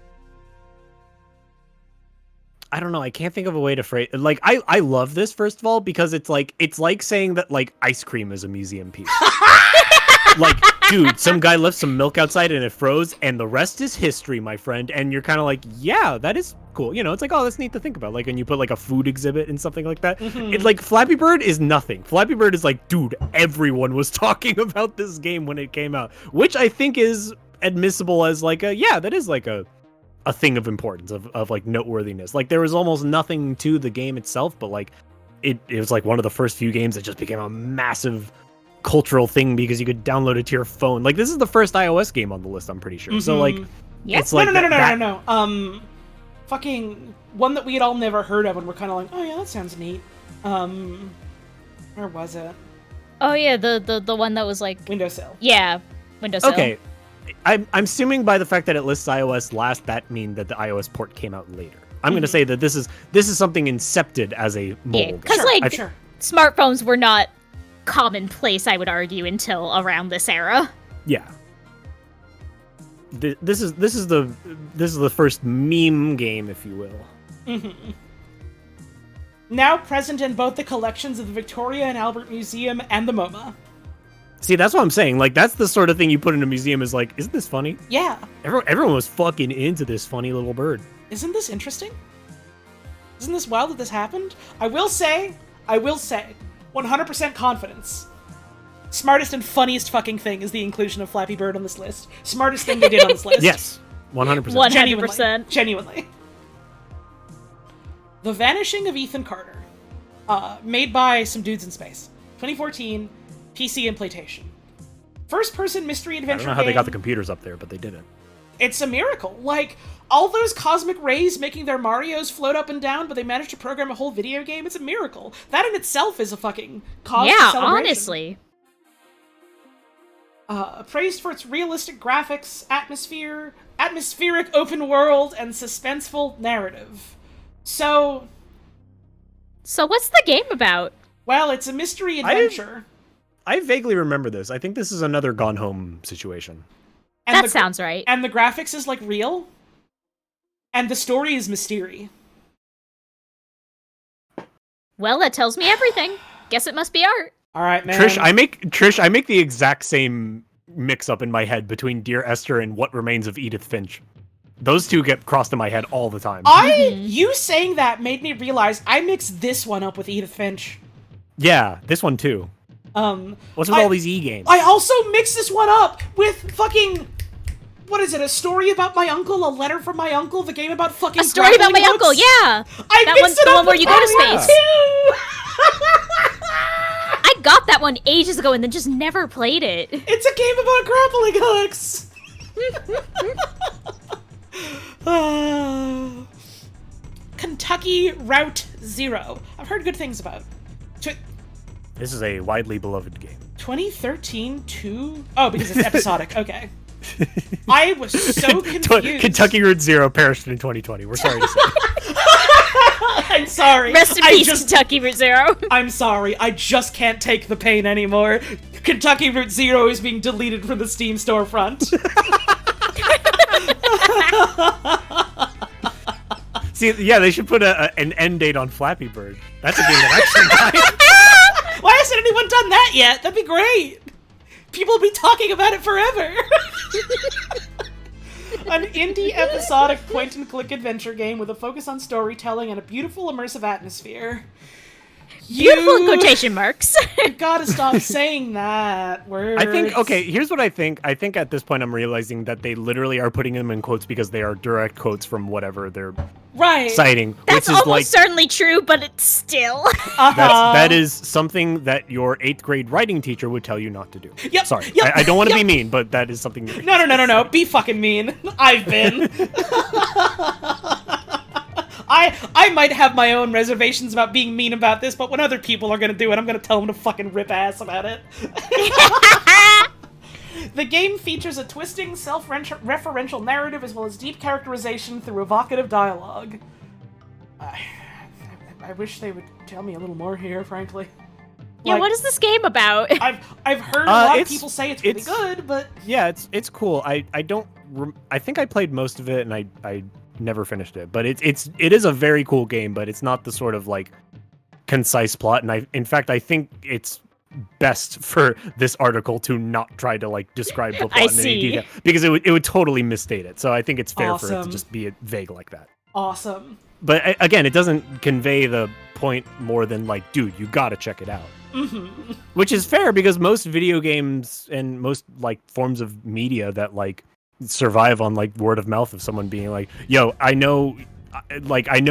I don't know. I can't think of a way to phrase. Like, I love this first of all because it's like saying that like ice cream is a museum piece. Like, dude, some guy left some milk outside and it froze, and the rest is history, my friend. And you're kind of like, yeah, that is cool. You know, it's like, oh, that's neat to think about. Like, when you put like a food exhibit in something like that, it's like Flappy Bird is nothing. Flappy Bird is like, dude, everyone was talking about this game when it came out, which I think is admissible as like that is like a thing of importance of like noteworthiness. Like, there was almost nothing to the game itself, but like it was like one of the first few games that just became a massive cultural thing because you could download it to your phone. Like, this is the first iOS game on the list, I'm pretty sure. So like, it's like no. Fucking one that we had all never heard of, and we're kind of like, oh yeah, that sounds neat. Where was it? Oh yeah, the one that was like Windowsill. Yeah, Windowsill. Okay, I'm assuming by the fact that it lists iOS last, that means that the iOS port came out later. I'm gonna say that this is something incepted as a mobile game. Because smartphones were not commonplace, I would argue, until around this era. Yeah. This is the first meme game, if you will. Now present in both the collections of the Victoria and Albert Museum and the MoMA. See, that's what I'm saying. Like, that's the sort of thing you put in a museum is like, isn't this funny? Yeah. Everyone was fucking into this funny little bird. Isn't this interesting? Isn't this wild that this happened? I will say, 100% confidence. Smartest and funniest fucking thing is the inclusion of Flappy Bird on this list. Smartest thing they did on this list. Yes, 100%. 100%. Genuinely. The Vanishing of Ethan Carter. Made by some dudes in space. 2014, PC and PlayStation. First-person mystery adventure I don't know how game. they got the computers up there, but they did it. It's a miracle. Like, all those cosmic rays making their Marios float up and down, but they managed to program a whole video game. It's a miracle. That in itself is a fucking cause for celebration. Honestly. Praised for its realistic graphics, atmospheric open world, and suspenseful narrative. So what's the game about? Well, it's a mystery adventure. I vaguely remember this. I think this is another Gone Home situation. And that sounds right. And the graphics is, like, real. And the story is mystery. Well, that tells me everything. Guess it must be art. All right, man. Trish, I make the exact same mix-up in my head between Dear Esther and What Remains of Edith Finch. Those two get crossed in my head all the time. You saying that made me realize I mixed this one up with Edith Finch. Yeah, this one too. What's with all these E-games? I also mixed this one up with fucking... What is it, a story about my uncle? A letter from my uncle? The game about fucking... A story about my uncle, yeah! That one's the one where you go to space. I got that one ages ago and then just never played it. It's a game about grappling hooks! Kentucky Route Zero. I've heard good things about. This is a widely beloved game. 2013 2? Oh, because it's episodic. Okay. I was so confused. Kentucky Route Zero perished in 2020. We're sorry to say. I'm sorry. Rest in peace, Kentucky Route Zero. I'm sorry. I just can't take the pain anymore. Kentucky Route Zero is being deleted from the Steam storefront. See, yeah, they should put an end date on Flappy Bird. That's a game that actually died. Why hasn't anyone done that yet? That'd be great. People will be talking about it forever. An indie episodic point-and-click adventure game with a focus on storytelling and a beautiful immersive atmosphere. Beautiful in quotation marks. You gotta stop saying that word. I think, okay, here's what I think. I think at this point I'm realizing that they literally are putting them in quotes because they are direct quotes from whatever they're citing. That's which is almost certainly true, but it's still. That is something that your 8th grade writing teacher would tell you not to do. Yep. Sorry, yep, I don't want to be mean, but that is something. No. Be fucking mean. I've been. I might have my own reservations about being mean about this, but when other people are gonna do it, I'm gonna tell them to fucking rip ass about it. The game features a twisting, self-referential narrative as well as deep characterization through evocative dialogue. I wish they would tell me a little more here, frankly. Yeah, Like, what is this game about? I've heard a lot of people say it's really good, but yeah, it's cool. I think I played most of it and I never finished it, but it is a very cool game, but it's not the sort of like concise plot, and in fact I think it's best for this article to not try to like describe the plot in any detail because it would totally misstate it. So I think it's fair for it to just be vague like that. Awesome. But again, it doesn't convey the point more than like, dude, you gotta check it out. Mm-hmm. Which is fair because most video games and most like forms of media that like survive on like word of mouth of someone being like, yo, I know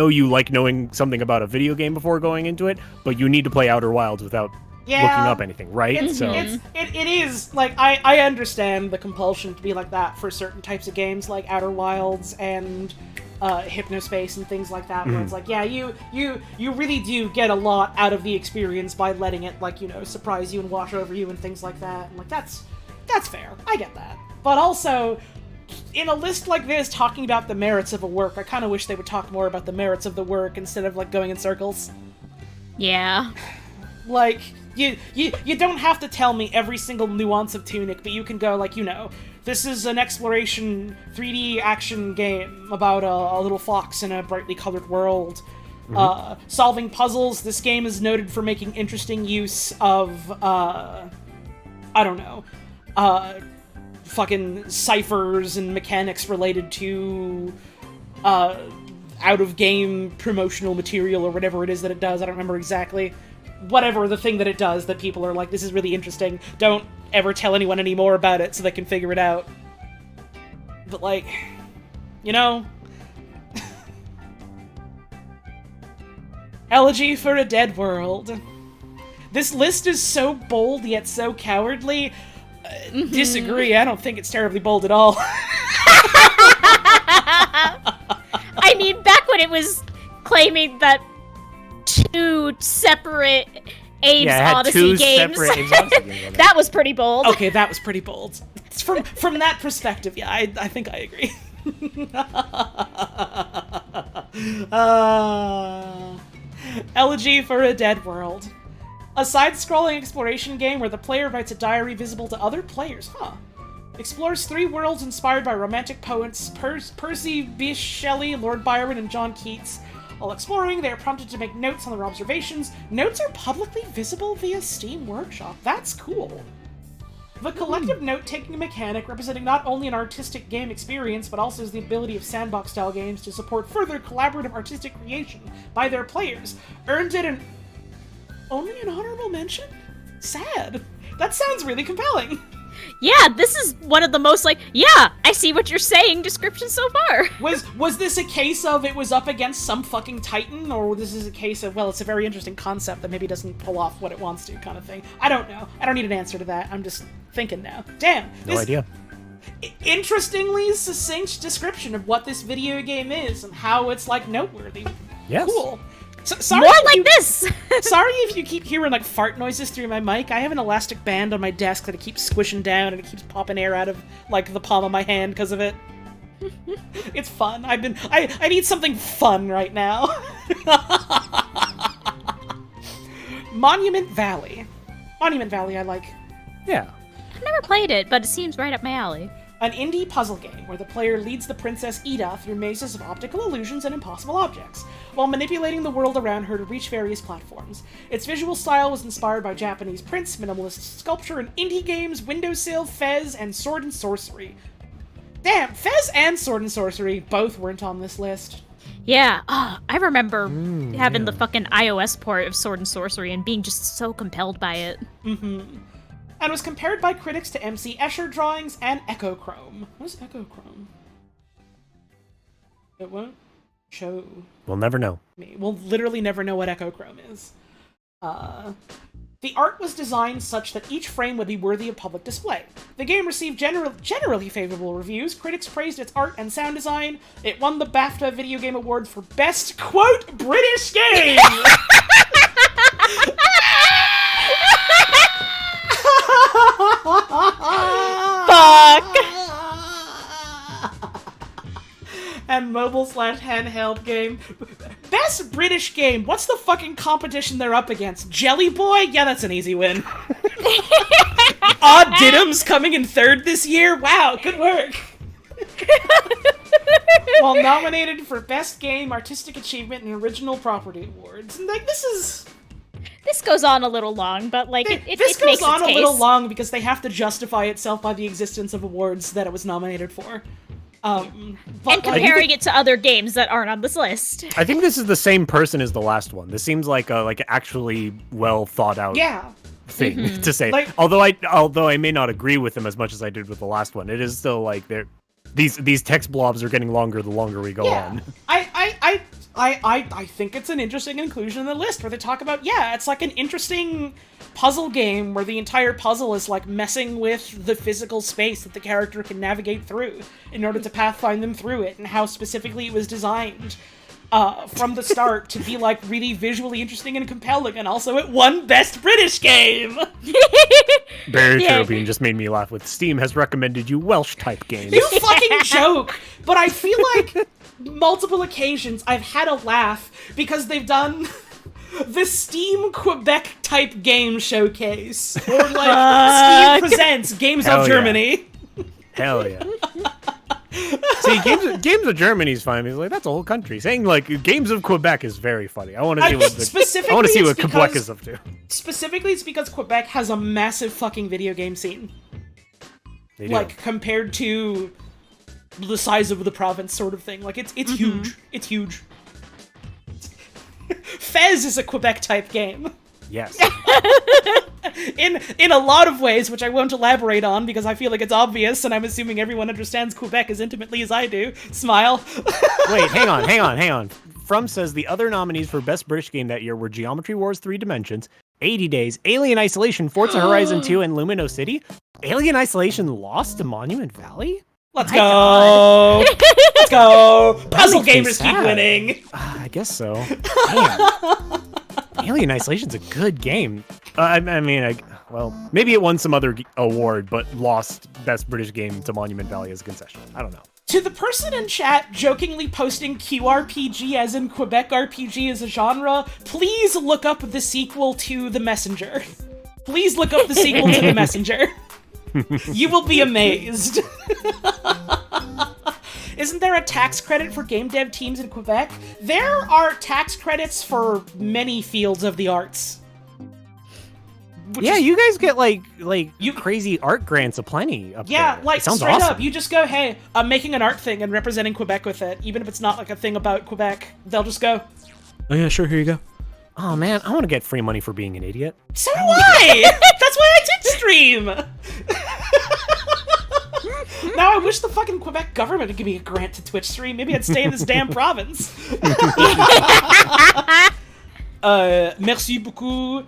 you like knowing something about a video game before going into it, but you need to play Outer Wilds without looking up anything, right? It is like I understand the compulsion to be like that for certain types of games like Outer Wilds and Hypnospace and things like that, where it's like, yeah, you really do get a lot out of the experience by letting it, like, you know, surprise you and wash over you and things like that. And like that's fair. I get that. But also, in a list like this, talking about the merits of a work, I kind of wish they would talk more about the merits of the work instead of like going in circles. Yeah. Like, you don't have to tell me every single nuance of Tunic, but you can go like, you know, this is an exploration 3D action game about a little fox in a brightly colored world. Solving puzzles. This game is noted for making interesting use of, I don't know, fucking ciphers and mechanics related to, out-of-game promotional material or whatever it is that it does. I don't remember exactly. Whatever the thing that it does that people are like, this is really interesting. Don't ever tell anyone any more about it so they can figure it out. But like, you know... Elegy for a Dead World. This list is so bold yet so cowardly. Disagree, I don't think it's terribly bold at all. I mean, back when it was claiming that two separate Abe's Odyssey games. That was pretty bold. Okay, that was pretty bold. From that perspective, yeah, I think I agree. Elegy for a Dead World. A side-scrolling exploration game where the player writes a diary visible to other players. Explores 3 worlds inspired by romantic poets Percy Bysshe Shelley, Lord Byron, and John Keats. While exploring, they are prompted to make notes on their observations. Notes are publicly visible via Steam Workshop. That's cool. The collective note-taking mechanic, representing not only an artistic game experience, but also the ability of sandbox-style games to support further collaborative artistic creation by their players, earned it only an honorable mention? Sad. That sounds really compelling. Yeah, this is one of the most, yeah, I see what you're saying descriptions so far. Was this a case of it was up against some fucking titan, or this is a case of, well, it's a very interesting concept that maybe doesn't pull off what it wants to, kind of thing? I don't know. I don't need an answer to that. I'm just thinking now. Damn. No idea. Interestingly succinct description of what this video game is and how it's, noteworthy. Yes. Cool. Sorry More like this! Sorry if you keep hearing, fart noises through my mic. I have an elastic band on my desk that it keeps squishing down and it keeps popping air out of, the palm of my hand because of it. It's fun. I need something fun right now. Monument Valley. Monument Valley I like. Yeah. I've never played it, but it seems right up my alley. An indie puzzle game where the player leads the Princess Ida through mazes of optical illusions and impossible objects, while manipulating the world around her to reach various platforms. Its visual style was inspired by Japanese prints, minimalist sculpture, and indie games Windowsill, Fez, and Sword and Sorcery. Damn, Fez and Sword and Sorcery both weren't on this list. Yeah, I remember having the fucking iOS port of Sword and Sorcery and being just so compelled by it. And was compared by critics to MC Escher drawings and Echochrome. What's Echochrome? It won't show. We'll never know. We'll literally never know what Echochrome is. The art was designed such that each frame would be worthy of public display. The game received generally favorable reviews. Critics praised its art and sound design. It won the BAFTA Video Game Award for Best, quote, British Game! Fuck! And mobile/handheld game. Best British game. What's the fucking competition they're up against? Jelly Boy? Yeah, that's an easy win. Odd Didum's coming in 3rd this year? Wow, good work. While nominated for Best Game, Artistic Achievement, and Original Property Awards. And, This goes on a little long, but, this goes on a little long because they have to justify itself by the existence of awards that it was nominated for. And comparing it to other games that aren't on this list. I think this is the same person as the last one. This seems like a actually well thought out thing to say. Although I may not agree with them as much as I did with the last one, it is still these text blobs are getting longer the longer we go on. I think it's an interesting inclusion in the list where they talk about, it's an interesting puzzle game where the entire puzzle is messing with the physical space that the character can navigate through in order to pathfind them through it, and how specifically it was designed from the start to be really visually interesting and compelling, and also it won Best British Game! Barry Turbine just made me laugh with Steam has recommended you Welsh type games. You fucking joke! But I feel like multiple occasions I've had a laugh because they've done the Steam Quebec type game showcase. Or Steam presents Games of Germany. Hell yeah. See, games of Germany is fine. He's that's a whole country. Saying Games of Quebec is very funny. I want to see what Quebec is up to. Specifically, it's because Quebec has a massive fucking video game scene. They do. Compared to the size of the province, sort of thing. It's huge. It's huge. Fez is a Quebec type game. Yes. In a lot of ways, which I won't elaborate on because I feel like it's obvious, and I'm assuming everyone understands Quebec as intimately as I do. Smile. Wait, hang on. From says the other nominees for Best British Game that year were Geometry Wars 3 Dimensions, 80 Days, Alien Isolation, Forza Horizon 2, and Lumino City. Alien Isolation lost to Monument Valley? Let's go! Let's go! Puzzle gamers keep winning! I guess so. Damn. Alien Isolation's a good game. Maybe it won some other award, but lost Best British Game to Monument Valley as a concession. I don't know. To the person in chat jokingly posting QRPG as in Quebec RPG as a genre, please look up the sequel to The Messenger. Please look up the sequel to The Messenger. You will be amazed. Isn't there a tax credit for game dev teams in Quebec? There are tax credits for many fields of the arts. Yeah, you guys get like crazy art grants aplenty up Yeah, there. like It sounds straight awesome. up, you just go, hey, I'm making an art thing and representing Quebec with it, even if it's not like a thing about Quebec. They'll just go, Oh yeah, sure. Here you go. Oh man, I want to get free money for being an idiot. so do I! That's why I did stream! Now I wish the fucking Quebec government would give me a grant to Twitch stream. Maybe I'd stay in this damn province. Merci beaucoup,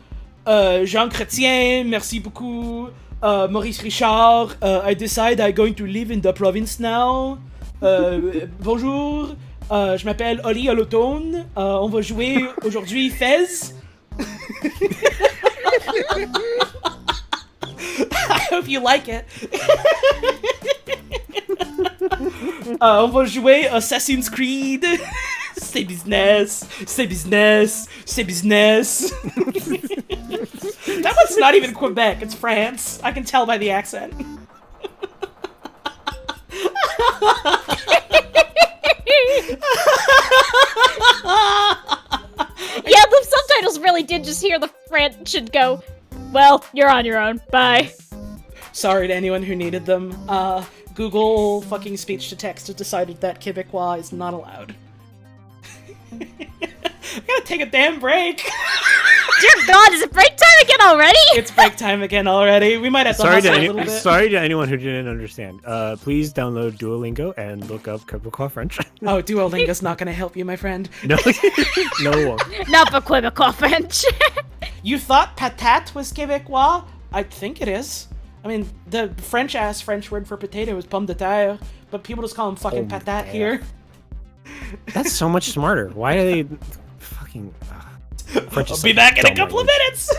Jean Chrétien. Merci beaucoup, Maurice Richard. I decide I'm going to live in the province now. Bonjour, je m'appelle Oli à l'automne. On va jouer aujourd'hui Fez. I hope you like it. On va jouer Assassin's Creed. C'est business. C'est business. C'est business. That one's not even Quebec, it's France. I can tell by the accent. Yeah, the subtitles really did just hear the French and go, well, you're on your own. Bye. Sorry to anyone who needed them. Google fucking speech to text has decided that Quebecois is not allowed. I gotta take a damn break. Dear God, is it break time again already? It's break time again already. We might have to hustle a little bit. Sorry to anyone who didn't understand. Please download Duolingo and look up Quebecois French. Oh, Duolingo's not gonna help you, my friend. No, no it won't. Not for Quebecois French. You thought patate was Quebecois? I think it is. I mean, the French-ass French word for potato is pomme de terre, but people just call them fucking Pomme de patate terre. here. That's so much smarter. Why are they fucking... French is I'll be such back in a dumb couple of language. minutes!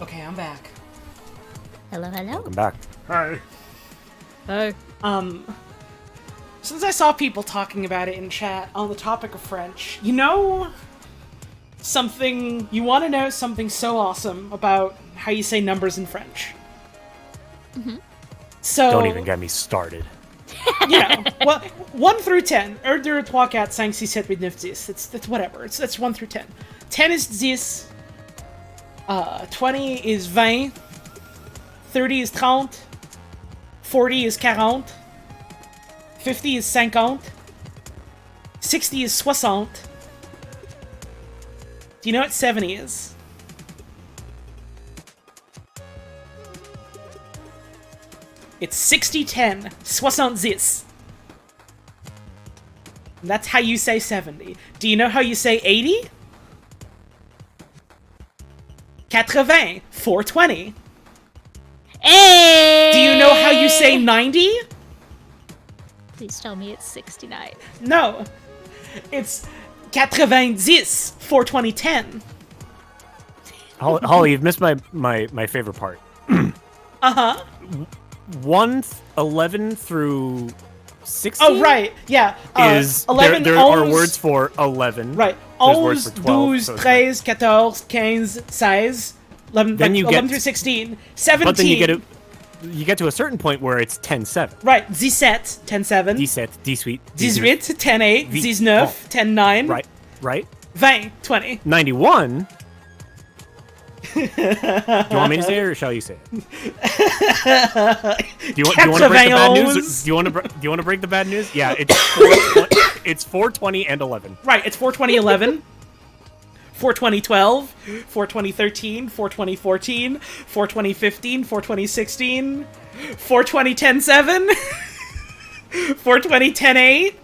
Okay, I'm back. Hello, hello. Welcome back. Hi. Oh. Since I saw people talking about it in chat on the topic of French, you want to know something so awesome about how you say numbers in French? Mm-hmm. So, Don't even get me started. Well, 1 through 10. 1, 2, 3, 4, 5, 6, 7, 8, 9, 10. It's whatever. It's 1 through 10. 10 is 10. 20 is 20. 30 is 30. 40 is 40. 50 is 50. 60 is 60. Do you know what 70 is? It's 60-10. 70. And that's how you say 70. Do you know how you say 80? 80. 420. Hey! Do you know how you say 90? Please tell me it's 69. No. It's 90. 420. 10. Holly, you've missed my favorite part. Uh-huh. 11 through 16? Oh, right. Yeah. Is 11, there 11, are words for 11. Right. There's words 11, for 12. 12, so it's 13, 14, 15, 16. 11, Then like, you 11 get- through 16. 17. But then you get to a certain point where it's 10-7. Right. 17, 10-7. 17, 18, 18, 10-8. 19, 10-9. Right. 20, 20. 91. Do you want me to say it or shall you say it? Do you want to break the bad news? Do you want to break the bad news? Yeah, it's 420 and 11. Right, it's 420, 11. 420, 12. 420, 13. 420, 14. 420, 15. 420, 16. 420, 10, 7. 420, 10, 8.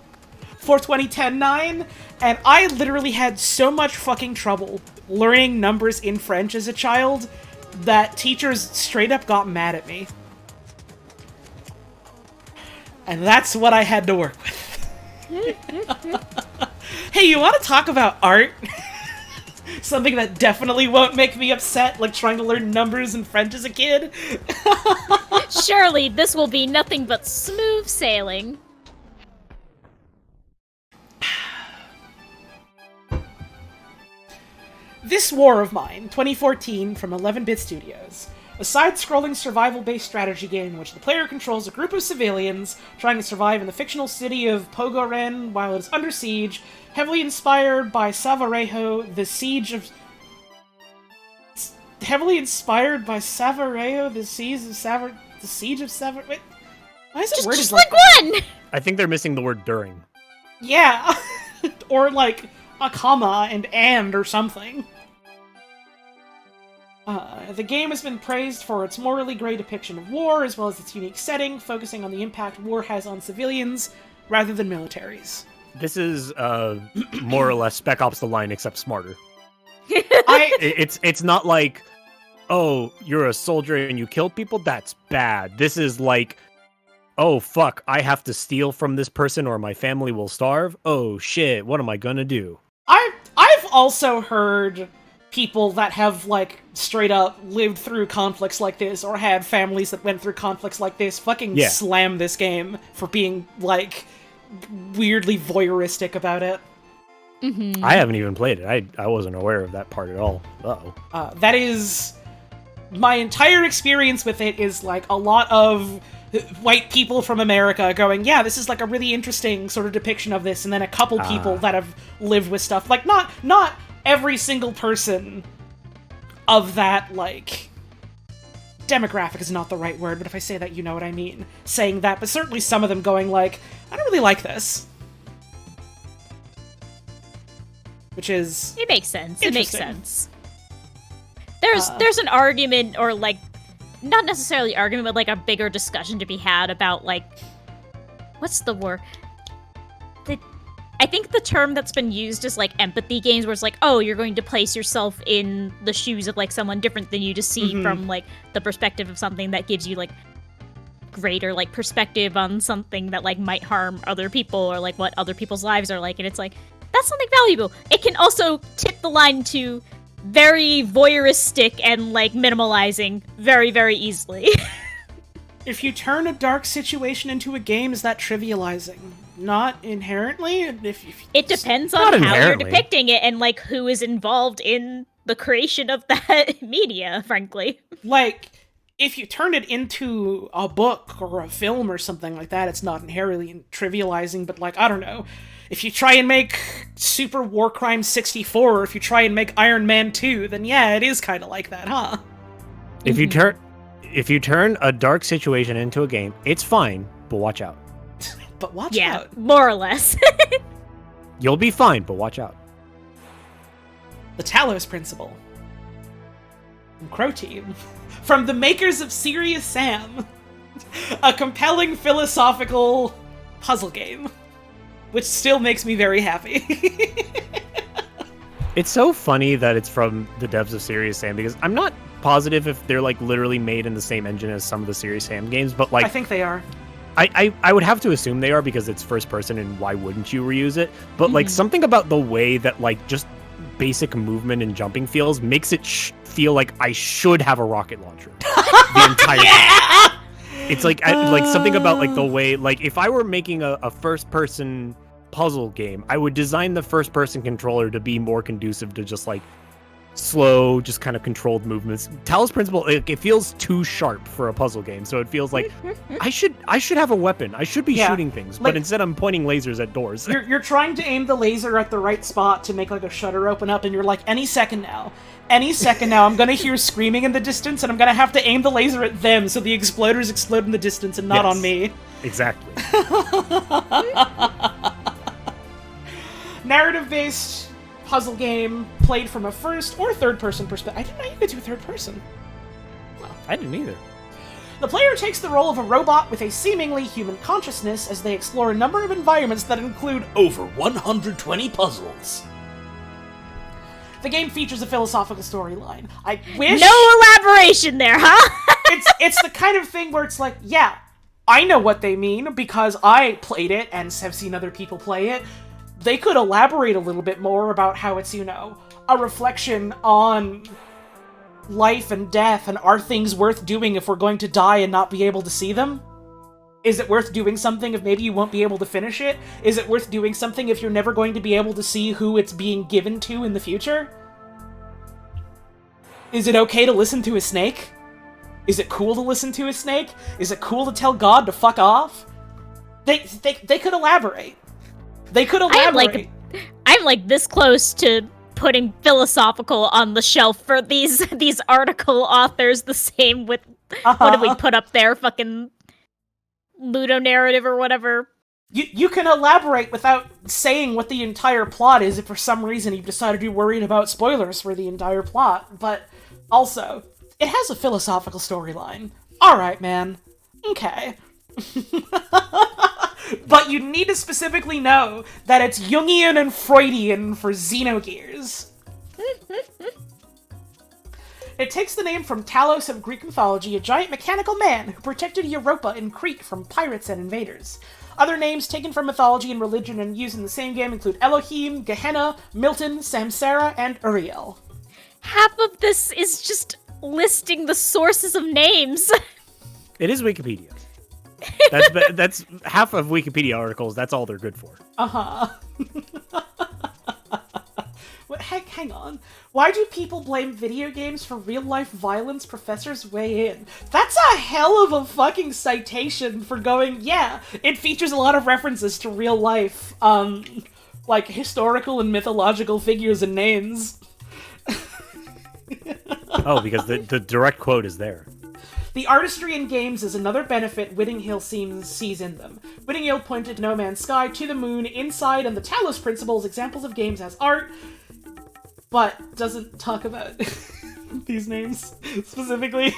420, 10, 9. And I literally had so much fucking trouble learning numbers in French as a child that teachers straight up got mad at me. And that's what I had to work with. Hey, you want to talk about art? Something that definitely won't make me upset, like trying to learn numbers in French as a kid? Surely this will be nothing but smooth sailing. This War of Mine, 2014, from 11-Bit Studios. A side-scrolling survival-based strategy game in which the player controls a group of civilians trying to survive in the fictional city of Pogoren while it is under siege, heavily inspired by Savarejo, the siege of... Heavily inspired by Savarejo, the siege of Savar... The siege of Savar... Wait, why is it worded Just like like one! I think they're missing the word during. Yeah! Or like a comma and or something. The game has been praised for its morally grey depiction of war, as well as its unique setting, focusing on the impact war has on civilians, rather than militaries. This is more or less Spec Ops: The Line, except smarter. It's not like, oh, you're a soldier and you kill people? That's bad. This is like, oh, fuck, I have to steal from this person or my family will starve? Oh, shit, what am I gonna do? I've also heard people that have, like, straight up lived through conflicts like this, or had families that went through conflicts like this, fucking slam this game for being, like, weirdly voyeuristic about it. Mm-hmm. I haven't even played it. I wasn't aware of that part at all. Uh-oh. That is... My entire experience with it is, like, a lot of white people from America going, yeah, this is, like, a really interesting sort of depiction of this, and then a couple people that have lived with stuff. Like, not every single person of that, like... Demographic is not the right word, but if I say that, you know what I mean. Saying that, but certainly some of them going, like, I don't really like this. Which is... It makes sense. It makes sense. There's There's an argument, or like, not necessarily argument, but like a bigger discussion to be had about like, what's the word? I think the term that's been used is like empathy games, where it's like, oh, you're going to place yourself in the shoes of like someone different than you to see from like the perspective of something that gives you like greater like perspective on something that like might harm other people, or like what other people's lives are like. And it's like, that's something valuable. It can also tip the line to very voyeuristic and, like, minimalizing very, very easily. If you turn a dark situation into a game, is that trivializing? Not inherently? It depends Not on how you're inherently. depicting it and, like, who is involved in the creation of that media, frankly. Like, if you turn it into a book or a film or something like that, it's not inherently trivializing, but, like, I don't know. If you try and make Super War Crime 64, or if you try and make Iron Man 2, then yeah, it is kind of like that, huh? If you turn a dark situation into a game, it's fine, but watch out. But watch Yeah, out. more or less. You'll be fine, but watch out. The Talos Principle. Crow Team. From the makers of Serious Sam. A compelling philosophical puzzle game. Which still makes me very happy. It's so funny that it's from the devs of Serious Sam, because I'm not positive if they're, like, literally made in the same engine as some of the Serious Sam games, but, like, I think they are. I would have to assume they are, because it's first person and why wouldn't you reuse it? But like something about the way that, like, just basic movement and jumping feels makes it feel like I should have a rocket launcher the entire time. It's like like something about, like, the way, like, if I were making a first person puzzle game, I would design the first person controller to be more conducive to just, like, slow, just kind of controlled movements. Talos Principle, it feels too sharp for a puzzle game, so it feels like I should have a weapon. I should be shooting things, like, but instead I'm pointing lasers at doors. You're trying to aim the laser at the right spot to make, like, a shutter open up, and you're like, any second now, I'm gonna hear screaming in the distance, and I'm gonna have to aim the laser at them so the exploders explode in the distance and not on me. Exactly. Narrative-based puzzle game played from a first or third-person perspective. I didn't know you could do third person. I didn't either. The player takes the role of a robot with a seemingly human consciousness as they explore a number of environments that include over 120 puzzles. The game features a philosophical storyline. I wish... No elaboration there, huh? It's the kind of thing where it's like, yeah, I know what they mean because I played it and have seen other people play it. They could elaborate a little bit more about how it's, you know, a reflection on life and death, and are things worth doing if we're going to die and not be able to see them? Is it worth doing something if maybe you won't be able to finish it? Is it worth doing something if you're never going to be able to see who it's being given to in the future? Is it okay to listen to a snake? Is it cool to listen to a snake? Is it cool to tell God to fuck off? They could elaborate. They could elaborate. I'm like this close to putting philosophical on the shelf for these article authors. The same with what did we put up there? Fucking ludonarrative or whatever. You can elaborate without saying what the entire plot is if for some reason you've decided you're worried about spoilers for the entire plot. But also, it has a philosophical storyline. Alright, man. Okay. But you need to specifically know that it's Jungian and Freudian for Xenogears. It takes the name from Talos of Greek mythology, a giant mechanical man who protected Europa in Crete from pirates and invaders. Other names taken from mythology and religion and used in the same game include Elohim, Gehenna, Milton, Samsara, and Uriel. Half of this is just listing the sources of names. It is Wikipedia. That's half of Wikipedia articles. That's all they're good for. Hang on. Why do people blame video games for real-life violence? Professors weigh in. That's a hell of a fucking citation for going, yeah, it features a lot of references to real life, like historical and mythological figures and names. Oh, because the direct quote is there. The artistry in games is another benefit Whittinghill sees in them. Whittinghill pointed to No Man's Sky, To the Moon, Inside, and the Talos Principles examples of games as art, but doesn't talk about these names specifically.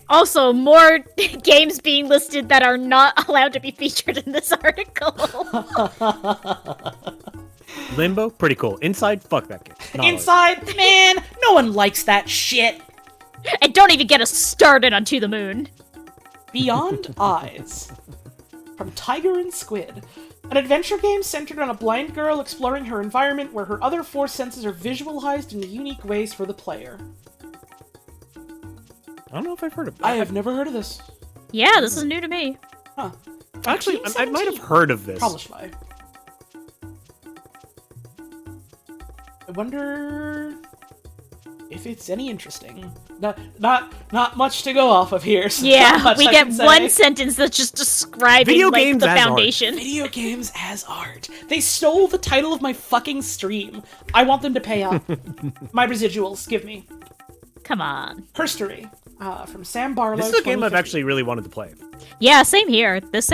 Also, more games being listed that are not allowed to be featured in this article. Limbo, pretty cool. Inside, fuck that game. Not Inside, man, no one likes that shit. And don't even get us started on To the Moon. Beyond Eyes. From Tiger and Squid. An adventure game centered on a blind girl exploring her environment where her other 4 senses are visualized in unique ways for the player. I don't know if I've heard of it. I have never heard of this. Yeah, this is new to me. Huh. Actually, I might have heard of this. Published by. I wonder if it's any interesting. Not much to go off of here. So Yeah, we get one sentence that's just describing Video like games the as foundation. Video games as art. They stole the title of my fucking stream. I want them to pay up. My residuals, give me. Come on. Herstory. From Sam Barlow. This is a game I've 2050. actually really wanted to play. Yeah, same here. This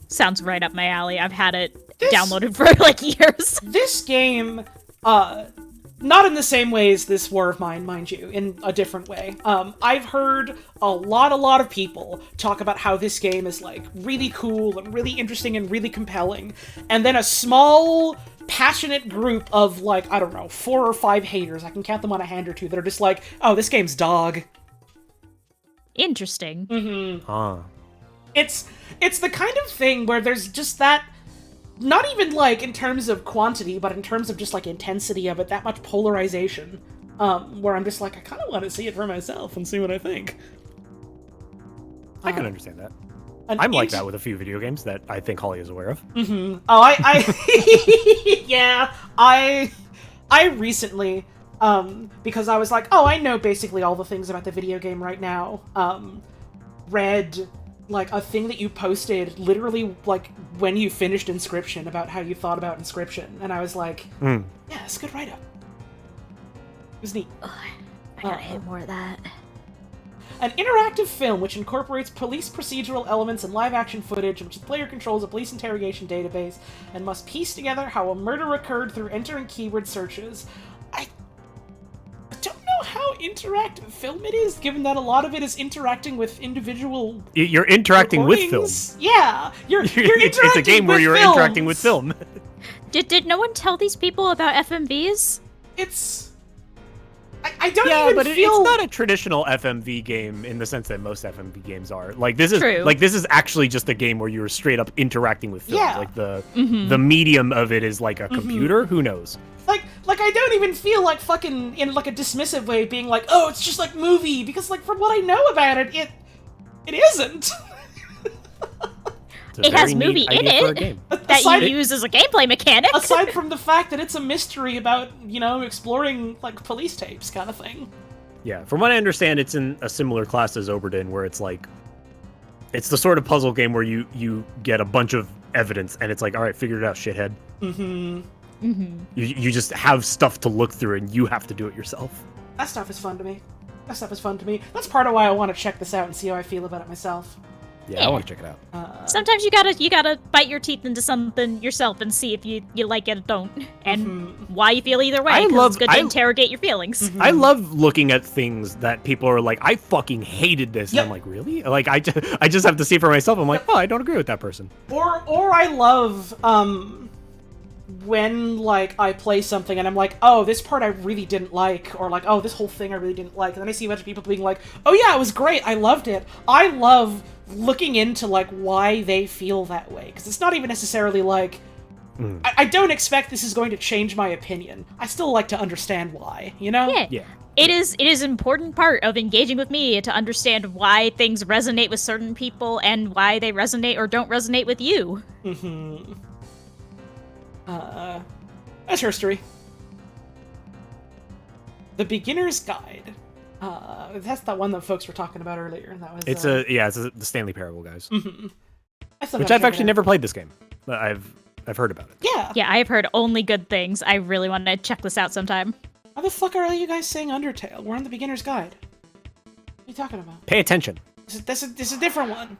sounds right up my alley. I've had it downloaded for like years. This game, not in the same way as this War of Mine, mind you, in a different way. I've heard a lot of people talk about how this game is, like, really cool and really interesting and really compelling, and then a small, passionate group of, like, I don't know, 4 or 5 haters, I can count them on a hand or two, that are just like, oh, this game's dog. Interesting. Mm-hmm. Huh. It's the kind of thing where there's just that, not even, like, in terms of quantity, but in terms of just, like, intensity of it, that much polarization, where I'm just like, I kind of want to see it for myself and see what I think. I can understand that. I'm like that with a few video games that I think Holly is aware of. Mm-hmm. Oh, yeah, I recently, because I was like, oh, I know basically all the things about the video game right now, read, like, a thing that you posted literally, like, when you finished Inscription about how you thought about Inscription, and I was like, yeah, it's a good write-up. It was neat. Ugh, I gotta hit more of that. An interactive film which incorporates police procedural elements and live-action footage, which the player controls a police interrogation database and must piece together how a murder occurred through entering keyword searches. I don't know how interactive film it is, given that a lot of it is interacting with individual You're interacting with film. recordings. Yeah, you're interacting It's a game where with you're films. interacting with film. Did no one tell these people about FMVs? It's... I don't Yeah, even but feel... it's not a traditional FMV game in the sense that most FMV games are. Like this is True. like this is actually just a game where you're straight up interacting with film. Yeah. Like the medium of it is like a computer. Who knows? Like I don't even feel like fucking in like a dismissive way being like, oh, it's just like movie, because like from what I know about it, it isn't. It's a It has very neat movie in idea for a it. game. That you use as a gameplay mechanic. Aside from the fact that it's a mystery about, you know, exploring like police tapes kind of thing. Yeah, from what I understand, it's in a similar class as Oberdin, where it's like, it's the sort of puzzle game where you get a bunch of evidence, and it's like, all right, figure it out, shithead. Mm-hmm. You just have stuff to look through, and you have to do it yourself. That stuff is fun to me. That's part of why I want to check this out and see how I feel about it myself. Yeah, I want to check it out. Sometimes you gotta bite your teeth into something yourself and see if you like it or don't, and why you feel either way. I 'cause love- it's good to I- interrogate your feelings. I love looking at things that people are like, I fucking hated this. Yep. And I'm like, really? Like, I just have to see for myself. I'm like, oh, I don't agree with that person. Or I love when like I play something and I'm like, oh, this part I really didn't like, or like, oh, this whole thing I really didn't like, and then I see a bunch of people being like, oh yeah, it was great, I loved it. I love looking into like why they feel that way, because it's not even necessarily like I don't expect this is going to change my opinion. I still like to understand why, you know? Yeah. It is an important part of engaging with media to understand why things resonate with certain people and why they resonate or don't resonate with you. That's Herstory. The Beginner's Guide. That's the one that folks were talking about earlier. That was. It's the Stanley Parable guys, I still which gotta I've check actually it out. never played this game, but I've heard about it. Yeah. Yeah, I have heard only good things. I really want to check this out sometime. How the fuck are you guys saying Undertale? We're on the Beginner's Guide. What are you talking about? Pay attention. This is a different one.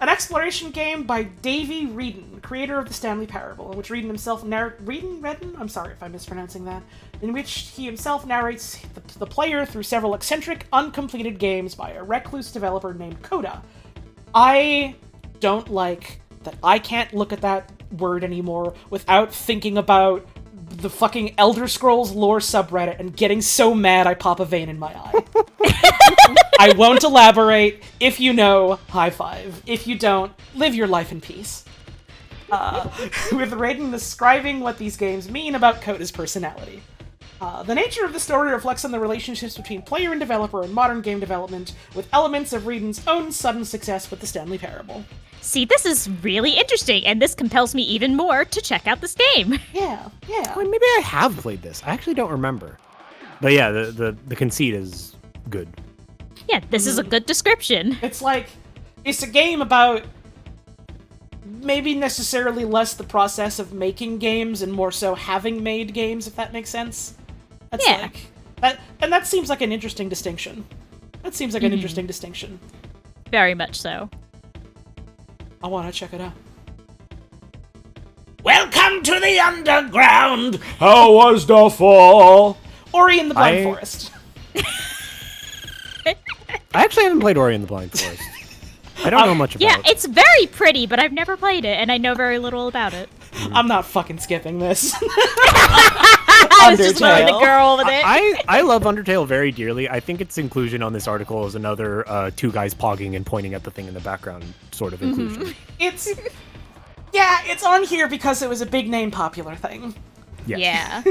An exploration game by Davey Reedon, creator of the Stanley Parable, in which Reedon himself Redden? I'm sorry if I'm mispronouncing that. In which he himself narrates the player through several eccentric, uncompleted games by a recluse developer named Coda. I don't like that I can't look at that word anymore without thinking about the fucking Elder Scrolls lore subreddit and getting so mad I pop a vein in my eye. I won't elaborate. If you know, high five. If you don't, live your life in peace. with Raiden describing what these games mean about Coda's personality. The nature of the story reflects on the relationships between player and developer in modern game development, with elements of Raiden's own sudden success with the Stanley Parable. See, this is really interesting, and this compels me even more to check out this game. Yeah. Well, maybe I have played this. I actually don't remember. But yeah, the conceit is good. Yeah, this is a good description. It's a game about maybe necessarily less the process of making games and more so having made games, if that makes sense. That's Yeah. that seems like an interesting distinction. That seems like an interesting distinction. Very much so. I want to check it out. Welcome to the underground. How was the fall? Ori and the Blind Forest. I actually haven't played Ori and the Blind Forest. I don't know much about Yeah, it. it's very pretty, but I've never played it, and I know very little about it. I'm not fucking skipping this. I was just throwing the girl with it. I love Undertale very dearly. I think its inclusion on this article is another two guys pogging and pointing at the thing in the background sort of inclusion. It's on here because it was a big name popular thing. Yes. Yeah.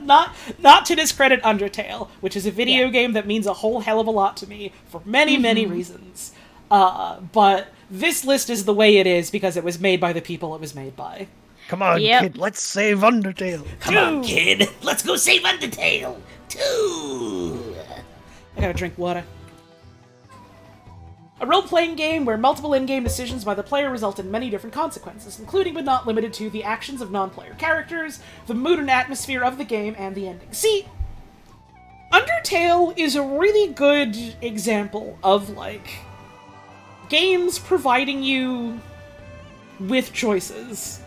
Not to discredit Undertale, which is a video game that means a whole hell of a lot to me for many, many reasons. But this list is the way it is because it was made by the people it was made by. Come on, Yep. kid, let's save Undertale. Come on, kid. Let's go save Undertale. 2. I gotta drink water. A role-playing game where multiple in-game decisions by the player result in many different consequences, including but not limited to the actions of non-player characters, the mood and atmosphere of the game, and the ending. See, Undertale is a really good example of, games providing you with choices,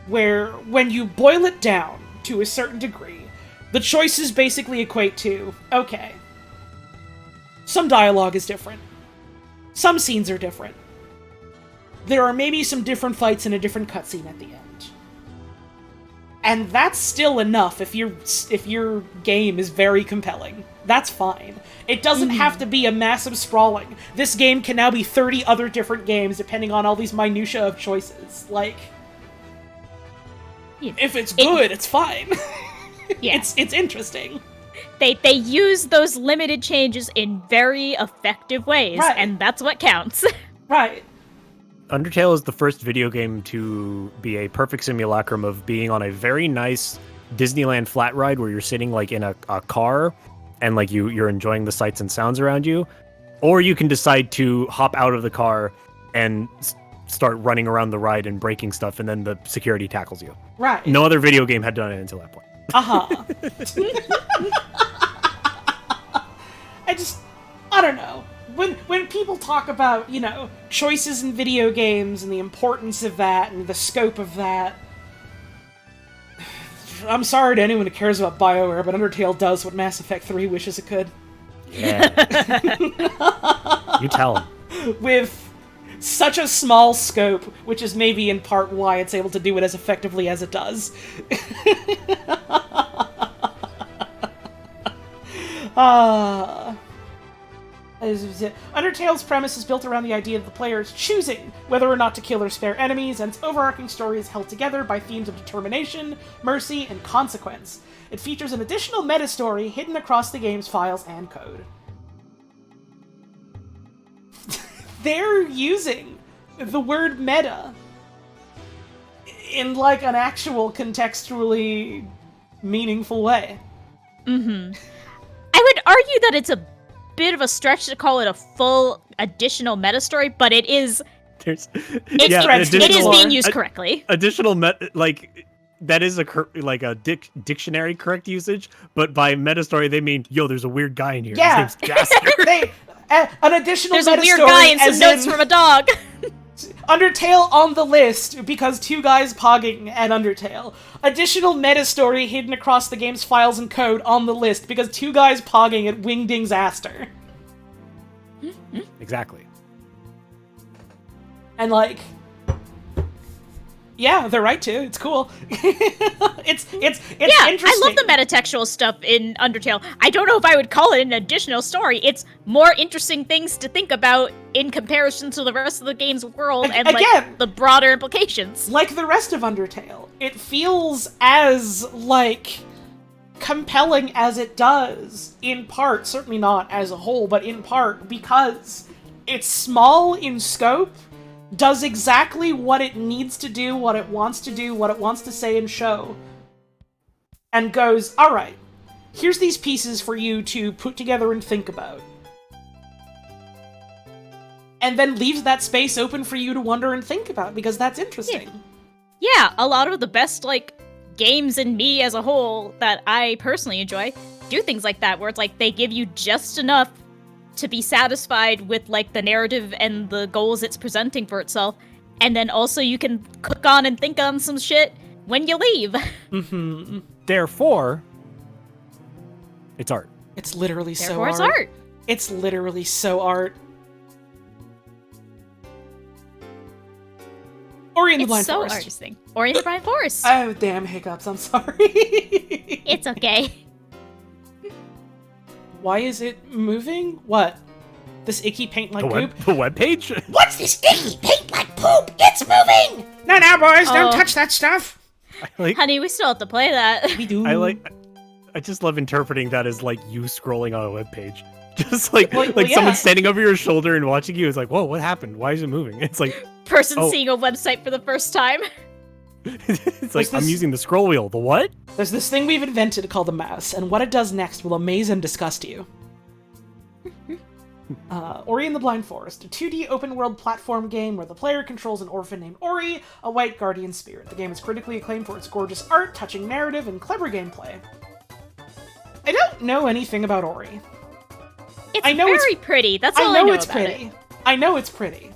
where when you boil it down to a certain degree, the choices basically equate to, okay, some dialogue is different. Some scenes are different. There are maybe some different fights and a different cutscene at the end. And that's still enough if your game is very compelling. That's fine. It doesn't have to be a massive sprawling. This game can now be 30 other different games depending on all these minutiae of choices. If it's good, it's fine. Yeah. It's interesting. They use those limited changes in very effective ways, Right. and that's what counts. Right. Undertale is the first video game to be a perfect simulacrum of being on a very nice Disneyland flat ride where you're sitting in a car and you're enjoying the sights and sounds around you, or you can decide to hop out of the car and start running around the ride and breaking stuff, and then the security tackles you. Right. No other video game had done it until that point. I don't know. When people talk about, choices in video games and the importance of that and the scope of that, I'm sorry to anyone who cares about BioWare, but Undertale does what Mass Effect 3 wishes it could. Yeah. You tell them. With such a small scope, which is maybe in part why it's able to do it as effectively as it does. Undertale's premise is built around the idea of the players choosing whether or not to kill or spare enemies, and its overarching story is held together by themes of determination, mercy, and consequence. It features an additional meta-story hidden across the game's files and code. They're using the word meta in an actual contextually meaningful way. I would argue that it's a bit of a stretch to call it a full additional meta story, but it is. It is being used correctly. Additional that is a dictionary correct usage, but by meta story they mean there's a weird guy in here. Yeah. His name's Gaster. An additional There's a meta weird story guy and some as notes in from a dog. Undertale on the list because two guys pogging at Undertale. Additional meta story hidden across the game's files and code on the list because two guys pogging at Wingding's Aster. Exactly. And Yeah, they're right to. It's cool. it's Yeah, interesting. I love the metatextual stuff in Undertale. I don't know if I would call it an additional story. It's more interesting things to think about in comparison to the rest of the game's world and like the broader implications. Like the rest of Undertale, it feels as like compelling as it does, in part, certainly not as a whole, but in part because it's small in scope, does exactly what it needs to do, what it wants to do, what it wants to say and show, and goes, alright, here's these pieces for you to put together and think about. And then leaves that space open for you to wonder and think about, because that's interesting. Yeah, a lot of the best, like, games and media as a whole that I personally enjoy do things like that, where it's like they give you just enough to be satisfied with, like, the narrative and the goals it's presenting for itself, and then also you can cook on and think on some shit when you leave. Mm-hmm. Therefore, it's art. It's literally Therefore, so it's art. It's literally so art. Ori and the Blind Forest. It's so artisting. Ori and the Blind Forest. Oh, damn hiccups, I'm sorry. It's okay. Why is it moving? What? This icky paint like poop? The webpage? What's this icky paint like poop? It's moving! No, boys, don't touch that stuff. Honey, we still have to play that. We do. I just love interpreting that as like you scrolling on a webpage. Just like well, someone standing over your shoulder and watching you is like, whoa, what happened? Why is it moving? It's like person seeing a website for the first time. It's like, I'm using the scroll wheel. The what? There's this thing we've invented called the mouse, and what it does next will amaze and disgust you. Ori and the Blind Forest, a 2D open-world platform game where the player controls an orphan named Ori, a white guardian spirit. The game is critically acclaimed for its gorgeous art, touching narrative, and clever gameplay. I don't know anything about Ori. It's very pretty. That's all I know it's about pretty. it. I know it's pretty.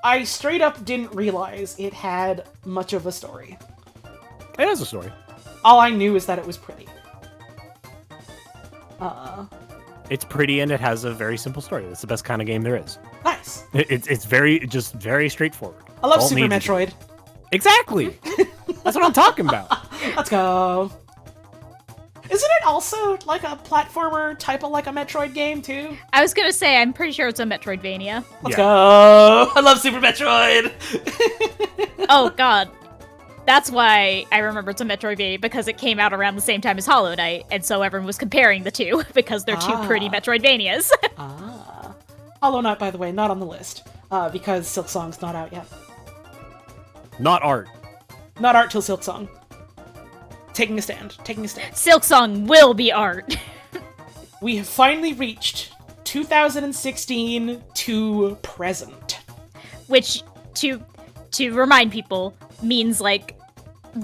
I straight up didn't realize it had much of a story. It has a story. All I knew is that it was pretty. It's pretty and it has a very simple story. It's the best kind of game there is. Nice. It's very straightforward. I love Super Metroid. Exactly. That's what I'm talking about. Let's go. Isn't it also like a platformer type of like a Metroid game too? I was gonna say, I'm pretty sure it's a Metroidvania. Let's go! I love Super Metroid! Oh god. That's why I remember it's a Metroidvania, because it came out around the same time as Hollow Knight, and so everyone was comparing the two, because they're two pretty Metroidvanias. Hollow Knight, by the way, not on the list, because Silk Song's not out yet. Not art. Not art till Silk Song. Taking a stand. Silk Song will be art. We have finally reached 2016 to present. Which, to remind people, means like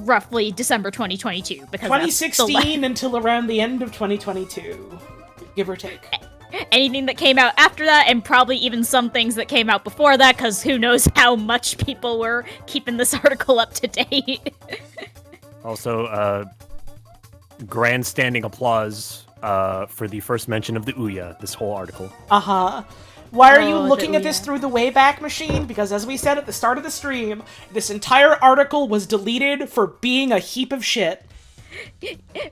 roughly December 2022. Because 2016 until around the end of 2022, give or take. Anything that came out after that, and probably even some things that came out before that, because who knows how much people were keeping this article up to date. Also, grandstanding applause for the first mention of the Ouya, this whole article. Why are you looking at this through the Wayback Machine? Because as we said at the start of the stream, this entire article was deleted for being a heap of shit.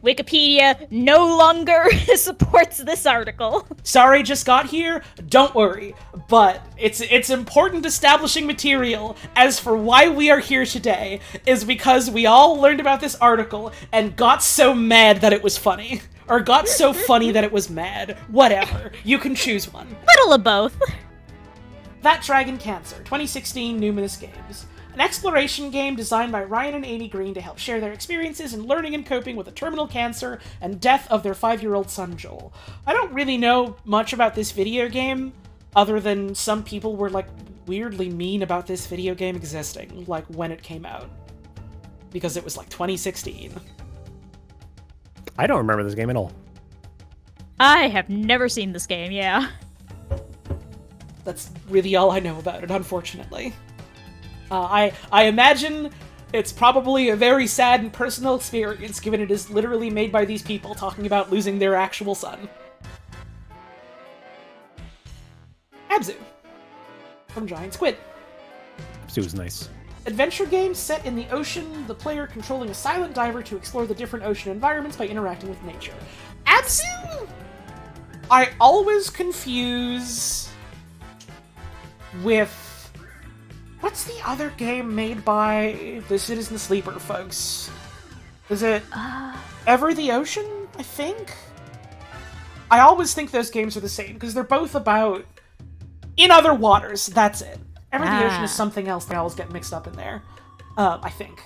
Wikipedia no longer supports this article. Sorry, just got here? Don't worry. But it's important establishing material. As for why we are here today, is because we all learned about this article and got so mad that it was funny. Or got so funny that it was mad. Whatever. You can choose one. Little of both. That Dragon Cancer, 2016 Numinous Games. An exploration game designed by Ryan and Amy Green to help share their experiences in learning and coping with the terminal cancer and death of their 5-year-old son, Joel. I don't really know much about this video game, other than some people were, like, weirdly mean about this video game existing, like, when it came out. Because it was, like, 2016. I don't remember this game at all. I have never seen this game, yeah. That's really all I know about it, unfortunately. I imagine it's probably a very sad and personal experience, given it is literally made by these people talking about losing their actual son. Abzu. From Giant Squid. Absu was nice. Adventure game set in the ocean, the player controlling a silent diver to explore the different ocean environments by interacting with nature. Absu, I always confuse with... What's the other game made by the Citizen Sleeper folks? Is it Ever the Ocean, I think? I always think those games are the same, because they're both about... in other waters, that's it. Ever the Ocean is something else that I always get mixed up in there, I think.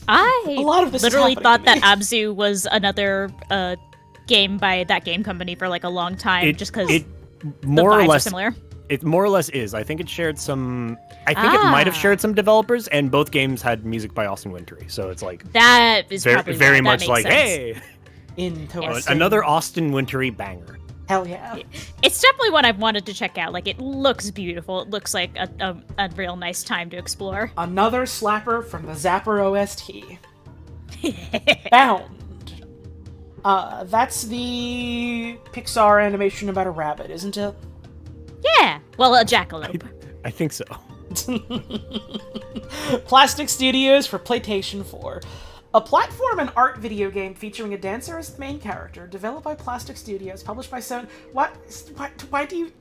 I a lot of this literally is thought that happening Abzu was another game by that game company for like a long time, just because it the more or vibes are less similar. It more or less is. I think it shared some. I think it might have shared some developers, and both games had music by Austin Wintory. So it's like That is probably very why. much That like, makes sense. hey, Interesting. another Austin Wintory banger. Hell yeah. It's definitely one I've wanted to check out. Like, it looks beautiful. It looks like a real nice time to explore. Another slapper from the Zapper OST. Bound. That's the Pixar animation about a rabbit, isn't it? Yeah. Well, a jackalope. I think so. Plastic Studios for PlayStation 4. A platform and art video game featuring a dancer as the main character, developed by Plastic Studios, published by Sony. Why do you...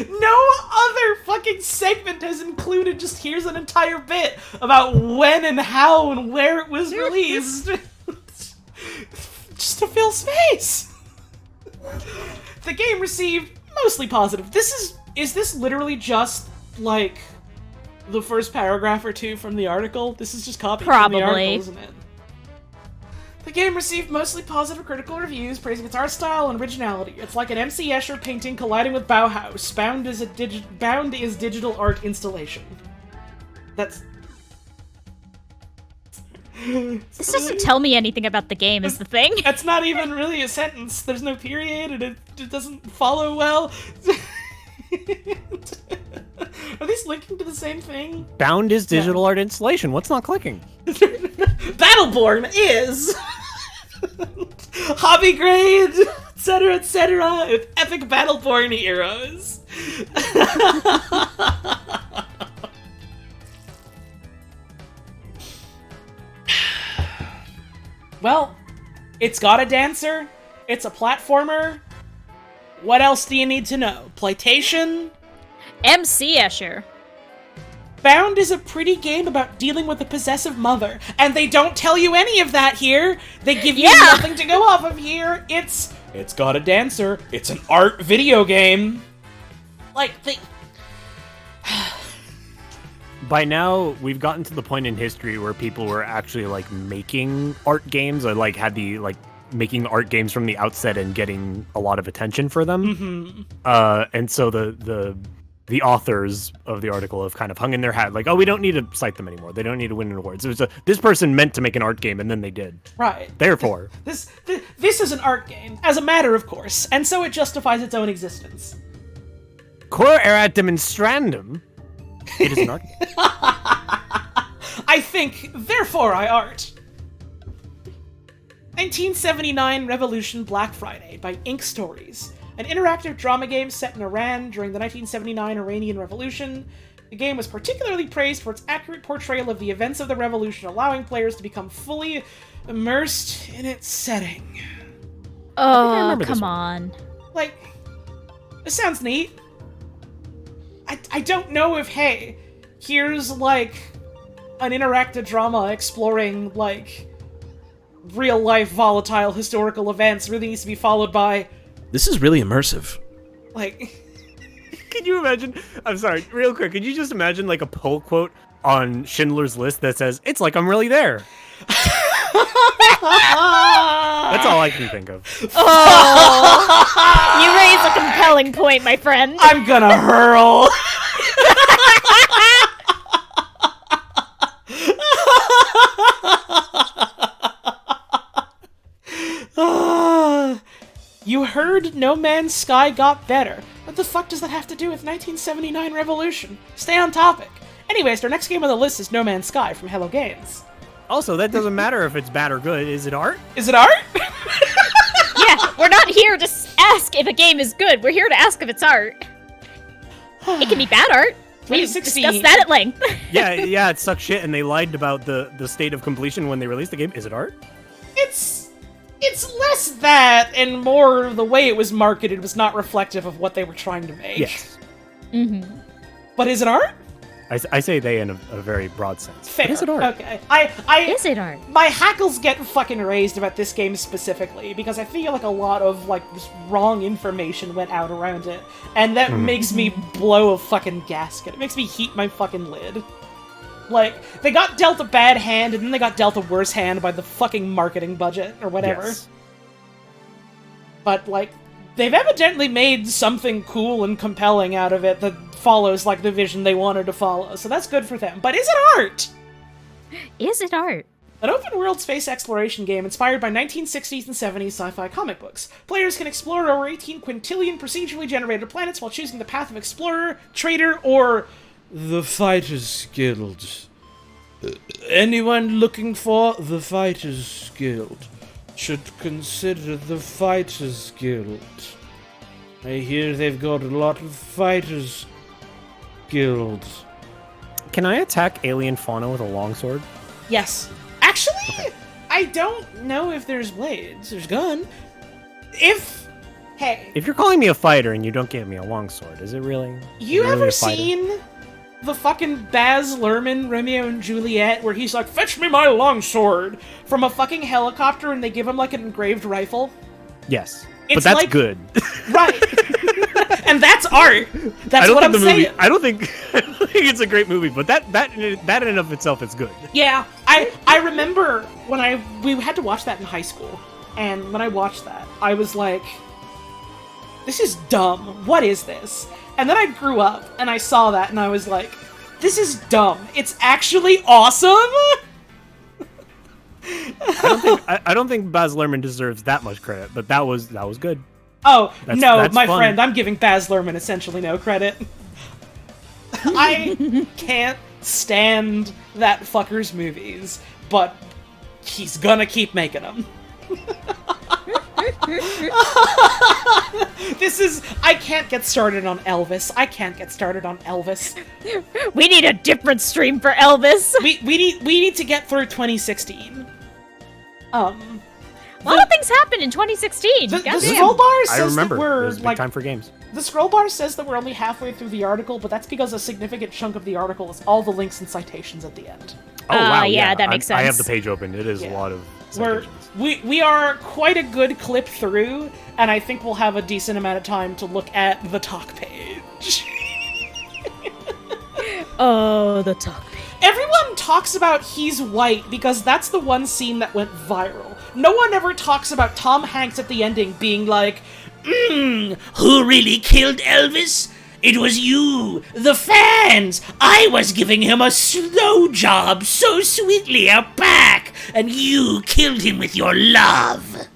No other fucking segment has included just here's an entire bit about when and how and where it was released. Just to fill space. The game received mostly positive. Is this literally just like the first paragraph or two from the article? This is just copied from the article, isn't it? The game received mostly positive critical reviews, praising its art style and originality. It's like an M.C. Escher painting colliding with Bauhaus. Bound is digital art installation. That's... This doesn't tell me anything about the game, is the thing. That's not even really a sentence. There's no period, and it doesn't follow well. Are these linking to the same thing? Bound is digital art installation. What's not clicking? Battleborn is hobby grade, etc., with epic Battleborn heroes. Well, it's got a dancer, it's a platformer. What else do you need to know? PlayStation? MC Escher. Bound is a pretty game about dealing with a possessive mother, and they don't tell you any of that here. They give you nothing to go off of here. It's got a dancer. It's an art video game. Like, By now, we've gotten to the point in history where people were actually like making art games, or like had the like making art games from the outset and getting a lot of attention for them. And so the authors of the article have kind of hung in their hat, like, oh, we don't need to cite them anymore. They don't need to win an award. So this person meant to make an art game, and then they did. Right. Therefore, this is an art game, as a matter of course, and so it justifies its own existence. Cor erat demonstrandum. It is an art game. I think, therefore I art. 1979 Revolution Black Friday by Ink Stories. An interactive drama game set in Iran during the 1979 Iranian Revolution. The game was particularly praised for its accurate portrayal of the events of the revolution, allowing players to become fully immersed in its setting. Oh, come on. Like, this sounds neat. I don't know if, hey, here's, like, an interactive drama exploring, like, real-life volatile historical events really needs to be followed by... This is really immersive. Like... Can you imagine? I'm sorry, real quick. Could you just imagine, like, a pull quote on Schindler's List that says, "It's like I'm really there"? That's all I can think of. Oh, you raise a compelling point, my friend. I'm gonna hurl. You heard No Man's Sky got better. What the fuck does that have to do with 1979 Revolution? Stay on topic. Anyways, our next game on the list is No Man's Sky from Hello Games. Also, that doesn't matter if it's bad or good. Is it art? Is it art? Yeah, we're not here to ask if a game is good. We're here to ask if it's art. It can be bad art. We've 2016. discussed that at length. Yeah, it sucks shit, and they lied about the state of completion when they released the game. Is it art? It's less that and more the way it was marketed was not reflective of what they were trying to make. Yes. Mm-hmm. But is it art? I say they in a very broad sense. Fair. But is it art? Okay. Is it art? My hackles get fucking raised about this game specifically because I feel like a lot of like this wrong information went out around it, and that makes me blow a fucking gasket. It makes me heat my fucking lid. Like, they got dealt a bad hand, and then they got dealt a worse hand by the fucking marketing budget, or whatever. Yes. But, like, they've evidently made something cool and compelling out of it that follows, like, the vision they wanted to follow, so that's good for them. But is it art? Is it art? An open-world space exploration game inspired by 1960s and 70s sci-fi comic books. Players can explore over 18 quintillion procedurally generated planets while choosing the path of explorer, trader, or the Fighters Guild. Anyone looking for the Fighters Guild should consider the Fighters Guild. I hear they've got a lot of Fighters Guild. Can I attack alien fauna with a longsword? Yes. Actually, I don't know if there's blades. There's gun. Hey. If you're calling me a fighter and you don't give me a longsword, is it really? You really ever a fighter? seen the fucking Baz Luhrmann Romeo and Juliet where he's like, fetch me my longsword from a fucking helicopter and they give him like an engraved rifle? Yes. It's but that's like- good. Right. And that's art. That's what I'm saying. I don't think it's a great movie, but that in and of itself is good. Yeah, I remember when we had to watch that in high school, and when I watched that, I was like, this is dumb. What is this? And then I grew up, and I saw that, and I was like, this is dumb. It's actually awesome! I don't think Baz Luhrmann deserves that much credit, but that was good. Oh, no, That's my fun. friend, I'm giving Baz Luhrmann essentially no credit. I can't stand that fucker's movies, but he's gonna keep making them. I can't get started on Elvis. We need a different stream for Elvis. We need to get through 2016. A lot of things happened in 2016. The Goddamn. scroll bar says I remember. that It we're was a big like time for games. the scroll bar says that we're only halfway through the article, but that's because a significant chunk of the article is all the links and citations at the end. Oh wow, yeah, that makes I have sense. the page open. It is Yeah. a lot of We're, citations. we are quite a good clip through, and I think we'll have a decent amount of time to look at the talk page. Oh, the talk page. Everyone talks about He's White because that's the one scene that went viral. No one ever talks about Tom Hanks at the ending being like, Who really killed Elvis? It was you, the fans. I was giving him a slow job so sweetly back, and you killed him with your love.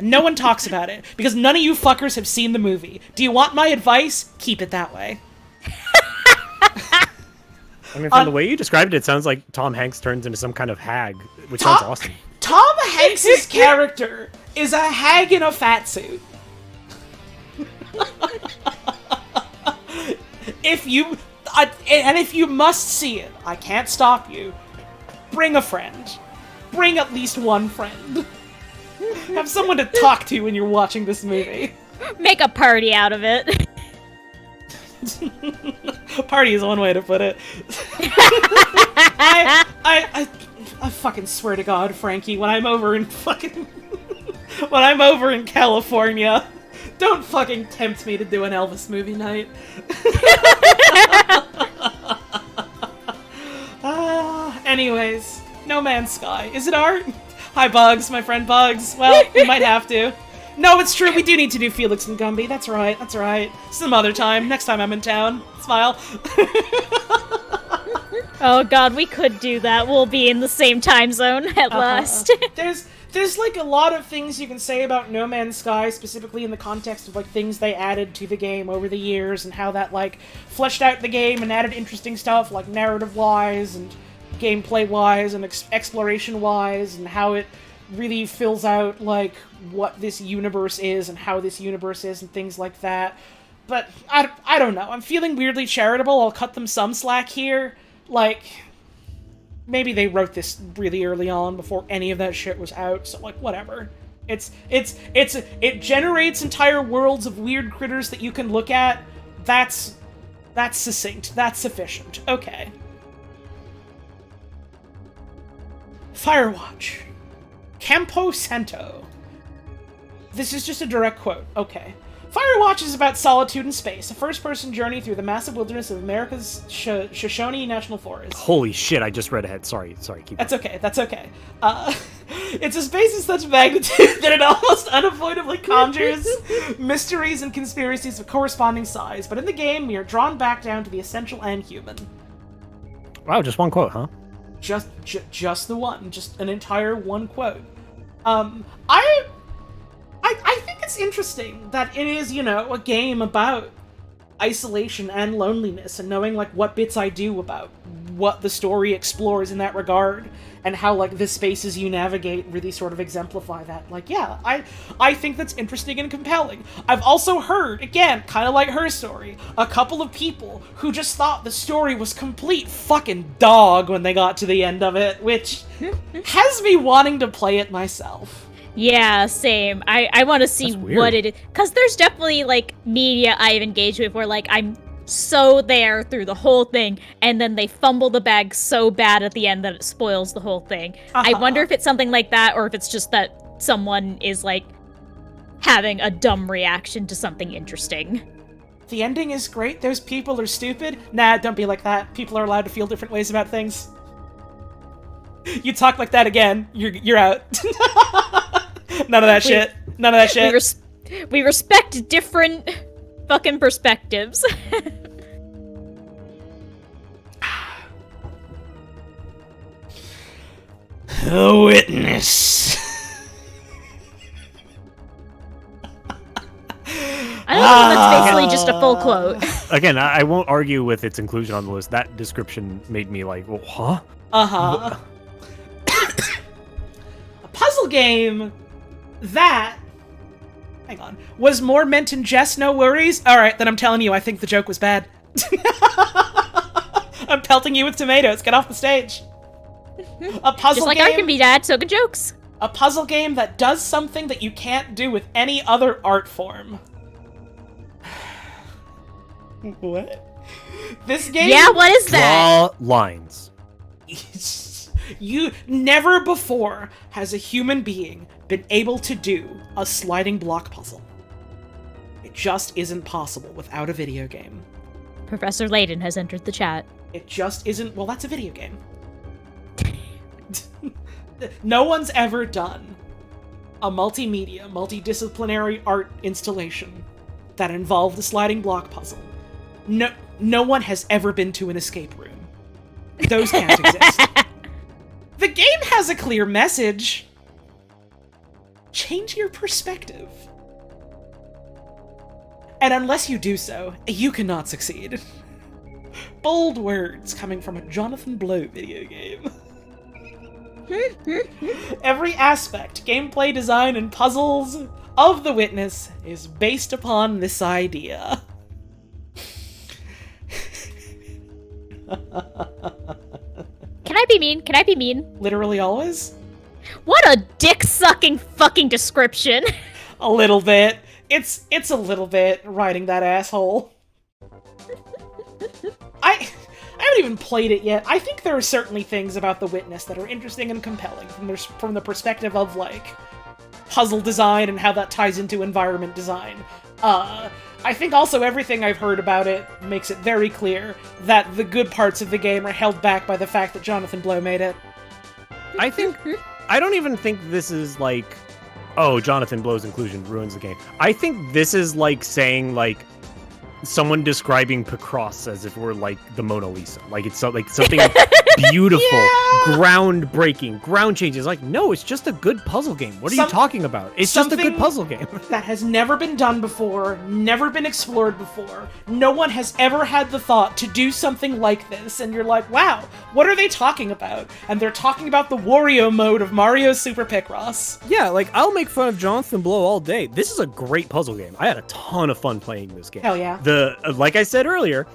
no one talks about it because none of you fuckers have seen the movie. Do you want my advice? Keep it that way. I mean, from the way you described it, it sounds like Tom Hanks turns into some kind of hag, which sounds awesome. Tom Hanks' character is a hag in a fat suit. If you must see it, I can't stop you. Bring a friend. Bring at least one friend. Have someone to talk to when you're watching this movie. Make a party out of it. Party is one way to put it. I fucking swear to God, Frankie, when I'm over in California, don't fucking tempt me to do an Elvis movie night. Anyways, No Man's Sky. Is it art? Hi, Bugs, my friend Bugs. Well, we might have to. No, it's true, we do need to do Felix and Gumby. That's right. Some other time. Next time I'm in town. Smile. Oh god, we could do that. We'll be in the same time zone at last. There's like a lot of things you can say about No Man's Sky, specifically in the context of like things they added to the game over the years and how that like fleshed out the game and added interesting stuff like narrative-wise and gameplay-wise and exploration-wise, and how it really fills out like what this universe is and how this universe is and things like that. But I don't know. I'm feeling weirdly charitable. I'll cut them some slack here. Like, maybe they wrote this really early on before any of that shit was out, so like, whatever. It generates entire worlds of weird critters that you can look at. That's succinct. That's sufficient. Okay. Firewatch. Campo Santo. This is just a direct quote. Okay. Firewatch is about solitude in space, a first-person journey through the massive wilderness of America's Shoshone National Forest. Holy shit, I just read ahead. Sorry, keep That's okay, that's okay. It's a space of such magnitude that it almost unavoidably conjures mysteries and conspiracies of corresponding size, but in the game, we are drawn back down to the essential and human. Wow, just one quote, huh? Just the one. Just an entire one quote. I think it's interesting that it is, you know, a game about isolation and loneliness and knowing, like, what bits I do about what the story explores in that regard and how, like, the spaces you navigate really sort of exemplify that. Like, yeah, I think that's interesting and compelling. I've also heard, again, kind of like her story, a couple of people who just thought the story was complete fucking dog when they got to the end of it, which has me wanting to play it myself. Yeah, same. I want to see what it is. Because there's definitely, like, media I've engaged with where, like, I'm so there through the whole thing, and then they fumble the bag so bad at the end that it spoils the whole thing. I wonder if it's something like that, or if it's just that someone is, like, having a dumb reaction to something interesting. The ending is great, those people are stupid. Nah, don't be like that. People are allowed to feel different ways about things. You talk like that again, you're out. None of that shit. None of that shit. We respect different fucking perspectives. The Witness. I don't think that's basically just a full quote. Again, I won't argue with its inclusion on the list. That description made me like, well, huh? Uh-huh. A puzzle game that, hang on, was more meant in jest, no worries? Alright, then I'm telling you, I think the joke was bad. I'm pelting you with tomatoes, get off the stage. A puzzle Just like game, art can be bad, so can jokes. a puzzle game that does something that you can't do with any other art form. What? This game... Yeah, what is that? Draw lines. You never before has a human being been able to do a sliding block puzzle. It just isn't possible without a video game. Professor Layden has entered the chat. It just isn't. Well, that's a video game. No one's ever done a multimedia, multidisciplinary art installation that involved a sliding block puzzle. No one has ever been to an escape room. Those can't exist. The game has a clear message. Change your perspective. And unless you do so, you cannot succeed. Bold words coming from a Jonathan Blow video game. Every aspect, gameplay design, and puzzles of The Witness is based upon this idea. Can I be mean? Can I be mean? Literally always? What a dick-sucking fucking description! A little bit. It's a little bit riding that asshole. I haven't even played it yet. I think there are certainly things about The Witness that are interesting and compelling from the perspective of, like, puzzle design and how that ties into environment design. I think also everything I've heard about it makes it very clear that the good parts of the game are held back by the fact that Jonathan Blow made it. I don't even think this is like, oh, Jonathan Blow's inclusion ruins the game. I think this is like saying, like, someone describing Picross as if we're like the Mona Lisa. Like it's like something beautiful, groundbreaking, ground changes. Like, no, it's just a good puzzle game. What are you talking about? It's just a good puzzle game. That has never been done before, never been explored before. No one has ever had the thought to do something like this, and you're like, wow, what are they talking about? And they're talking about the Wario mode of Mario Super Picross. Yeah, like, I'll make fun of Jonathan Blow all day. This is a great puzzle game. I had a ton of fun playing this game. Hell yeah. Like I said earlier,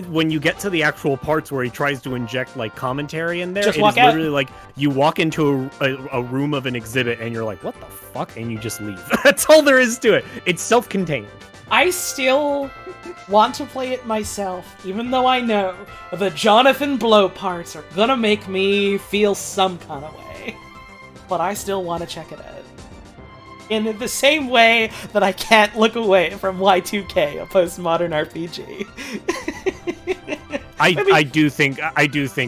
when you get to the actual parts where he tries to inject like commentary in there, Just it walk is literally like you walk into a room of an exhibit and you're like, what the fuck? And you just leave. That's all there is to it. It's self-contained. I still want to play it myself, even though I know the Jonathan Blow parts are gonna make me feel some kind of way. But I still want to check it out. In the same way that I can't look away from Y2K, a postmodern RPG. I do think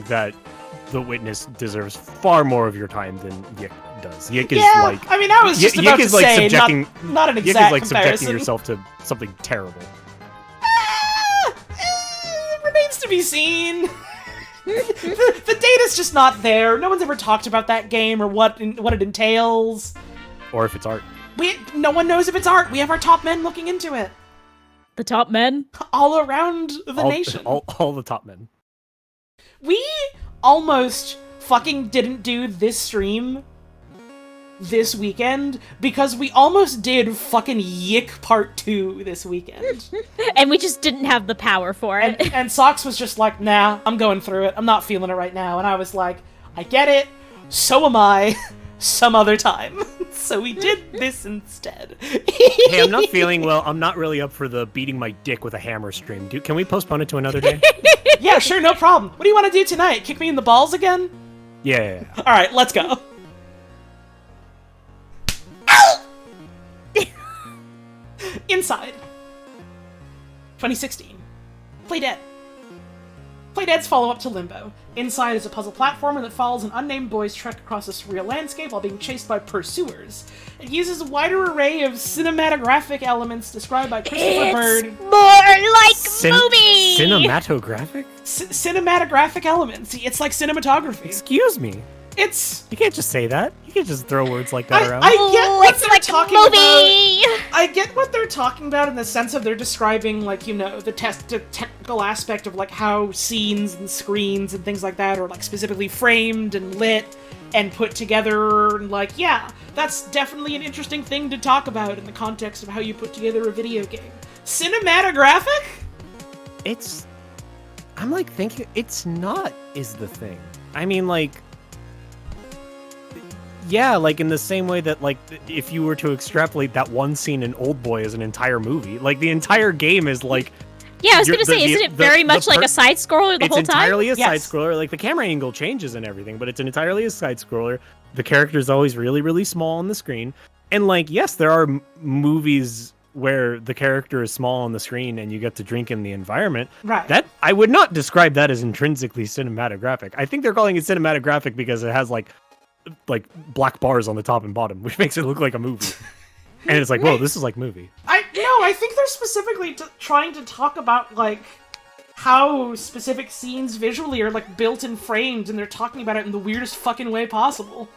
that The Witness deserves far more of your time than Yik does. Yik is like, I mean, I was just about to say, not an exact Yik is like comparison. subjecting yourself to something terrible. It remains to be seen. the data's just not there. No one's ever talked about that game or what it entails. Or if it's art. No one knows if it's art. We have our top men looking into it. The top men? All around the nation. All the top men. We almost fucking didn't do this stream this weekend because we almost did fucking Yik Part 2 this weekend. And we just didn't have the power for it. And Socks was just like, nah, I'm going through it. I'm not feeling it right now. And I was like, I get it. So am I. Some other time. So we did this instead. Hey, I'm not feeling well. I'm not really up for the beating my dick with a hammer stream. Can we postpone it to another day? Yeah, sure, no problem. What do you want to do tonight? Kick me in the balls again? Yeah. Alright, let's go. Inside. 2016. Play Dead. Play Dead's follow-up to Limbo. Inside is a puzzle platformer that follows an unnamed boy's trek across a surreal landscape while being chased by pursuers. It uses a wider array of cinematographic elements described by Christopher Bird. More like movie! Cinematographic? Cinematographic elements. It's like cinematography. Excuse me. You can't just say that. You can't just throw words like that around. I get what they're like talking movie. about. I get what they're talking about in the sense of they're describing, like, you know, the technical aspect of, like, how scenes and screens and things like that are, like, specifically framed and lit and put together. And, like, yeah, that's definitely an interesting thing to talk about in the context of how you put together a video game. Cinematographic? I'm, like, thinking, it's not is the thing. I mean, like... Yeah, like in the same way that, like, if you were to extrapolate that one scene in Oldboy as an entire movie, like the entire game is like. Yeah, I was gonna say, isn't it very much like a side scroller the whole time? It's entirely a side scroller. Like the camera angle changes and everything, but it's entirely a side scroller. The character is always really, really small on the screen, and like, yes, there are movies where the character is small on the screen and you get to drink in the environment. Right. That I would not describe that as intrinsically cinematographic. I think they're calling it cinematographic because it has like black bars on the top and bottom, which makes it look like a movie. And it's like, whoa, this is like movie. I think they're specifically trying to talk about, like, how specific scenes visually are, like, built and framed, and they're talking about it in the weirdest fucking way possible.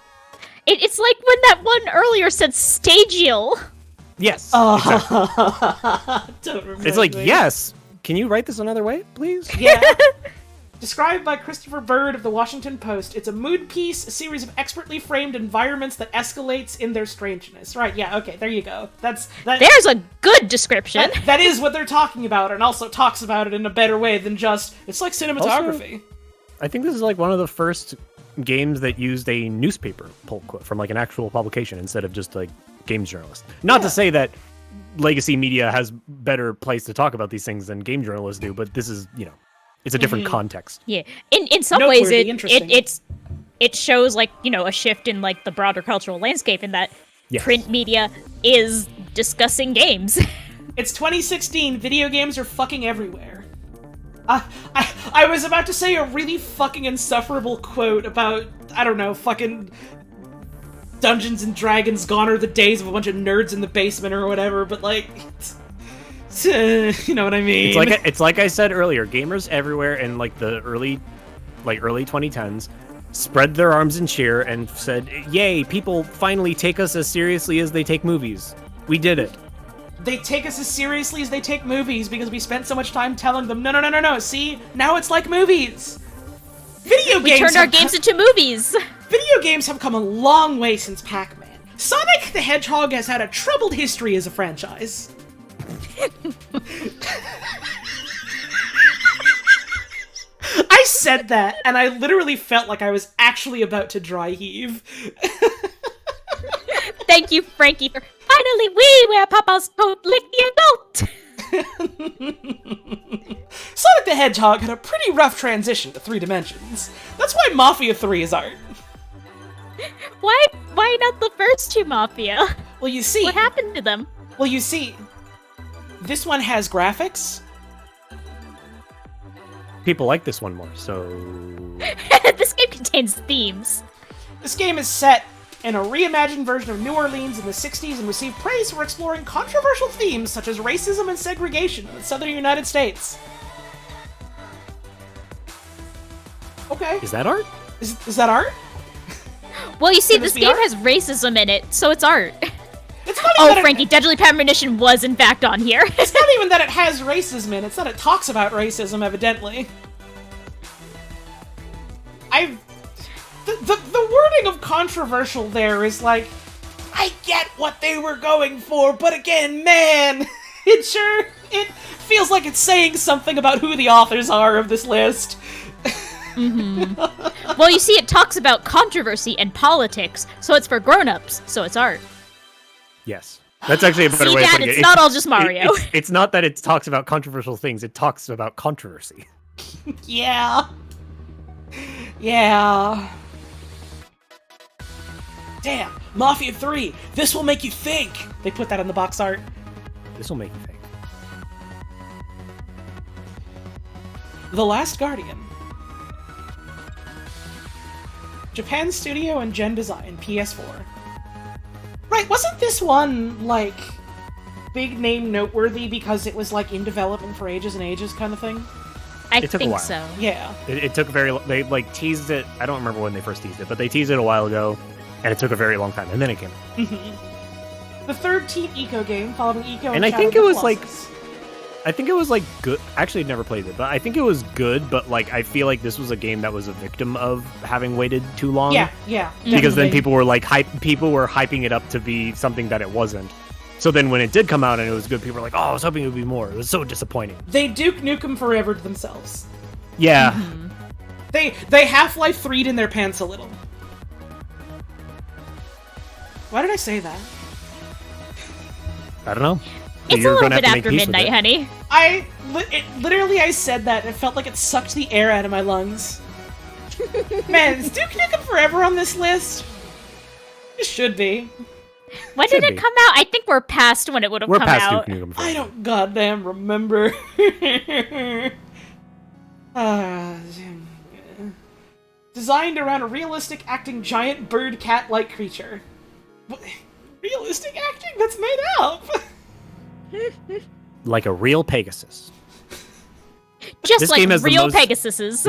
It's like when that one earlier said stagial. Yes. Exactly. Don't remember. It's like, yes. Can you write this another way, please? Yeah. Described by Christopher Bird of the Washington Post, it's a mood piece, a series of expertly framed environments that escalates in their strangeness. Right, yeah, okay, there you go. There's a good description. That is what they're talking about, and also talks about it in a better way than just, it's like cinematography. Also, I think this is like one of the first games that used a newspaper pull quote from like an actual publication instead of just like games journalist. Not to say that legacy media has better place to talk about these things than game journalists do, but this is, you know, it's a different context. Yeah, in some ways it shows, like, you know, a shift in like the broader cultural landscape in that print media is discussing games. It's 2016. Video games are fucking everywhere. I was about to say a really fucking insufferable quote about, I don't know, fucking Dungeons and Dragons, gone are the days of a bunch of nerds in the basement or whatever, but like, You know what I mean? It's like I said earlier. Gamers everywhere in like the early 2010s spread their arms in cheer and said, "Yay! People finally take us as seriously as they take movies. We did it." They take us as seriously as they take movies because we spent so much time telling them, no. See, now it's like movies. Video We games. turned our games into movies. Video games have come a long way since Pac-Man. Sonic the Hedgehog has had a troubled history as a franchise. I said that, and I literally felt like I was actually about to dry heave. Thank you, Frankie, for finally we wear Papa's coat like the adult. Sonic the Hedgehog had a pretty rough transition to 3 dimensions. That's why Mafia 3 is art. Why not the first 2 Mafia? Well, you see... What happened to them? Well, you see... This one has graphics. People like this one more, so... This game contains themes. This game is set in a reimagined version of New Orleans in the 60s and received praise for exploring controversial themes such as racism and segregation in the southern United States. Okay. Is that art? Is that art? Well, you see, Can this be game art? has racism in it, so it's art. It's not even that Frankie, Deadly Premonition was in fact on here. It's not even that it has racism in it, it's that it talks about racism, evidently. The wording of controversial there is like, I get what they were going for, but again, man, it feels like it's saying something about who the authors are of this list. Well, you see, it talks about controversy and politics, so it's for grown-ups, so it's art. Yes. That's actually a better See, way of Dad, putting it. it's not all just Mario. It's not that it talks about controversial things, it talks about controversy. Yeah. Yeah. Damn, Mafia 3, this will make you think. They put that in the box art. This will make you think. The Last Guardian. Japan Studio and Gen Design, PS4. Right, wasn't this one, like, big name noteworthy because it was, like, in development for ages and ages kind of thing? I It took a think while. so. Yeah. It took they like teased it. I don't remember when they first teased it, but they teased it a while ago, and it took a very long time, and then it came out. The third Team Eco game, following Eco And I Shadow think of the it was, like, Colossus. I think it was like good. Actually, I'd never played it, but I think it was good. But like, I feel like this was a game that was a victim of having waited too long. Yeah. Because then definitely. people were like people were hyping it up to be something that it wasn't. So then when it did come out and it was good, people were like, "Oh, I was hoping it would be more." It was so disappointing. They Duke Nukem Forever to themselves. Yeah. They Half-Life 3'd in their pants a little. Why did I say that? I don't know. It's You're a little gonna have bit to make after peace with midnight, it. honey. Literally I said that and it felt like it sucked the air out of my lungs. Man, is Duke Nukem Forever on this list? It should be. When Should did it be. come out? I think we're past when it would have We're come past out. Duke Nukem. I don't goddamn remember. Designed around a realistic acting giant bird cat-like creature. What? Realistic acting? That's made up! Like a real Pegasus. Just This like game has the real most- Pegasuses.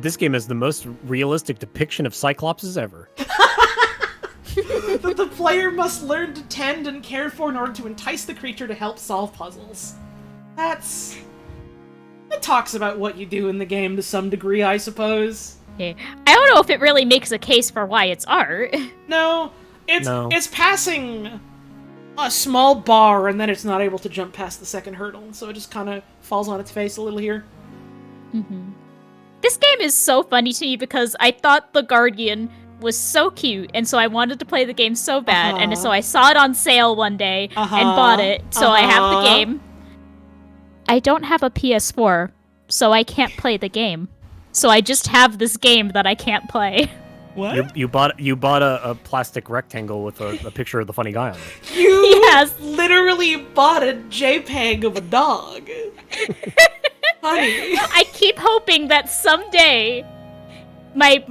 This game is the most realistic depiction of Cyclopses ever. The player must learn to tend and care for in order to entice the creature to help solve puzzles. That talks about what you do in the game to some degree, I suppose. Yeah. I don't know if it really makes a case for why it's art. No, No. it's passing a small bar and then it's not able to jump past the second hurdle, so it just kind of falls on its face a little here. This game is so funny to me because I thought The Guardian was so cute, and so I wanted to play the game so bad, and so I saw it on sale one day and bought it, so I have the game. I don't have a PS4, so I can't play the game. So I just have this game that I can't play. What? You bought a plastic rectangle with a picture of the funny guy on it. You Yes. literally bought a JPEG of a dog. Honey. I keep hoping that someday my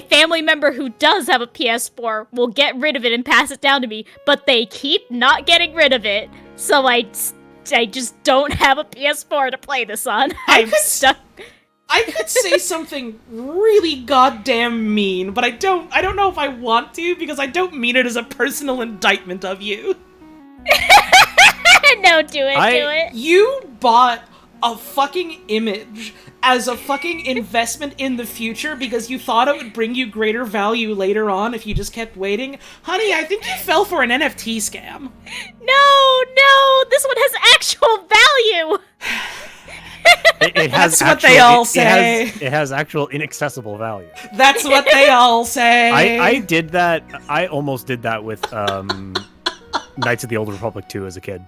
family member who does have a PS4 will get rid of it and pass it down to me, but they keep not getting rid of it. So I I just don't have a PS4 to play this on. I'm stuck. I could say something really goddamn mean, but I don't know if I want to, because I don't mean it as a personal indictment of you. No, do it. You bought a fucking image as a fucking investment in the future because you thought it would bring you greater value later on if you just kept waiting. Honey, I think you fell for an NFT scam. No, this one has actual value. It has That's what they all say. It has actual inaccessible value. That's what they all say. I did that. I almost did that with Knights of the Old Republic 2 as a kid.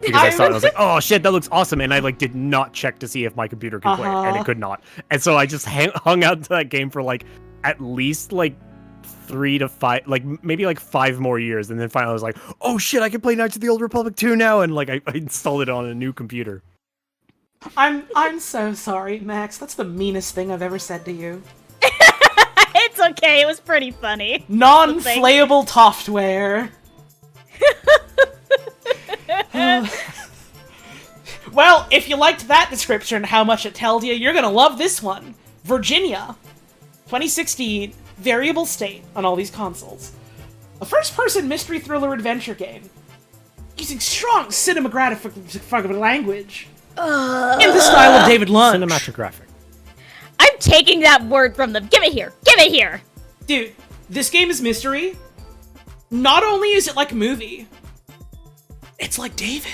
Because I saw it, I was like, oh shit, that looks awesome, and I like did not check to see if my computer could play it, and it could not. And so I just hung out to that game for like at least like 3 to 5, like maybe like 5 more years, and then finally I was like, oh shit, I can play Knights of the Old Republic 2 now, and like I installed it on a new computer. I'm so sorry, Max. That's the meanest thing I've ever said to you. It's okay, it was pretty funny. Non-flayable toftware. Well, if you liked that description, how much it tells you, you're gonna love this one. Virginia, 2016, variable state on all these consoles. A first-person mystery thriller adventure game using strong cinematographic language in the style of David Lynch. Cinematographic. I'm taking that word from them. Give it here. Dude, this game is mystery. Not only is it like a movie, it's like David.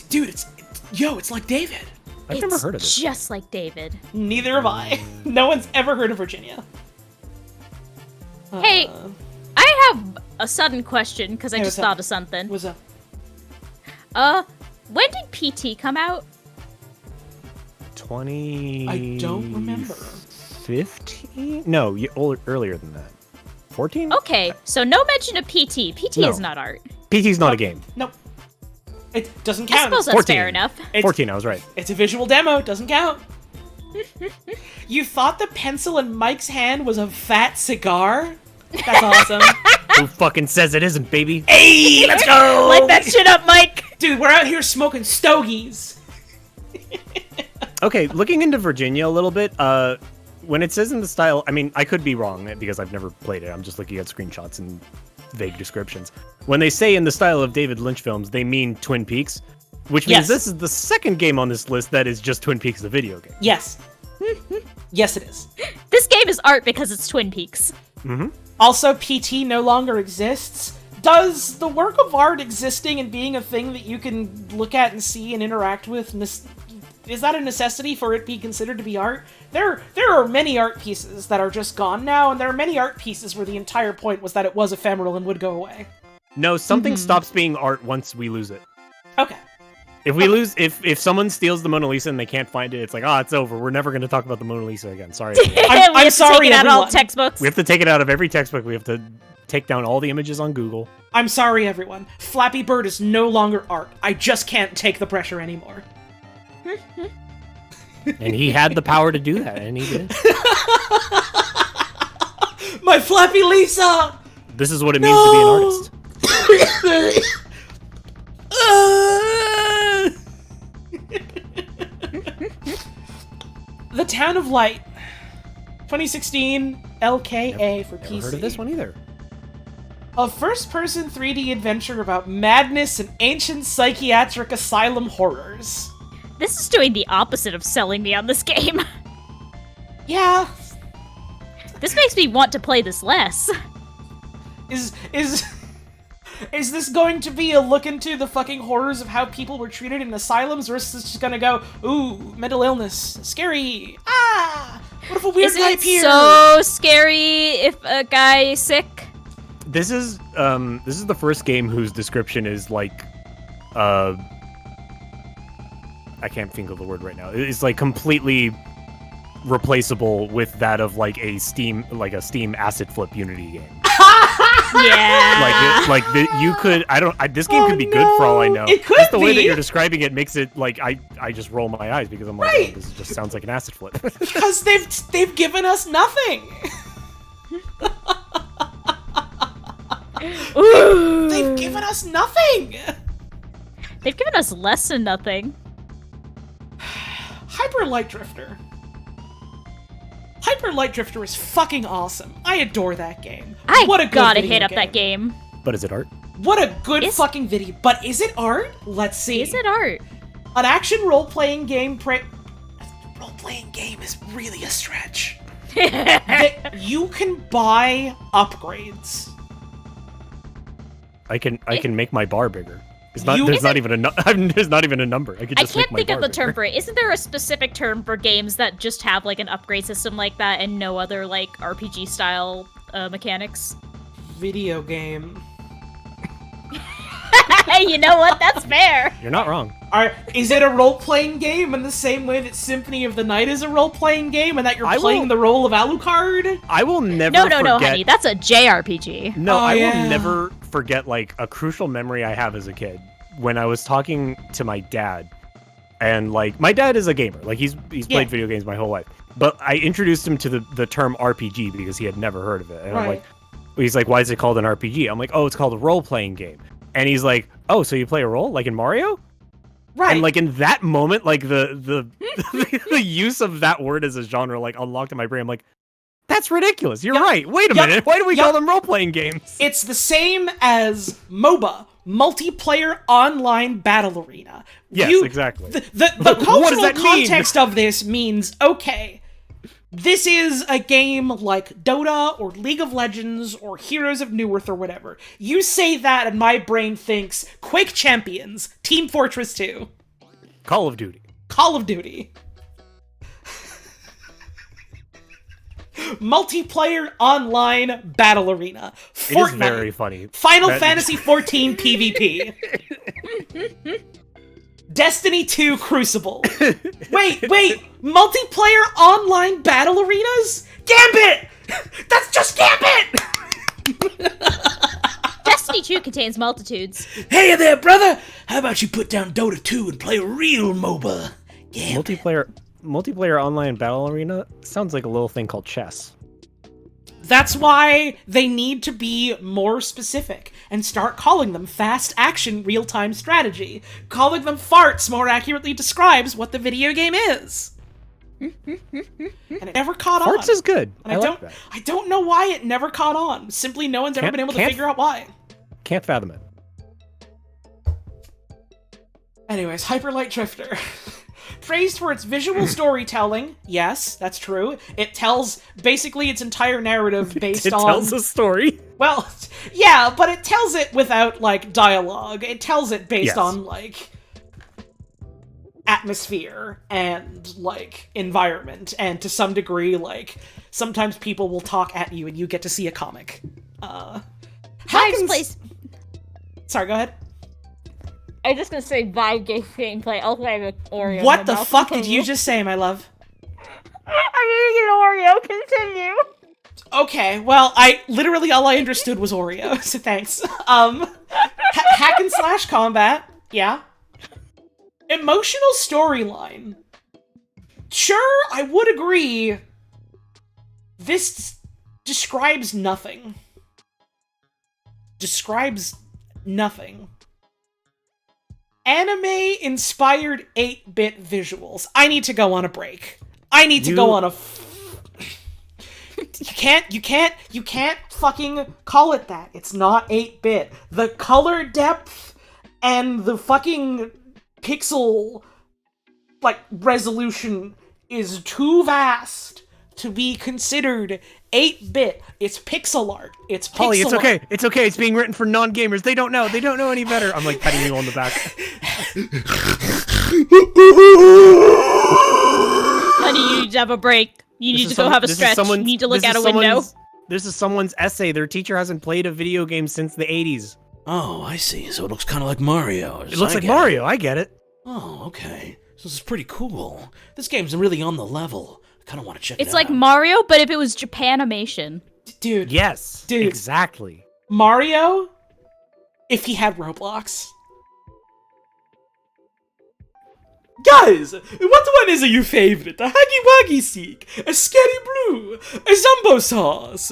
Dude, it's like David. I've never heard of it. Just like David. Neither have I. No one's ever heard of Virginia. Hey, I have a sudden question, because I just thought of something. What's up? When did PT come out? 20... I don't remember. 15? No, earlier than that. 14? Okay, so no mention of PT. PT No. is not art. PT's not a game. Nope. It doesn't I count. suppose that's 14. fair enough. 14, I was right. It's a visual demo. Doesn't count. You thought the pencil in Mike's hand was a fat cigar? That's awesome. Who fucking says it isn't, baby? Hey, let's go! Light that shit up, Mike! Dude, we're out here smoking stogies. Okay, looking into Virginia a little bit, when it says in the style, I mean, I could be wrong because I've never played it. I'm just looking at screenshots and vague descriptions. When they say in the style of David Lynch films, they mean Twin Peaks, which means this is the second game on this list that is just Twin Peaks, the video game. Yes. Yes, it is. This game is art because it's Twin Peaks. Mm-hmm. Also, PT no longer exists. Does the work of art existing and being a thing that you can look at and see and interact with, is that a necessity for it be considered to be art? There are many art pieces that are just gone now, and there are many art pieces where the entire point was that it was ephemeral and would go away. No, something stops being art once we lose it. Okay. If we lose, if someone steals the Mona Lisa and they can't find it, it's like, it's over. We're never going to talk about the Mona Lisa again. Sorry. I'm sorry, take it out of all everyone. textbooks. We have to take it out of every textbook. We have to take down all the images on Google. I'm sorry, everyone. Flappy Bird is no longer art. I just can't take the pressure anymore. And he had the power to do that, and he did. My Flappy Lisa! This is what it means to be an artist. The Town of Light. 2016 LKA for PC. Never heard of this one either. A first-person 3D adventure about madness and ancient psychiatric asylum horrors. This is doing the opposite of selling me on this game. Yeah. This makes me want to play this less. Is this going to be a look into the fucking horrors of how people were treated in asylums, or is this just gonna go, ooh, mental illness, scary, what if a weird guy appears? So scary if a guy is sick? This is the first game whose description is like, I can't think of the word right now. It's like completely replaceable with that of like a Steam acid flip Unity game. Yeah. You could. This game could be good for all I know. It could Just the way be. that you're describing it makes it like I just roll my eyes because I'm like, Right. oh, this just sounds like an acid flip. Because they've given us nothing. They've given us nothing. They've given us less than nothing. Hyper Light Drifter. Hyper Light Drifter is fucking awesome. I adore that game. What a good gotta video hit up that game. But is it art? What a good fucking video. But is it art? Let's see. Is it art? An action role-playing game role-playing game is really a stretch. You can buy upgrades. I can make my bar bigger. There's not even a number. I can't think of the term for it. Isn't there a specific term for games that just have like an upgrade system like that and no other like RPG style mechanics? Video game. You know what? That's fair. You're not wrong. Is it a role-playing game in the same way that Symphony of the Night is a role-playing game and that you're playing the role of Alucard? I will never No, forget... honey. That's a JRPG. No, I will never forget, like, a crucial memory I have as a kid when I was talking to my dad. And, like, my dad is a gamer. Like, he's played video games my whole life. But I introduced him to the term RPG because he had never heard of it. And I'm like, he's like, why is it called an RPG? I'm like, oh, it's called a role-playing game. And he's like, oh, so you play a role? Like in Mario? Right. And like in that moment, like the the use of that word as a genre like unlocked in my brain. I'm like, that's ridiculous. You're right. Wait a minute. Why do we call them role-playing games? It's the same as MOBA, multiplayer online battle arena. Yes, exactly. The cultural context of this means, okay, this is a game like Dota or League of Legends or Heroes of Newerth or whatever. You say that and my brain thinks Quake Champions, Team Fortress 2. Call of Duty. Call of Duty. Multiplayer online battle arena. Fortnite. It is very funny. Final Fantasy XIV PvP. Destiny 2 Crucible. Wait, multiplayer online battle arenas? Gambit! That's just Gambit! Destiny 2 contains multitudes. Hey there, brother! How about you put down Dota 2 and play a real MOBA? Multiplayer online battle arena sounds like a little thing called chess. That's why they need to be more specific and start calling them fast action real-time strategy. Calling them farts more accurately describes what the video game is. And it never caught on. Farts is good. And I don't know why it never caught on. Simply no one's ever been able to figure out why. Can't fathom it. Anyways, Hyper Light Drifter. Praised for its visual storytelling. Yes, that's true. It tells basically its entire narrative based on... It tells a story. Well, yeah, but it tells it without, like, dialogue. It tells it based on, like, atmosphere and, like, environment. And to some degree, like, sometimes people will talk at you and you get to see a comic. Sorry, go ahead. I was just gonna say vibe gameplay. I'll play with Oreo. What the fuck did you just say, my love? I'm eating Oreo. Continue. Okay, well, literally all I understood was Oreo, so thanks. Hack and slash combat, yeah. Emotional storyline. Sure, I would agree. This describes nothing. Describes nothing. Anime-inspired 8-bit visuals. I need to go on a break. I need to go on a... You can't fucking call it that. It's not 8-bit. The color depth and the fucking pixel, like, resolution is too vast to be considered 8-bit. It's pixel art. It's pixel Holly, it's okay. art. It's okay. It's being written for non-gamers. They don't know. They don't know any better. I'm like patting you on the back. Honey, you need to have a break. You need to go have a stretch. You need to look out a window. This is someone's essay. Their teacher hasn't played a video game since the 80s. Oh, I see. So it looks kind of like Mario. It looks like Mario. I get it. Oh, okay. So this is pretty cool. This game's really on the level. I kind of want to check it out. It's like Mario, but if it was Japanimation. Dude. Yes. Dude. Exactly. Mario, if he had Roblox. Guys, what one is your favorite? A Huggy Wuggy Seek, a Scary Blue, a Zumbo Sauce?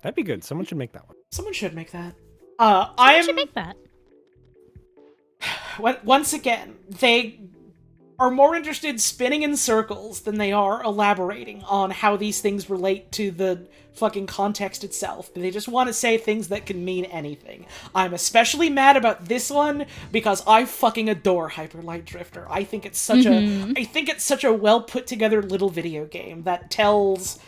That'd be good. Someone should make that one. Someone should make that. Someone should make that. once again, they are more interested spinning in circles than they are elaborating on how these things relate to the fucking context itself. They just want to say things that can mean anything. I'm especially mad about this one because I fucking adore Hyper Light Drifter. I think it's such a well put together little video game that tells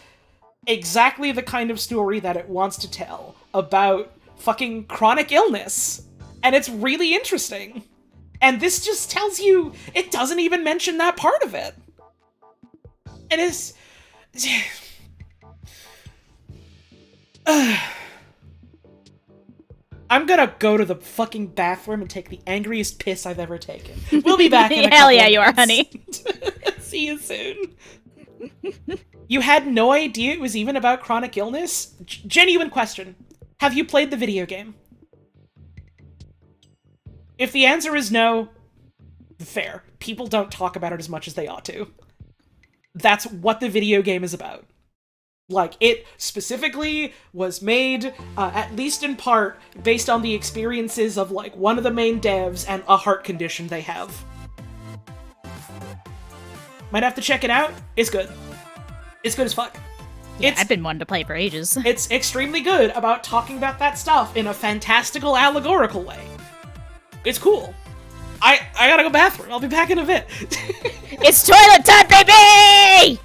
exactly the kind of story that it wants to tell about fucking chronic illness. And it's really interesting. And this just tells you, it doesn't even mention that part of it. And it's... I'm gonna go to the fucking bathroom and take the angriest piss I've ever taken. We'll be back in a Hell couple yeah, of you are, minutes. honey. See you soon. You had no idea it was even about chronic illness? Genuine question. Have you played the video game? If the answer is no, fair. People don't talk about it as much as they ought to. That's what the video game is about. Like, it specifically was made, at least in part, based on the experiences of, like, one of the main devs and a heart condition they have. Might have to check it out. It's good. It's good as fuck. Yeah, I've been wanting to play for ages. It's extremely good about talking about that stuff in a fantastical, allegorical way. It's cool. I gotta go bathroom. I'll be back in a bit. It's toilet time, baby!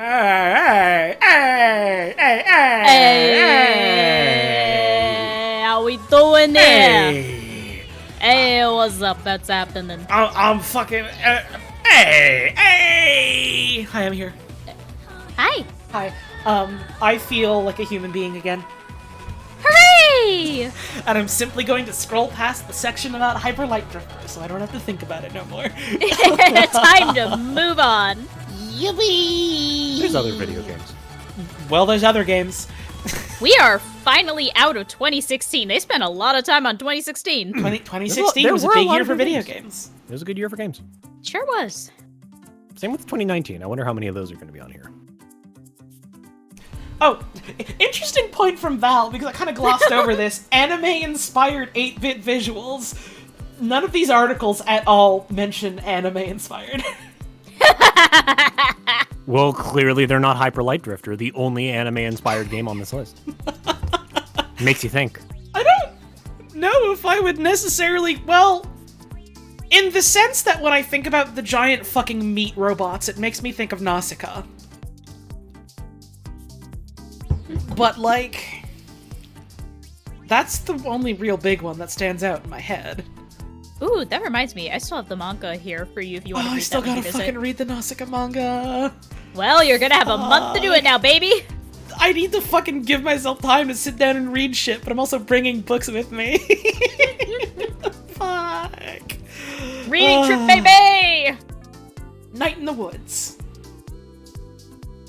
Hey, how we doing there? Hey, what's up? That's happening. I'm fucking. Hey! Hi, I'm here. Hi. Hi. I feel like a human being again. Hooray! And I'm simply going to scroll past the section about Hyper Light Drifter, so I don't have to think about it no more. Time to move on. Yippee! There's other video games. Well, there's other games. We are finally out of 2016. They spent a lot of time on 2016. 2016 There was a were a big lot year of for good video games. games. It was a good year for games. Sure was. Same with 2019. I wonder how many of those are going to be on here. Oh, interesting point from Val, because I kind of glossed over this. Anime-inspired 8-bit visuals. None of these articles at all mention anime-inspired. Well, clearly they're not Hyper Light Drifter, the only anime-inspired game on this list. Makes you think. I don't know if I would necessarily, well, in the sense that when I think about the giant fucking meat robots, it makes me think of Nausicaa. But, like, that's the only real big one that stands out in my head. Ooh, that reminds me. I still have the manga here for you if you want to read I still that when gotta you visit. fucking read the Nausicaa manga. Well, you're gonna have a month to do it now, baby. I need to fucking give myself time to sit down and read shit, but I'm also bringing books with me. Fuck. Reading trip, baby! Night in the Woods.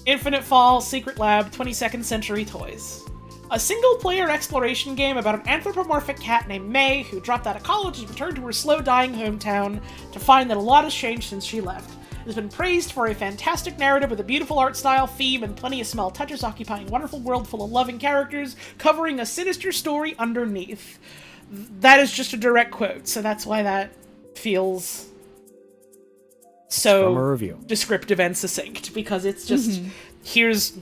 Infinite Fall, Secret Lab, 22nd Century Toys. A single-player exploration game about an anthropomorphic cat named May who dropped out of college and returned to her slow-dying hometown to find that a lot has changed since she left. It has been praised for a fantastic narrative with a beautiful art style, theme, and plenty of small touches occupying a wonderful world full of loving characters, covering a sinister story underneath. That is just a direct quote, so that's why that feels so From a review. descriptive and succinct, because it's just here's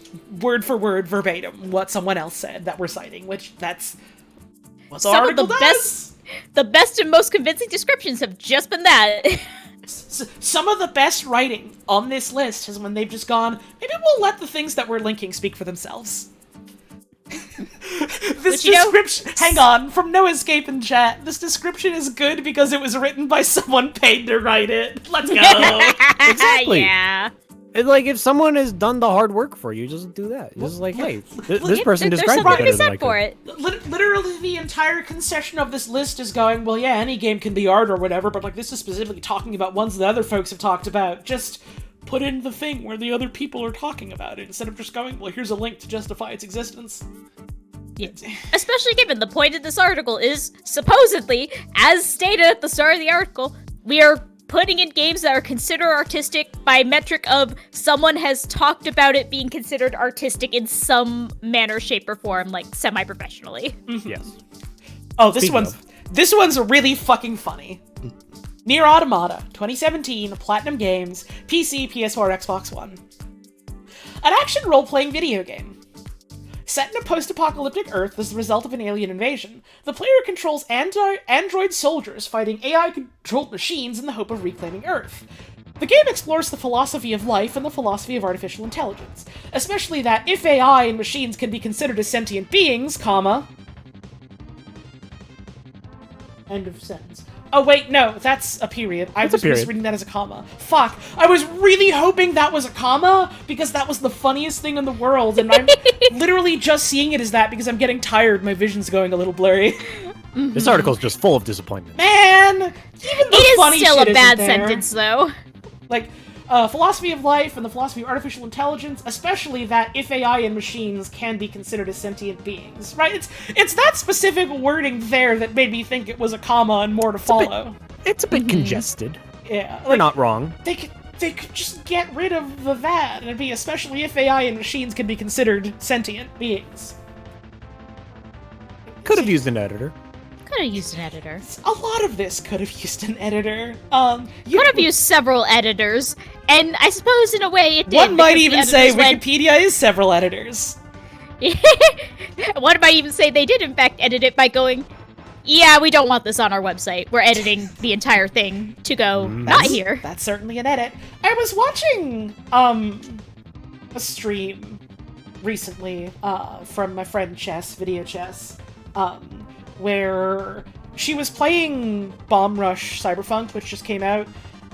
word for word verbatim what someone else said that we're citing, which that's what the Some of article the does. best and most convincing descriptions have just been that. Some of the best writing on this list is when they've just gone, maybe we'll let the things that we're linking speak for themselves. This description, hang on, from No Escape in chat, this description is good because it was written by someone paid to write it. Let's go. Exactly. Yeah. It's like, if someone has done the hard work for you, just do that. Just like, hey, this person There's described it something to better be than I said for could. it. Literally the entire concession of this list is going, well, yeah, any game can be art or whatever, but like this is specifically talking about ones that other folks have talked about. Just put in the thing where the other people are talking about it, instead of just going, well, here's a link to justify its existence. Yeah. Especially given the point of this article is, supposedly, as stated at the start of the article, we are putting in games that are considered artistic by metric of someone has talked about it being considered artistic in some manner, shape, or form, like semi-professionally. Yes. Oh, this Speaking one's really fucking funny. Nier Automata, 2017, Platinum Games, PC, PS4, Xbox One. An action role-playing video game. Set in a post-apocalyptic Earth as the result of an alien invasion, the player controls android soldiers fighting AI-controlled machines in the hope of reclaiming Earth. The game explores the philosophy of life and the philosophy of artificial intelligence, especially that if AI and machines can be considered as sentient beings, comma... End of sentence. Oh wait, no, that's a period. I was misreading that as a comma. Fuck. I was really hoping that was a comma, because that was the funniest thing in the world, and I'm literally just seeing it as that because I'm getting tired, my vision's going a little blurry. This article's just full of disappointment. Man! Even the funny It is still shit a bad isn't there. sentence, though. Like, philosophy of life and the philosophy of artificial intelligence, especially that if AI and machines can be considered as sentient beings, right? It's that specific wording there that made me think it was a comma and more to follow. It's a bit congested. Yeah, They're not wrong. They could just get rid of the that, and it'd be especially if AI and machines can be considered sentient beings. Could have used an editor. Could have used an editor. A lot of this could have used an editor. Could have used several editors, and I suppose in a way it did. One might because the even say editors went- Wikipedia is several editors. One might even say they did in fact edit it by going, yeah, we don't want this on our website. We're editing the entire thing to go, not here. That's certainly an edit. I was watching, a stream recently from my friend Chess, Video Chess, where she was playing Bomb Rush Cyberpunk, which just came out,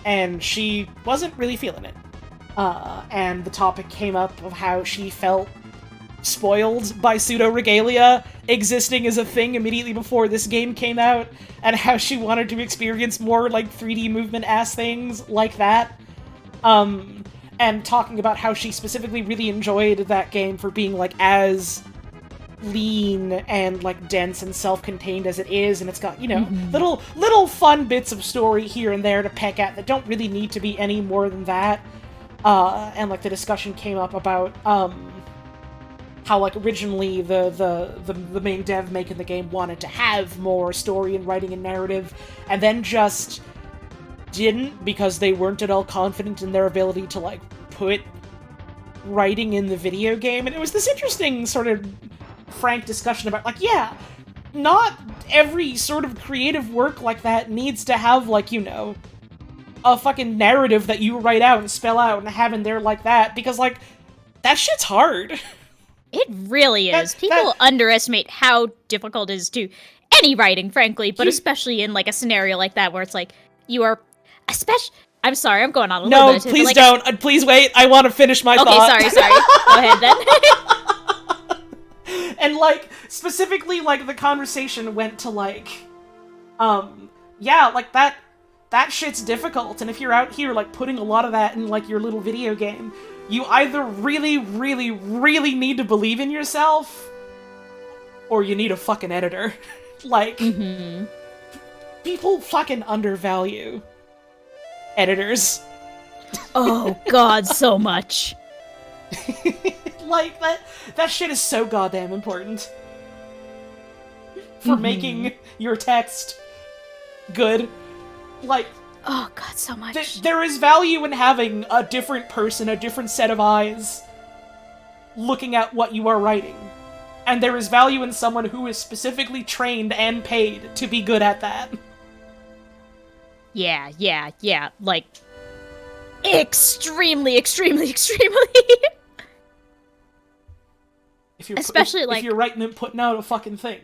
and she wasn't really feeling it. And the topic came up of how she felt spoiled by pseudo-regalia existing as a thing immediately before this game came out, and how she wanted to experience more, like, 3D movement-ass things like that. And talking about how she specifically really enjoyed that game for being, like, as lean and, like, dense and self-contained as it is, and it's got, you know, little fun bits of story here and there to peck at that don't really need to be any more than that. And, like, the discussion came up about, how, like, originally the main dev making the game wanted to have more story and writing and narrative, and then just didn't because they weren't at all confident in their ability to, like, put writing in the video game. And it was this interesting sort of frank discussion about, like, yeah, not every sort of creative work like that needs to have, like, you know, a fucking narrative that you write out and spell out and have in there like that, because, like, that shit's hard. It really is. People underestimate how difficult it is to any writing, frankly, but especially in, like, a scenario like that where it's like, you are, especially, I'm sorry, I'm going on a little bit. No, please don't. Please wait. I want to finish my thought. Okay, sorry. Go ahead, then. And, like, specifically, like, the conversation went to, like, yeah, like, that shit's difficult, and if you're out here, like, putting a lot of that in, like, your little video game, you either really, really, really need to believe in yourself, or you need a fucking editor. Like, people fucking undervalue editors. Oh, God, so much. Like, that shit is so goddamn important. For making your text good. Like, oh, God, so much. There is value in having a different person, a different set of eyes, looking at what you are writing. And there is value in someone who is specifically trained and paid to be good at that. Yeah. Like, extremely. If you're writing and putting out a fucking thing,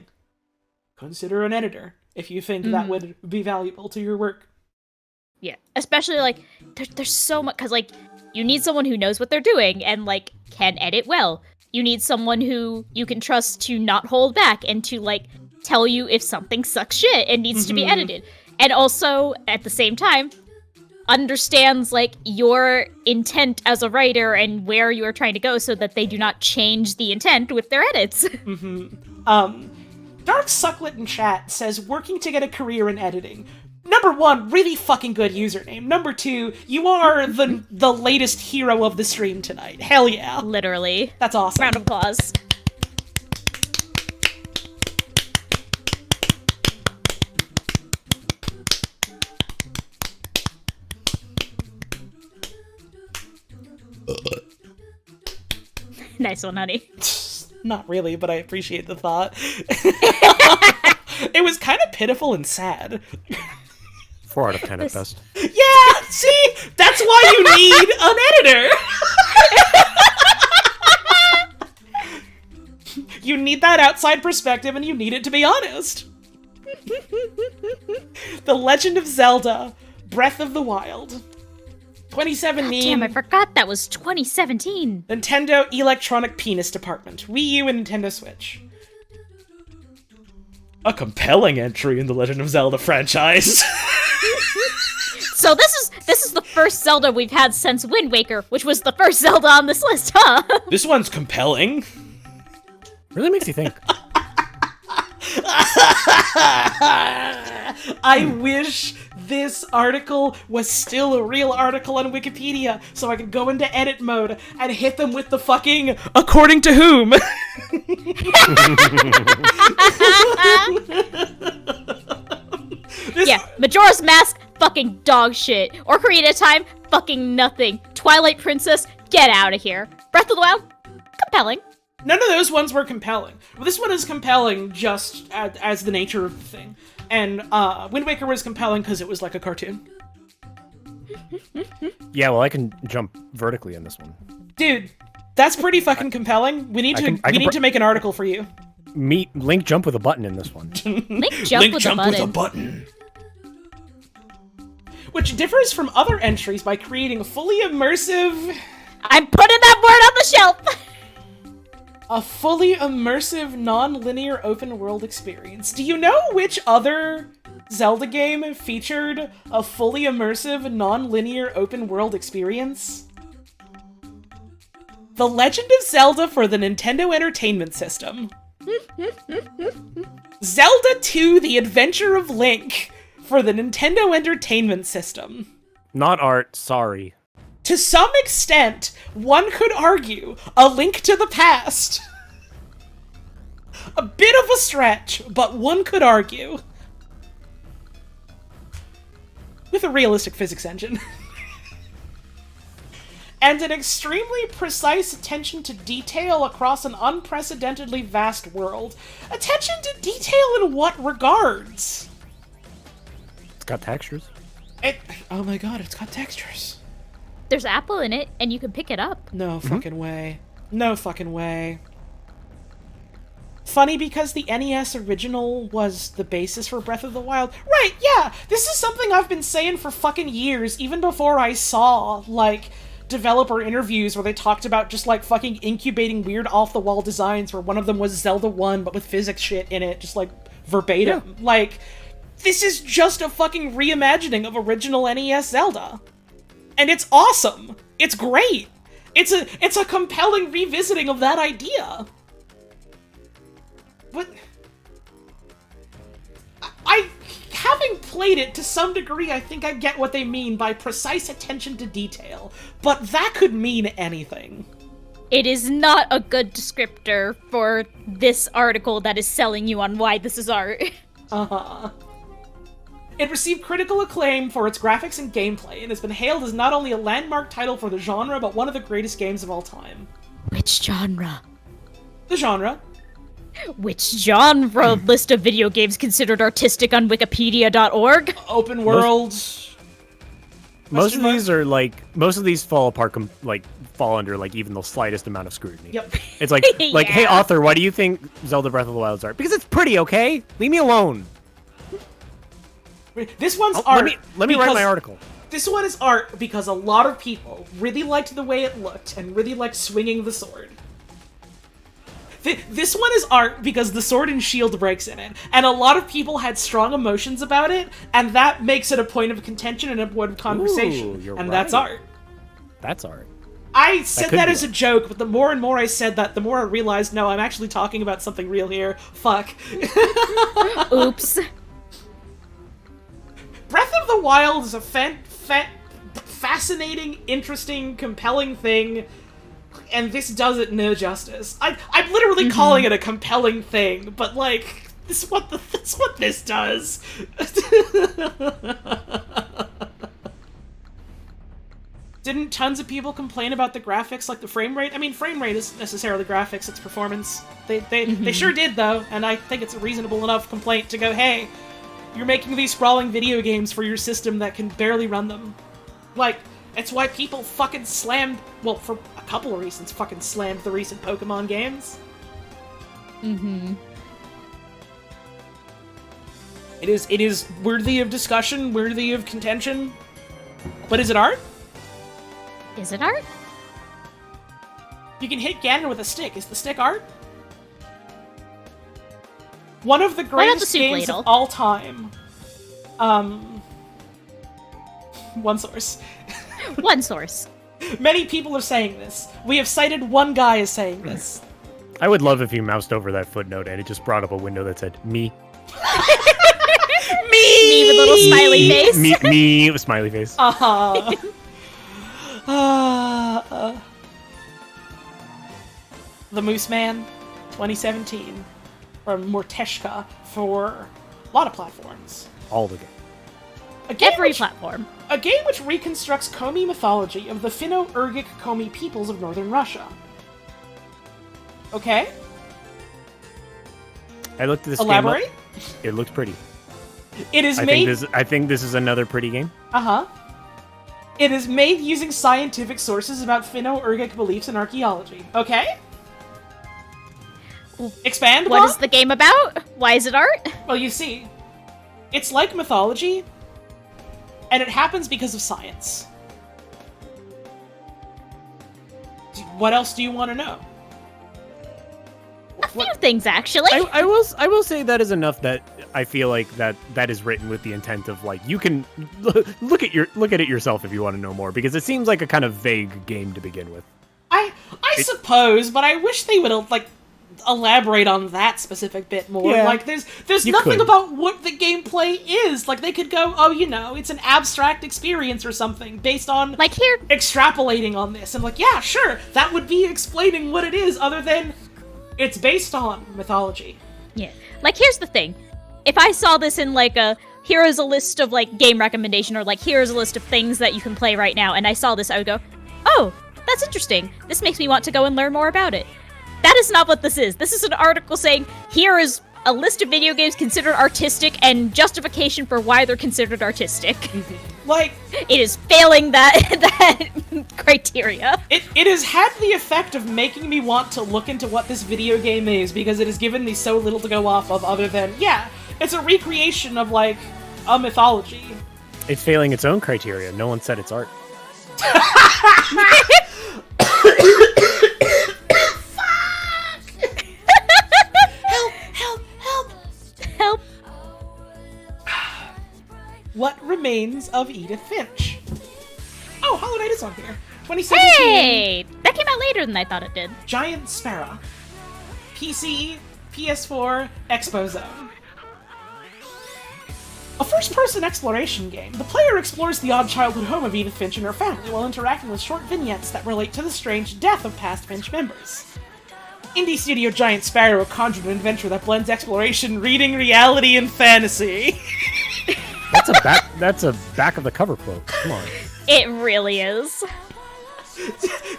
consider an editor if you think that would be valuable to your work. Yeah, especially, like, there's so much, because, like, you need someone who knows what they're doing and, like, can edit well. You need someone who you can trust to not hold back and to, like, tell you if something sucks shit and needs to be edited. And also, at the same time, understands, like, your intent as a writer and where you are trying to go so that they do not change the intent with their edits. Dark Sucklet in chat says, working to get a career in editing. Number one, really fucking good username. Number two, you are the latest hero of the stream tonight. Hell yeah. Literally. That's awesome. Round of applause. Nice one, honey. Not really, but I appreciate the thought. It was kind of pitiful and sad. 4 out of 10 at best. Yeah, see? That's why you need an editor! You need that outside perspective, and you need it to be honest. The Legend of Zelda, Breath of the Wild. 2017. Damn, I forgot that was 2017. Nintendo Electronic Penis Department. Wii U and Nintendo Switch. A compelling entry in the Legend of Zelda franchise. So this is the first Zelda we've had since Wind Waker, which was the first Zelda on this list, huh? This one's compelling. Really makes you think. I wish this article was still a real article on Wikipedia, so I could go into edit mode and hit them with the fucking according to whom. Yeah, Majora's Mask, fucking dog shit. Ocarina of Time, fucking nothing. Twilight Princess, get out of here. Breath of the Wild, compelling. None of those ones were compelling. Well, this one is compelling just as the nature of the thing. And Wind Waker was compelling because it was like a cartoon. Yeah, well, I can jump vertically in this one. Dude, That's pretty fucking compelling. We need to make an article for you. Link jump with a button in this one. Link jump with a button. Which differs from other entries by creating a fully immersive... I'm putting that word on the shelf! A fully immersive, non-linear open-world experience. Do you know which other Zelda game featured a fully immersive, non-linear open-world experience? The Legend of Zelda for the Nintendo Entertainment System. Zelda 2: The Adventure of Link for the Nintendo Entertainment System. Not art, sorry. To some extent, one could argue A Link to the Past. A bit of a stretch, but one could argue. With a realistic physics engine. And an extremely precise attention to detail across an unprecedentedly vast world. Attention to detail in what regards? It's got textures. Oh my god, it's got textures. There's apple in it, and you can pick it up. No fucking way. No fucking way. Funny because the NES original was the basis for Breath of the Wild. Right, yeah! This is something I've been saying for fucking years, even before I saw, like, developer interviews where they talked about just, like, fucking incubating weird off-the-wall designs where one of them was Zelda 1, but with physics shit in it, just, like, verbatim. Yeah. Like, this is just a fucking reimagining of original NES Zelda. And it's awesome! It's great! It's a compelling revisiting of that idea! But having played it to some degree, I think I get what they mean by precise attention to detail, but that could mean anything. It is not a good descriptor for this article that is selling you on why this is art. Uh-huh. It received critical acclaim for its graphics and gameplay, and has been hailed as not only a landmark title for the genre, but one of the greatest games of all time. Which genre? The genre. Which genre list of video games considered artistic on Wikipedia.org? Open world. Most of these are like, most of these fall under like even the slightest amount of scrutiny. Yep. It's like, yeah. Hey author, why do you think Zelda Breath of the Wild is art? Because it's pretty, okay? Leave me alone. This one's art. Let me write my article. This one is art because a lot of people really liked the way it looked and really liked swinging the sword. This one is art because the sword and shield breaks in it, and a lot of people had strong emotions about it, and that makes it a point of contention and a point of conversation. You're and right. That's art. That's art. I said that as a joke, but the more and more I said that, the more I realized, no, I'm actually talking about something real here. Fuck. Oops. Breath of the Wild is a fascinating, interesting, compelling thing, and this does it no justice. I'm literally calling it a compelling thing, but like, this is what this does. Didn't tons of people complain about the graphics, like the frame rate? I mean, frame rate isn't necessarily graphics, it's performance. They sure did, though, and I think it's a reasonable enough complaint to go, hey, you're making these sprawling video games for your system that can barely run them. Like, it's why people fucking slammed, well, for a couple of reasons, fucking slammed the recent Pokemon games. It is worthy of discussion, worthy of contention. But is it art? Is it art? You can hit Ganon with a stick. Is the stick art? One of the greatest games of all time. One source. One source. Many people are saying this. We have cited one guy as saying this. I would love if you moused over that footnote and it just brought up a window that said, me. Me with a little smiley face. Me with smiley face. The Moose Man, 2017. Or Morteshka for a lot of platforms. All the games. Every platform. A game which reconstructs Komi mythology of the Finno-Ugric Komi peoples of northern Russia. Okay? I looked at this Elaborate? game up. It looks pretty. It is I think this is another pretty game. Uh-huh. It is made using scientific sources about Finno-Ugric beliefs in archaeology. Okay? Expand, What Bob? is the game about? Why is it art? Well, you see, it's like mythology, and it happens because of science. What else do you want to know? A few things, actually. I will say that is enough that I feel like that is written with the intent of like you can look at it yourself if you want to know more, because it seems like a kind of vague game to begin with. I suppose, but I wish they would like elaborate on that specific bit more. Yeah, like there's you nothing could. about what the gameplay is. Like they could go, oh, it's an abstract experience or something based on Like here, extrapolating on this. And like, yeah, sure, that would be explaining what it is other than it's based on mythology. yeah. Like here's the thing. If I saw this in like here is a list of like game recommendation, or like here is a list of things that you can play right now, and I saw this, I would go, oh, that's interesting. This makes me want to go and learn more about it. That is not what this is. This is an article saying, here is a list of video games considered artistic and justification for why they're considered artistic. Like, It is failing that criteria. it has had the effect of making me want to look into what this video game is, because it has given me so little to go off of other than, yeah, it's a recreation of, like, a mythology. It's failing its own criteria. No one said it's art. Help. What remains of Edith Finch? Oh, Hollow Knight is on here. 2017. Hey! That came out later than I thought it did. Giant Sparrow. PC, PS4, Expo Zone. A first-person exploration game. The player explores the odd childhood home of Edith Finch and her family while interacting with short vignettes that relate to the strange death of past Finch members. Indie studio Giant Sparrow conjured an adventure that blends exploration, reading, reality, and fantasy. That's a back of the cover quote. Come on. It really is.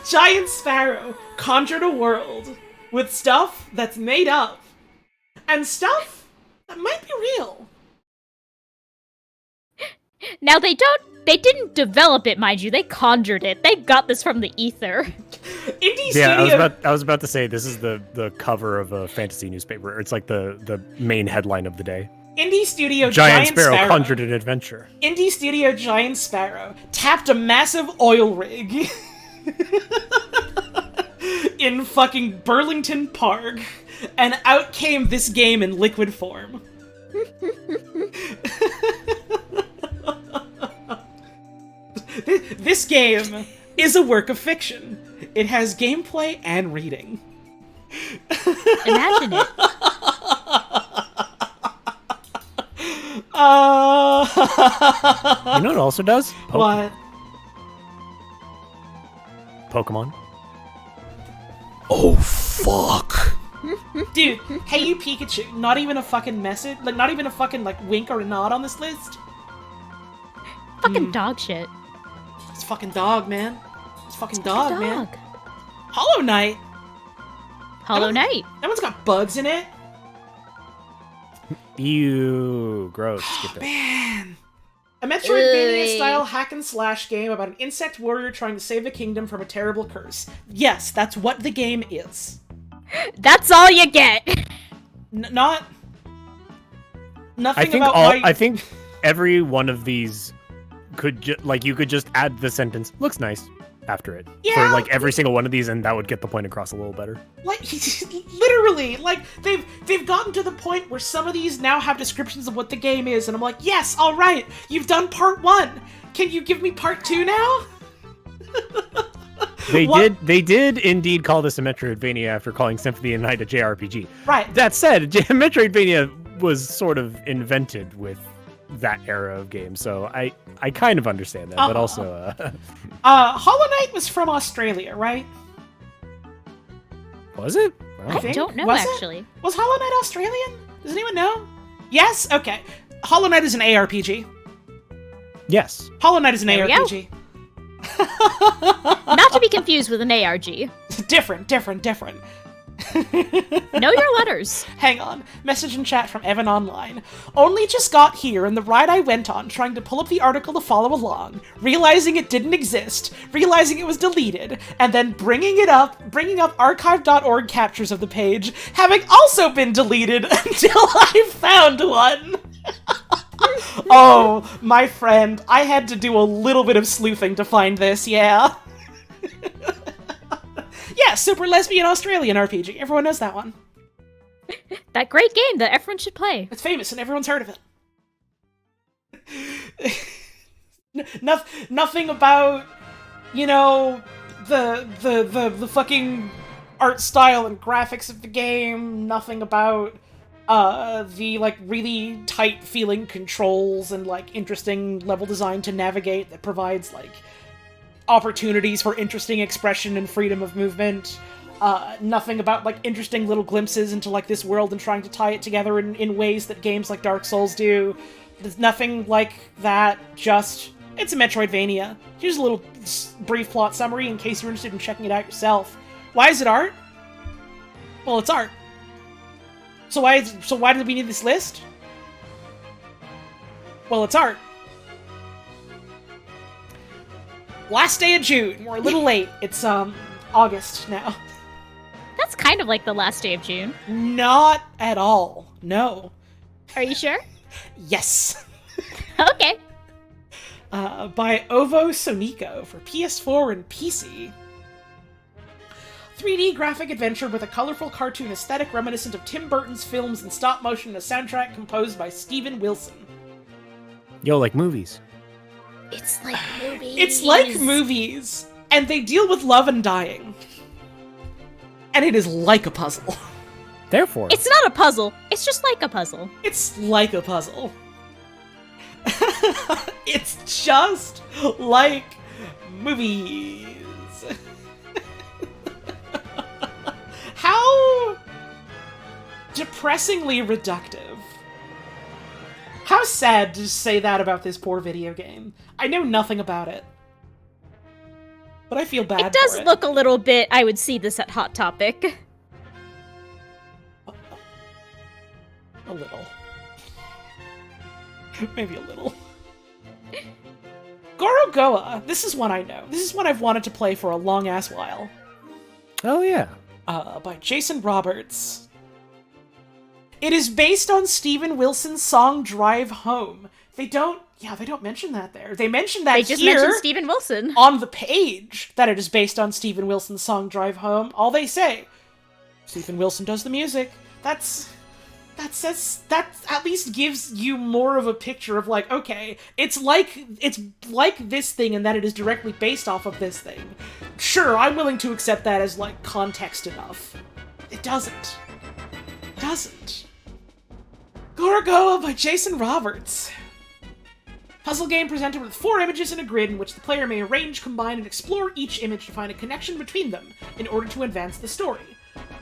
Giant Sparrow conjured a world with stuff that's made up and stuff that might be real. Now they didn't develop it, mind you. They conjured it. They got this from the ether. Indie Yeah, studio. I was about to say this is the cover of a fantasy newspaper. It's like the main headline of the day. Indie studio Giant Sparrow conjured an adventure. Indie studio Giant Sparrow tapped a massive oil rig in fucking Burlington Park, and out came this game in liquid form. This game is a work of fiction. It has gameplay and reading. Imagine it. You know what it also does? What? Pokemon. Oh, fuck. Dude, hey you Pikachu, not even a fucking message, like not even a fucking like wink or a nod on this list? Fucking dog shit. It's fucking dog, man. It's fucking dog, Dog. man. Hollow Knight. Hollow Knight. That one's got bugs in it. Ew, gross. Skip it. Man. A Metroidvania-style hack-and-slash game about an insect warrior trying to save the kingdom from a terrible curse. Yes, that's what the game is. That's all you get. Nothing I think about why... I think every one of these could you could just add the sentence "looks nice" after it Yeah. for like every single one of these, and that would get the point across a little better. Like, literally, like, they've gotten to the point where some of these now have descriptions of what the game is, and I'm like, yes, alright, you've done part 1. Can you give me part 2 now? They did indeed call this a Metroidvania after calling Symphony of the Night a JRPG. Right. That said, Metroidvania was sort of invented with that era of games, so I kind of understand that, but also Hollow Knight was from Australia, right? was it? I think. don't know, Was it? actually. Was Hollow Knight Australian? Does anyone know? Yes? Okay. Hollow Knight is an ARPG. Yes. Hollow Knight is an There we go. ARPG. Not to be confused with an ARG. Different. Know your letters. Hang on. Message in chat from Evan Online. Only just got here, and the ride I went on trying to pull up the article to follow along, realizing it didn't exist, realizing it was deleted, and then bringing up archive.org captures of the page, having also been deleted until I found one. Oh, my friend, I had to do a little bit of sleuthing to find this, yeah. Yeah, Super Lesbian Australian RPG. Everyone knows that one. That great game that everyone should play. It's famous and everyone's heard of it. Nothing about, you know, the fucking art style and graphics of the game. Nothing about the like really tight feeling controls and like interesting level design to navigate that provides like opportunities for interesting expression and freedom of movement. Nothing about like interesting little glimpses into like this world and trying to tie it together in ways that games like Dark Souls do. There's nothing like that, just it's a Metroidvania. Here's a little brief plot summary in case you're interested in checking it out yourself. Why is it art? Well, it's art. So why do we need this list? Well, it's art. Last day of June. We're a little late. It's August now. That's kind of like the last day of June. Not at all. No. Are you sure? Yes. Okay. By Ovo Sonico for PS4 and PC. 3D graphic adventure with a colorful cartoon aesthetic reminiscent of Tim Burton's films and stop motion, and a soundtrack composed by Steven Wilson. Yo, like movies. It's like movies. It's like movies, and they deal with love and dying. And it is like a puzzle. Therefore. It's not a puzzle. It's just like a puzzle. It's like a puzzle. It's just like movies. How depressingly reductive. How sad to say that about this poor video game. I know nothing about it. But I feel bad It does for it. look a little bit, I would see this at Hot Topic. A little. Maybe a little. Gorogoa. This is one I know. This is one I've wanted to play for a long-ass while. Oh, yeah. By Jason Roberts. It is based on Steven Wilson's song Drive Home. They don't mention that there. They mention that They just here mentioned Steven Wilson. on the page that it is based on Steven Wilson's song Drive Home. All they say, Steven Wilson does the music. That at least gives you more of a picture of like, okay, it's like this thing and that it is directly based off of this thing. Sure, I'm willing to accept that as like context enough. It doesn't. Gorogoa by Jason Roberts. Puzzle game presented with 4 images in a grid in which the player may arrange, combine, and explore each image to find a connection between them in order to advance the story.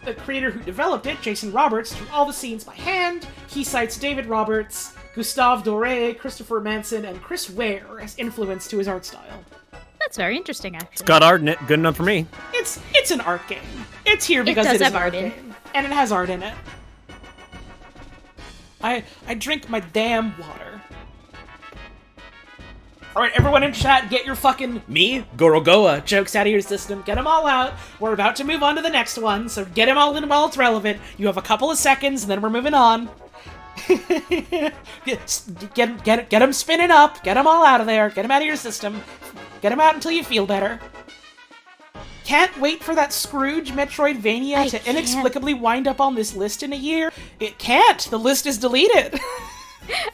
The creator who developed it, Jason Roberts, drew all the scenes by hand. He cites David Roberts, Gustave Doré, Christopher Manson, and Chris Ware as influence to his art style. That's very interesting, actually. It's got art in it. Good enough for me. It's an art game. It's here because does it is have an art art in. game. And it has art in it. I drink my damn water. Alright, everyone in chat, get your fucking Gorogoa jokes out of your system. Get them all out. We're about to move on to the next one, so get them all in while it's relevant. You have a couple of seconds, and then we're moving on. get them spinning up. Get them all out of there. Get them out of your system. Get them out until you feel better. Can't wait for that Scrooge Metroidvania to inexplicably wind up on this list in a year. It can't. The list is deleted.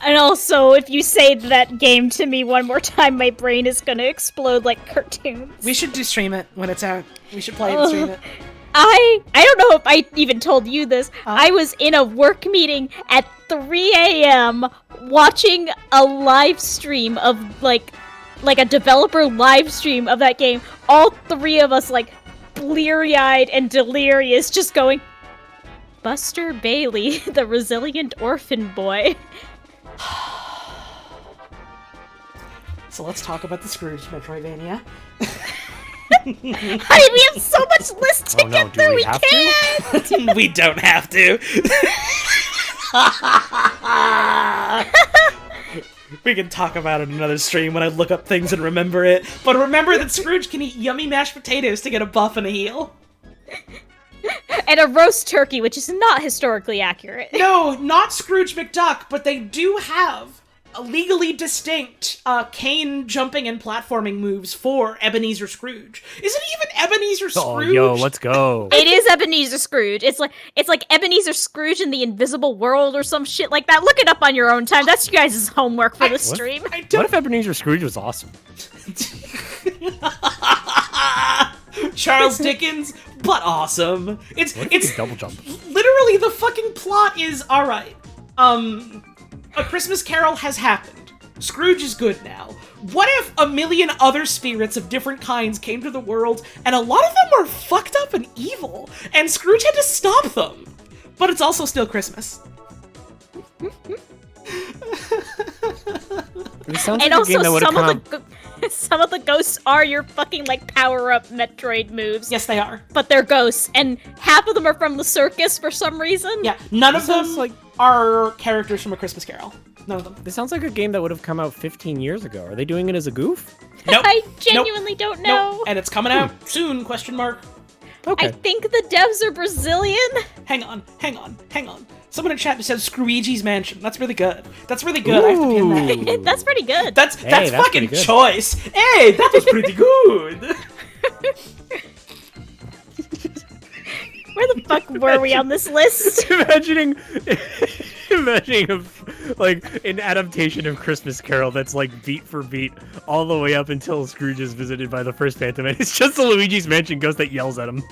And also, if you say that game to me one more time, my brain is gonna explode like cartoons. We should do stream it when it's out. We should play it and stream it. I don't know if I even told you this. I was in a work meeting at 3 a.m. watching a live stream of like a developer live stream of that game. All 3 of us like bleary-eyed and delirious, just going, Buster Bailey, the resilient orphan boy. So let's talk about the Scrooge Metroidvania. Honey, we have so much list to Oh, no, get do through. we We have can't. We don't have to. We can talk about it in another stream when I look up things and remember it. But remember that Scrooge can eat yummy mashed potatoes to get a buff and a heal. And a roast turkey, which is not historically accurate. No, not Scrooge McDuck, but they do have a legally distinct cane jumping and platforming moves for Ebenezer Scrooge. Is it even Ebenezer Oh, Scrooge? yo, let's go. It is Ebenezer Scrooge. It's like Ebenezer Scrooge in the Invisible World or some shit like that. Look it up on your own time. That's you guys' homework for the stream. I What don't. if Ebenezer Scrooge was awesome? Charles Dickens, but awesome. It's What if he could double jump? literally the fucking plot is alright. A Christmas Carol has happened. Scrooge is good now. What if a million other spirits of different kinds came to the world, and a lot of them were fucked up and evil, and Scrooge had to stop them? But it's also still Christmas. It sounds And like a also, game that would have come some of the ghosts are your fucking like power-up Metroid moves. Yes, they are. But they're ghosts, and half of them are from the circus for some reason. Yeah, none of This them sounds are characters from A Christmas Carol. None of them. This sounds like a game that would have come out 15 years ago. Are they doing it as a goof? Nope. I genuinely don't know. Nope. And it's coming out soon, question mark. Okay. I think the devs are Brazilian. Hang on. Someone in chat just said Scrooge's Mansion. That's really good. That's really good. I have to pin that. Ooh. That's pretty good. That's that's fucking pretty good. choice. Hey, that was pretty good. Where the fuck were we on this list? imagining like an adaptation of Christmas Carol that's like beat for beat all the way up until Scrooge is visited by the first Phantom, and it's just the Luigi's Mansion ghost that yells at him.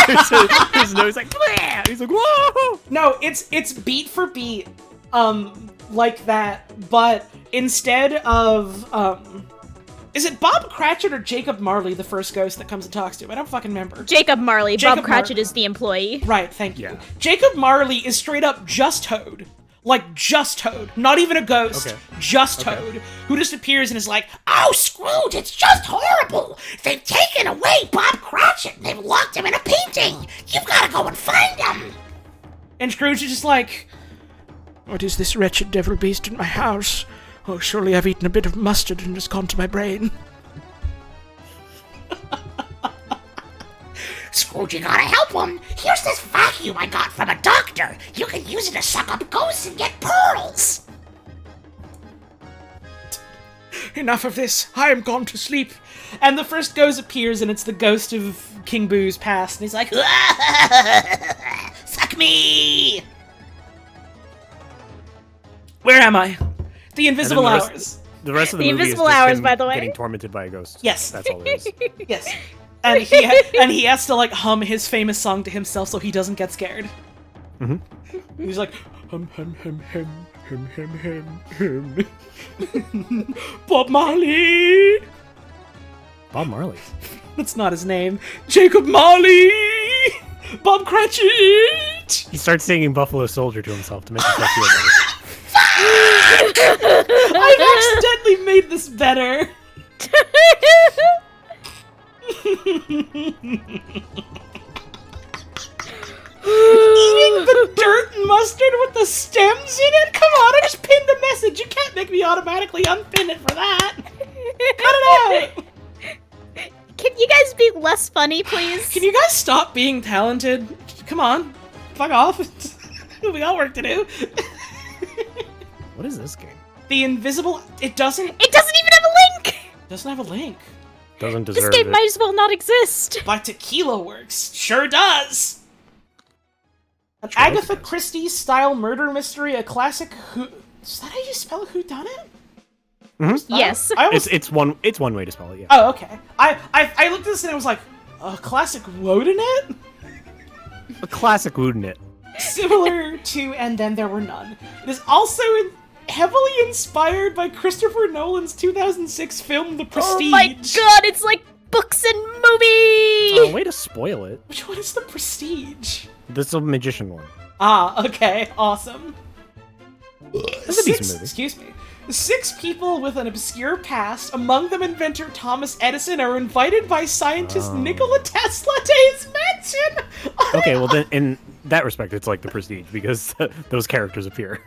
There's no, he's like, "Bleh!" He's like, whoa! No, it's beat for beat, like that, but instead of is it Bob Cratchit or Jacob Marley, the first ghost that comes and talks to him? I don't fucking remember. Jacob Marley. Jacob Bob Cratchit is the employee. Right, thank you. Yeah. Jacob Marley is straight up just Toad. Like, just Toad. Not even a ghost. Okay. Just Toad. Who just appears and is like, Oh, Scrooge, it's just horrible. They've taken away Bob Cratchit and they've locked him in a painting. You've got to go and find him. and Scrooge is just like, What is this wretched devil beast in my house? Oh, surely I've eaten a bit of mustard and it's gone to my brain. Scrooge, you gotta help him. Here's this vacuum I got from a doctor. You can use it to suck up ghosts and get pearls. enough of this, I am gone to sleep. And the first ghost appears and it's the ghost of King Boo's past, and he's like, Suck me. where am I? The Invisible And then the Hours. The rest of the, The movie Invisible is just Hours, him by the way. getting tormented by a ghost. Yes. That's all it is. Yes. And he has to like hum his famous song to himself so he doesn't get scared. Mm-hmm. He's like hum hum hum hum hum hum hum. Bob Marley. Bob Marley. That's not his name. Jacob Marley. Bob Cratchit. He starts singing Buffalo Soldier to himself to make himself feel better. I've accidentally made this better. Eating the dirt and mustard with the stems in it? Come on, I just pinned a message. You can't make me automatically unpin it for that. Cut it out. Can you guys be less funny, please? Can you guys stop being talented? Come on. Fuck off. We got work to do. What is this game? The Invisible... It doesn't It doesn't even have a link! have a link. Doesn't This deserve game it. might as well not exist. By Tequila Works. Sure does. An Sure Agatha does. Christie style murder mystery, a classic who... Is that how you spell whodunit? Yes. I almost... It's one way to spell it. Yeah. Oh, okay. I looked at this and I was like, a classic whodunit? A classic whodunit. Similar to And Then There Were None. It is also heavily inspired by Christopher Nolan's 2006 film The Prestige. Oh my god, it's like books and movie! Oh, way to spoil it. Which one is The Prestige? This is a magician one. Ah, okay, awesome. That's a decent movie. Excuse me. 6 people with an obscure past, among them inventor Thomas Edison, are invited by scientist Nikola Tesla to his mansion. Okay, well then, in that respect, it's like The Prestige because those characters appear.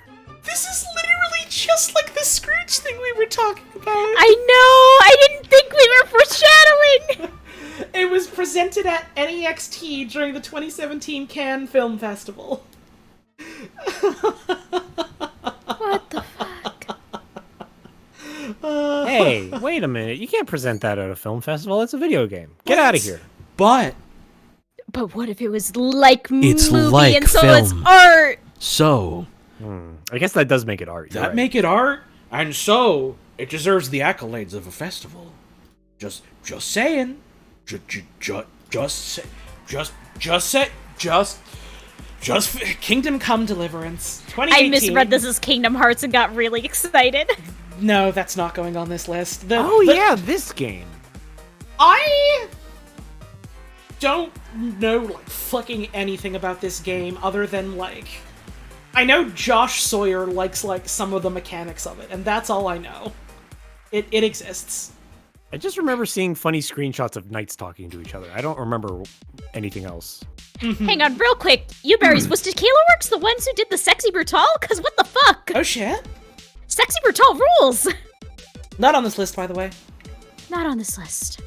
This is literally just like the Scrooge thing we were talking about. I know! I didn't think we were foreshadowing! It was presented at NEXT during the 2017 Cannes Film Festival. What the fuck? Hey, wait a minute. You can't present that at a film festival. It's a video game. Get out of here. But But what if it was like it's movie like and so film. it's art? So I guess that does make it art. You're that right. make it art, and so it deserves the accolades of a festival. Just saying. Just Kingdom Come Deliverance 2018. I misread this as Kingdom Hearts and got really excited. No, that's not going on this list. Yeah, this game. I don't know like fucking anything about this game other than like I know Josh Sawyer likes like some of the mechanics of it, and that's all I know. It exists. I just remember seeing funny screenshots of knights talking to each other. I don't remember anything else. Hang on, real quick. You berries, was Tequila Works the ones who did the Sexy Brutal? Cause what the fuck? Oh shit. Sexy Brutal rules! Not on this list, by the way. Not on this list.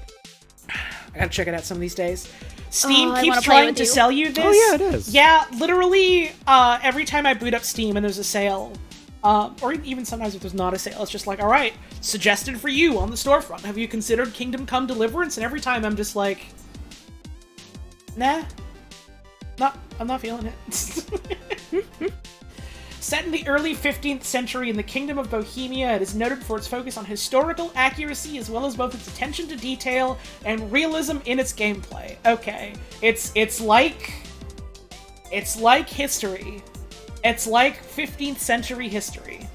I gotta check it out some of these days. Steam I keeps wanna play trying with to you. sell you this. Oh, yeah, it is. Yeah, literally, every time I boot up Steam and there's a sale, or even sometimes if there's not a sale, it's just like, alright, suggested for you on the storefront. Have you considered Kingdom Come Deliverance? And every time I'm just like, nah. I'm not feeling it. Set in the early 15th century in the Kingdom of Bohemia, it is noted for its focus on historical accuracy as well as both its attention to detail and realism in its gameplay. Okay, it's like history. It's like 15th century history.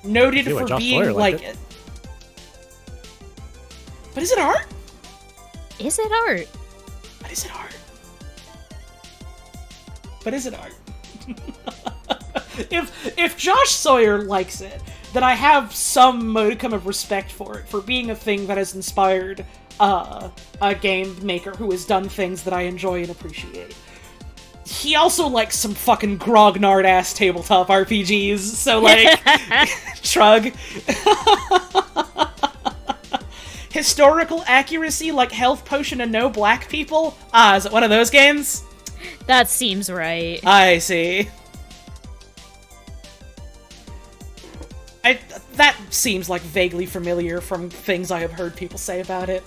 Noted I feel like for Josh being Sawyer like liked it. But is it art? Is it art? But is it art? But is it art? If Josh Sawyer likes it, then I have some modicum of respect for it, for being a thing that has inspired a game maker who has done things that I enjoy and appreciate. He also likes some fucking grognard-ass tabletop RPGs, so like, shrug. Historical accuracy like Health Potion and No Black People? Ah, is it one of those games? That seems right. I see. That seems like vaguely familiar from things I have heard people say about it.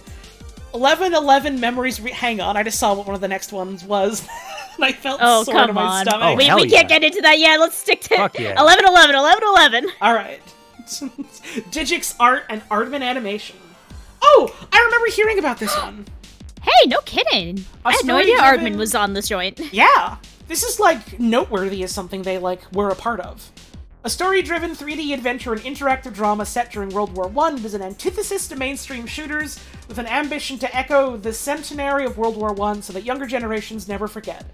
11/11 Memories hang on, I just saw what one of the next ones was. And I felt Oh, sort of come my on. stomach. Oh, hell we can't yeah. get into that yet. Let's stick to Fuck yeah. 11/11. Alright. Digix Art and Aardman Animation. Oh! I remember hearing about this one. Hey, no kidding. I had no idea story-driven- Aardman was on this joint. Yeah! This is, like, noteworthy as something they, like, were a part of. A story-driven 3D adventure and interactive drama set during World War I, it is an antithesis to mainstream shooters, with an ambition to echo the centenary of World War I so that younger generations never forget.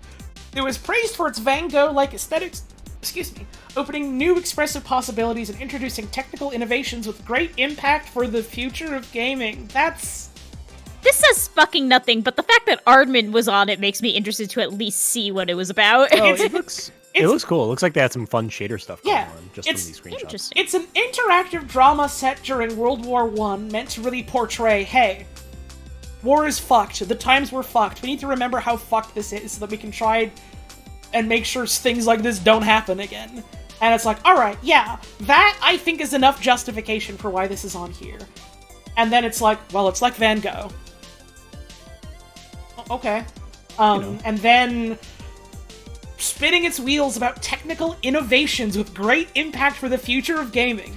It was praised for its Van Gogh-like aesthetics, opening new expressive possibilities and introducing technical innovations with great impact for the future of gaming. This says fucking nothing, but the fact that Aardman was on it makes me interested to at least see what it was about. Oh, it looks cool. It looks like they had some fun shader stuff going Yeah, on just from it's these screenshots. Interesting. It's an interactive drama set during World War I, meant to really portray, hey, war is fucked, the times were fucked, we need to remember how fucked this is so that we can try and make sure things like this don't happen again. And it's like, alright, yeah, that I think is enough justification for why this is on here. And then it's like, well, it's like Van Gogh. Okay. And then spinning its wheels about technical innovations with great impact for the future of gaming.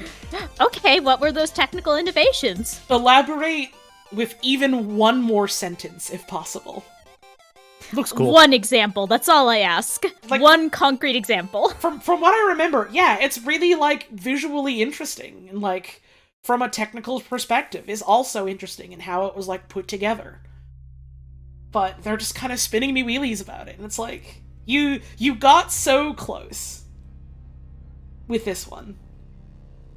Okay, what were those technical innovations? Elaborate with even one more sentence, if possible. Looks cool. One example, that's all I ask. Like- One concrete example. From what I remember, yeah, it's really, like, visually interesting, and, like, from a technical perspective, is also interesting in how it was, like, put together. But they're just kind of spinning me wheelies about it, and it's like, you got so close. with this one.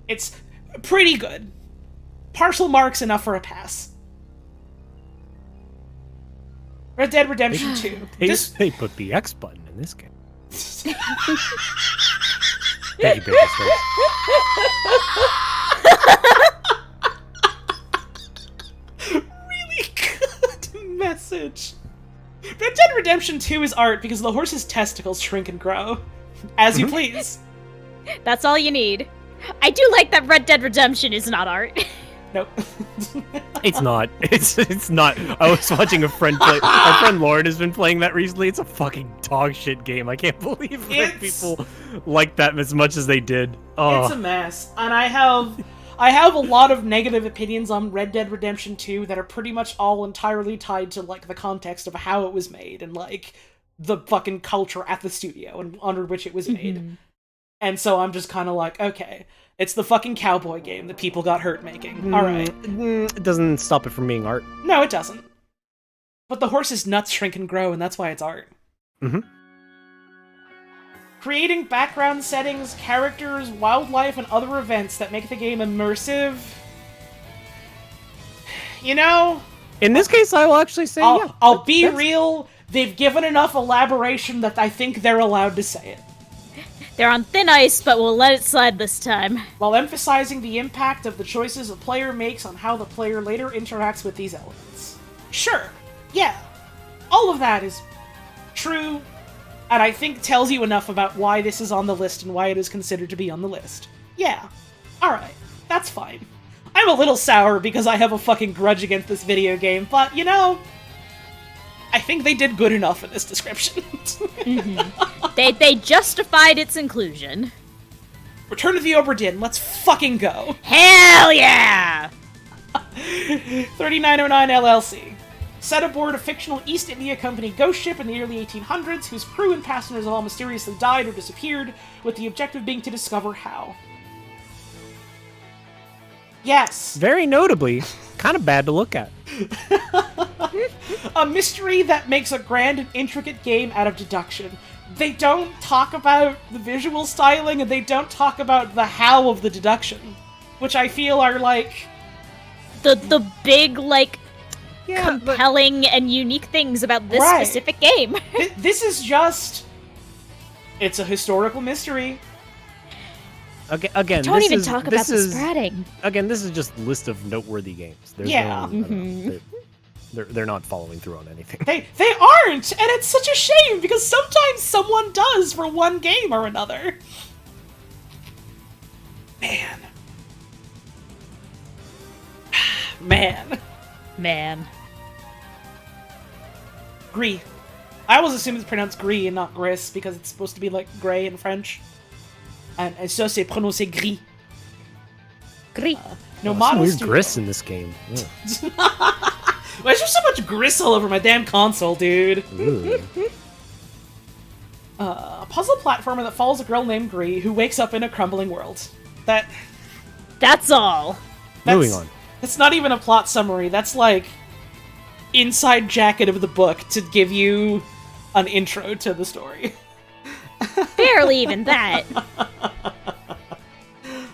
It's pretty good. Partial marks enough for a pass. Red Dead Redemption 2. They put the X button in this game. Thank you, Baker's face. Really good message. Red Dead Redemption 2 is art because the horse's testicles shrink and grow. As you please. That's all you need. I do like that Red Dead Redemption is not art. Nope. It's not. It's not. I was watching a friend play. Our friend Lauren has been playing that recently. It's a fucking dog shit game. I can't believe that people like that as much as they did. Oh. It's a mess. And I have a lot of negative opinions on Red Dead Redemption 2 that are pretty much all entirely tied to, like, the context of how it was made and, like, the fucking culture at the studio and under which it was made. And so I'm just kind of like, okay, it's the fucking cowboy game that people got hurt making. Alright. It doesn't stop it from being art. No, it doesn't. But the horse's nuts shrink and grow, and that's why it's art. Creating background settings, characters, wildlife, and other events that make the game immersive. You know? In this case, I will actually say, I'll be real. They've given enough elaboration that I think they're allowed to say it. They're on thin ice, but we'll let it slide this time. While emphasizing the impact of the choices a player makes on how the player later interacts with these elements. Sure. Yeah. All of that is true. And I think tells you enough about why this is on the list and why it is considered to be on the list. Yeah. Alright. That's fine. I'm a little sour because I have a fucking grudge against this video game, but, you know, I think they did good enough in this description. They justified its inclusion. Return to the Obra Dinn. Let's fucking go. Hell yeah! 3909 LLC. Set aboard a fictional East India Company ghost ship in the early 1800s, whose crew and passengers all mysteriously died or disappeared, with the objective being to discover how. Yes. Very notably, kind of bad to look at. A mystery that makes a grand and intricate game out of deduction. They don't talk about the visual styling, and they don't talk about the how of the deduction, which I feel are, like... The big, like, compelling and unique things about this specific game. This is just... It's a historical mystery. Again, don't even talk about the spreading. Again, this is just a list of noteworthy games. There's they're not following through on anything. They aren't, and it's such a shame because sometimes someone does for one game or another. Man. Gris. I always assume it's pronounced gris and not gris because it's supposed to be like gray in French. And ça c'est prononcé gris. Gris. No, some weird gris in this game. Why is there so much gris all over my damn console, dude? A puzzle platformer that follows a girl named Gris who wakes up in a crumbling world. That's all. Moving on. That's not even a plot summary. That's like inside jacket of the book to give you an intro to the story. Barely even that.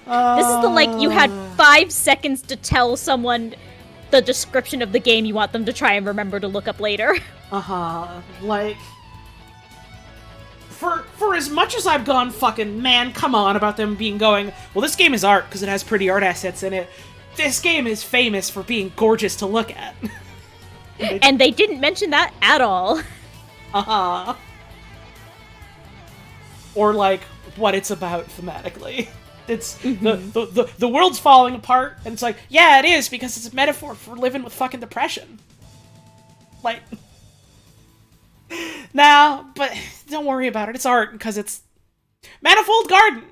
This is the, like, you had 5 seconds to tell someone the description of the game you want them to try and remember to look up later. Like, for as much as I've gone fucking, man, come on, about them going, well, this game is art because it has pretty art assets in it, this game is famous for being gorgeous to look at. And they didn't mention that at all. Or, like, what it's about thematically. It's, the world's falling apart, and it's like, yeah, it is, because it's a metaphor for living with fucking depression. Like, nah, but don't worry about it, it's art, because it's Manifold Garden!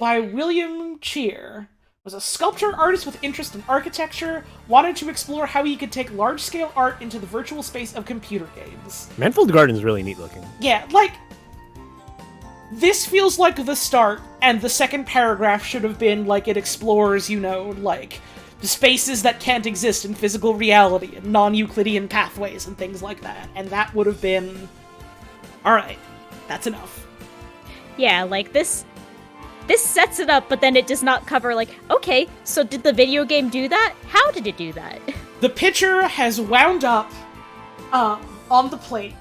By William Cheer. Was a sculptor artist with interest in architecture, wanted to explore how he could take large-scale art into the virtual space of computer games. Manifold Garden is really neat looking. Yeah, like, this feels like the start, and the second paragraph should have been, like, it explores, you know, like, the spaces that can't exist in physical reality, and non-Euclidean pathways, and things like that. And that would have been... Alright, that's enough. Yeah, like, this this sets it up, but then it does not cover, like, okay, so did the video game do that? How did it do that? The pitcher has wound up on the plate.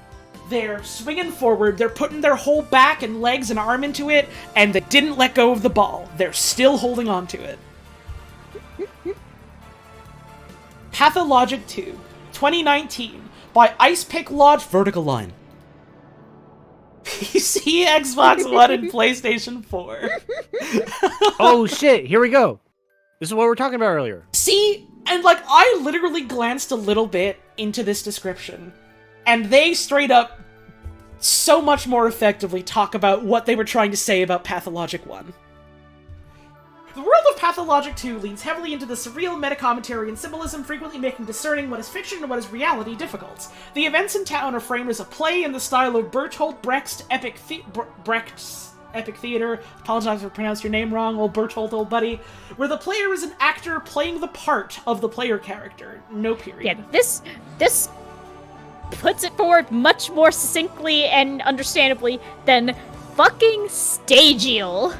They're swinging forward, they're putting their whole back and legs and arm into it, and they didn't let go of the ball. They're still holding on to it. Pathologic 2, 2019, by Ice Pick Lodge Vertical Line. PC, Xbox One, and PlayStation 4. Oh shit, here we go. This is what we were talking about earlier. See, and like, I literally glanced a little bit into this description, and they straight up so much more effectively talk about what they were trying to say about Pathologic 1. The world of Pathologic 2 leans heavily into the surreal meta-commentary and symbolism, frequently making discerning what is fiction and what is reality difficult. The events in town are framed as a play in the style of Bertolt Brecht's epic theater. Apologize if I pronounced your name wrong, old Bertolt, old buddy. Where the player is an actor playing the part of the player character. No period. Yeah, this puts it forward much more succinctly and understandably than fucking Stagial.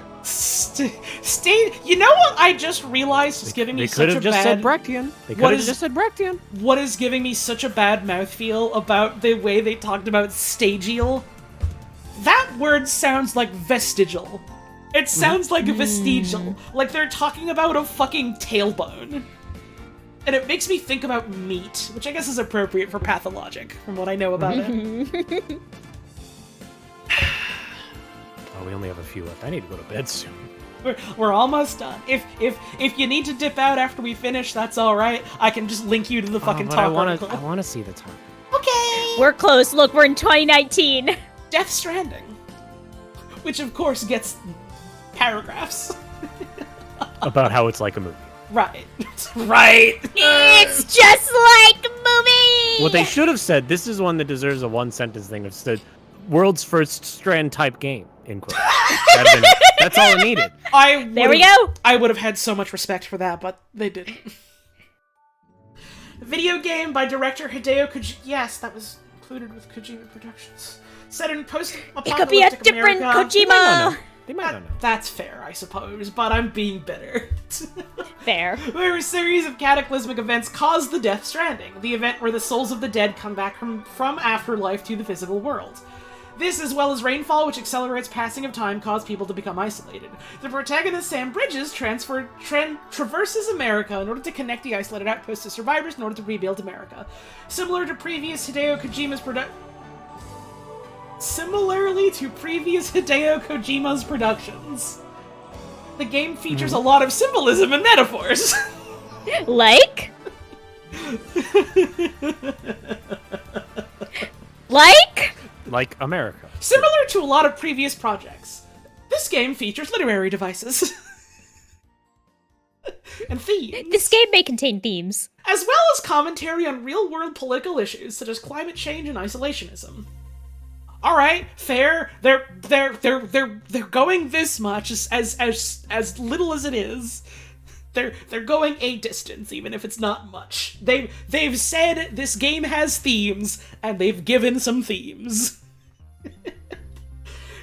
You know what I just realized is giving me such a bad... They could have just said Brechtian. They could have just said Brechtian. What is giving me such a bad mouthfeel about the way they talked about Stagial? That word sounds like vestigial. It sounds like vestigial. Like they're talking about a fucking tailbone. And it makes me think about meat, which I guess is appropriate for Pathologic, from what I know about it. Oh, we only have a few left. I need to go to bed soon. We're almost done. If you need to dip out after we finish, that's alright. I can just link you to the fucking top article. I want to see the top. Okay! We're close. Look, we're in 2019. Death Stranding. Which, of course, gets paragraphs. About how it's like a movie. Right. Right. It's just like a movie! What they should have said, this is one that deserves a one-sentence thing, of said, world's first Strand-type game, in quotes. That's all it needed. There we go! I would have had so much respect for that, but they didn't. Video game by director Hideo Kojima. Yes, that was included with Kojima Productions. Set in post-apocalyptic It could be a different America. Kojima! They might not know. That's fair, I suppose, but I'm being bitter. Fair. Where a series of cataclysmic events cause the Death Stranding, the event where the souls of the dead come back from afterlife to the physical world. This, as well as rainfall, which accelerates passing of time, cause people to become isolated. The protagonist, Sam Bridges, traverses America in order to connect the isolated outposts to survivors in order to rebuild America. Similarly to previous Hideo Kojima's productions, the game features a lot of symbolism and metaphors. Like? Like America. Similar to a lot of previous projects, this game features literary devices. And themes. This game may contain themes. As well as commentary on real-world political issues such as climate change and isolationism. Alright, fair. They're going this much as little as it is. They're going a distance, even if it's not much. They've said this game has themes, and they've given some themes.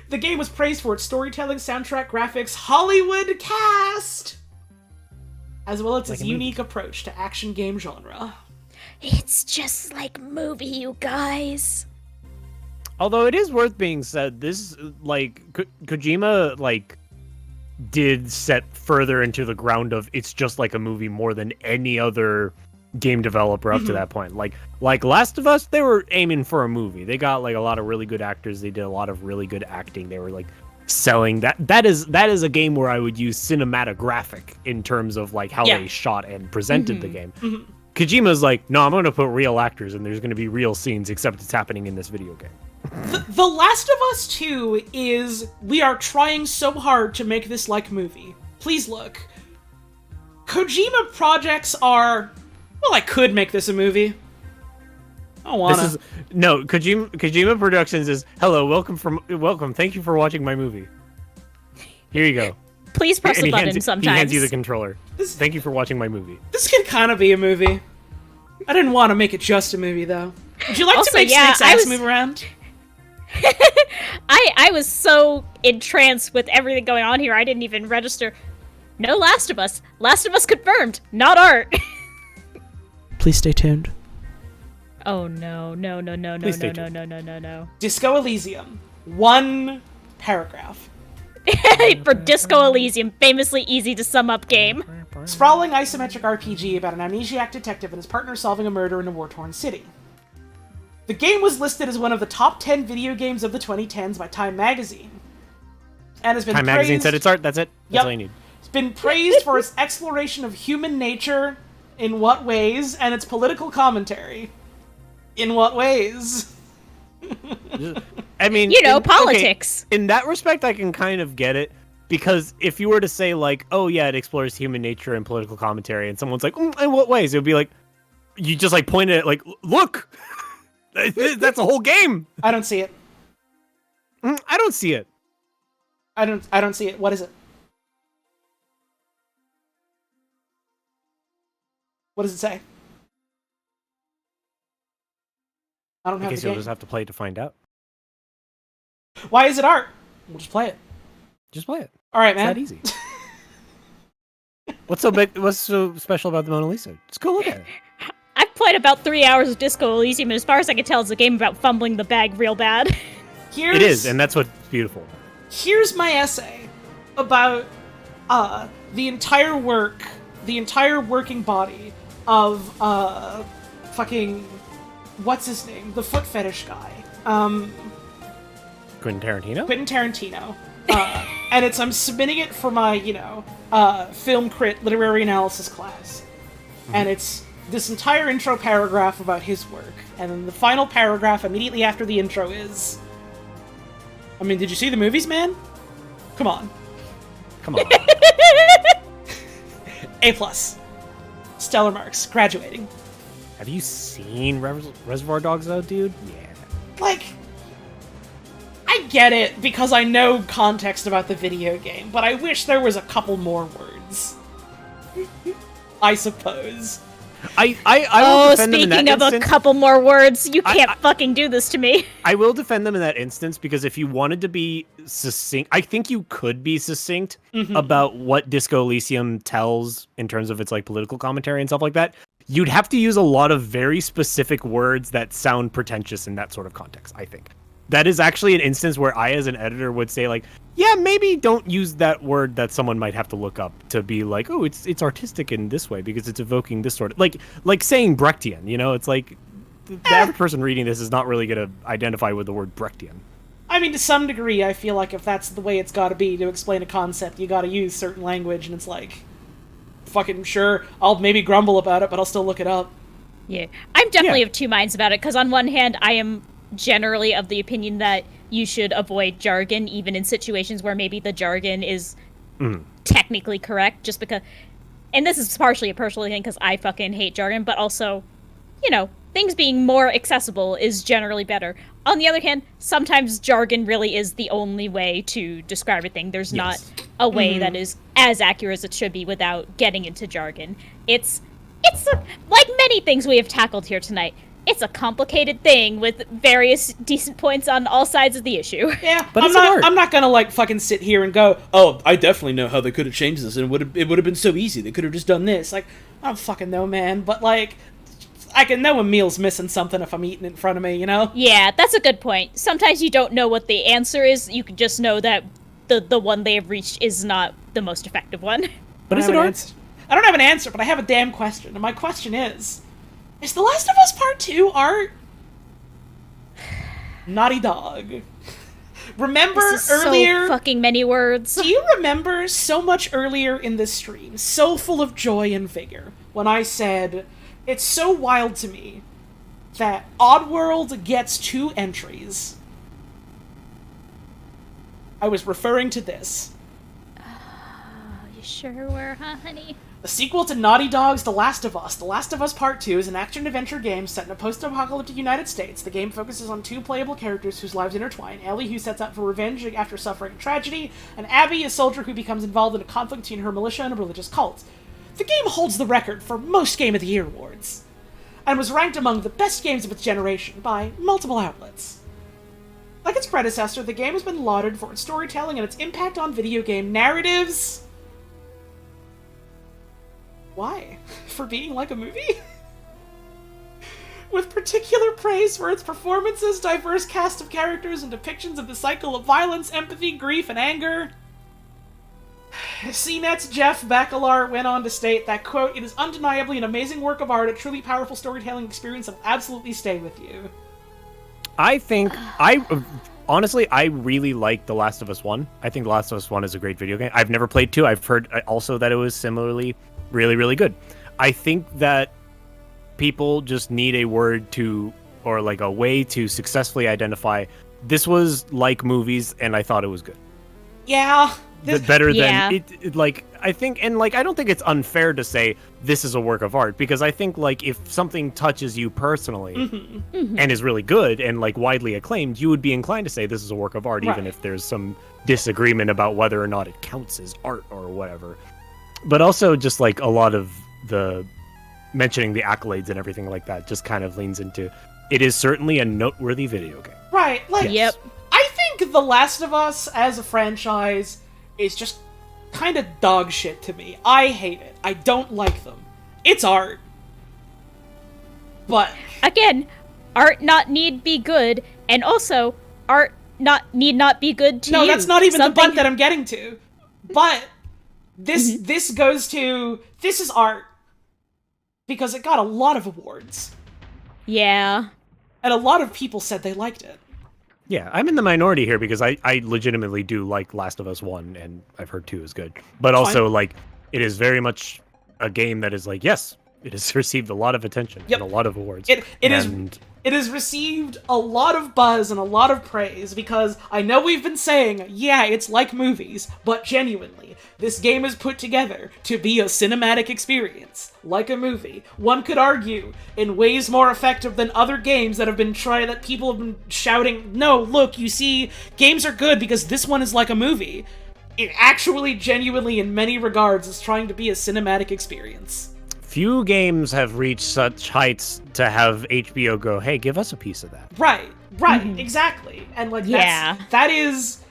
The game was praised for its storytelling, soundtrack, graphics, Hollywood cast, as well as its unique approach to action game genre. It's just like movie, you guys. Although it is worth being said, this, Kojima, did set further into the ground of it's just like a movie more than any other game developer up to that point. Like Last of Us, they were aiming for a movie. They got a lot of really good actors. They did a lot of really good acting. They were selling that. That is a game where I would use cinematographic in terms of how they shot and presented the game. Kojima's no, I'm going to put real actors and there's going to be real scenes, except it's happening in this video game. The Last of Us 2 is, we are trying so hard to make this like movie. Please look. Kojima projects are, well, I could make this a movie. I don't wanna. Kojima Productions is, hello, welcome, thank you for watching my movie. Here you go. Please press the button sometimes. He hands you the controller. Thank you for watching my movie. This can kind of be a movie. I didn't want to make it just a movie, though. Would you like Also, to make yeah, Snake's ass move around? I was so entranced with everything going on here, I didn't even register. No Last of Us. Last of Us confirmed, not art. Please stay tuned. Oh no. Disco Elysium. 1 paragraph. For Disco Elysium, famously easy to sum up game. Sprawling isometric RPG about an amnesiac detective and his partner solving a murder in a war-torn city. The game was listed as one of the top 10 video games of the 2010s by Time Magazine. And has been Time Magazine said it's art, that's it. That's all you need. It's been praised for its exploration of human nature, in what ways, and its political commentary. In what ways? I mean, politics. Okay, in that respect, I can kind of get it. Because if you were to say, like, oh, yeah, it explores human nature and political commentary, and someone's like, in what ways? It would be like, you just, like, point at it, like, look! That's a whole game! I don't see it. I don't see it. I don't see it. What is it? What does it say? I don't have the guess game. you'll just have to play it to find out. Why is it art? We'll just play it. Just play it. All right, man. It's that easy. What's so big? What's so special about the Mona Lisa? Just go look at it. I've played about 3 hours of Disco Elysium, and as far as I can tell, it's a game about fumbling the bag real bad. It is, and that's what's beautiful. Here's my essay about the entire working body of fucking what's his name, the foot fetish guy, Quentin Tarantino. And I'm submitting it for my film crit literary analysis class, and it's this entire intro paragraph about his work, and then the final paragraph immediately after the intro is, I mean, did you see the movies, man? Come on. A+. Stellar marks. Graduating. Have you seen Reservoir Dogs, though, dude? Yeah. Like, I get it, because I know context about the video game, but I wish there was a couple more words. I suppose. I will defend them in that speaking of instance. a couple more words, you can't fucking do this to me. I will defend them in that instance, because if you wanted to be succinct, I think you could be succinct about what Disco Elysium tells in terms of its like political commentary and stuff like that. You'd have to use a lot of very specific words that sound pretentious in that sort of context, I think. That is actually an instance where I, as an editor, would say, like, yeah, maybe don't use that word that someone might have to look up to be like, oh, it's artistic in this way because it's evoking this sort of... Like saying Brechtian, you know? It's like, the average person reading this is not really going to identify with the word Brechtian. I mean, to some degree, I feel like if that's the way it's gotta be to explain a concept, you gotta use certain language, and it's like, fucking sure, I'll maybe grumble about it, but I'll still look it up. Yeah. I'm definitely of two minds about it, because on one hand, I am generally of the opinion that you should avoid jargon, even in situations where maybe the jargon is technically correct, just because... And this is partially a personal thing, because I fucking hate jargon, but also, things being more accessible is generally better. On the other hand, sometimes jargon really is the only way to describe a thing. There's not a way that is as accurate as it should be without getting into jargon. It's like many things we have tackled here tonight. It's a complicated thing with various decent points on all sides of the issue. Yeah, but I'm not gonna like fucking sit here and go, oh, I definitely know how they could have changed this, and it would have been so easy. They could have just done this. Like, I don't fucking know, man. But like, I can know a meal's missing something if I'm eating it in front of me, you know? Yeah, that's a good point. Sometimes you don't know what the answer is. You can just know that the one they have reached is not the most effective one. But is it art? I don't have an answer, but I have a damn question. And my question is The Last of Us Part 2 art? Naughty Dog. Remember this is earlier... so fucking many words. Do you remember so much earlier in this stream, so full of joy and vigor, when I said, it's so wild to me that Oddworld gets 2 entries? I was referring to this. You sure were, huh, honey? The sequel to Naughty Dog's The Last of Us. The Last of Us Part 2 is an action-adventure game set in a post-apocalyptic United States. The game focuses on 2 playable characters whose lives intertwine. Ellie, who sets out for revenge after suffering a tragedy, and Abby, a soldier who becomes involved in a conflict between her militia and a religious cult. The game holds the record for most Game of the Year awards, and was ranked among the best games of its generation by multiple outlets. Like its predecessor, the game has been lauded for its storytelling and its impact on video game narratives. Why? For being like a movie? With particular praise for its performances, diverse cast of characters, and depictions of the cycle of violence, empathy, grief, and anger. CNET's Jeff Bakalar went on to state that, quote, "It is undeniably an amazing work of art, a truly powerful storytelling experience that will absolutely stay with you." I think, honestly, I really like The Last of Us 1. I think The Last of Us 1 is a great video game. I've never played 2. I've heard also that it was similarly really, really good. I think that people just need a word to, or like a way to successfully identify this was like movies and I thought it was good. Yeah. Better than it, like, I think, and like, I don't think it's unfair to say this is a work of art, because I think, like, if something touches you personally and is really good and like widely acclaimed, you would be inclined to say this is a work of art, even if there's some disagreement about whether or not it counts as art or whatever. But also just like a lot of the mentioning the accolades and everything like that just kind of leans into it is certainly a noteworthy video game. Right, like, Yep. I think The Last of Us as a franchise is just kind of dog shit to me. I hate it. I don't like them. It's art. But Again, art not need be good, and also art need not be good to you. no, that's not even the butt that I'm getting to. But this goes to, this is art. Because it got a lot of awards. Yeah. And a lot of people said they liked it. Yeah, I'm in the minority here because I legitimately do like Last of Us 1, and I've heard 2 is good. But also, like, it is very much a game that is like, yes, it has received a lot of attention and a lot of awards. It has received a lot of buzz and a lot of praise, because I know we've been saying, yeah, it's like movies, but genuinely, this game is put together to be a cinematic experience, like a movie. One could argue, in ways more effective than other games that people have been shouting, no, look, you see, games are good because this one is like a movie. It actually, genuinely, in many regards, is trying to be a cinematic experience. Few games have reached such heights to have HBO go, hey, give us a piece of that. Right, exactly. And, like, that is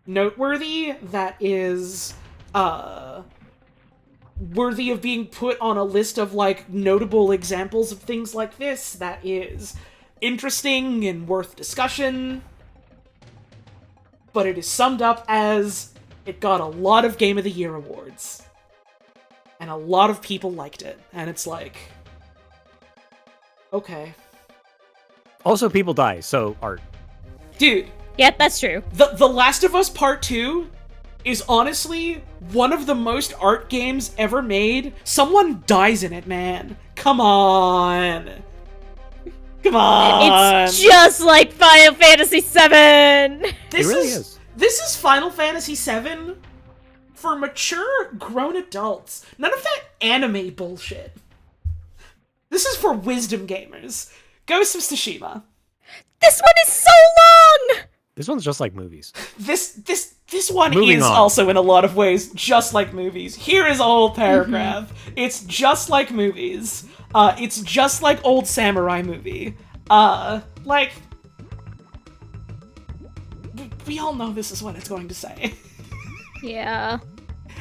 noteworthy, that is, worthy of being put on a list of, like, notable examples of things like this, that is interesting and worth discussion. But it is summed up as, it got a lot of Game of the Year awards. And a lot of people liked it. And it's like, okay. Also, people die, so art. Dude. Yep, that's true. The Last of Us Part 2 is honestly one of the most art games ever made. Someone dies in it, man. Come on. Come on. It's just like Final Fantasy VII. It really is. This is Final Fantasy VII for mature, grown adults. None of that anime bullshit. This is for wisdom gamers. Ghost of Tsushima. This one is so long! This one's just like movies. This one Moving is on. also in a lot of ways just like movies. Here is a whole paragraph. It's just like movies. It's just like old samurai movie. Like, we all know this is what it's going to say. Yeah.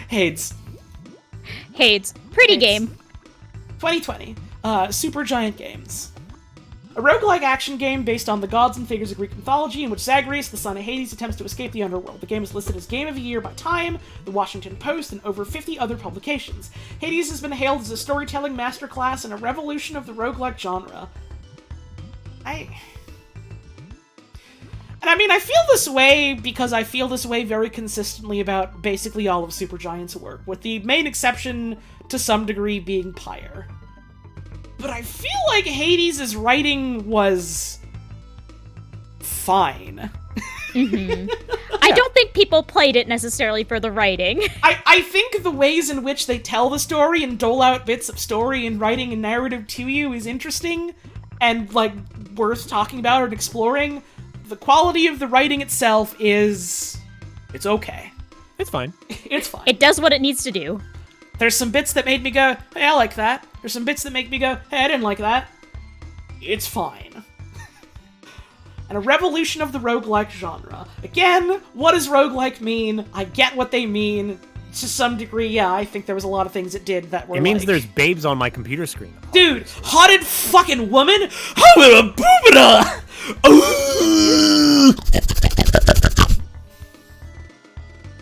Hades. Pretty game. 2020. Supergiant Games. A roguelike action game based on the gods and figures of Greek mythology in which Zagreus, the son of Hades, attempts to escape the underworld. The game is listed as Game of the Year by Time, The Washington Post, and over 50 other publications. Hades has been hailed as a storytelling masterclass and a revolution of the roguelike genre. And I mean, I feel this way because I feel this way very consistently about basically all of Supergiant's work, with the main exception, to some degree, being Pyre. But I feel like Hades' writing was fine. I don't think people played it necessarily for the writing. I think the ways in which they tell the story and dole out bits of story and writing and narrative to you is interesting and, like, worth talking about and exploring. The quality of the writing itself is... it's okay. It's fine. It's fine. It does what it needs to do. There's some bits that made me go, hey, I like that. There's some bits that make me go, hey, I didn't like that. It's fine. and a revolution of the roguelike genre. Again, what does roguelike mean? I get what they mean. To some degree, yeah, I think there was a lot of things it did that were It means like, there's babes on my computer screen. dude, hotted fucking woman?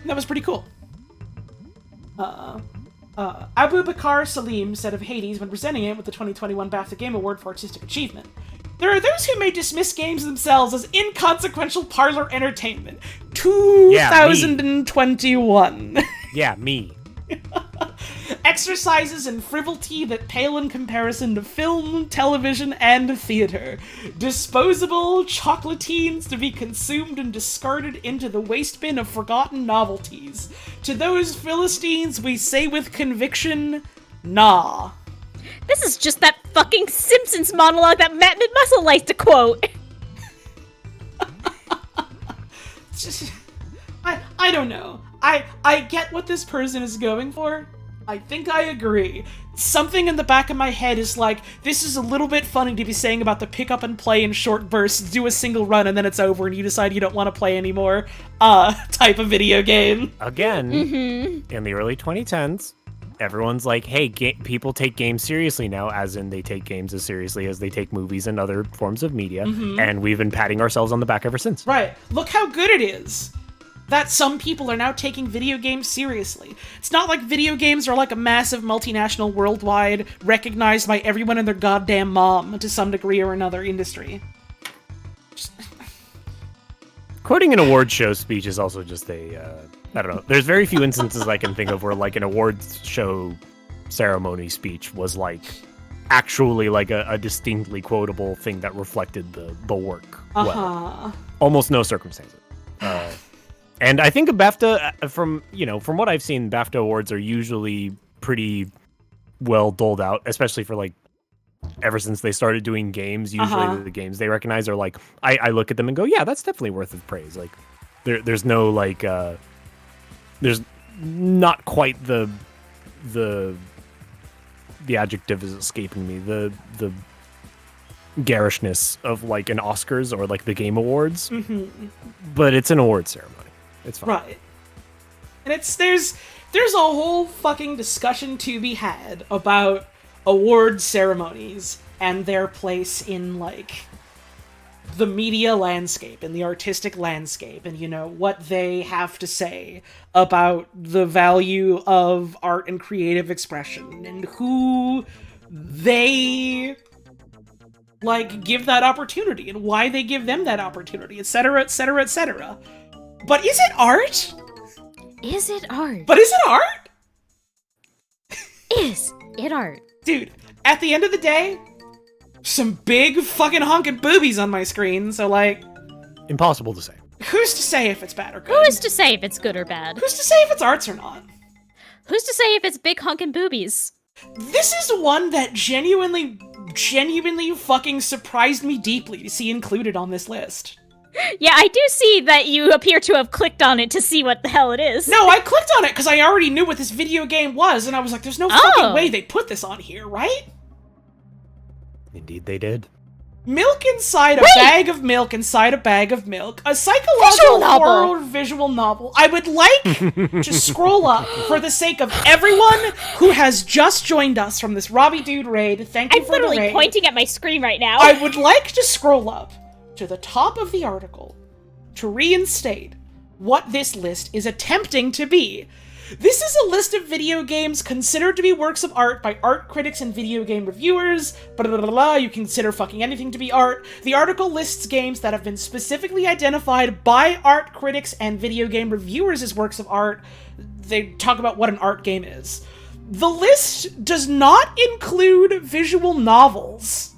That was pretty cool. Abu Bakar Salim said of Hades when presenting it with the 2021 BAFTA Game Award for Artistic Achievement, "There are those who may dismiss games themselves as inconsequential parlor entertainment. 2021. Yeah, me. Exercises in frivolity that pale in comparison to film, television, and theater. Disposable chocolatines to be consumed and discarded into the waste bin of forgotten novelties. To those Philistines, we say with conviction, nah." This is just that fucking Simpsons monologue that Matt Mid-Muscle likes to quote. I don't know. I get what this person is going for. I think I agree. Something in the back of my head is like, this is a little bit funny to be saying about the pick up and play in short bursts, do a single run, and then it's over and you decide you don't want to play anymore, type of video game. Again, in the early 2010s, everyone's like, hey, people take games seriously now, as in they take games as seriously as they take movies and other forms of media, and we've been patting ourselves on the back ever since. Right. Look how good it is that some people are now taking video games seriously. It's not like video games are like a massive multinational worldwide, recognized by everyone and their goddamn mom to some degree or another industry. Quoting an award show speech is also just I don't know. There's very few instances I can think of where like an awards show ceremony speech was like actually like a distinctly quotable thing that reflected the work well. Almost no circumstances. And I think a BAFTA, from what I've seen, BAFTA awards are usually pretty well doled out, especially for like ever since they started doing games. Usually the games they recognize are like, I look at them and go, yeah, that's definitely worth of praise. Like there's no like there's not quite the adjective is escaping me, the garishness of like an Oscars or like the Game Awards, but it's an award ceremony. It's fine. Right. And there's a whole fucking discussion to be had about award ceremonies and their place in, like, the media landscape and the artistic landscape and, what they have to say about the value of art and creative expression and who they, like, give that opportunity and why they give them that opportunity, etc., etc., etc. But is it art? Is it art? But is it art? Is it art? Dude, at the end of the day, some big fucking honking boobies on my screen, so like... Impossible to say. Who's to say if it's bad or good? Who's to say if it's good or bad? Who's to say if it's arts or not? Who's to say if it's big honking boobies? This is one that genuinely fucking surprised me deeply to see included on this list. Yeah, I do see that you appear to have clicked on it to see what the hell it is. No, I clicked on it because I already knew what this video game was, and I was like, there's no fucking way they put this on here, right? Indeed they did. Milk inside a bag of milk inside a bag of milk. A psychological horror visual novel. I would like to scroll up for the sake of everyone who has just joined us from this Robbie Dude raid. Thank you for the raid. I'm literally pointing at my screen right now. I would like to scroll up to the top of the article to reinstate what this list is attempting to be. This is a list of video games considered to be works of art by art critics and video game reviewers. Blah, blah, blah, blah. You consider fucking anything to be art. The article lists games that have been specifically identified by art critics and video game reviewers as works of art. They talk about what an art game is. The list does not include visual novels,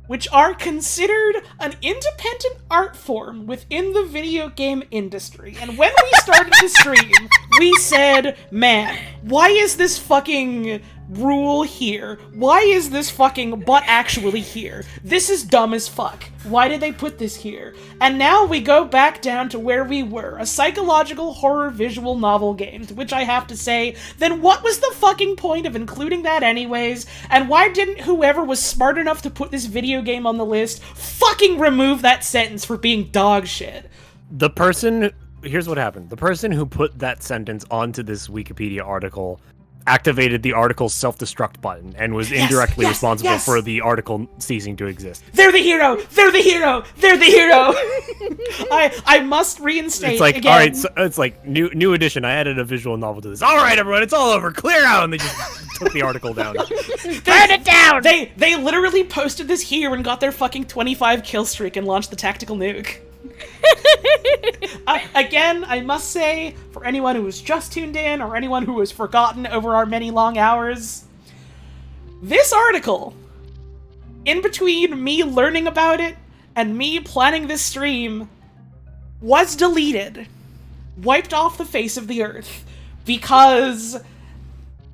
which are considered an independent art form within the video game industry. And when we started the stream, we said, man, why is this fucking rule here? Why is this fucking but actually here? This is dumb as fuck. Why did they put this here? And now we go back down to where we were, a psychological horror visual novel game, to which I have to say, then what was the fucking point of including that anyways? And why didn't whoever was smart enough to put this video game on the list fucking remove that sentence for being dog shit? Here's what happened. The person who put that sentence onto this Wikipedia article activated the article's self-destruct button and was indirectly responsible for the article ceasing to exist. They're the hero! They're the hero! They're the hero! I must reinstate it's like, again. all right, so it's like, new edition, I added a visual novel to this. All right, everyone, it's all over. Clear out! And they just took the article down. Burn it down! They literally posted this here and got their fucking 25 kill streak and launched the tactical nuke. Again, I must say, for anyone who has just tuned in or anyone who has forgotten over our many long hours, this article, in between me learning about it and me planning this stream, was deleted, wiped off the face of the earth, because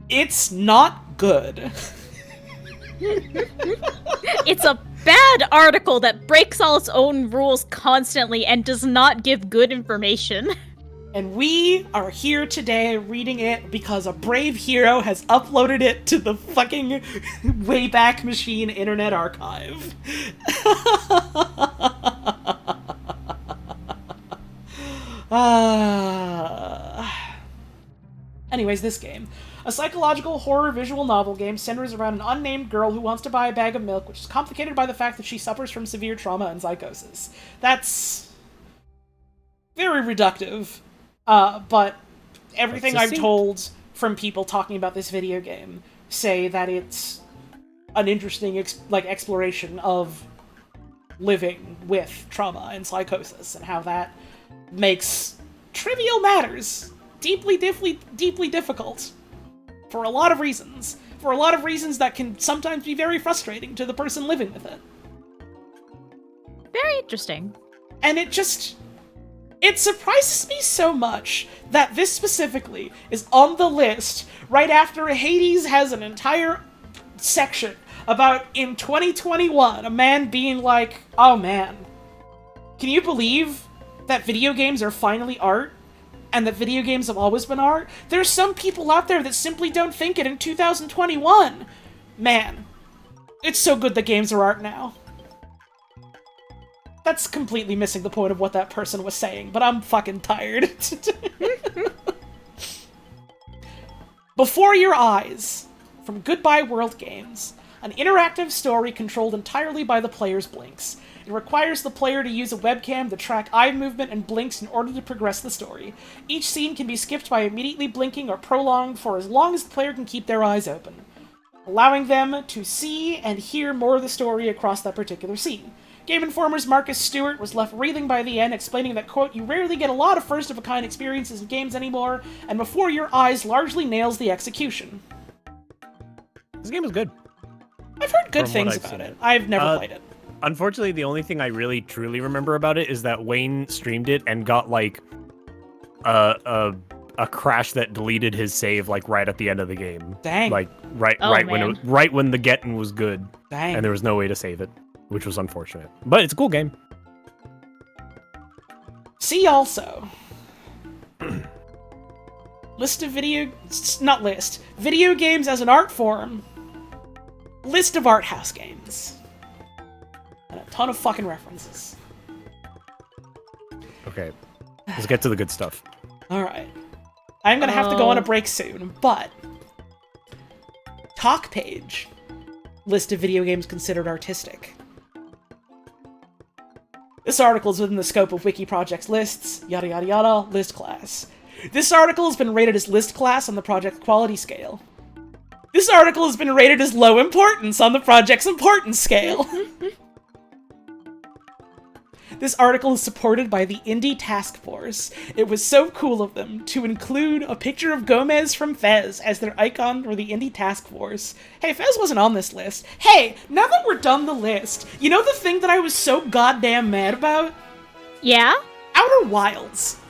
it's not good. It's a bad article that breaks all its own rules constantly and does not give good information. And we are here today reading it because a brave hero has uploaded it to the fucking Wayback Machine Internet Archive. Anyways, this game. A psychological horror visual novel game centers around an unnamed girl who wants to buy a bag of milk, which is complicated by the fact that she suffers from severe trauma and psychosis. That's very reductive, but everything I've told from people talking about this video game say that it's an interesting exploration of living with trauma and psychosis and how that makes trivial matters deeply difficult. For a lot of reasons. For a lot of reasons that can sometimes be very frustrating to the person living with it. Very interesting. And it surprises me so much that this specifically is on the list right after Hades has an entire section about, in 2021, a man being like, oh man, can you believe that video games are finally art? And that video games have always been art? There's some people out there that simply don't think it in 2021. Man, it's so good that games are art now. That's completely missing the point of what that person was saying, but I'm fucking tired. Before Your Eyes, from Goodbye World Games, an interactive story controlled entirely by the player's blinks. It requires the player to use a webcam to track eye movement and blinks in order to progress the story. Each scene can be skipped by immediately blinking or prolonged for as long as the player can keep their eyes open, allowing them to see and hear more of the story across that particular scene. Game Informer's Marcus Stewart was left reeling by the end, explaining that, quote, you rarely get a lot of first-of-a-kind experiences in games anymore, and Before Your Eyes largely nails the execution. This game is good. I've heard good things about it. I've never played it. Unfortunately, the only thing I really truly remember about it is that Wayne streamed it and got like a crash that deleted his save like right at the end of the game. Dang. Like right when the getting was good. Dang. And there was no way to save it, which was unfortunate. But it's a cool game. See also. Video games as an art form. List of art house games. And a ton of fucking references. Okay, let's get to the good stuff. Alright. I'm gonna have to go on a break soon, but... Talk page. List of video games considered artistic. This article is within the scope of Wiki Project's lists, yada yada yada, list class. This article has been rated as list class on the project quality scale. This article has been rated as low importance on the project's importance scale. This article is supported by the Indie Task Force. It was so cool of them to include a picture of Gomez from Fez as their icon for the Indie Task Force. Hey, Fez wasn't on this list. Hey, now that we're done the list, you know the thing that I was so goddamn mad about? Yeah? Outer Wilds.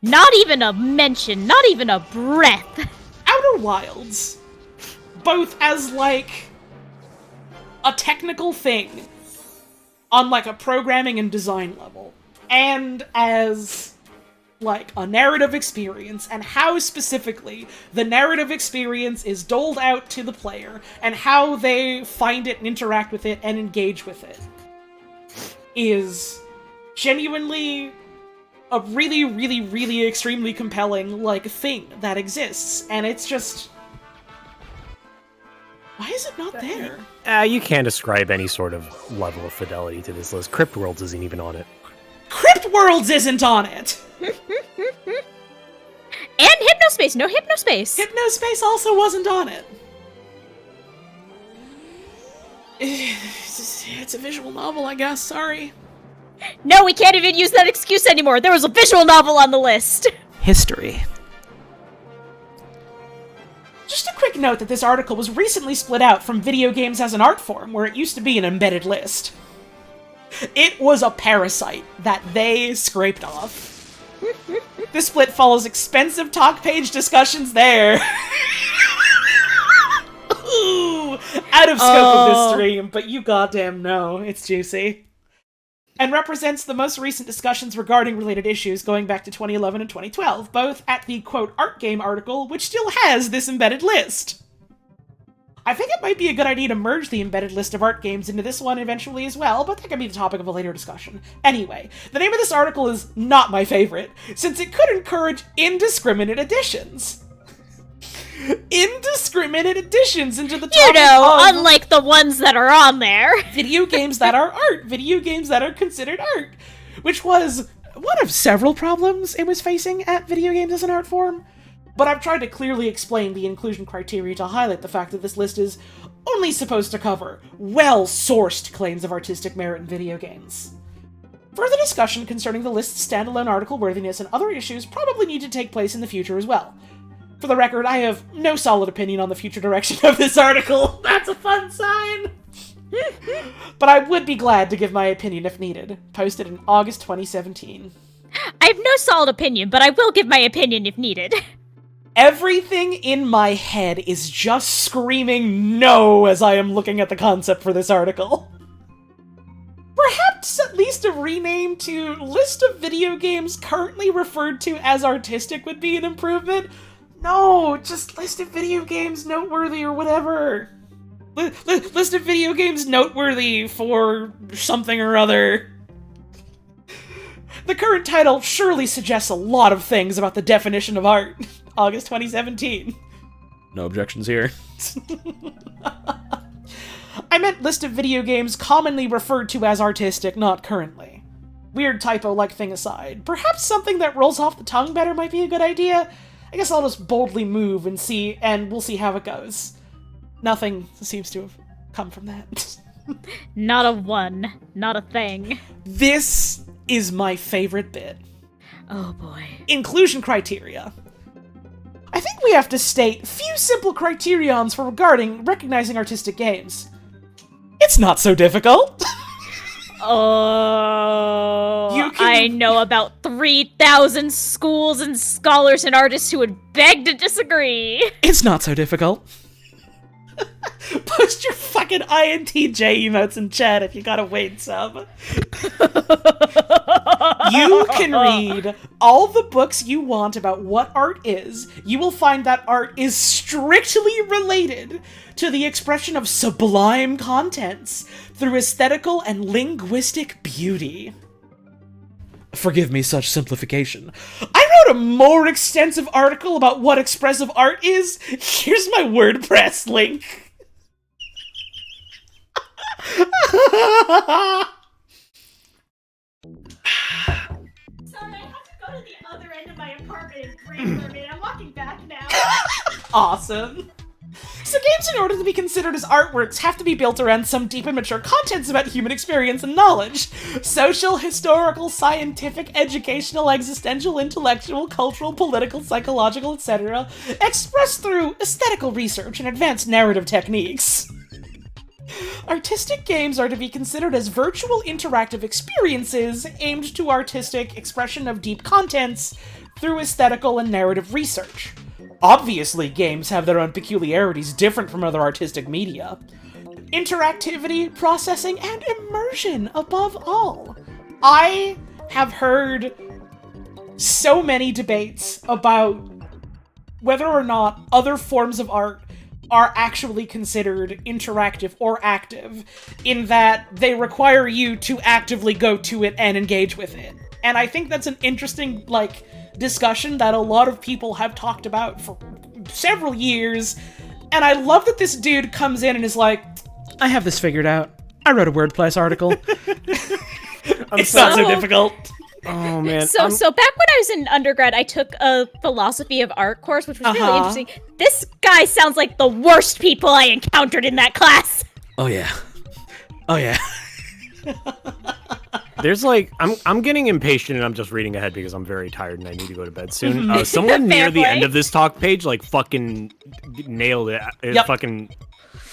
Not even a mention, not even a breath. Outer Wilds. both as, like, a technical thing on, like, a programming and design level, and as, like, a narrative experience, and how specifically the narrative experience is doled out to the player, and how they find it and interact with it and engage with it, is genuinely a really, really, really extremely compelling, like, thing that exists, and it's just... Why is it not there? You can't ascribe any sort of level of fidelity to this list. Crypt Worlds isn't even on it. Crypt Worlds isn't on it! And Hypnospace! No Hypnospace! Hypnospace also wasn't on it. It's a visual novel, I guess. Sorry. No, we can't even use that excuse anymore. There was a visual novel on the list. History. Just a quick note that this article was recently split out from video games as an art form, where it used to be an embedded list. It was a parasite that they scraped off. This split follows expensive talk page discussions there. Ooh, out of scope of this stream, but you goddamn know, it's juicy. And represents the most recent discussions regarding related issues going back to 2011 and 2012, both at the, quote, art game article, which still has this embedded list. I think it might be a good idea to merge the embedded list of art games into this one eventually as well, but that could be the topic of a later discussion. Anyway, the name of this article is not my favorite, since it could encourage indiscriminate additions. Indiscriminate additions into the topic of unlike the ones that are on there. Video games that are art. Video games that are considered art. Which was one of several problems it was facing at video games as an art form. But I've tried to clearly explain the inclusion criteria to highlight the fact that this list is only supposed to cover well-sourced claims of artistic merit in video games. Further discussion concerning the list's standalone article worthiness and other issues probably need to take place in the future as well. For the record, I have no solid opinion on the future direction of this article. That's a fun sign! But I would be glad to give my opinion if needed. Posted in August 2017. I have no solid opinion, but I will give my opinion if needed. Everything in my head is just screaming no as I am looking at the concept for this article. Perhaps at least a rename to list of video games currently referred to as artistic would be an improvement. No, just list of video games noteworthy or whatever. List of video games noteworthy for something or other. The current title surely suggests a lot of things about the definition of art. August 2017. No objections here. I meant list of video games commonly referred to as artistic, not currently. Weird typo-like thing aside, perhaps something that rolls off the tongue better might be a good idea? I guess I'll just boldly move and we'll see how it goes. Nothing seems to have come from that. Not a one. Not a thing. This is my favorite bit. Oh boy. Inclusion criteria. I think we have to state few simple criterions for recognizing artistic games. It's not so difficult. Oh, I know about 3,000 schools and scholars and artists who would beg to disagree. It's not so difficult. Post your fucking INTJ emotes in chat if you got a Wade sub. You can read all the books you want about what art is. You will find that art is strictly related to the expression of sublime contents through aesthetical and linguistic beauty. Forgive me such simplification. I wrote a more extensive article about what expressive art is. Here's my WordPress link. Sorry, I have to go to the other end of my apartment and breathe for a minute. I'm walking back now. Awesome. So games, in order to be considered as artworks, have to be built around some deep and mature contents about human experience and knowledge. Social, historical, scientific, educational, existential, intellectual, cultural, political, psychological, etc. expressed through aesthetical research and advanced narrative techniques. Artistic games are to be considered as virtual interactive experiences aimed to artistic expression of deep contents through aesthetical and narrative research. Obviously, games have their own peculiarities different from other artistic media. Interactivity, processing, and immersion above all. I have heard so many debates about whether or not other forms of art are actually considered interactive or active, in that they require you to actively go to it and engage with it. And I think that's an interesting, discussion that a lot of people have talked about for several years, and I love that this dude comes in and is like, I have this figured out. I wrote a WordPress article. It's not so difficult. Oh man. So back when I was in undergrad, I took a philosophy of art course, which was really interesting. This guy sounds like the worst people I encountered in that class. Oh yeah. There's I'm getting impatient and I'm just reading ahead because I'm very tired and I need to go to bed soon. Someone near the end of this talk page fucking nailed it. It fucking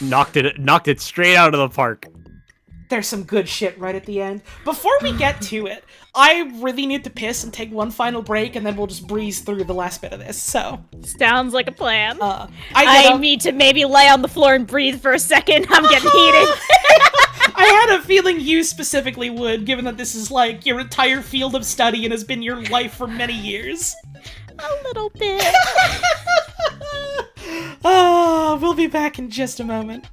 knocked it straight out of the park. There's some good shit right at the end. Before we get to it, I really need to piss and take one final break, and then we'll just breeze through the last bit of this, so. Sounds like a plan. I need to maybe lay on the floor and breathe for a second. I'm getting heated. I had a feeling you specifically would, given that this is your entire field of study and has been your life for many years. A little bit. We'll be back in just a moment.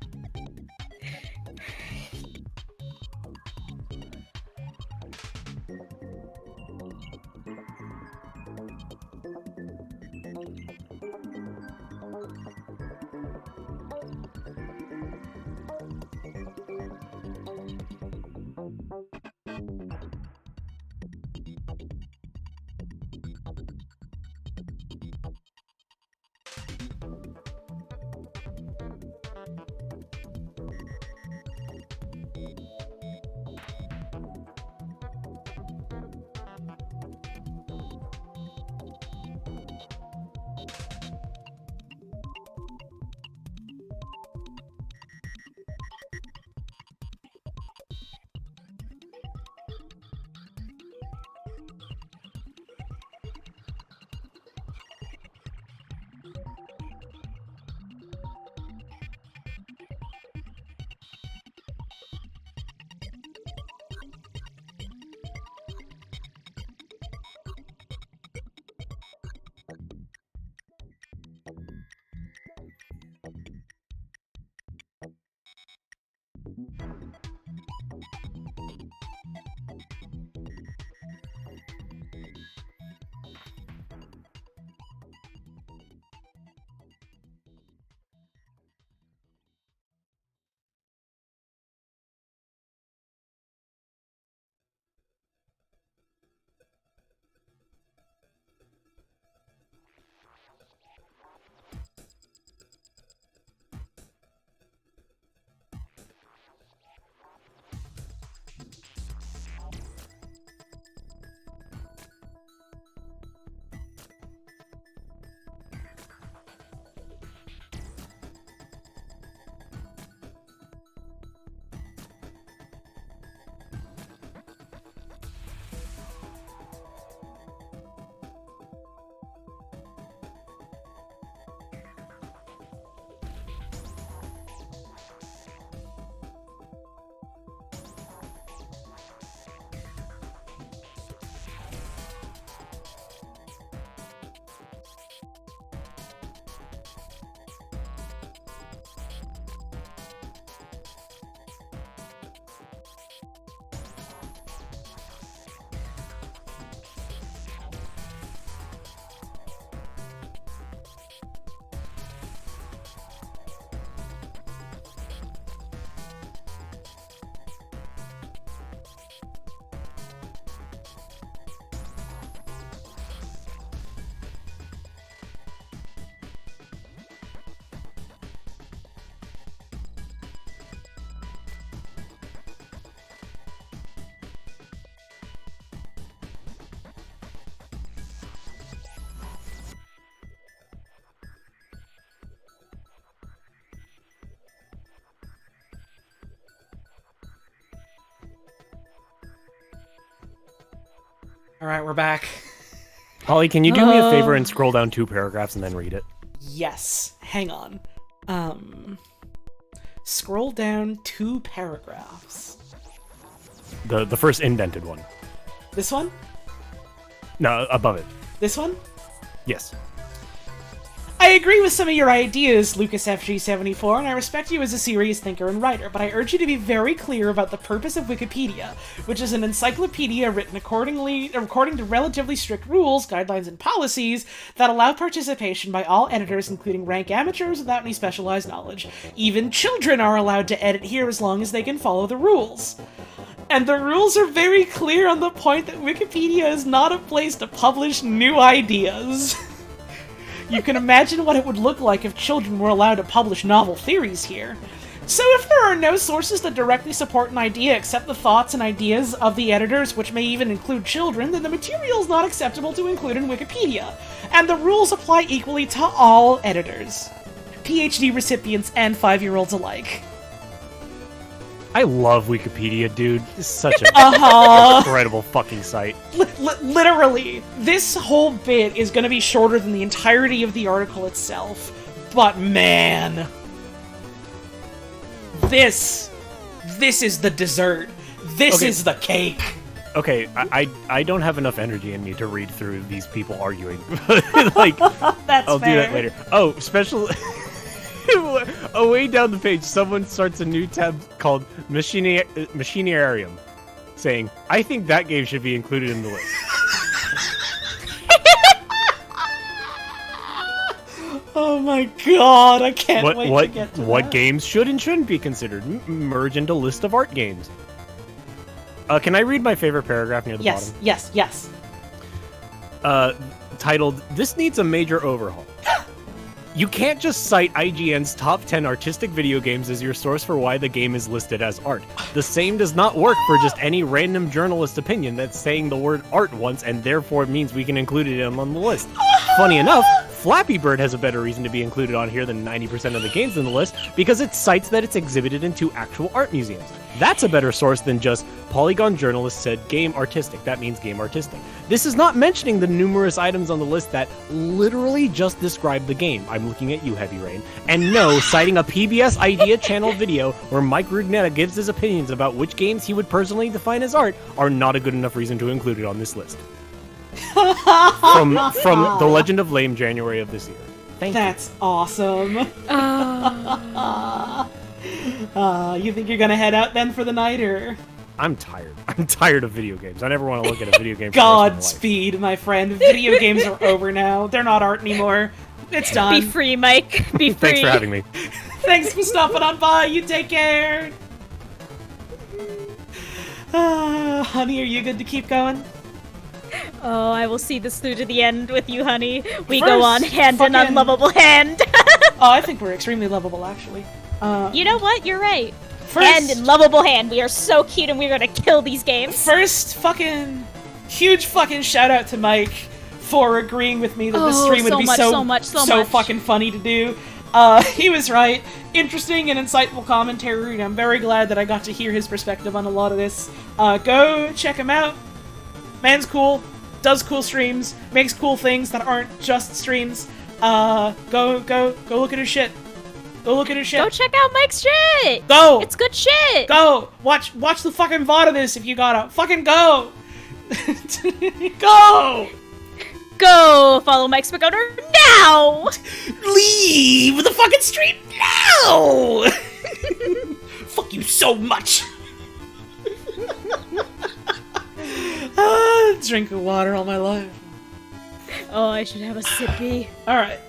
Alright, we're back. Holly, can you do me a favor and scroll down 2 paragraphs and then read it? Yes. Hang on. Scroll down 2 paragraphs. The first indented one. This one? No, above it. This one? Yes. I agree with some of your ideas, Lucas FG74, and I respect you as a serious thinker and writer, but I urge you to be very clear about the purpose of Wikipedia, which is an encyclopedia written according to relatively strict rules, guidelines, and policies that allow participation by all editors, including rank amateurs without any specialized knowledge. Even children are allowed to edit here as long as they can follow the rules. And the rules are very clear on the point that Wikipedia is not a place to publish new ideas. You can imagine what it would look like if children were allowed to publish novel theories here. So if there are no sources that directly support an idea except the thoughts and ideas of the editors, which may even include children, then the material is not acceptable to include in Wikipedia. And the rules apply equally to all editors. PhD recipients and 5-year-olds alike. I love Wikipedia, dude. It's such an incredible fucking site. Literally, this whole bit is going to be shorter than the entirety of the article itself. But man, this is the dessert. This is the cake. Okay, I don't have enough energy in me to read through these people arguing. Like, That's I'll fair. do that later. Oh, special. Way down the page, someone starts a new tab called Machinarium, saying, "I think that game should be included in the list." Oh my god, I can't wait to get to What that. games should and shouldn't be considered? Merge into list of art games. Can I read my favorite paragraph near the bottom? Yes. Titled, "This needs a major overhaul." You can't just cite IGN's top 10 artistic video games as your source for why the game is listed as art. The same does not work for just any random journalist opinion that's saying the word art once and therefore means we can include it on the list. Funny enough, Flappy Bird has a better reason to be included on here than 90% of the games in the list because it cites that it's exhibited in 2 actual art museums. That's a better source than just Polygon journalist said game artistic. That means game artistic. This is not mentioning the numerous items on the list that literally just describe the game. I'm looking at you, Heavy Rain. And no, citing a PBS Idea channel video where Mike Rugnetta gives his opinions about which games he would personally define as art are not a good enough reason to include it on this list. From The Legend of Lame, January of this year. Thank you. That's awesome. You think you're gonna head out then for the night, or? I'm tired. I'm tired of video games. I never want to look at a video game for the rest of my life. Godspeed, my friend. Video games are over now. They're not art anymore. It's done. Be free, Mike. Be free. Thanks for having me. Thanks for stopping on by. You take care. Honey, are you good to keep going? Oh, I will see this through to the end with you, honey. We First, go on hand in fucking- unlovable hand. Oh, I think we're extremely lovable, actually. You know what? You're right. First, Hand in lovable hand. We are so cute and we're gonna kill these games. First, fucking huge fucking shout out to Mike for agreeing with me that this Oh, stream would so be much, so so much. fucking funny to do. He was right. Interesting and insightful commentary, and I'm very glad that I got to hear his perspective on a lot of this. Go check him out. Man's cool, does cool streams, makes cool things that aren't just streams. Go look at his shit. Go look at his shit. Go check out Mike's shit. Go! It's good shit. Go! Watch the fucking VOD of this if you gotta. Fucking go! Go! Go follow Mike's book owner now. Leave the fucking stream now! Fuck you so much! Drink of water all my life. Oh, I should have a sippy. Alright.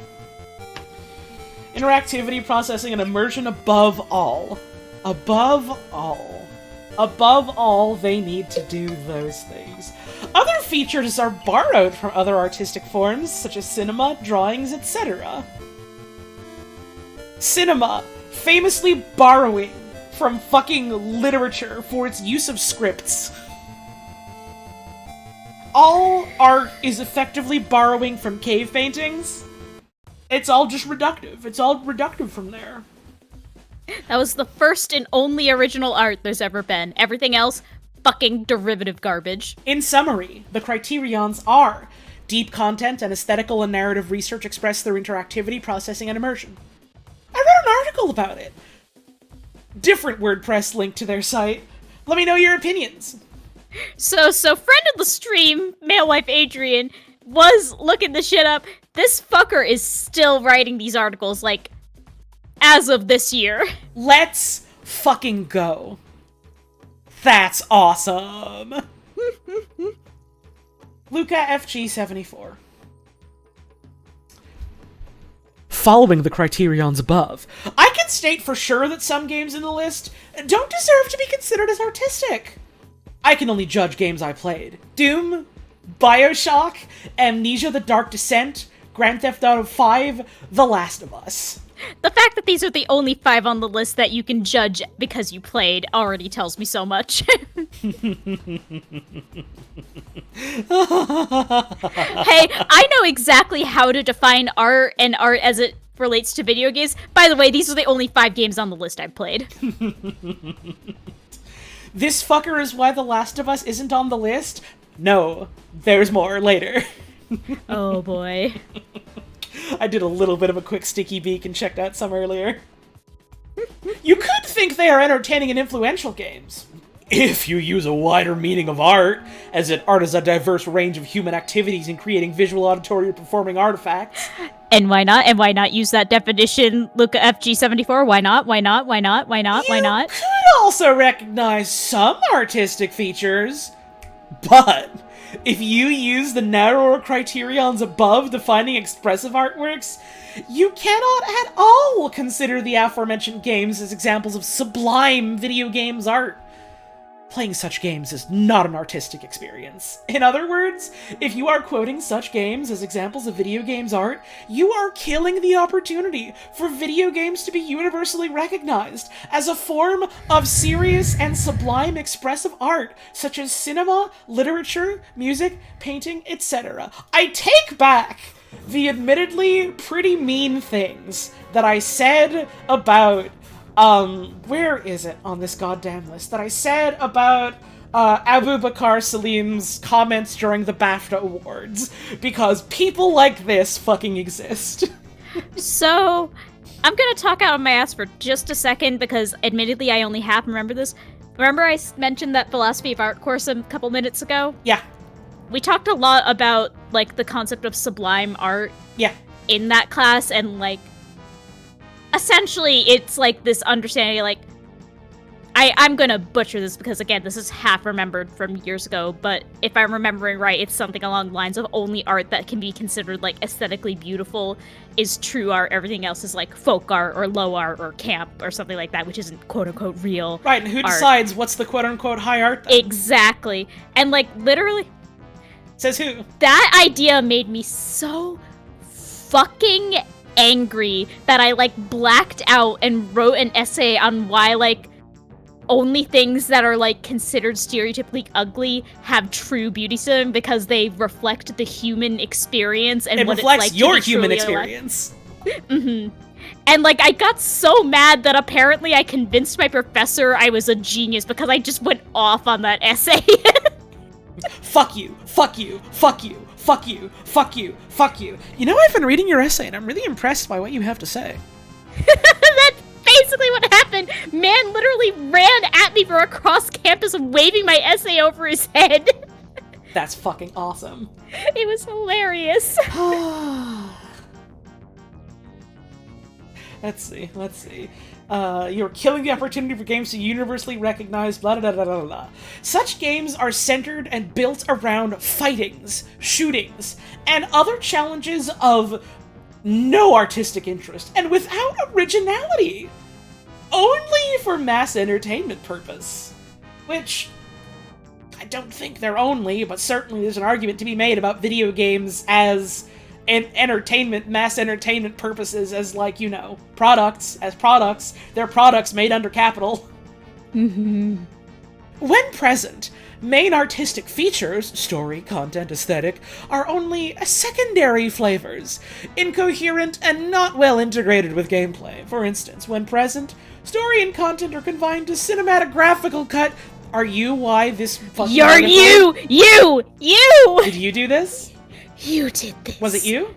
Interactivity, processing, and immersion above all. Above all. Above all, they need to do those things. Other features are borrowed from other artistic forms, such as cinema, drawings, etc. Cinema, famously borrowing from fucking literature for its use of scripts. All art is effectively borrowing from cave paintings. It's all just reductive. It's all reductive from there. That was the first and only original art there's ever been. Everything else, fucking derivative garbage. In summary, the criterions are deep content and aesthetical and narrative research expressed through interactivity, processing, and immersion. I wrote an article about it. Different WordPress link to their site. Let me know your opinions. So friend of the stream, male wife Adrian, was looking the shit up. This fucker is still writing these articles, like, as of this year. Let's fucking go. That's awesome. Luca FG74. Following the criterions above, I can state for sure that some games in the list don't deserve to be considered as artistic. I can only judge games I played. Doom, Bioshock, Amnesia: The Dark Descent, Grand Theft Auto 5, The Last of Us. The fact that these are the only 5 on the list that you can judge because you played already tells me so much. Hey, I know exactly how to define art and art as it relates to video games. By the way, these are the only 5 games on the list I've played. This fucker is why The Last of Us isn't on the list? No, there's more later. Oh boy. I did a little bit of a quick sticky beak and checked out some earlier. You could think they are entertaining and influential games, if you use a wider meaning of art, as in art is a diverse range of human activities in creating visual, auditory, or performing artifacts. And why not? And why not use that definition, Luca FG74? Why not? Why not? Why not? Why not? Why not? You could also recognize some artistic features, but if you use the narrower criterions above defining expressive artworks, you cannot at all consider the aforementioned games as examples of sublime video games art. Playing such games is not an artistic experience. In other words, if you are quoting such games as examples of video games art, you are killing the opportunity for video games to be universally recognized as a form of serious and sublime expressive art, such as cinema, literature, music, painting, etc. I take back the admittedly pretty mean things that I said about where is it on this goddamn list? That I said about, Abu Bakr Salim's comments during the BAFTA Awards. Because people like this fucking exist. So, I'm gonna talk out of my ass for just a second, because admittedly I only half remember this. Remember I mentioned that philosophy of art course a couple minutes ago? Yeah. We talked a lot about, like, the concept of sublime art. Yeah. In that class, and, like, essentially, it's like this understanding, like, I'm gonna butcher this because, again, this is half remembered from years ago, but if I'm remembering right, it's something along the lines of only art that can be considered, like, aesthetically beautiful is true art, everything else is, like, folk art or low art or camp or something like that, which isn't quote-unquote real Right, and who art. decides what's the quote-unquote high art then? Exactly. And, like, literally... Says who? That idea made me so fucking angry that I, like, blacked out and wrote an essay on why, like, only things that are, like, considered stereotypically ugly have true beauty to them because they reflect the human experience and it what reflects it's like your to be human truly experience. Mm-hmm. And, like, I got so mad that apparently I convinced my professor I was a genius because I just went off on that essay. Fuck you, fuck you, fuck you, fuck you, fuck you, fuck you. You know, I've been reading your essay and I'm really impressed by what you have to say. That's basically what happened. Man literally ran at me from across campus waving my essay over his head. That's fucking awesome. It was hilarious. Let's see. You're killing the opportunity for games to universally recognize blah blah blah blah blah. Such games are centered and built around fightings, shootings, and other challenges of no artistic interest, and without originality. Only for mass entertainment purpose. Which, I don't think they're only, but certainly there's an argument to be made about video games as entertainment, mass entertainment purposes, as, like, you know, products. They're products made under capital. Mm-hmm. When present, main artistic features, story, content, aesthetic, are only secondary flavors, incoherent and not well integrated with gameplay. For instance, when present, story and content are confined to cinematic graphical cut. Are you why this fucking You're article? you! Did you do this? You did this. Was it you?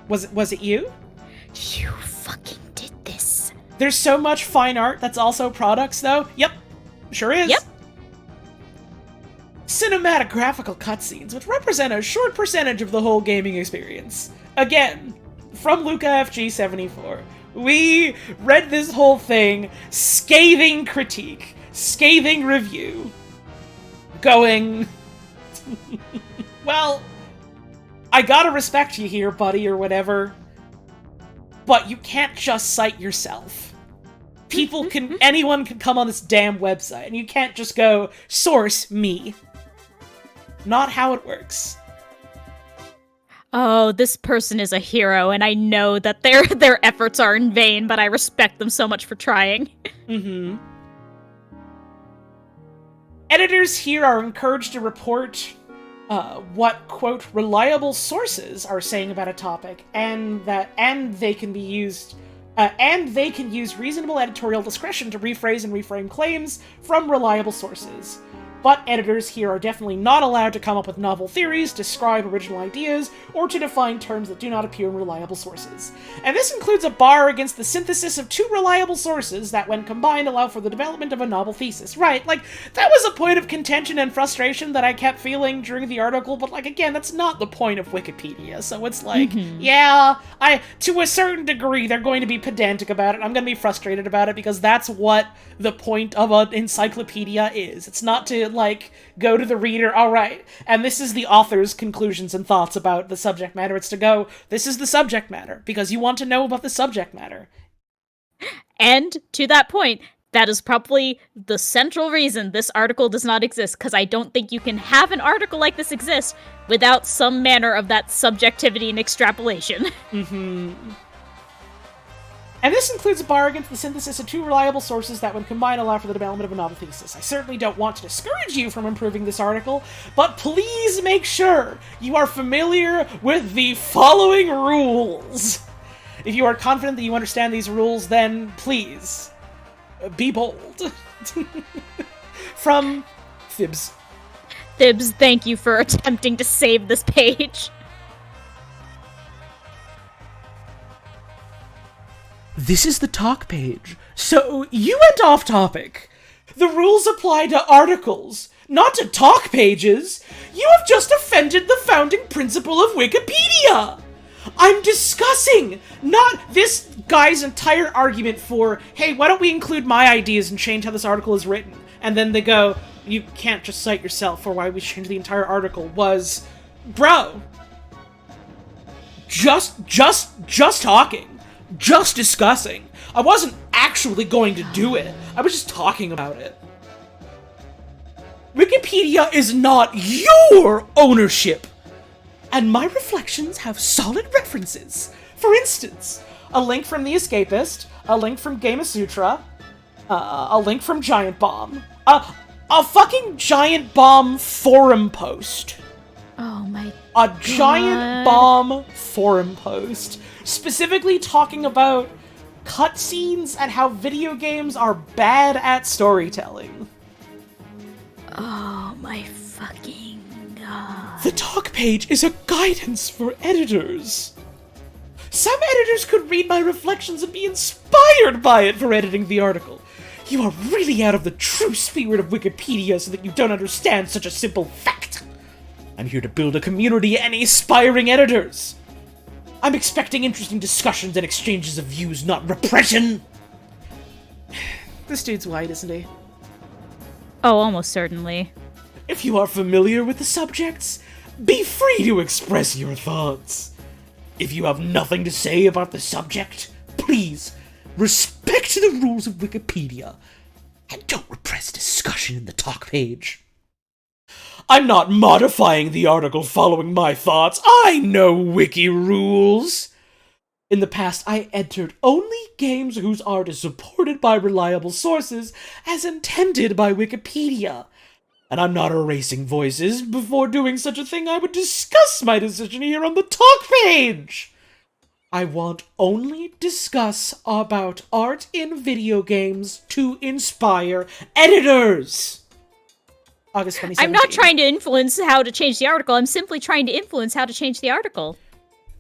Was it you? You fucking did this. There's so much fine art that's also products, though. Yep, sure is. Yep. Cinematic graphical cutscenes, which represent a short percentage of the whole gaming experience. Again, from Luca FG74. We read this whole thing, scathing critique, scathing review, going, well, I gotta respect you here, buddy, or whatever, but you can't just cite yourself. Anyone can come on this damn website, and you can't just go, source me. Not how it works. Oh, this person is a hero, and I know that their efforts are in vain, but I respect them so much for trying. Mm-hmm. Editors here are encouraged to report what, quote, reliable sources are saying about a topic, and they can use reasonable editorial discretion to rephrase and reframe claims from reliable sources. But editors here are definitely not allowed to come up with novel theories, describe original ideas, or to define terms that do not appear in reliable sources. And this includes a bar against the synthesis of two reliable sources that, when combined, allow for the development of a novel thesis. Right, like, that was a point of contention and frustration that I kept feeling during the article, but, like, again, that's not the point of Wikipedia, so it's like, yeah, to a certain degree, they're going to be pedantic about it, I'm going to be frustrated about it, because that's what the point of an encyclopedia is. It's not to, like, go to the reader, alright, and this is the author's conclusions and thoughts about the subject matter. It's to go, this is the subject matter, because you want to know about the subject matter. And, to that point, that is probably the central reason this article does not exist, because I don't think you can have an article like this exist without some manner of that subjectivity and extrapolation. Mm-hmm. And this includes a bar against the synthesis of two reliable sources that, when combined, allow for the development of a novel thesis. I certainly don't want to discourage you from improving this article, but please make sure you are familiar with the following rules. If you are confident that you understand these rules, then please, be bold. From Thibs. Thibs, thank you for attempting to save this page. This is the talk page. So, you went off topic. The rules apply to articles, not to talk pages. You have just offended the founding principle of Wikipedia. I'm discussing, not this guy's entire argument for, hey, why don't we include my ideas and change how this article is written? And then they go, you can't just cite yourself, or why we change the entire article, was, bro, just talking. Just discussing. I wasn't actually going to do it. I was just talking about it. Wikipedia is not your ownership. And my reflections have solid references. For instance, a link from The Escapist, a link from Gamasutra, a link from Giant Bomb, a fucking Giant Bomb forum post. Oh my A Giant Bomb forum post. Specifically talking about cutscenes and how video games are bad at storytelling. Oh my fucking god. The talk page is a guidance for editors. Some editors could read my reflections and be inspired by it for editing the article. You are really out of the true spirit of Wikipedia so that you don't understand such a simple fact. I'm here to build a community and aspiring editors. I'm expecting interesting discussions and exchanges of views, not repression! This dude's white, isn't he? Oh, almost certainly. If you are familiar with the subjects, be free to express your thoughts. If you have nothing to say about the subject, please respect the rules of Wikipedia and don't repress discussion in the talk page. I'm not modifying the article following my thoughts. I know wiki rules. In the past, I entered only games whose art is supported by reliable sources as intended by Wikipedia. And I'm not erasing voices. Before doing such a thing, I would discuss my decision here on the talk page. I want only discuss about art in video games to inspire editors. August 2017. I'm not trying to influence how to change the article. I'm simply trying to influence how to change the article.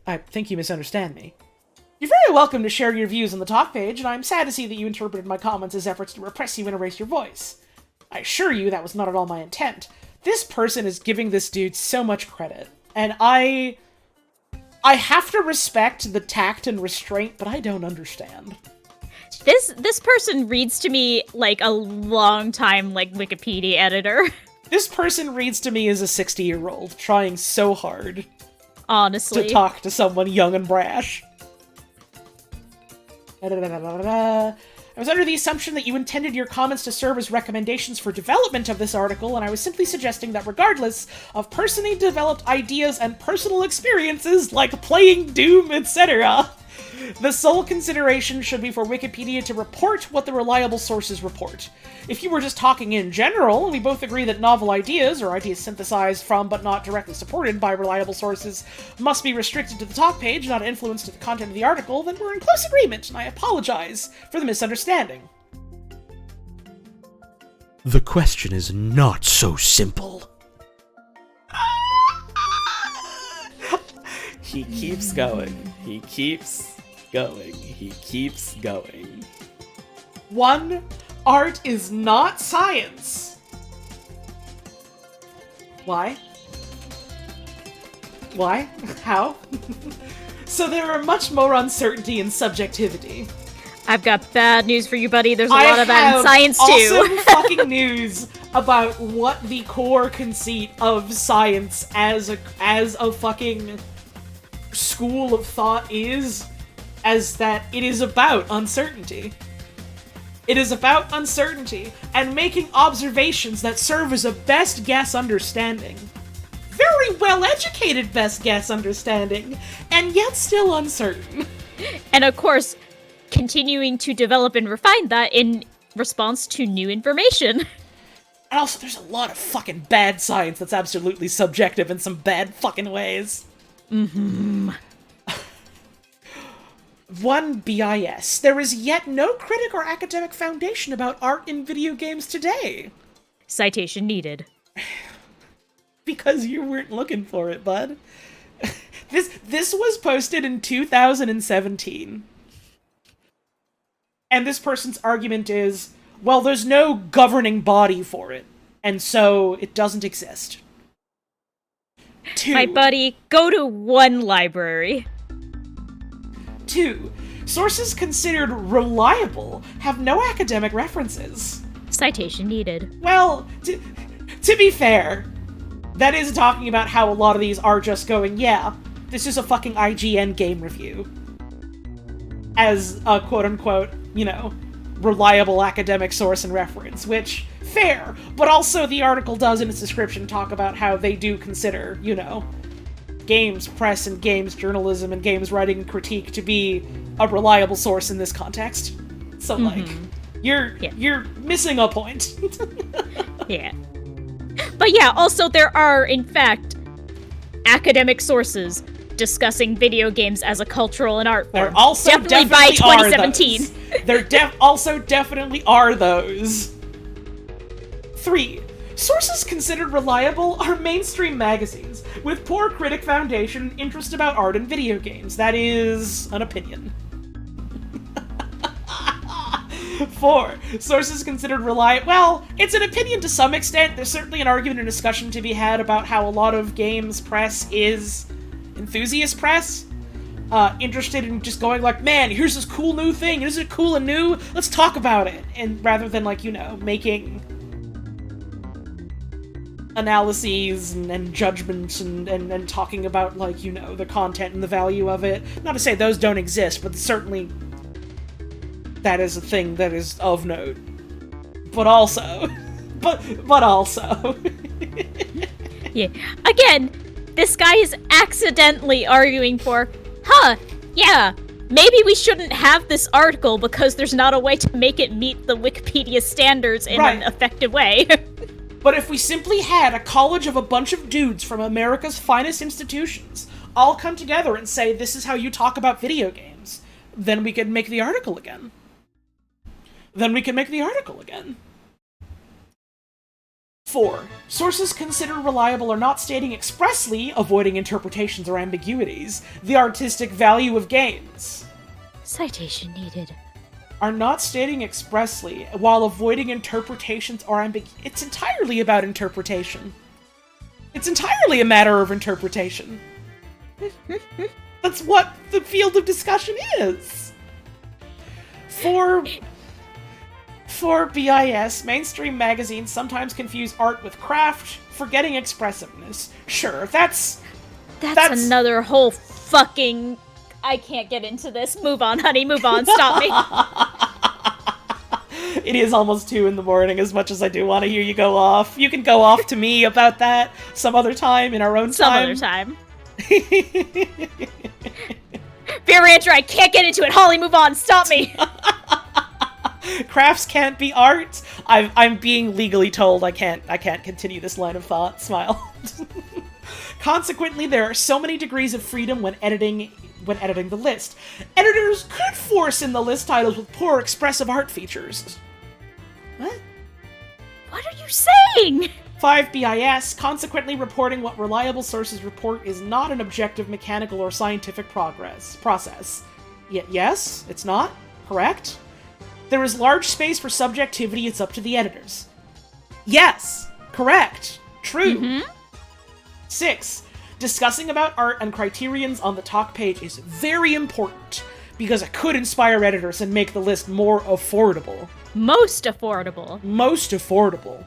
I think you misunderstand me. You're very welcome to share your views on the talk page, and I'm sad to see that you interpreted my comments as efforts to repress you and erase your voice. I assure you that was not at all my intent. This person is giving this dude so much credit, and I have to respect the tact and restraint, but I don't understand. This person reads to me like a long-time, like, Wikipedia editor. This person reads to me as a 60-year-old, trying so hard Honestly. to talk to someone young and brash. I was under the assumption that you intended your comments to serve as recommendations for development of this article, and I was simply suggesting that regardless of personally developed ideas and personal experiences, like playing Doom, etc., the sole consideration should be for Wikipedia to report what the reliable sources report. If you were just talking in general, and we both agree that novel ideas, or ideas synthesized from but not directly supported by reliable sources, must be restricted to the talk page, not influenced to the content of the article, then we're in close agreement, and I apologize for the misunderstanding. The question is not so simple. He keeps going. He keeps going. He keeps going. 1. Art is not science. Why? Why? How? So there are much more uncertainty and subjectivity. I've got bad news for you, buddy. There's a lot of that in science, too. Awesome fucking news about what the core conceit of science as a fucking school of thought is, as that it is about uncertainty. It is about uncertainty and making observations that serve as a best guess understanding. Very well-educated best guess understanding, and yet still uncertain. And of course, continuing to develop and refine that in response to new information. And also, there's a lot of fucking bad science that's absolutely subjective in some bad fucking ways. Mm-hmm. 1 BIS. There is yet no critic or academic foundation about art in video games today. Citation needed. Because you weren't looking for it, bud. This was posted in 2017. And this person's argument is, well, there's no governing body for it, and so it doesn't exist. 2. My buddy, go to one library. 2. Sources considered reliable have no academic references. Citation needed. Well, to be fair, that is talking about how a lot of these are just going, yeah, this is a fucking IGN game review. As a quote-unquote, reliable academic source and reference, which, fair, but also the article does in its description talk about how they do consider, games press and games journalism and games writing and critique to be a reliable source in this context. So, you're missing a point. Yeah. But yeah, also there are, in fact, academic sources discussing video games as a cultural and art form. There also definitely by 2017. There also definitely are those. 3. Sources considered reliable are mainstream magazines, with poor critic foundation and interest about art and video games. That is an opinion. 4. Sources considered reliable. Well, it's an opinion to some extent. There's certainly an argument and discussion to be had about how a lot of games press is enthusiast press. Interested in just going like, man, here's this cool new thing. Is it cool and new? Let's talk about it. And rather than making analyses and judgments and talking about the content and the value of it. Not to say those don't exist, but certainly that is a thing that is of note. But also but also Yeah. Again, this guy is accidentally arguing for, yeah, maybe we shouldn't have this article because there's not a way to make it meet the Wikipedia standards in an effective way. But if we simply had a college of a bunch of dudes from America's finest institutions all come together and say, this is how you talk about video games, then we could make the article again. 4. 4. Sources considered reliable are not stating expressly, avoiding interpretations or ambiguities, the artistic value of games. Citation needed. Are not stating expressly, while avoiding interpretations or ambiguities. It's entirely about interpretation. It's entirely a matter of interpretation. That's what the field of discussion is. For BIS, mainstream magazines sometimes confuse art with craft, forgetting expressiveness. Sure, that's another whole fucking... I can't get into this. Move on, honey, move on. Stop me. It is almost 2 in the morning, as much as I do want to hear you go off. You can go off to me about that some other time in our own time. Some other time. Beer Rancher, I can't get into it. Holly, move on. Stop me. Crafts can't be art. I'm being legally told I can't continue this line of thought. Smile. Consequently, there are so many degrees of freedom when editing the list. Editors could force in the list titles with poor expressive art features. What? What are you saying? 5 BIS, consequently reporting what reliable sources report is not an objective mechanical or scientific process. Yes, it's not. Correct. There is large space for subjectivity, it's up to the editors. Yes, correct. True. 6. Discussing about art and criterions on the talk page is very important, because it could inspire editors and make the list more affordable. Most affordable. Most affordable.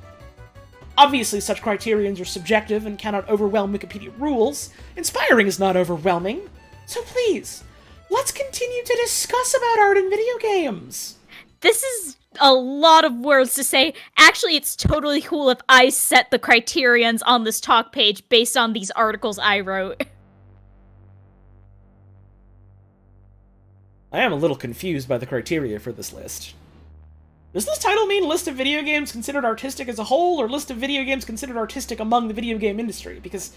Obviously, such criterions are subjective and cannot overwhelm Wikipedia rules. Inspiring is not overwhelming. So please, let's continue to discuss about art in video games. This is a lot of words to say. Actually, it's totally cool if I set the criterions on this talk page based on these articles I wrote. I am a little confused by the criteria for this list. Does this title mean list of video games considered artistic as a whole, or list of video games considered artistic among the video game industry? Because,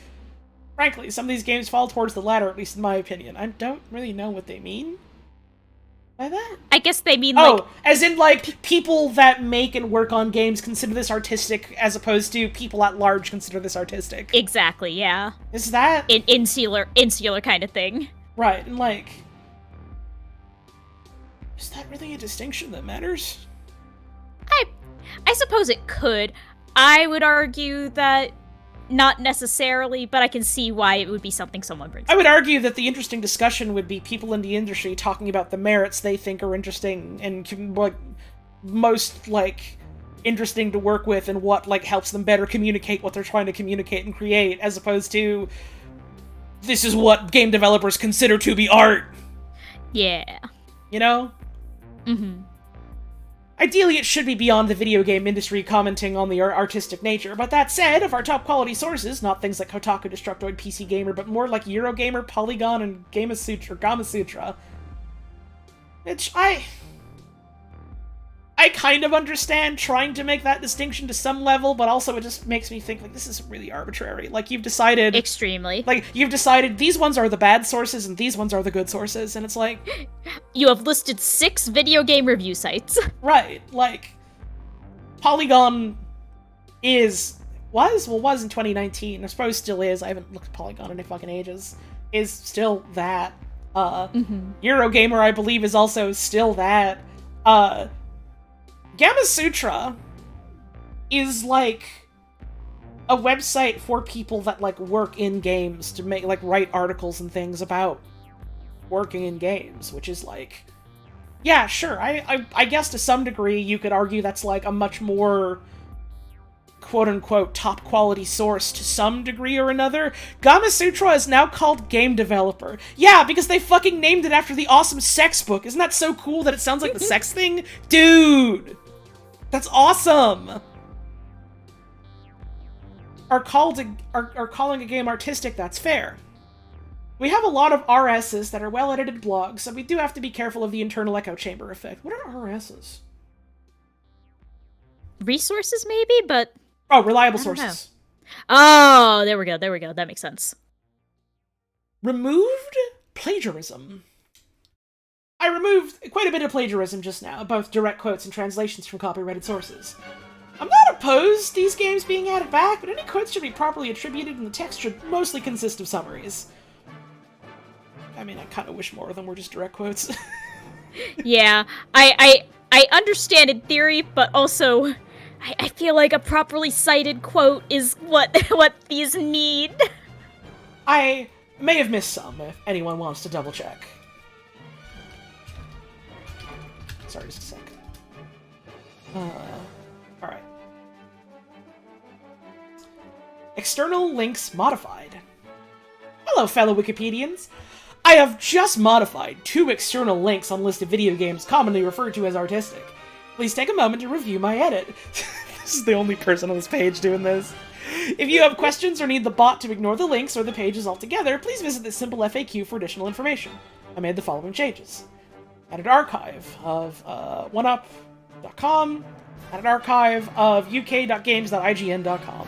frankly, some of these games fall towards the latter, at least in my opinion. I don't really know what they mean by that. I guess they mean, like... Oh, as in, like, people that make and work on games consider this artistic, as opposed to people at large consider this artistic. Exactly, yeah. Is that... Insular kind of thing. Right, and, like... Is that really a distinction that matters? I suppose it could. I would argue that not necessarily, but I can see why it would be something someone brings up. I would argue that the interesting discussion would be people in the industry talking about the merits they think are interesting and what most, like, interesting to work with and what, like, helps them better communicate what they're trying to communicate and create, as opposed to this is what game developers consider to be art. Yeah. You know? Mm-hmm. Ideally, it should be beyond the video game industry commenting on the artistic nature, but that said, of our top quality sources, not things like Kotaku, Destructoid, PC Gamer, but more like Eurogamer, Polygon, and Gamasutra, which I kind of understand trying to make that distinction to some level, but also it just makes me think, like, this is really arbitrary. Like, you've decided... Extremely. Like, you've decided these ones are the bad sources and these ones are the good sources, and it's like... You have listed 6 video game review sites. Right, like... Polygon was in 2019, I suppose still is, I haven't looked at Polygon in any fucking ages, is still that. Eurogamer, I believe, is also still that. Gamasutra is, like, a website for people that, like, work in games to make, like, write articles and things about working in games, which is, like, yeah, sure, I guess to some degree you could argue that's, like, a much more quote-unquote top-quality source to some degree or another. Gamasutra is now called Game Developer. Yeah, because they fucking named it after the awesome sex book. Isn't that so cool that it sounds like the sex thing? Dude! That's awesome! Are calling a game artistic, that's fair. We have a lot of RSs that are well-edited blogs, so we do have to be careful of the internal echo chamber effect. What are RSs? Resources, maybe, but... Oh, reliable sources. Oh, there we go, that makes sense. Removed plagiarism. I removed quite a bit of plagiarism just now, both direct quotes and translations from copyrighted sources. I'm not opposed to these games being added back, but any quotes should be properly attributed and the text should mostly consist of summaries. I mean, I kind of wish more of them were just direct quotes. Yeah, I understand in theory, but also I feel like a properly cited quote is what these need. I may have missed some, if anyone wants to double check. Sorry, just a sec. Alright. External links modified. Hello, fellow Wikipedians. I have just modified 2 external links on a list of video games commonly referred to as artistic. Please take a moment to review my edit. This is the only person on this page doing this. If you have questions or need the bot to ignore the links or the pages altogether, please visit this simple FAQ for additional information. I made the following changes. Added archive of 1up.com, added archive of uk.games.ign.com.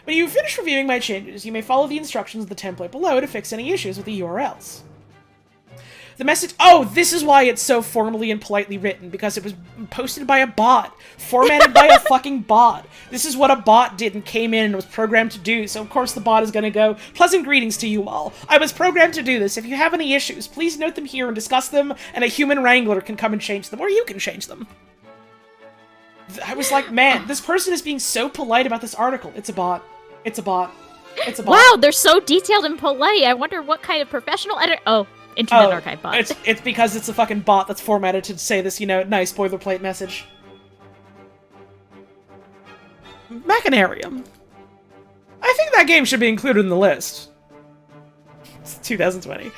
When you finish reviewing my changes, you may follow the instructions of the template below to fix any issues with the URLs. The message— oh, this is why it's so formally and politely written, because it was posted by a bot. Formatted by a fucking bot. This is what a bot did and came in and was programmed to do, so of course the bot is gonna go, "Pleasant greetings to you all. I was programmed to do this. If you have any issues, please note them here and discuss them, and a human wrangler can come and change them, or you can change them." I was like, man, this person is being so polite about this article. It's a bot. It's a bot. It's a bot. Wow, they're so detailed and polite. I wonder what kind of professional editor— oh, Internet Archive bot. It's because it's a fucking bot that's formatted to say this, nice boilerplate message. Machinarium. I think that game should be included in the list. It's 2020.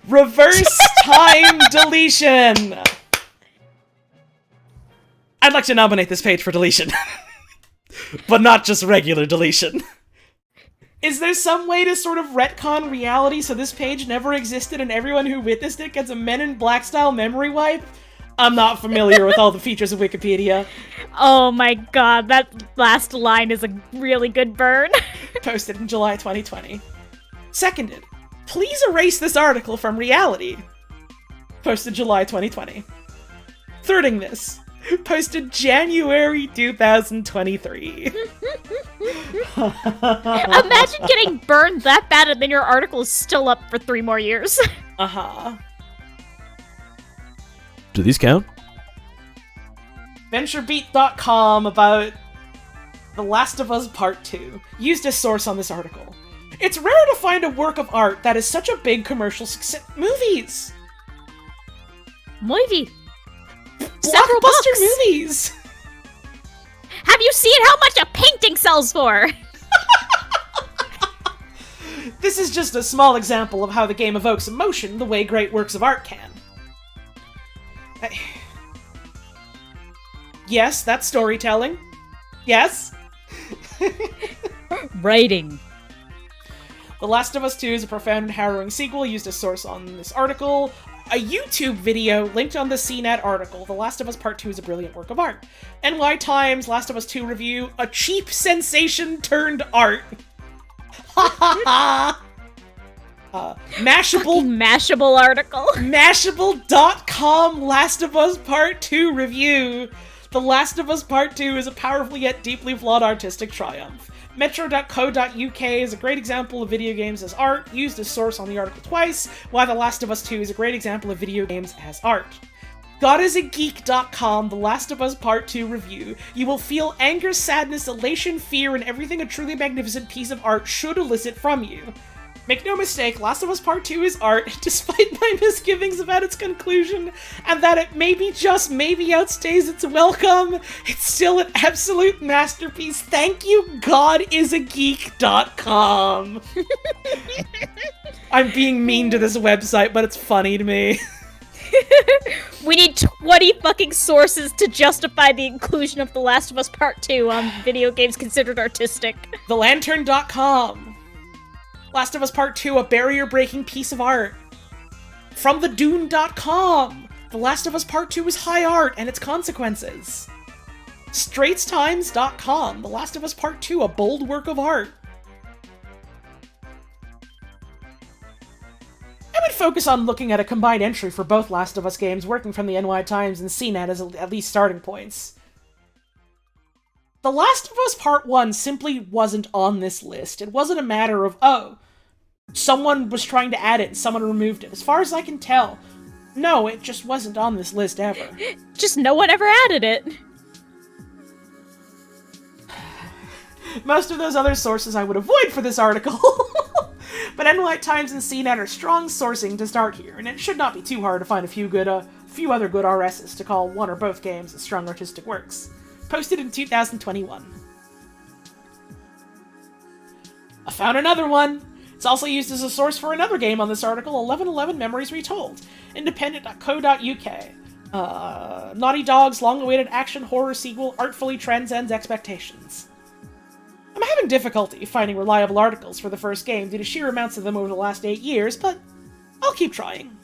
Reverse time deletion! I'd like to nominate this page for deletion. But not just regular deletion. Is there some way to sort of retcon reality so this page never existed and everyone who witnessed it gets a Men in Black style memory wipe? I'm not familiar with all the features of Wikipedia. Oh my god, that last line is a really good burn. Posted in July 2020. Seconded. Please erase this article from reality. Posted July 2020. Thirding this. Posted January 2023. Imagine getting burned that bad and then your article is still up for 3 more years. Uh-huh. Do these count? VentureBeat.com about The Last of Us Part 2 used as source on this article. It's rare to find a work of art that is such a big commercial success. Movies! Movie. Several Blockbuster books. movies! Have you seen how much a painting sells for? This is just a small example of how the game evokes emotion the way great works of art can. Yes, that's storytelling. Yes. Writing. The Last of Us 2 is a profound and harrowing sequel used as source on this article. A YouTube video linked on the CNET article. The Last of Us Part 2 is a brilliant work of art. NY Times Last of Us 2 review. A cheap sensation turned art. Ha ha ha! Mashable. Fucking Mashable article. Mashable.com Last of Us Part 2 review. The Last of Us Part 2 is a powerful yet deeply flawed artistic triumph. Metro.co.uk is a great example of video games as art, used as source on the article twice, while The Last of Us 2 is a great example of video games as art. GodIsAGeek.com, The Last of Us Part 2 review. You will feel anger, sadness, elation, fear, and everything a truly magnificent piece of art should elicit from you. Make no mistake, Last of Us Part 2 is art, despite my misgivings about its conclusion, and that it maybe, just maybe, outstays its welcome. It's still an absolute masterpiece. Thank you, GodIsAGeek.com. I'm being mean to this website, but it's funny to me. We need 20 fucking sources to justify the inclusion of The Last of Us Part 2 on video games considered artistic. TheLantern.com. Last of Us Part 2, a barrier-breaking piece of art. FromTheDune.com. The Last of Us Part 2 is high art and its consequences. StraitsTimes.com. The Last of Us Part 2, a bold work of art. I would might focus on looking at a combined entry for both Last of Us games, working from the NY Times and CNET as at least starting points. The Last of Us Part 1 simply wasn't on this list. It wasn't a matter of, oh, someone was trying to add it and someone removed it. As far as I can tell, no, it just wasn't on this list ever. Just no one ever added it. Most of those other sources I would avoid for this article. But NY Times and CNET are strong sourcing to start here, and it should not be too hard to find a few other good RSs to call one or both games as strong artistic works. Posted in 2021. I found another one! It's also used as a source for another game on this article, 1111 Memories Retold, independent.co.uk. Naughty Dog's long-awaited action horror sequel artfully transcends expectations. I'm having difficulty finding reliable articles for the first game due to sheer amounts of them over the last 8 years, but I'll keep trying.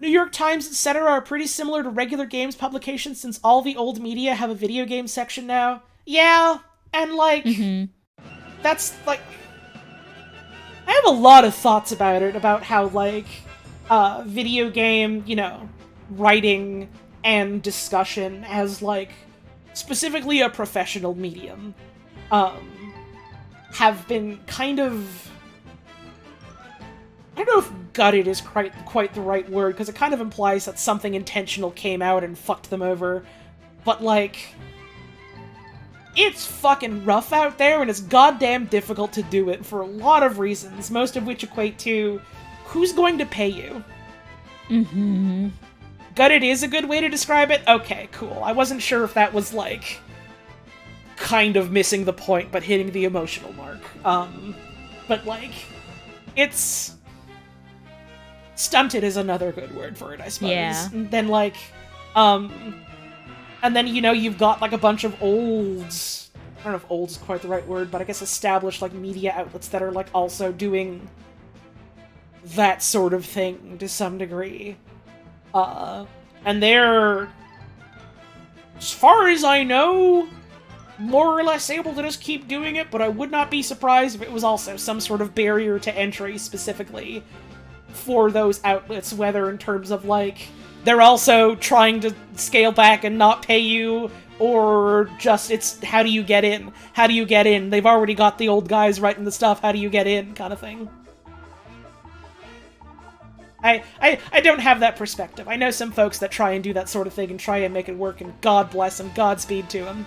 New York Times, etc. are pretty similar to regular games publications since all the old media have a video game section now. Yeah, and that's, like... I have a lot of thoughts about it, about how, like, video game, writing and discussion as, like, specifically a professional medium, have been kind of... I don't know if gutted is quite the right word, because it kind of implies that something intentional came out and fucked them over, but, like... It's fucking rough out there, and it's goddamn difficult to do it for a lot of reasons, most of which equate to who's going to pay you. Gutted is a good way to describe it? Okay, cool. I wasn't sure if that was, like, kind of missing the point, but hitting the emotional mark. But, like, it's... Stunted is another good word for it, I suppose. Yeah. And then, like, and then, you've got, like, a bunch of olds... I don't know if old is quite the right word, but I guess established, like, media outlets that are, like, also doing that sort of thing to some degree. And they're, as far as I know, more or less able to just keep doing it, but I would not be surprised if it was also some sort of barrier to entry specifically for those outlets, whether in terms of, like, they're also trying to scale back and not pay you, or just it's, how do you get in? How do you get in? They've already got the old guys writing the stuff, how do you get in? Kind of thing. I don't have that perspective. I know some folks that try and do that sort of thing and try and make it work, and God bless them, Godspeed to them.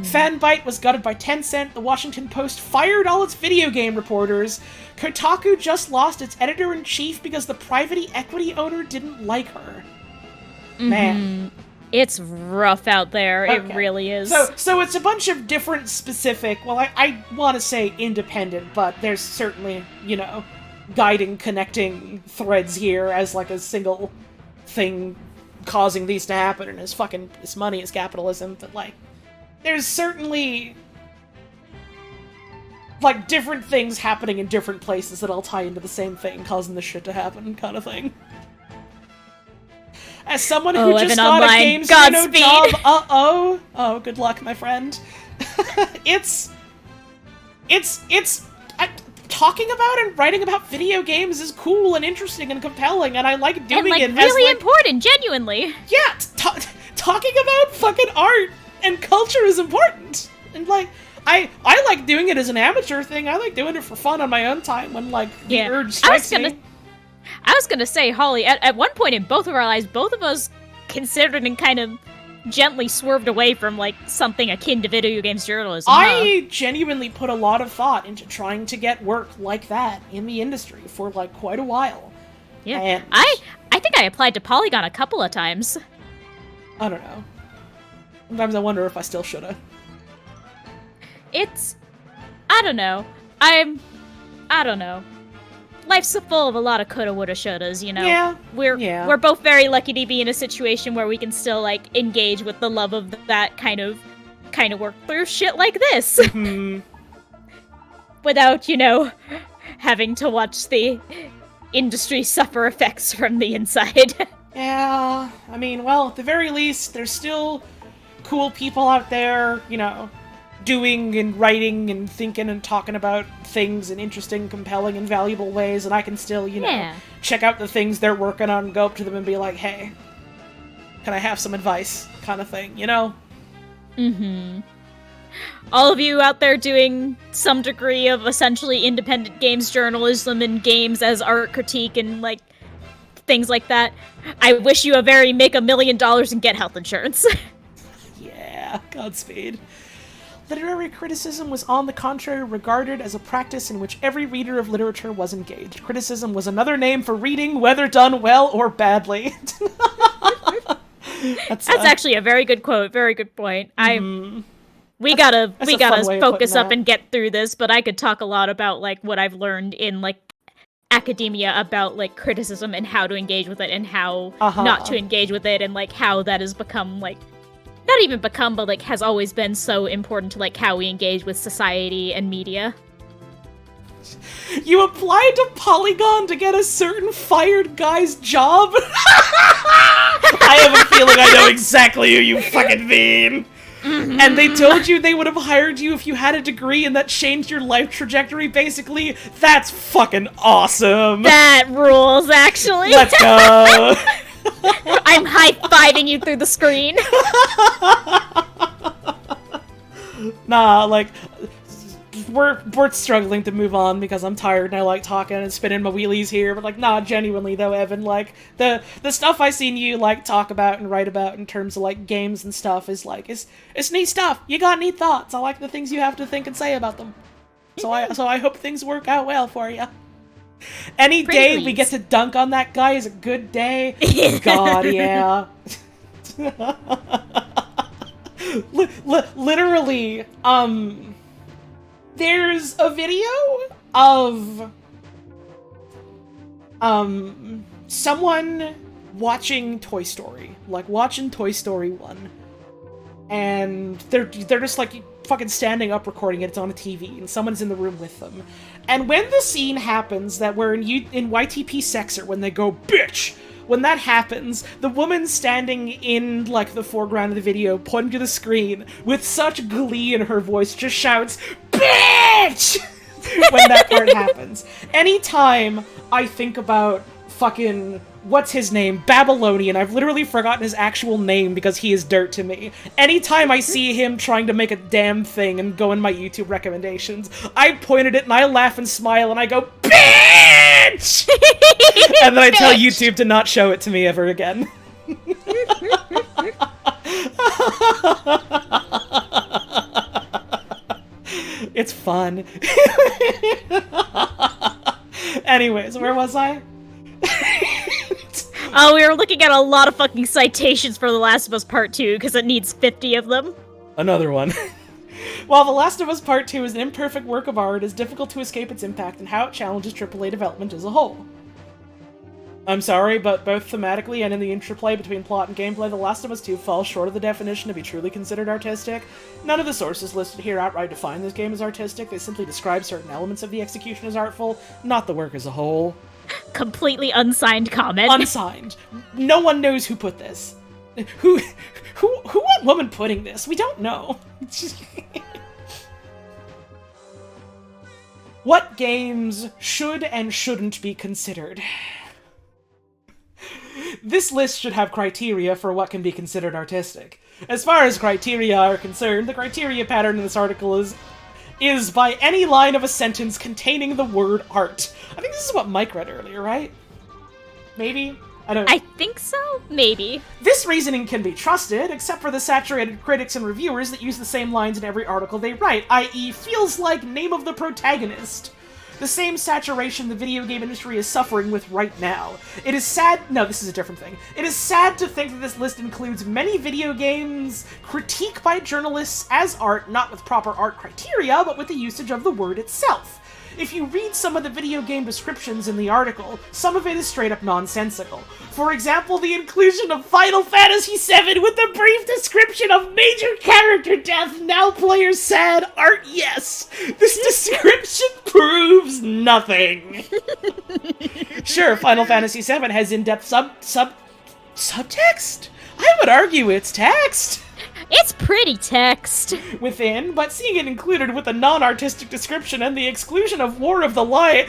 Fanbyte was gutted by Tencent, the Washington Post fired all its video game reporters, Kotaku just lost its editor-in-chief because the private equity owner didn't like her. Man. It's rough out there, Okay. It really is. So it's a bunch of different specific, well, I want to say independent, but there's certainly, guiding, connecting threads here as, like, a single thing causing these to happen, and it's money, it's capitalism, but, like, there's certainly, like, different things happening in different places that all tie into the same thing, causing this shit to happen, kind of thing. As someone who just got a game job, oh, good luck, my friend. Talking about and writing about video games is cool and interesting and compelling, and I like doing it. And, really important, genuinely. Yeah, talking about fucking art and culture is important. And, like, I like doing it as an amateur thing. I like doing it for fun on my own time when, like, the urge strikes me. I was gonna say, Holly, at one point in both of our lives, both of us considered and kind of gently swerved away from, like, something akin to video games journalism. I genuinely put a lot of thought into trying to get work like that in the industry for, like, quite a while. Yeah, and I think I applied to Polygon a couple of times. I don't know. Sometimes I wonder if I still shoulda. I don't know. I don't know. Life's full of a lot of coulda, woulda, shouldas, Yeah. We're both very lucky to be in a situation where we can still, like, engage with the love of that kind of work through shit like this. Without, having to watch the industry suffer effects from the inside. Yeah, I mean, well, at the very least, there's still cool people out there, doing and writing and thinking and talking about things in interesting, compelling, and valuable ways, and I can still, check out the things they're working on and go up to them and be like, hey, can I have some advice? Kind of thing, Mm-hmm. All of you out there doing some degree of essentially independent games journalism and games as art critique and, like, things like that, I wish you make $1 million and get health insurance. Yeah, Godspeed. Literary criticism was, on the contrary, regarded as a practice in which every reader of literature was engaged. Criticism was another name for reading, whether done well or badly. That's actually a very good quote. Very good point. We gotta focus up and get through this, but I could talk a lot about, like, what I've learned in, like, academia about, like, criticism and how to engage with it and how not to engage with it, and, like, how that has become, like, not even become, but, like, has always been so important to, like, how we engage with society and media. You applied to Polygon to get a certain fired guy's job? I have a feeling I know exactly who you fucking mean. Mm-hmm. And they told you they would have hired you if you had a degree and that changed your life trajectory, basically? That's fucking awesome. That rules, actually. Let's go. I'm high-fiving you through the screen. Nah, like, we're struggling to move on because I'm tired and I like talking and spinning my wheelies here, but, like, nah, genuinely though, Evan, like, the stuff I seen you, like, talk about and write about in terms of, like, games and stuff is, like, it's neat stuff. You got neat thoughts. I like the things you have to think and say about them. So I hope things work out well for you. Any day we get to dunk on that guy is a good day. God, yeah. Literally, there's a video of someone watching Toy Story, like watching Toy Story 1, and they're just like fucking standing up recording it. It's on a TV, and someone's in the room with them. And when the scene happens that we're in YTP Sexer, when they go, bitch! When that happens, the woman standing in, like, the foreground of the video, pointing to the screen, with such glee in her voice, just shouts, bitch! When that part happens. Anytime I think about fucking, what's his name? Babylonian. I've literally forgotten his actual name because he is dirt to me. Anytime I see him trying to make a damn thing and go in my YouTube recommendations, I point at it and I laugh and smile and I go, bitch! And then I tell YouTube to not show it to me ever again. It's fun. Anyways, where was I? Oh, we were looking at a lot of fucking citations for The Last of Us Part 2, because it needs 50 of them. Another one. While The Last of Us Part 2 is an imperfect work of art, it is difficult to escape its impact and how it challenges AAA development as a whole. I'm sorry, but both thematically and in the interplay between plot and gameplay, The Last of Us 2 falls short of the definition to be truly considered artistic. None of the sources listed here outright define this game as artistic, they simply describe certain elements of the execution as artful, not the work as a whole. Completely unsigned comment. Unsigned. No one knows who put this. Who what woman putting this? We don't know. What games should and shouldn't be considered? This list should have criteria for what can be considered artistic. As far as criteria are concerned, the criteria pattern in this article is by any line of a sentence containing the word art. I think this is what Mike read earlier, right? Maybe? I think so? Maybe. This reasoning can be trusted, except for the saturated critics and reviewers that use the same lines in every article they write, i.e. feels like name of the protagonist. The same saturation the video game industry is suffering with right now. It is sad— no, this is a different thing. It is sad to think that this list includes many video games critique by journalists as art, not with proper art criteria, but with the usage of the word itself. If you read some of the video game descriptions in the article, some of it is straight up nonsensical. For example, the inclusion of Final Fantasy VII with a brief description of major character death, now players sad, art yes. This description proves nothing. Sure, Final Fantasy VII has in-depth subtext? I would argue it's text. It's pretty text. within, but seeing it included with a non-artistic description and the exclusion of War of the Lion.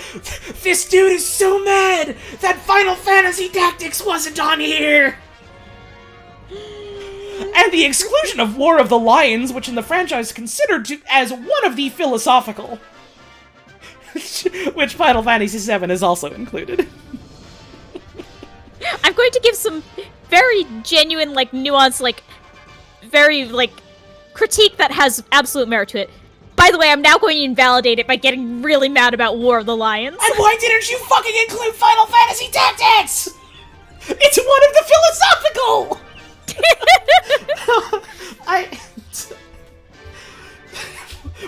This dude is so mad that Final Fantasy Tactics wasn't on here! And the exclusion of War of the Lions, which in the franchise is considered as one of the philosophical. Which Final Fantasy VII is also included. I'm going to give some very genuine, like, nuanced, like, very, like, critique that has absolute merit to it. By the way, I'm now going to invalidate it by getting really mad about War of the Lions. And why didn't you fucking include Final Fantasy Tactics? It's one of the philosophical!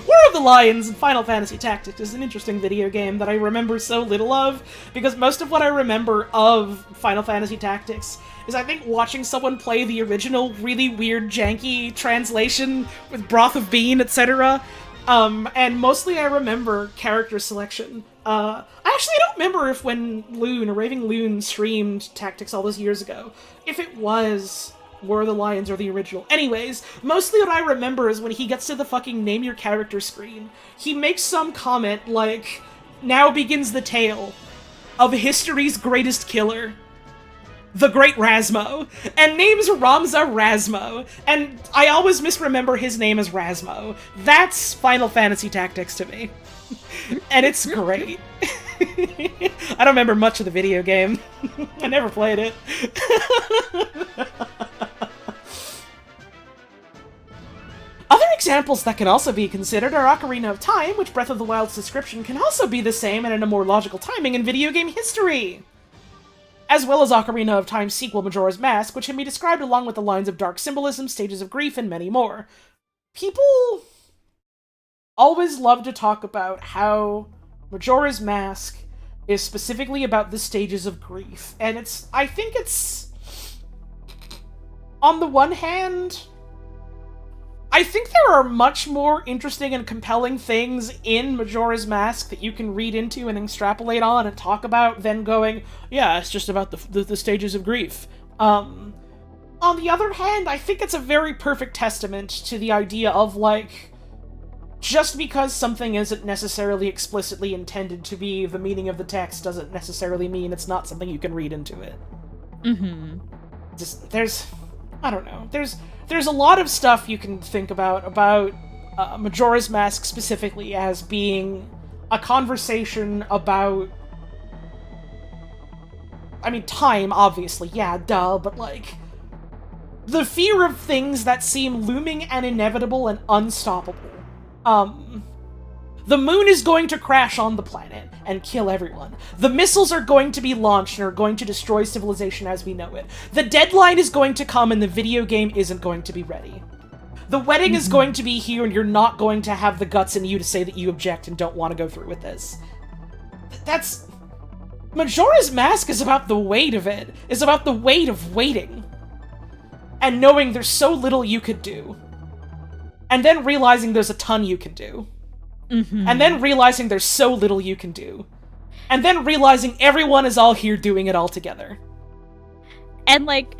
War of the Lions and Final Fantasy Tactics is an interesting video game that I remember so little of, because most of what I remember of Final Fantasy Tactics is I think watching someone play the original really weird, janky translation with Broth of Bean, etc. And mostly I remember character selection. I don't remember if when Loon, or Raving Loon, streamed Tactics all those years ago, if it was War of the Lions or the original. Anyways, mostly what I remember is when he gets to the fucking name your character screen, he makes some comment like, "Now begins the tale of history's greatest killer, the Great Rasmo," and names Ramza Rasmo, and I always misremember his name as Rasmo. That's Final Fantasy Tactics to me. And it's great. I don't remember much of the video game. I never played it. Other examples that can also be considered are Ocarina of Time, which Breath of the Wild's description can also be the same and in a more logical timing in video game history, as well as Ocarina of Time's sequel Majora's Mask, which can be described along with the lines of dark symbolism, stages of grief, and many more. People always love to talk about how Majora's Mask is specifically about the stages of grief, and I think it's, on the one hand, I think there are much more interesting and compelling things in Majora's Mask that you can read into and extrapolate on and talk about than going, yeah, it's just about the stages of grief. On the other hand, I think it's a very perfect testament to the idea of, like, just because something isn't necessarily explicitly intended to be the meaning of the text doesn't necessarily mean it's not something you can read into it. Mm-hmm. There's a lot of stuff you can think about Majora's Mask specifically as being a conversation about, I mean, time, obviously, yeah, duh, but, like, the fear of things that seem looming and inevitable and unstoppable. The moon is going to crash on the planet and kill everyone. The missiles are going to be launched and are going to destroy civilization as we know it. The deadline is going to come and the video game isn't going to be ready. The wedding is going to be here and you're not going to have the guts in you to say that you object and don't want to go through with this. Majora's Mask is about the weight of it. It's about the weight of waiting. And knowing there's so little you could do. And then realizing there's a ton you can do. Mm-hmm. And then realizing there's so little you can do. And then realizing everyone is all here doing it all together. And, like,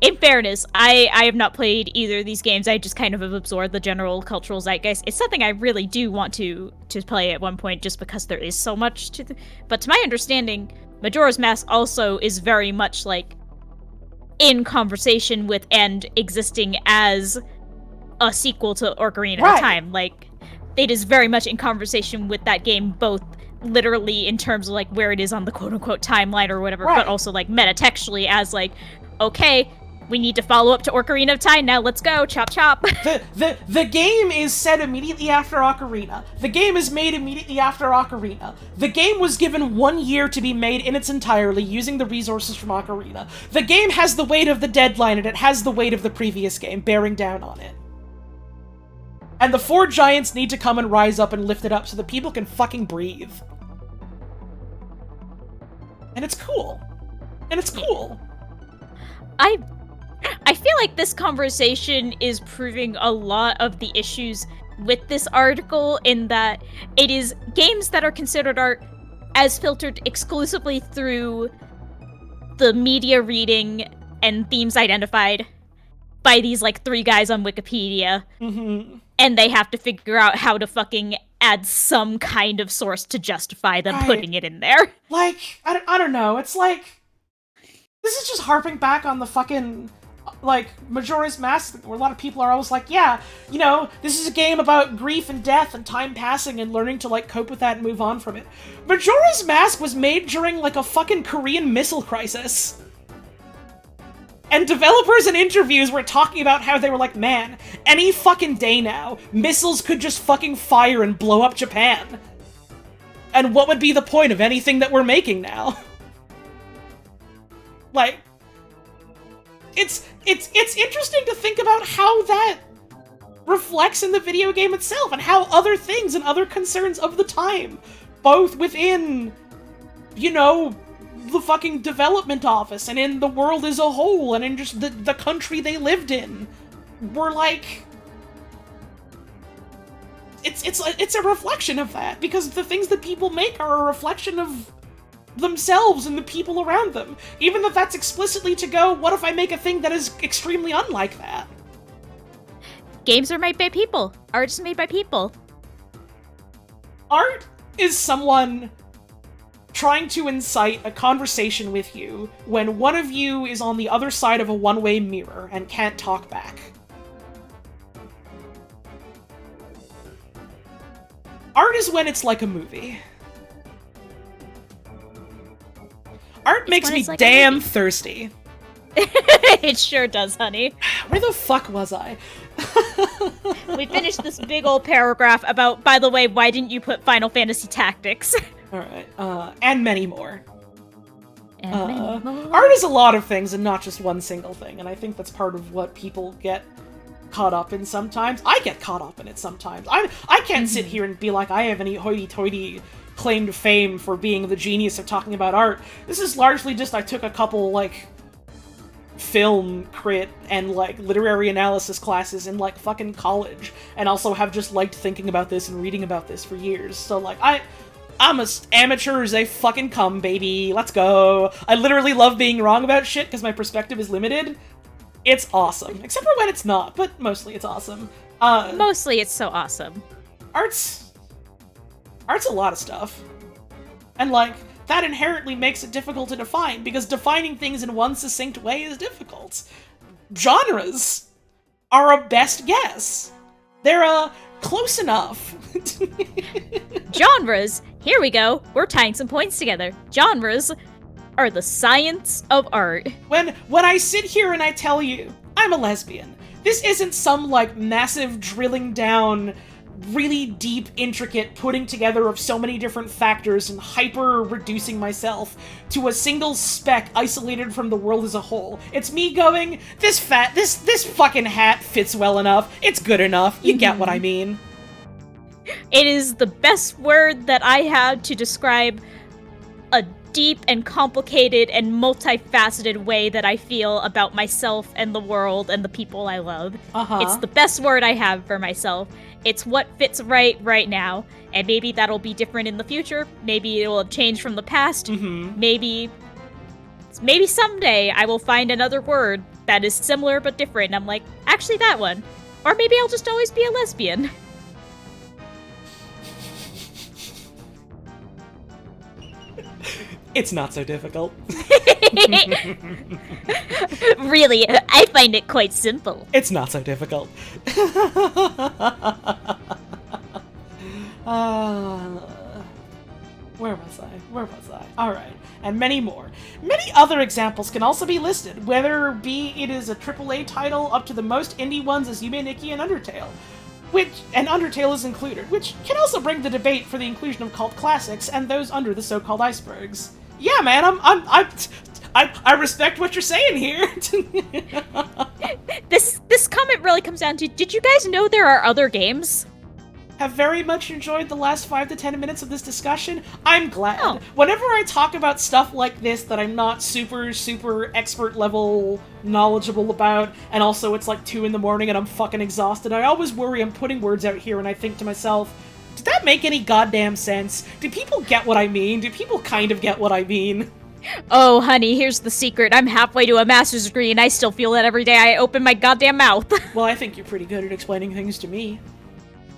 in fairness, I have not played either of these games. I just kind of have absorbed the general cultural zeitgeist. It's something I really do want to play at one point just because there is so much to but to my understanding, Majora's Mask also is very much, like, in conversation with and existing as a sequel to Ocarina of Time. Like, it is very much in conversation with that game, both literally in terms of, like, where it is on the quote-unquote timeline or whatever, but also, like, metatextually as, like, okay, we need to follow up to Ocarina of Time now, let's go, chop chop. The game is set immediately after Ocarina. The game is made immediately after Ocarina. The game was given 1 year to be made in its entirety using the resources from Ocarina. The game has the weight of the deadline and it has the weight of the previous game bearing down on it. And the four giants need to come and rise up and lift it up so that people can fucking breathe. And it's cool. I feel like this conversation is proving a lot of the issues with this article in that it is games that are considered art as filtered exclusively through the media reading and themes identified by these, like, 3 guys on Wikipedia. Mm-hmm. And they have to figure out how to fucking add some kind of source to justify them putting it in there. Like, I don't know, it's like... This is just harping back on the fucking, like, Majora's Mask, where a lot of people are always like, yeah, you know, this is a game about grief and death and time passing and learning to, like, cope with that and move on from it. Majora's Mask was made during, like, a fucking Korean missile crisis. And developers in interviews were talking about how they were like, man, any fucking day now, missiles could just fucking fire and blow up Japan. And what would be the point of anything that we're making now? Like, it's interesting to think about how that reflects in the video game itself, and how other things and other concerns of the time, both within, you know, the fucking development office, and in the world as a whole, and in just the country they lived in, were like... It's a reflection of that, because the things that people make are a reflection of themselves and the people around them. Even if that's explicitly to go, what if I make a thing that is extremely unlike that? Games are made by people. Art is made by people. Art is someone trying to incite a conversation with you when one of you is on the other side of a one-way mirror and can't talk back. Art is when it's like a movie. Art makes me like damn thirsty. It sure does, honey. Where the fuck was I? We finished this big old paragraph about, by the way, why didn't you put Final Fantasy Tactics? Alright, and many more. And many more. Art is a lot of things and not just one single thing, and I think that's part of what people get caught up in sometimes. I get caught up in it sometimes. I can't sit here and be like, I have any hoity-toity claim to fame for being the genius of talking about art. This is largely just I took a couple, like, film crit and, like, literary analysis classes in, like, fucking college, and also have just liked thinking about this and reading about this for years. So, like, I'm as amateur as they fucking come, baby. Let's go. I literally love being wrong about shit because my perspective is limited. It's awesome. Except for when it's not, but mostly it's awesome. Mostly it's so awesome. Art's a lot of stuff. And, like, that inherently makes it difficult to define, because defining things in one succinct way is difficult. Genres are a best guess. They're, close enough. Genres? Here we go. We're tying some points together. Genres are the science of art. When I sit here and I tell you, I'm a lesbian, this isn't some, like, massive drilling down, really deep, intricate putting together of so many different factors and hyper-reducing myself to a single speck isolated from the world as a whole. It's me going, this fucking hat fits well enough, it's good enough, you get what I mean. It is the best word that I have to describe a deep and complicated and multifaceted way that I feel about myself and the world and the people I love. It's the best word I have for myself. It's what fits right now, and maybe that'll be different in the future. Maybe it will change from the past. Maybe someday I will find another word that is similar but different, and I'm like, actually that one. Or maybe I'll just always be a lesbian. It's not so difficult. Really, I find it quite simple. It's not so difficult. Where was I? Alright. And many more. Many other examples can also be listed, whether it is a AAA title up to the most indie ones as Yume Nikki and Undertale. And Undertale is included, which can also bring the debate for the inclusion of cult classics and those under the so-called icebergs. Yeah, man, I respect what you're saying here. This comment really comes down to, did you guys know there are other games? Have very much enjoyed the last 5 to 10 minutes of this discussion. I'm glad. Oh. Whenever I talk about stuff like this that I'm not super expert level knowledgeable about, and also it's like 2 in the morning and I'm fucking exhausted, I always worry I'm putting words out here and I think to myself, did that make any goddamn sense? Do people get what I mean? Do people kind of get what I mean? Oh, honey, here's the secret. I'm halfway to a master's degree, and I still feel it every day I open my goddamn mouth. Well, I think you're pretty good at explaining things to me.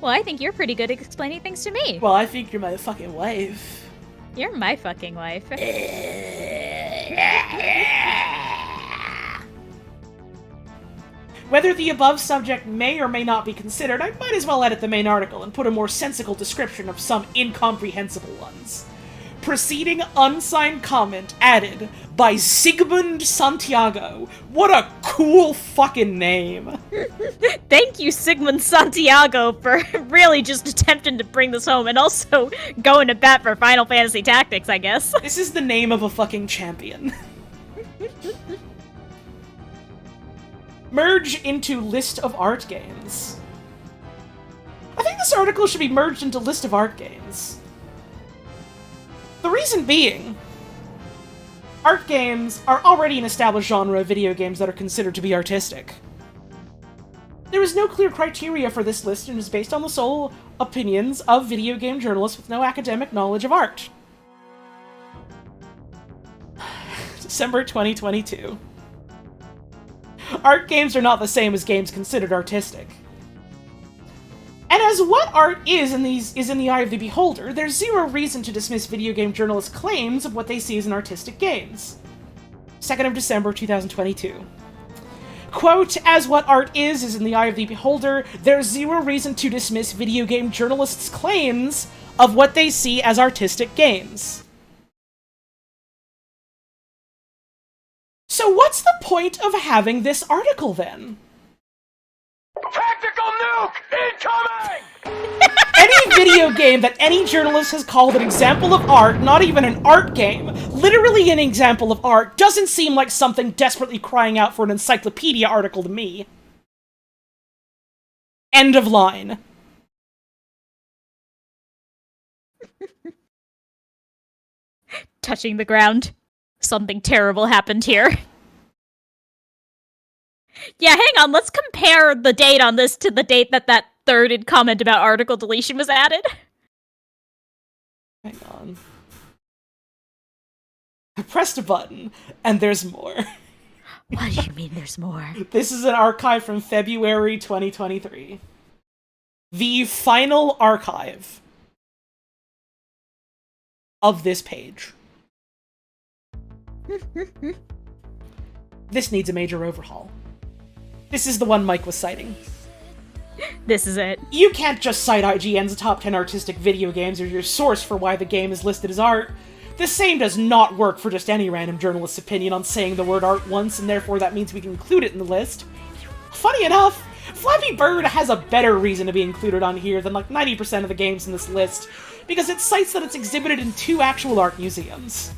Well, I think you're pretty good at explaining things to me. Well, I think you're my fucking wife. You're my fucking wife. Whether the above subject may or may not be considered, I might as well edit the main article and put a more sensical description of some incomprehensible ones. Preceding unsigned comment added by Sigmund Santiago. What a cool fucking name. Thank you, Sigmund Santiago, for really just attempting to bring this home and also going to bat for Final Fantasy Tactics, I guess. This is the name of a fucking champion. Merge into list of art games. I think this article should be merged into list of art games. The reason being, art games are already an established genre of video games that are considered to be artistic. There is no clear criteria for this list and is based on the sole opinions of video game journalists with no academic knowledge of art. December 2022. Art games are not the same as games considered artistic. And as what art is in the eye of the beholder, there's zero reason to dismiss video game journalists' claims of what they see as an artistic games. 2nd of December 2022. Quote, as what art is in the eye of the beholder, there's zero reason to dismiss video game journalists' claims of what they see as artistic games. So what's the point of having this article, then? Tactical nuke incoming! Any video game that any journalist has called an example of art, not even an art game, literally an example of art, doesn't seem like something desperately crying out for an encyclopedia article to me. End of line. Touching the ground. Something terrible happened here. Yeah, hang on, let's compare the date on this to the date that thirded comment about article deletion was added. Hang on. I pressed a button, and there's more. What do you mean there's more? This is an archive from February 2023. The final archive of this page. This needs a major overhaul. This is the one Mike was citing. This is it. You can't just cite IGN's top 10 artistic video games as your source for why the game is listed as art. The same does not work for just any random journalist's opinion on saying the word art once, and therefore that means we can include it in the list. Funny enough, Flappy Bird has a better reason to be included on here than like 90% of the games in this list, because it cites that it's exhibited in 2 actual art museums.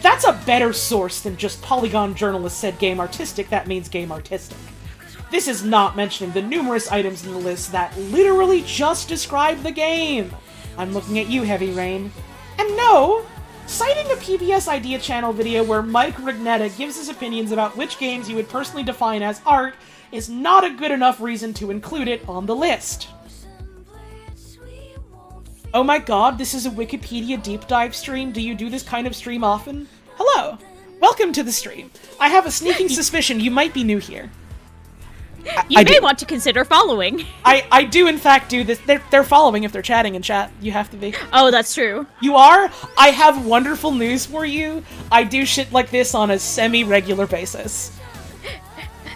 That's a better source than just Polygon journalist said game artistic, that means game artistic. This is not mentioning the numerous items in the list that literally just describe the game. I'm looking at you, Heavy Rain. And no, citing a PBS Idea Channel video where Mike Rignetta gives his opinions about which games he would personally define as art is not a good enough reason to include it on the list. Oh my god, this is a Wikipedia deep dive stream. Do you do this kind of stream often? Hello! Welcome to the stream. I have a sneaking suspicion you might be new here. You may want to consider following. I do in fact do this. They're following if they're chatting in chat. You have to be. Oh, that's true. You are? I have wonderful news for you. I do shit like this on a semi-regular basis.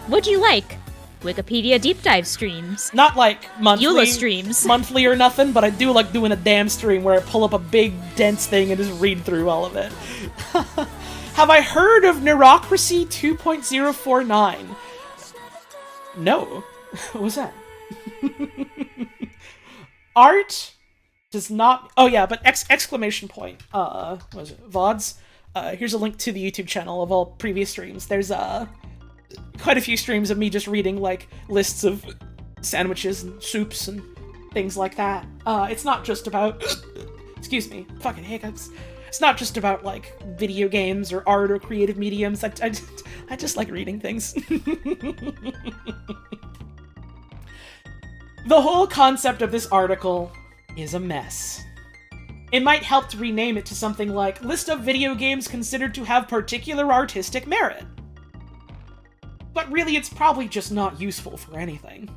What'd you like? Wikipedia deep dive streams. Not like monthly. EULA streams. Monthly or nothing, but I do like doing a damn stream where I pull up a big, dense thing and just read through all of it. Have I heard of Neurocracy 2.049? No. What was that? Art does not... Oh yeah, but exclamation point. What was it? VODs? Here's a link to the YouTube channel of all previous streams. There's, quite a few streams of me just reading, like, lists of sandwiches and soups and things like that. It's not just about... excuse me, fucking hiccups. It's not just about, like, video games or art or creative mediums. I just like reading things. The whole concept of this article is a mess. it might help to rename it to something like, list of video games considered to have particular artistic merit. But really, it's probably just not useful for anything.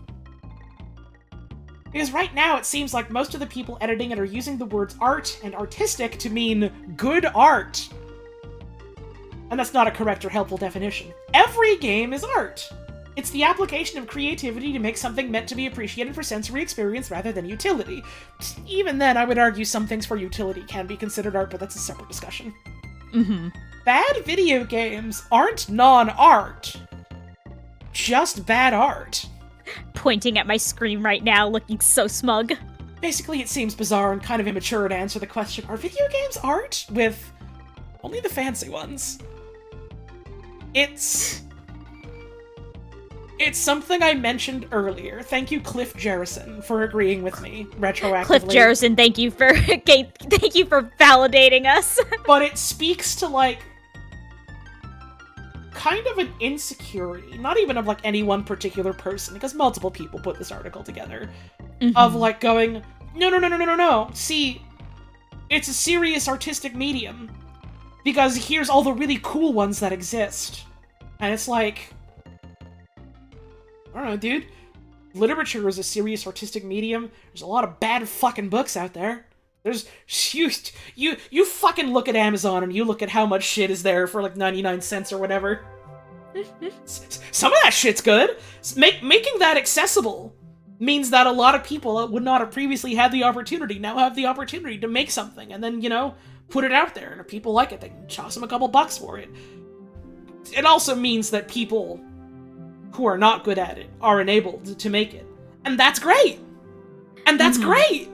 Because right now, it seems like most of the people editing it are using the words art and artistic to mean good art. And that's not a correct or helpful definition. Every game is art! It's the application of creativity to make something meant to be appreciated for sensory experience rather than utility. Even then, I would argue some things for utility can be considered art, but that's a separate discussion. Bad video games aren't non-art. Just bad art. Pointing at my screen right now, looking so smug. Basically, it seems bizarre and kind of immature to answer the question, are video games art? With only the fancy ones. It's something I mentioned earlier. Thank you, Cliff Jerison, for agreeing with me retroactively. Cliff Jerison, thank you for validating us. But it speaks to, like, kind of an insecurity, not even of, like, any one particular person, because multiple people put this article together, of, like, going, no. See, it's a serious artistic medium, because here's all the really cool ones that exist. And it's like, I don't know, dude. Literature is a serious artistic medium. There's a lot of bad fucking books out there. There's you fucking look at Amazon and you look at how much shit is there for like 99 cents or whatever. Some of that shit's good. Making that accessible means that a lot of people that would not have previously had the opportunity now have the opportunity to make something and then, you know, put it out there. And if people like it, they can toss them a couple bucks for it. It also means that people who are not good at it are enabled to make it. And that's great! And that's great!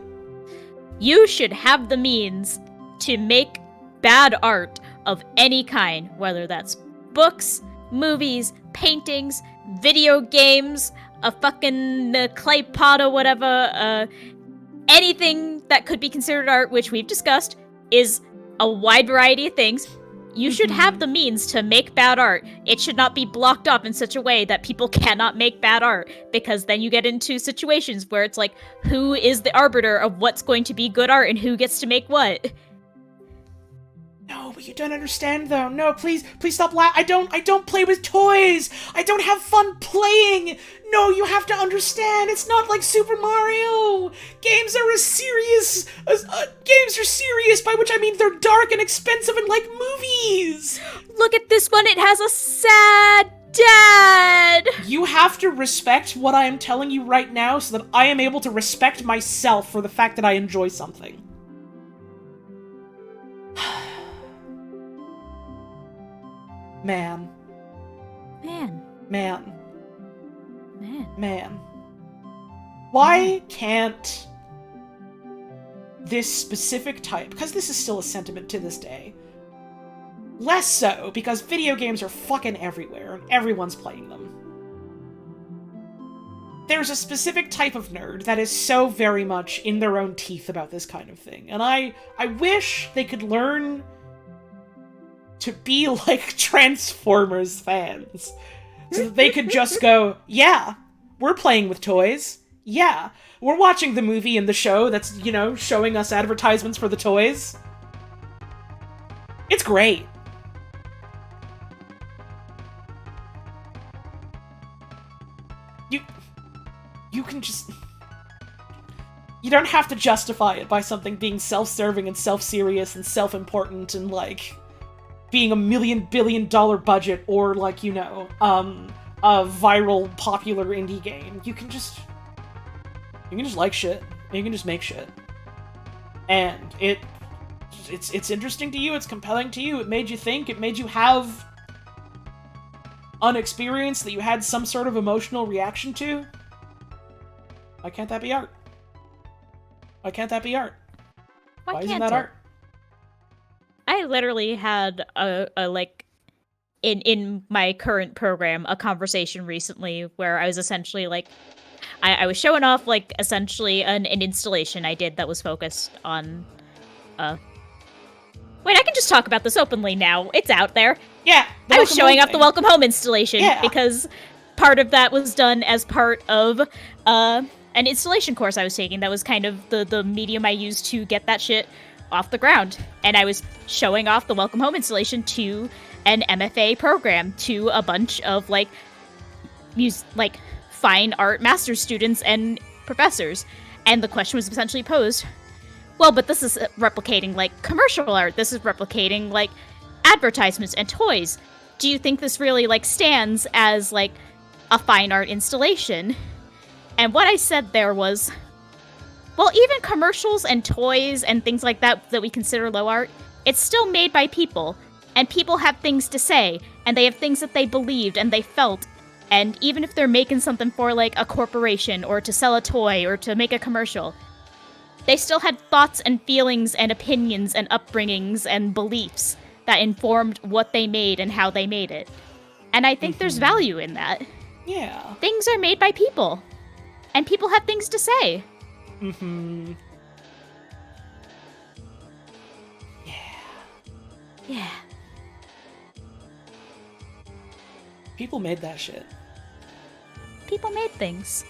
You should have the means to make bad art of any kind, whether that's books, movies, paintings, video games, a fucking clay pot or whatever, anything that could be considered art, which we've discussed, is a wide variety of things. You should have the means to make bad art. It should not be blocked off in such a way that people cannot make bad art, because then you get into situations where it's like, who is the arbiter of what's going to be good art and who gets to make what? No, but you don't understand, though. No, please stop I don't play with toys! I don't have fun playing! No, you have to understand, it's not like Super Mario! Games are serious, by which I mean they're dark and expensive and like movies! Look at this one, it has a sad dad! You have to respect what I am telling you right now so that I am able to respect myself for the fact that I enjoy something. Man. Why can't this specific type, because this is still a sentiment to this day, less so, because video games are fucking everywhere, and everyone's playing them. There's a specific type of nerd that is so very much in their own teeth about this kind of thing, and I wish they could learn to be like Transformers fans. So that they could just go, yeah, we're playing with toys. Yeah, we're watching the movie and the show that's, you know, showing us advertisements for the toys. It's great. You can just... You don't have to justify it by something being self-serving and self-serious and self-important and, like, being $1 million billion budget or, like, you know, a viral popular indie game. You can just like shit. You can just make shit. And it's interesting to you, it's compelling to you, it made you think, it made you have an experience that you had some sort of emotional reaction to. Why can't that be art? Why can't that be art? Why isn't that art? I literally had a like in my current program a conversation recently where I was essentially like I was showing off like essentially an installation I did that was focused on wait, I can just talk about this openly now. It's out there. Yeah. I was showing off the Welcome Home installation because part of that was done as part of an installation course I was taking. That was kind of the medium I used to get that shit off the ground, and I was showing off the Welcome Home installation to an MFA program, to a bunch of like fine art master's students and professors. And the question was essentially posed, well, but this is replicating like commercial art. This is replicating like advertisements and toys. Do you think this really like stands as like a fine art installation? And what I said there was, well, even commercials and toys and things like that that we consider low art, it's still made by people. And people have things to say, and they have things that they believed and they felt. And even if they're making something for like a corporation or to sell a toy or to make a commercial, they still had thoughts and feelings and opinions and upbringings and beliefs that informed what they made and how they made it. And I think there's value in that. Yeah. Things are made by people. And people have things to say. Mm-hmm. Yeah. People made that shit. People made things.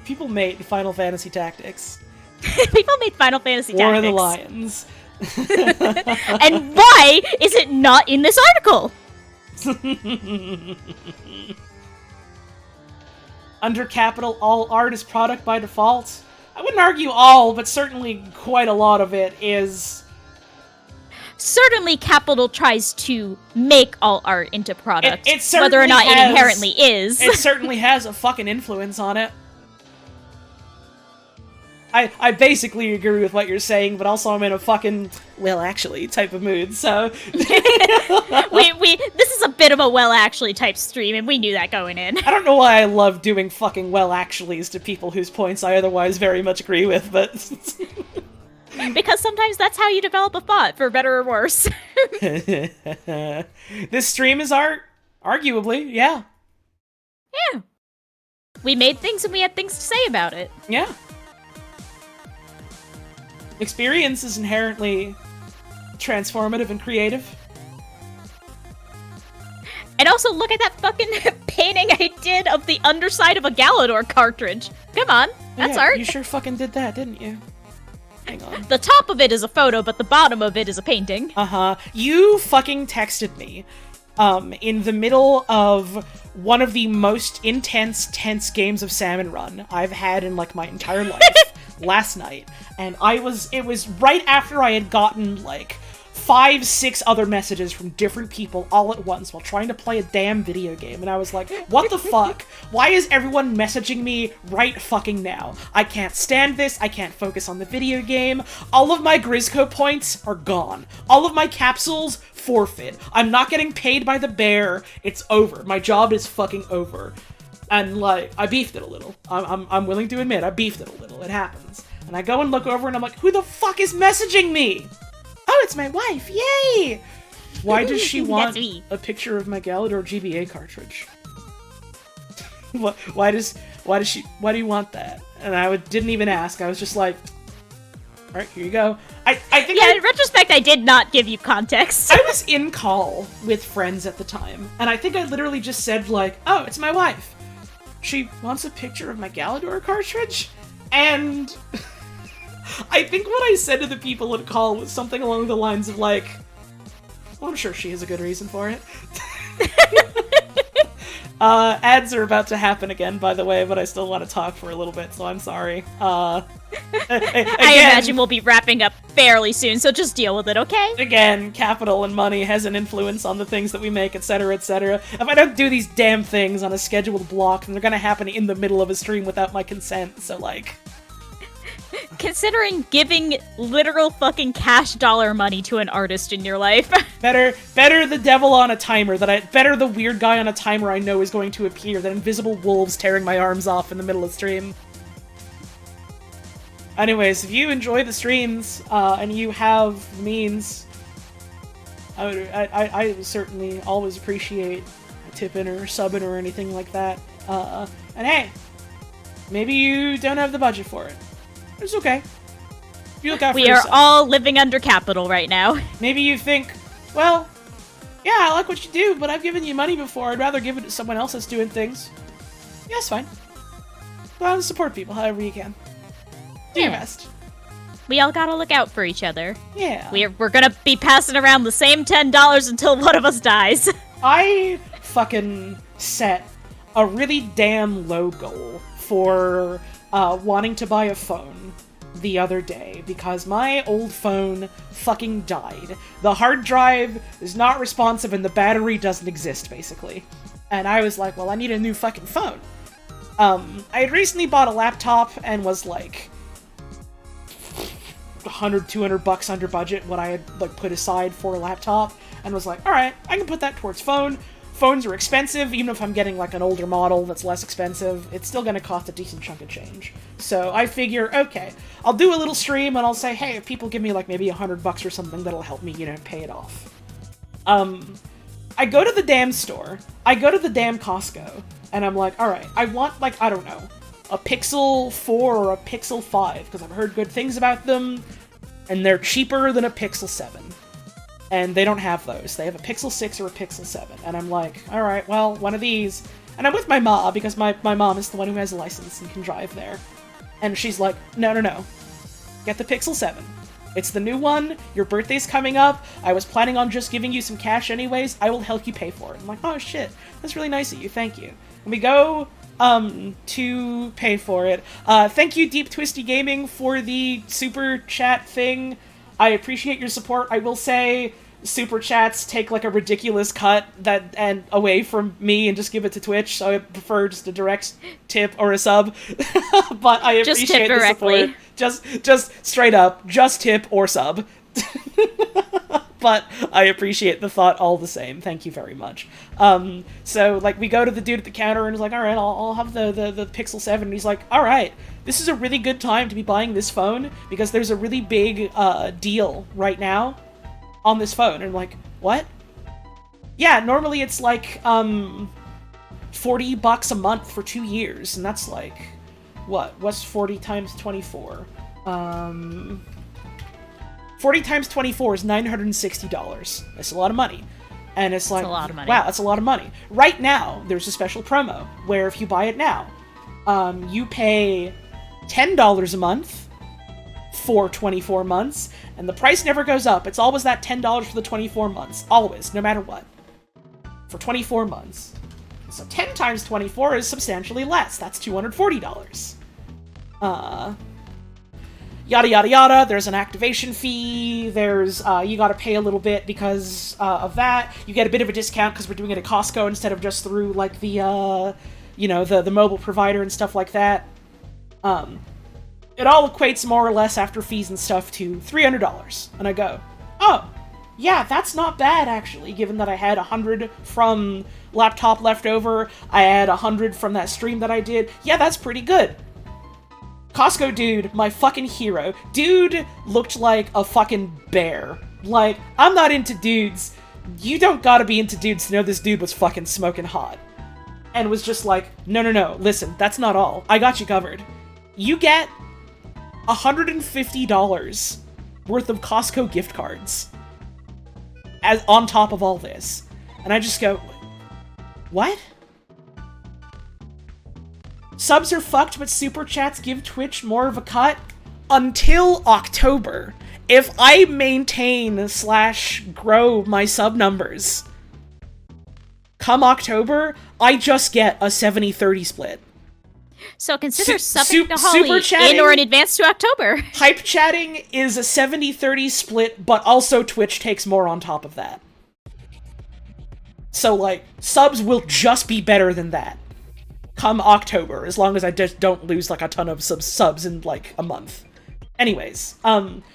People made Final Fantasy Tactics. People made Final Fantasy War of Tactics. the Lions. And why is it not in this article? Under Capital, all art is product by default. I wouldn't argue all, but certainly quite a lot of it is. Certainly, Capital tries to make all art into product, It certainly whether or not it has- inherently is. It certainly has a fucking influence on it. I basically agree with what you're saying, but also I'm in a fucking, well, actually, type of mood, so... This is a bit of a well-actually type stream, and we knew that going in. I don't know why I love doing fucking well-actuallys to people whose points I otherwise very much agree with, but... Because sometimes that's how you develop a thought, for better or worse. This stream is art, arguably, yeah. Yeah. We made things and we had things to say about it. Yeah. Experience is inherently transformative and creative. And also, look at that fucking painting I did of the underside of a Galador cartridge. Come on, that's Yeah, art. You sure fucking did that, didn't you? Hang on. The top of it is a photo, but the bottom of it is a painting. Uh-huh. You fucking texted me, in the middle of one of the most intense, tense games of Salmon Run I've had in, like, my entire life last night. And it was right after I had gotten, like, 5-6 other messages from different people all at once while trying to play a damn video game, and I was like, what the fuck? Why is everyone messaging me right fucking now? I can't stand this, I can't focus on the video game, all of my Grizzco points are gone. All of my capsules, forfeit. I'm not getting paid by the bear, it's over. My job is fucking over. And, like, I beefed it a little. I'm willing to admit, I beefed it a little, it happens. And I go and look over and I'm like, who the fuck is messaging me? Oh, it's my wife! Yay! Why does she want a picture of my Galador GBA cartridge? Why do you want that? And I didn't even ask. I was just like, all right, here you go. I think in retrospect, I did not give you context. I was in call with friends at the time, and I think I literally just said like, oh, it's my wife. She wants a picture of my Galador cartridge? And... I think what I said to the people at call was something along the lines of like, well, I'm sure she has a good reason for it. Ads are about to happen again, by the way, but I still want to talk for a little bit, so I'm sorry. I imagine we'll be wrapping up fairly soon, so just deal with it, okay? Again, capital and money has an influence on the things that we make, etc., etc. If I don't do these damn things on a scheduled block, then they're gonna happen in the middle of a stream without my consent, so like... Considering giving literal fucking cash dollar money to an artist in your life. Better the devil on a timer better the weird guy on a timer I know is going to appear than invisible wolves tearing my arms off in the middle of stream. Anyways, if you enjoy the streams, and you have means, I certainly always appreciate a tip-in or sub-in or anything like that. And hey, maybe you don't have the budget for it. It's okay. You look out for yourself. We are all living under capital right now. Maybe you think, well, yeah, I like what you do, but I've given you money before. I'd rather give it to someone else that's doing things. Yeah, it's fine. Go out and support people however you can. Do your best. We all gotta look out for each other. Yeah. We're gonna be passing around the same $10 until one of us dies. I fucking set a really damn low goal for wanting to buy a phone the other day because my old phone fucking died. The hard drive is not responsive and the battery doesn't exist, basically. And I was like, well, I need a new fucking phone. I had recently bought a laptop and was like $100-200 under budget what I had like put aside for a laptop, and was like, alright, I can put that towards phone. Phones are expensive, even if I'm getting like an older model that's less expensive, it's still gonna cost a decent chunk of change. So I figure, okay, I'll do a little stream and I'll say, hey, if people give me like maybe $100 or something, that'll help me, pay it off. I go to the damn store, I go to the damn Costco, and I'm like, alright, I want like, I don't know, a Pixel 4 or a Pixel 5, because I've heard good things about them, and they're cheaper than a Pixel 7. And they don't have those. They have a Pixel 6 or a Pixel 7. And I'm like, alright, well, one of these. And I'm with my mom, because my mom is the one who has a license and can drive there. And she's like, no. Get the Pixel 7. It's the new one, your birthday's coming up, I was planning on just giving you some cash anyways, I will help you pay for it. I'm like, oh shit, that's really nice of you, thank you. And we go to pay for it. Thank you, Deep Twisty Gaming, for the super chat thing. I appreciate your support. I will say super chats take like a ridiculous cut and away from me and just give it to Twitch, so I prefer just a direct tip or a sub. But I Just appreciate tip the directly. support. Just straight up, just tip or sub. But I appreciate the thought all the same. Thank you very much. So, like, we go to the dude at the counter and he's like, alright, I'll have the Pixel 7. And he's like, alright, this is a really good time to be buying this phone because there's a really big deal right now on this phone. And I'm like, what? Yeah, normally it's like $40 a month for 2 years. And that's like, what? What's 40 times 24? 40 times 24 is $960. That's a lot of money. And it's like, a lot of money. Wow, that's a lot of money. Right now, there's a special promo where if you buy it now, you pay $10 a month for 24 months, and the price never goes up. It's always that $10 for the 24 months. Always, no matter what. For 24 months. So 10 times 24 is substantially less. That's $240. Yada yada yada, there's an activation fee, there's, you gotta pay a little bit because of that. You get a bit of a discount because we're doing it at Costco instead of just through, like, the, the mobile provider and stuff like that. It all equates more or less after fees and stuff to $300. And I go, oh, yeah, that's not bad, actually, given that I had 100 from laptop left over, I had 100 from that stream that I did. Yeah, that's pretty good. Costco dude, my fucking hero. Dude looked like a fucking bear. Like, I'm not into dudes. You don't gotta be into dudes to know this dude was fucking smoking hot. And was just like, no, listen, that's not all. I got you covered. You get $150 worth of Costco gift cards as on top of all this. And I just go, what? Subs are fucked, but super chats give Twitch more of a cut until October. If I maintain / grow my sub numbers, come October, I just get a 70-30 split. So consider subbing to Holly super chatting, in or in advance to October. Hype chatting is a 70-30 split, but also Twitch takes more on top of that. So, like, subs will just be better than that come October, as long as I just don't lose, like, a ton of subs in, like, a month. Anyways,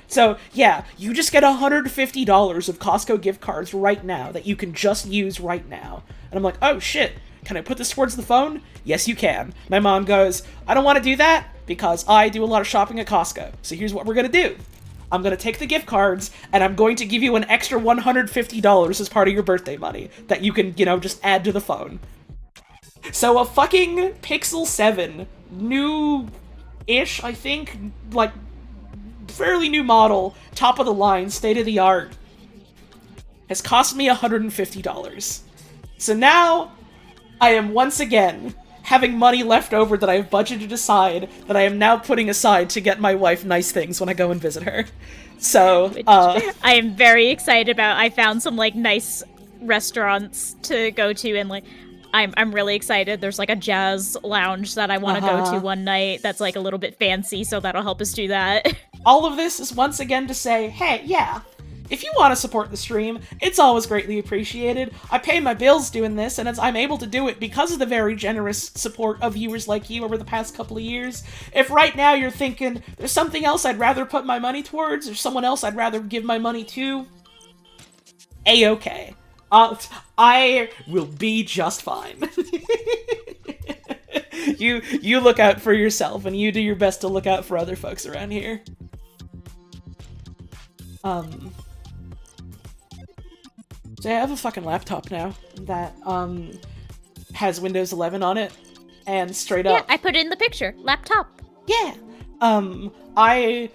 so, yeah, you just get $150 of Costco gift cards right now that you can just use right now. And I'm like, oh, shit, can I put this towards the phone? Yes, you can. My mom goes, I don't want to do that because I do a lot of shopping at Costco. So here's what we're gonna do. I'm gonna take the gift cards, and I'm going to give you an extra $150 as part of your birthday money that you can, just add to the phone. So a fucking Pixel 7, new-ish, I think, like, fairly new model, top of the line, state-of-the-art, has cost me $150. So now, I am once again having money left over that I have budgeted aside, that I am now putting aside to get my wife nice things when I go and visit her. So, Which I am very excited about. I found some, like, nice restaurants to go to, and, like, I'm really excited. There's, like, a jazz lounge that I want to go to one night that's, like, a little bit fancy, so that'll help us do that. All of this is once again to say, hey, yeah, if you want to support the stream, it's always greatly appreciated. I pay my bills doing this, and I'm able to do it because of the very generous support of viewers like you over the past couple of years. If right now you're thinking, there's something else I'd rather put my money towards, or someone else I'd rather give my money to, A-okay. I will be just fine. You look out for yourself, and you do your best to look out for other folks around here. So I have a fucking laptop now that, has Windows 11 on it, and straight up... Yeah, I put it in the picture. Laptop. Yeah! I,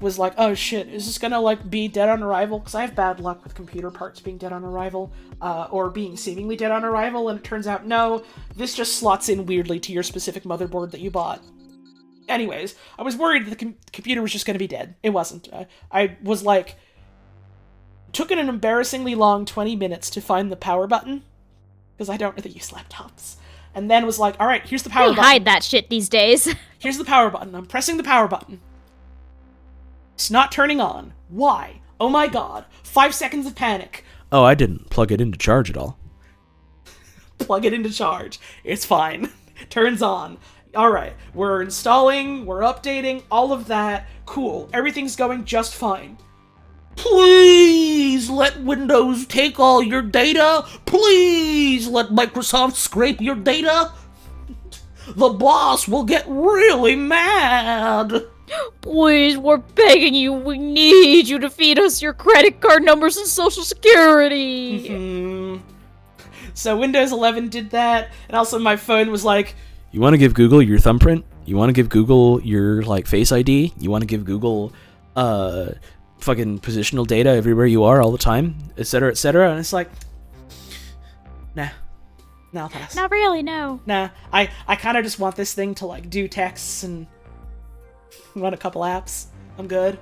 was like, oh shit, is this gonna, be dead on arrival? Because I have bad luck with computer parts being dead on arrival, or being seemingly dead on arrival, and it turns out, no, this just slots in weirdly to your specific motherboard that you bought. Anyways, I was worried that the computer was just gonna be dead. It wasn't. I was took it an embarrassingly long 20 minutes to find the power button, because I don't really use laptops. And then was like, alright, here's the power button. Hide that shit these days. Here's the power button. I'm pressing the power button. It's not turning on. Why? Oh my god. 5 seconds of panic. Oh, I didn't plug it in to charge at all. Plug it into charge. It's fine. Turns on. Alright, we're installing, we're updating, all of that. Cool. Everything's going just fine. Please let Windows take all your data. Please let Microsoft scrape your data. The boss will get really mad. Please, we're begging you. We need you to feed us your credit card numbers and social security. So Windows 11 did that, and also my phone was like, you want to give Google your thumbprint? You want to give Google your, Face ID? You want to give Google, fucking positional data everywhere you are all the time, etc., etc., and it's like, nah, I'll pass. Not really, no. Nah, I kind of just want this thing to do texts and run a couple apps. I'm good.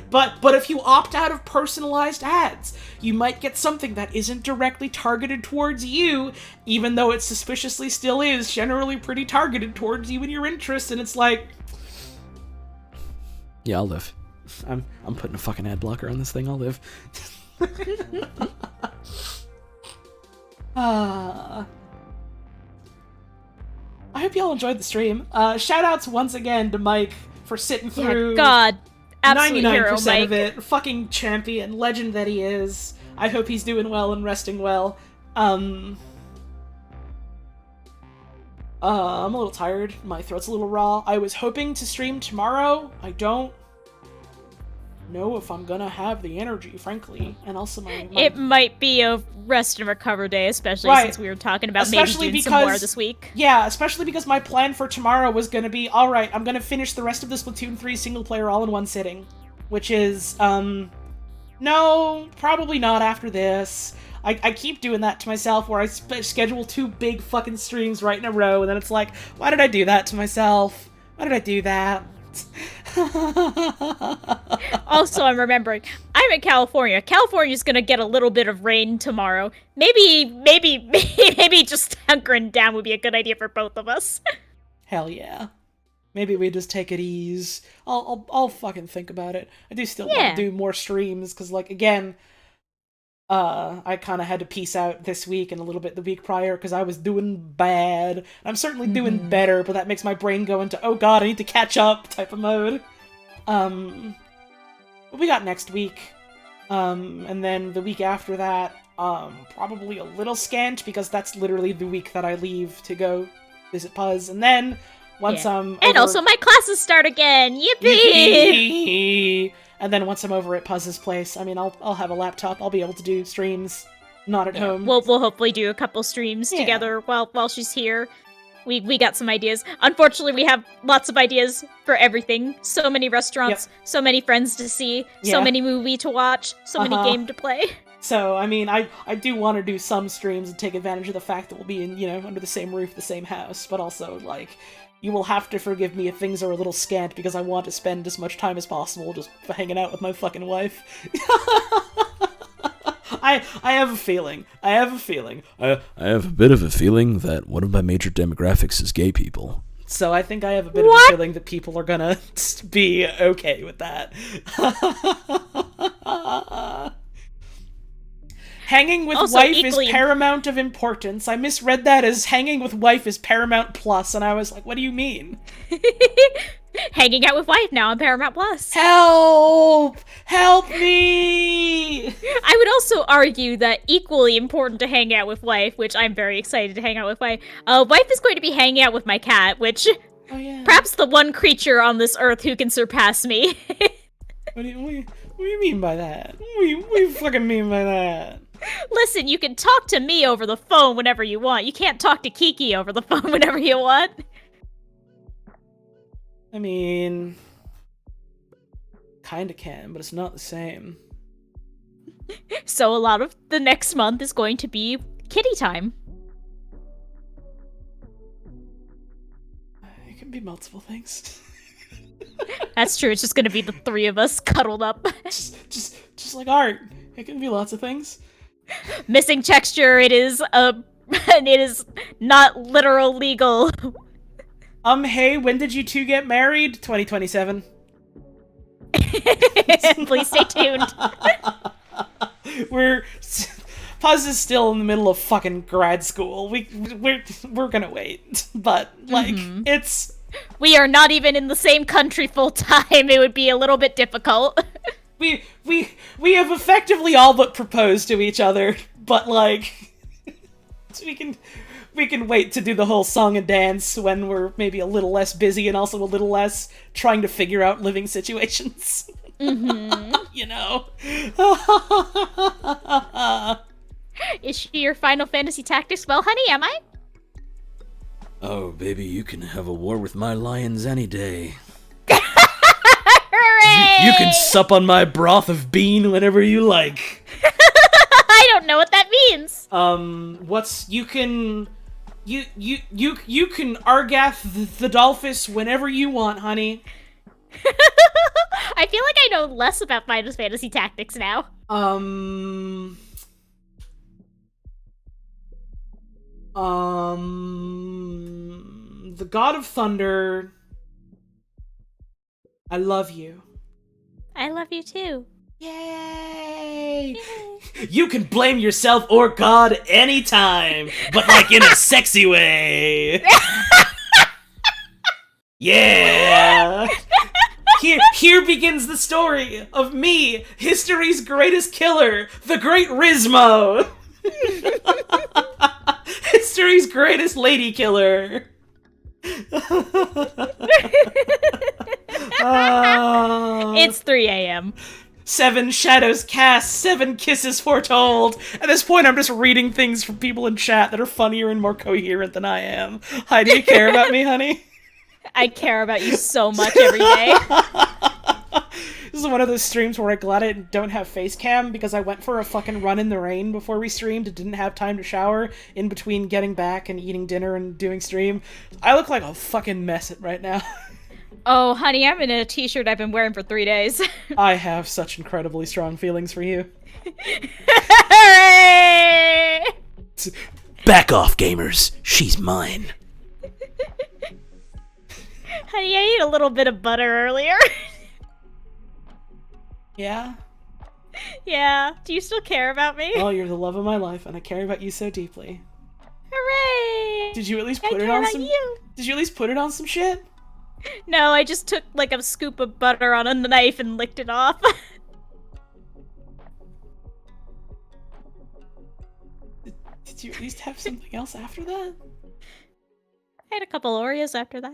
But if you opt out of personalized ads, you might get something that isn't directly targeted towards you, even though it suspiciously still is generally pretty targeted towards you and your interests, and it's like, yeah, I'll live. I'm putting a fucking ad blocker on this thing. I'll live. I hope y'all enjoyed the stream. Shoutouts once again to Mike for sitting through. Yeah, God, absolute 99% hero, Mike. of it. Fucking champion, legend that he is. I hope he's doing well and resting well. I'm a little tired. My throat's a little raw. I was hoping to stream tomorrow. I don't know if I'm gonna have the energy, frankly. And also my It might be a rest and recover day, especially since we were talking about especially maybe doing some more this week. Yeah, especially because my plan for tomorrow was gonna be, alright, I'm gonna finish the rest of the Splatoon 3 single player all in one sitting. Which is, no, probably not after this. I keep doing that to myself, where I schedule 2 big fucking streams right in a row, and then it's like, why did I do that to myself? Why did I do that? Also, I'm remembering, I'm in California. California's gonna get a little bit of rain tomorrow. Maybe just hunkering down would be a good idea for both of us. Hell yeah. Maybe we just take it ease. I'll fucking think about it. I do still want to do more streams, because, again, I kind of had to peace out this week and a little bit the week prior because I was doing bad. And I'm certainly doing better, but that makes my brain go into, oh god, I need to catch up type of mode. What we got next week? And then the week after that, probably a little scant because that's literally the week that I leave to go visit Puzz. And then once I'm And also my classes start again! Yippee! And then once I'm over at Puzz's place, I mean, I'll have a laptop. I'll be able to do streams, not at home. We'll hopefully do a couple streams together while she's here. We got some ideas. Unfortunately, we have lots of ideas for everything. So many restaurants, so many friends to see, so many movie to watch, so many game to play. So, I mean, I do want to do some streams and take advantage of the fact that we'll be in, under the same roof, the same house, but also, like, you will have to forgive me if things are a little scant because I want to spend as much time as possible just hanging out with my fucking wife. I have a feeling. I have a bit of a feeling that one of my major demographics is gay people. So I think I have a bit of a feeling that people are gonna be okay with that. Hanging with Also, wife equally is paramount of importance. I misread that as hanging with wife is paramount plus, and I was like, what do you mean? Hanging out with wife now on Paramount Plus. Help! Help me! I would also argue that equally important to hang out with wife, which I'm very excited to hang out with wife. Wife is going to be hanging out with my cat, which perhaps the one creature on this earth who can surpass me. What do you mean by that? What do you fucking mean by that? Listen, you can talk to me over the phone whenever you want. You can't talk to Kiki over the phone whenever you want. I mean, kinda can, but it's not the same. So a lot of the next month is going to be kitty time. It can be multiple things. That's true, it's just gonna be the three of us cuddled up. just like art. It can be lots of things. Missing texture, it is not literal legal. Hey, when did you two get married? 2027. Please stay tuned. Puz is still in the middle of fucking grad school. We're gonna wait. But, like, We are not even in the same country full time. It would be a little bit difficult. We have effectively all but proposed to each other, but like we can wait to do the whole song and dance when we're maybe a little less busy and also a little less trying to figure out living situations. You know. Is she your Final Fantasy Tactics? Well, honey, am I? Oh, baby, you can have a war with my lions any day. You can sup on my broth of bean whenever you like. I don't know what that means. You can Argath the Dolphus whenever you want, honey. I feel like I know less about Final Fantasy Tactics now. The God of Thunder. I love you. I love you too. Yay! You can blame yourself or God anytime, but like in a sexy way. Yeah! Here begins the story of me, history's greatest killer, the Great Rizmo. History's greatest lady killer. It's 3 a.m. 7 shadows cast, 7 kisses foretold. At this point, I'm just reading things from people in chat that are funnier and more coherent than I am. Hi, do you care about me, honey? I care about you so much every day. This is one of those streams where I'm glad I don't have face cam because I went for a fucking run in the rain before we streamed and didn't have time to shower in between getting back and eating dinner and doing stream. I look like a fucking mess right now. Oh, honey, I'm in a t-shirt I've been wearing for 3 days. I have such incredibly strong feelings for you. Back off, gamers. She's mine. Honey, I ate a little bit of butter earlier. Yeah? Yeah. Do you still care about me? Oh, you're the love of my life, and I care about you so deeply. Hooray! Did you at least put it on some? Did you at least put it on some shit? No, I just took like a scoop of butter on a knife and licked it off. Did you at least have something else after that? I had a couple Oreos after that.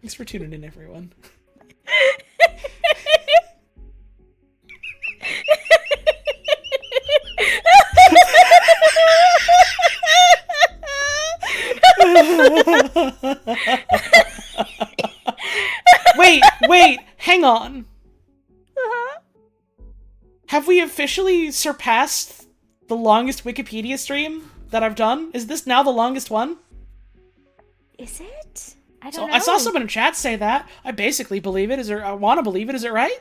Thanks for tuning in, everyone. Wait, Hang on. Have we officially surpassed the longest Wikipedia stream that I've done? Is this now the longest one? Is it? I don't So know. I saw someone in chat say that. I basically believe it. I want to believe it. Is it right?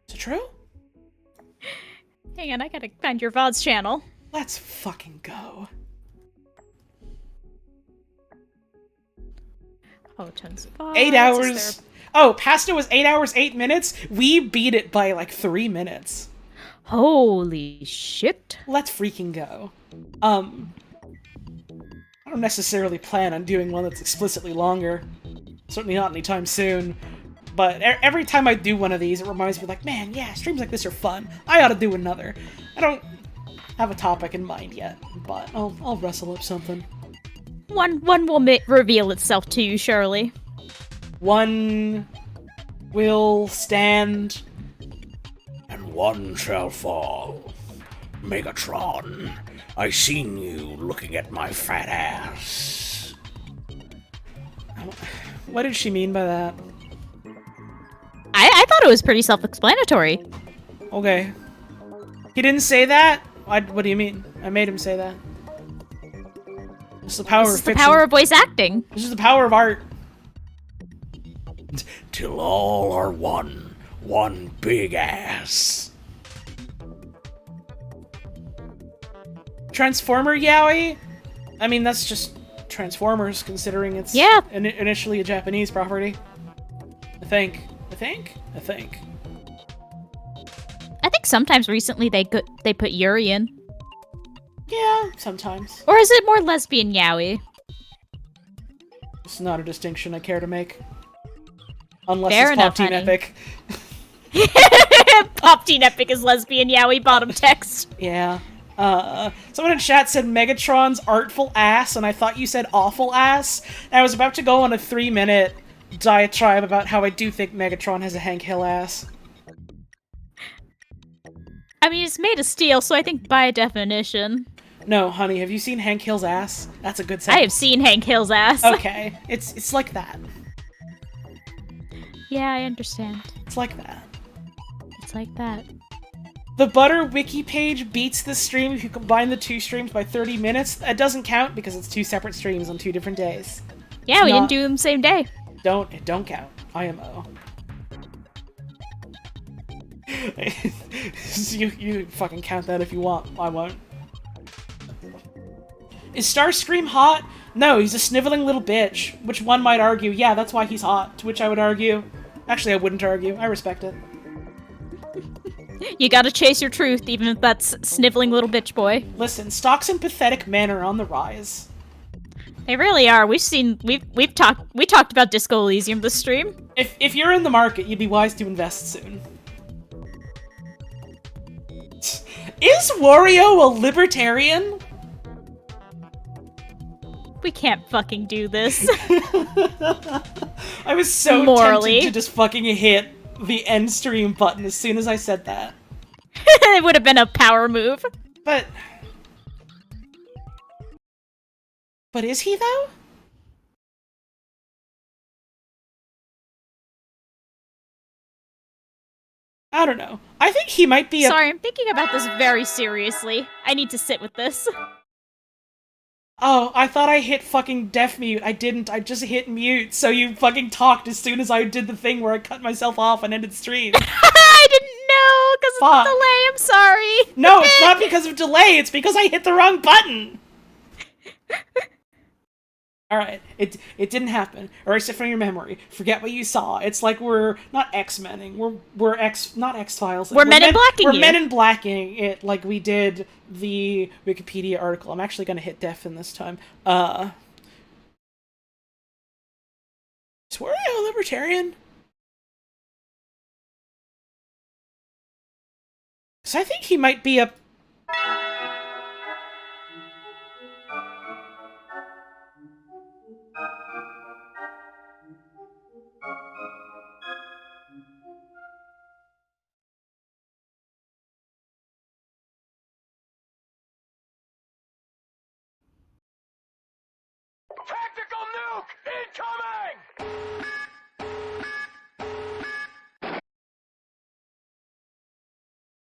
Is it true? Hang on, I gotta find your VOD's channel. Let's fucking go. Oh, tons of VODs. 8 hours. Oh, Pasta was 8 hours, 8 minutes. We beat it by like 3 minutes. Holy shit. Let's freaking go. I don't necessarily plan on doing one that's explicitly longer. Certainly not anytime soon. But every time I do one of these, it reminds me like, man, yeah, streams like this are fun. I ought to do another. I don't have a topic in mind yet, but I'll wrestle up something. One will reveal itself to you, surely. One will stand. And one shall fall. Megatron, I seen you looking at my fat ass. What did she mean by that? I thought it was pretty self-explanatory. Okay. He didn't say that? What do you mean? I made him say that. This is the power This of is the fiction. power of voice acting. This is the power of art. Till all are one big ass. Transformer yaoi? I mean, that's just Transformers, considering it's initially a Japanese property. I think. I think sometimes recently they put Yuri in. Yeah, sometimes. Or is it more lesbian yaoi? It's not a distinction I care to make. Unless Fair it's enough, Pop Teen honey. Epic. Pop Teen Epic is lesbian yaoi bottom text. Yeah. Someone in chat said Megatron's artful ass, and I thought you said awful ass. And I was about to go on a 3-minute diatribe about how I do think Megatron has a Hank Hill ass. I mean, it's made of steel, so I think by definition. No, honey, have you seen Hank Hill's ass? That's a good I sentence. have seen Hank Hill's ass. Okay, it's like that. Yeah, I understand. It's like that. It's like that. The Butter wiki page beats the stream if you combine the 2 streams by 30 minutes. That doesn't count because it's 2 separate streams on 2 different days. Yeah, we didn't do them same day. It don't count. IMO. you fucking count that if you want. I won't. Is Starscream hot? No, he's a sniveling little bitch. Which one might argue, yeah, that's why he's hot. To which I would argue... Actually, I wouldn't argue. I respect it. You gotta chase your truth, even if that's sniveling little bitch boy. Listen, stocks and pathetic men are on the rise. They really are. We talked about Disco Elysium this stream. If you're in the market, you'd be wise to invest soon. Is Wario a libertarian? We can't fucking do this. I was so Morally. tempted to just fucking hit the end stream button as soon as I said that. It would have been a power move. But is he, though? I don't know. I think he might be Sorry, I'm thinking about this very seriously. I need to sit with this. Oh, I thought I hit fucking deaf mute. I didn't. I just hit mute, so you fucking talked as soon as I did the thing where I cut myself off and ended stream. I didn't know because of the delay. I'm sorry. No, it's not because of delay. It's because I hit the wrong button. Alright, it didn't happen. Erase it from your memory. Forget what you saw. It's like we're not X-Menning. We're not X-Files. We're Men in Blacking We're you. Men in Blacking it like we did the Wikipedia article. I'm actually gonna hit deaf in this time. Is Wario a libertarian? Because I think he might be a... Tactical nuke incoming!